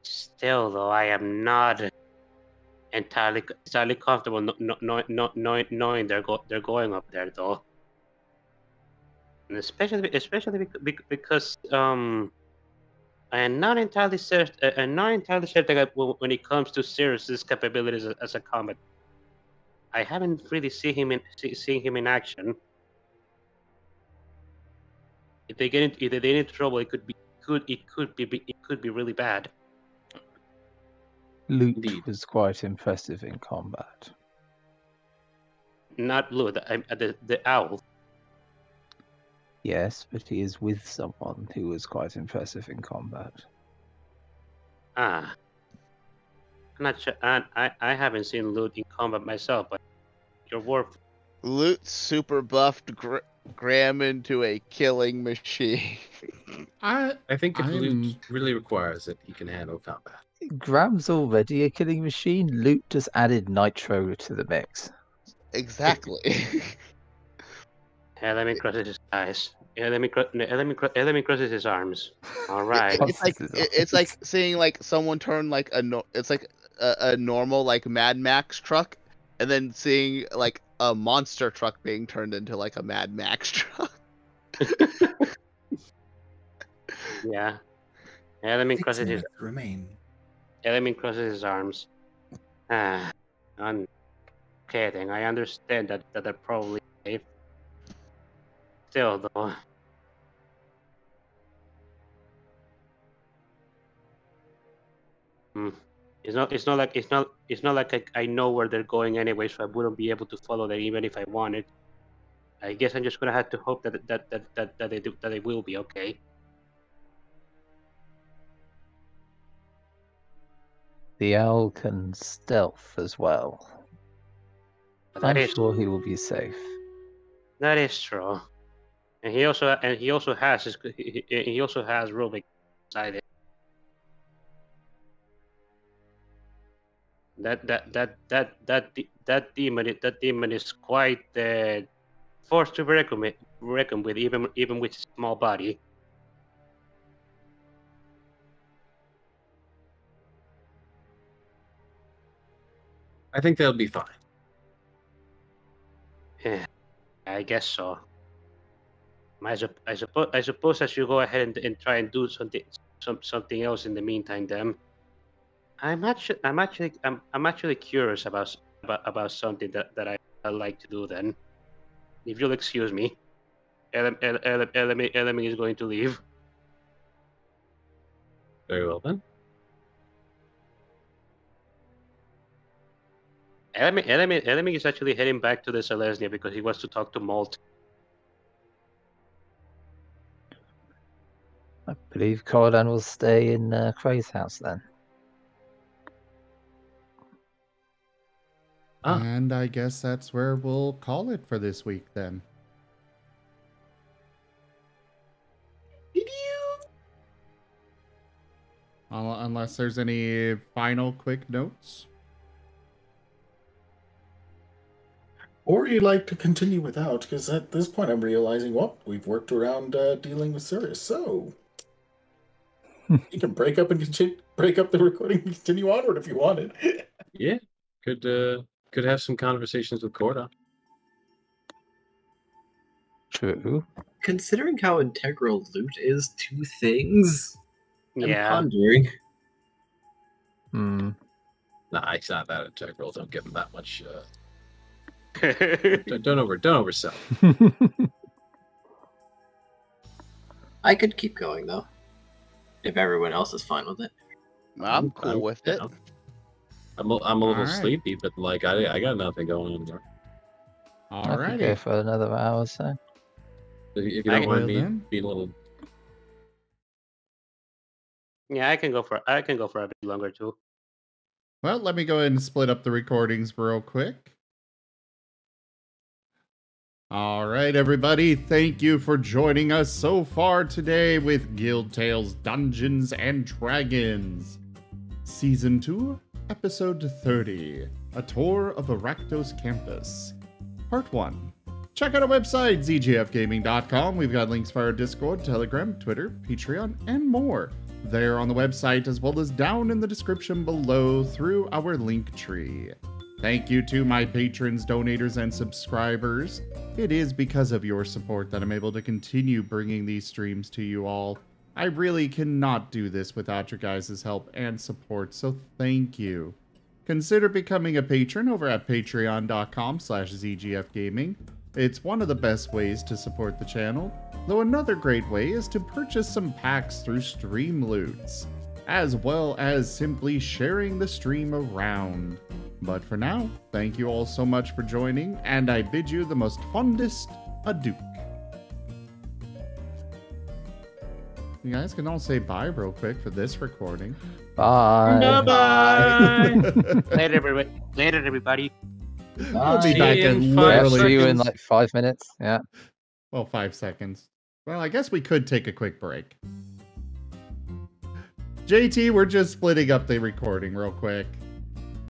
Still, though, I am not entirely comfortable knowing they're going up there, though. And especially because I am not entirely certain. That when it comes to Cirrus's capabilities as a combat, I haven't really seen him in action. If they get into trouble, it could be really bad. Lute was quite impressive in combat. Not Lute, the owl. Yes, but he is with someone who was quite impressive in combat. I'm not sure. I haven't seen Lute in combat myself, but your word. Lute super buffed Graham into a killing machine. I think if Lute really requires it, he can handle combat. Graham's already a killing machine. Lute just added nitro to the mix. Exactly. Yeah, let me cross his eyes. Elemi crosses his arms. All right. It's like seeing like someone turn like it's like a normal like Mad Max truck, and then seeing like a monster truck being turned into like a Mad Max truck. Yeah. Elemi crosses his remain. Elemi crosses his arms. Kidding. I understand that they're probably safe. Still, though. It's not like I know where they're going anyway, so I wouldn't be able to follow them even if I wanted. I guess I'm just gonna have to hope that they will be okay. The owl can stealth as well. I'm sure he will be safe. That is true. And he also has Rubik inside it. That demon is quite force to be reckoned with, even with his small body. I think they'll be fine. Yeah, I guess so. I suppose I should go ahead and try and do something else in the meantime. Then I'm actually curious about something that I like to do. Then, if you'll excuse me, Elemi is going to leave. Very well then. Elemi is actually heading back to the Selesnya because he wants to talk to Malt. I believe Cordan will stay in Krei's house then. And I guess that's where we'll call it for this week then. Unless there's any final quick notes. Or you'd like to continue without, because at this point I'm realizing, well, we've worked around dealing with Sirius, so you can break up the recording and continue onward if you wanted. Yeah, could have some conversations with Corda. True. Considering how integral Lute is to things, I'm Yeah. pondering. Nah, it's not that integral. Don't give him that much. Don't oversell. I could keep going though, if everyone else is fine with it. I'm cool with it. I'm a little Alright. sleepy, but like I got nothing going on there. I could go for another hour or so. If you don't mind me then. being a little. Yeah, I can go for a bit longer too. Well, let me go ahead and split up the recordings real quick. All right, everybody. Thank you for joining us so far today with Guild Tales Dungeons and Dragons. Season 2, Episode 30, A Tour of a Rakdos Campus. Part 1. Check out our website, zgfgaming.com. We've got links for our Discord, Telegram, Twitter, Patreon, and more. There on the website, as well as down in the description below through our link tree. Thank you to my patrons, donators, and subscribers. It is because of your support that I'm able to continue bringing these streams to you all. I really cannot do this without your guys' help and support, so thank you. Consider becoming a patron over at patreon.com/zgfgaming. It's one of the best ways to support the channel, though another great way is to purchase some packs through Stream Lutes, as well as simply sharing the stream around. But for now, thank you all so much for joining, and I bid you the most fondest adieu. You guys can all say bye real quick for this recording. Bye. Bye. Later, everybody. We'll be back in Yeah, literally see you in like 5 minutes. Yeah. Well, 5 seconds. Well, I guess we could take a quick break. JT, we're just splitting up the recording real quick.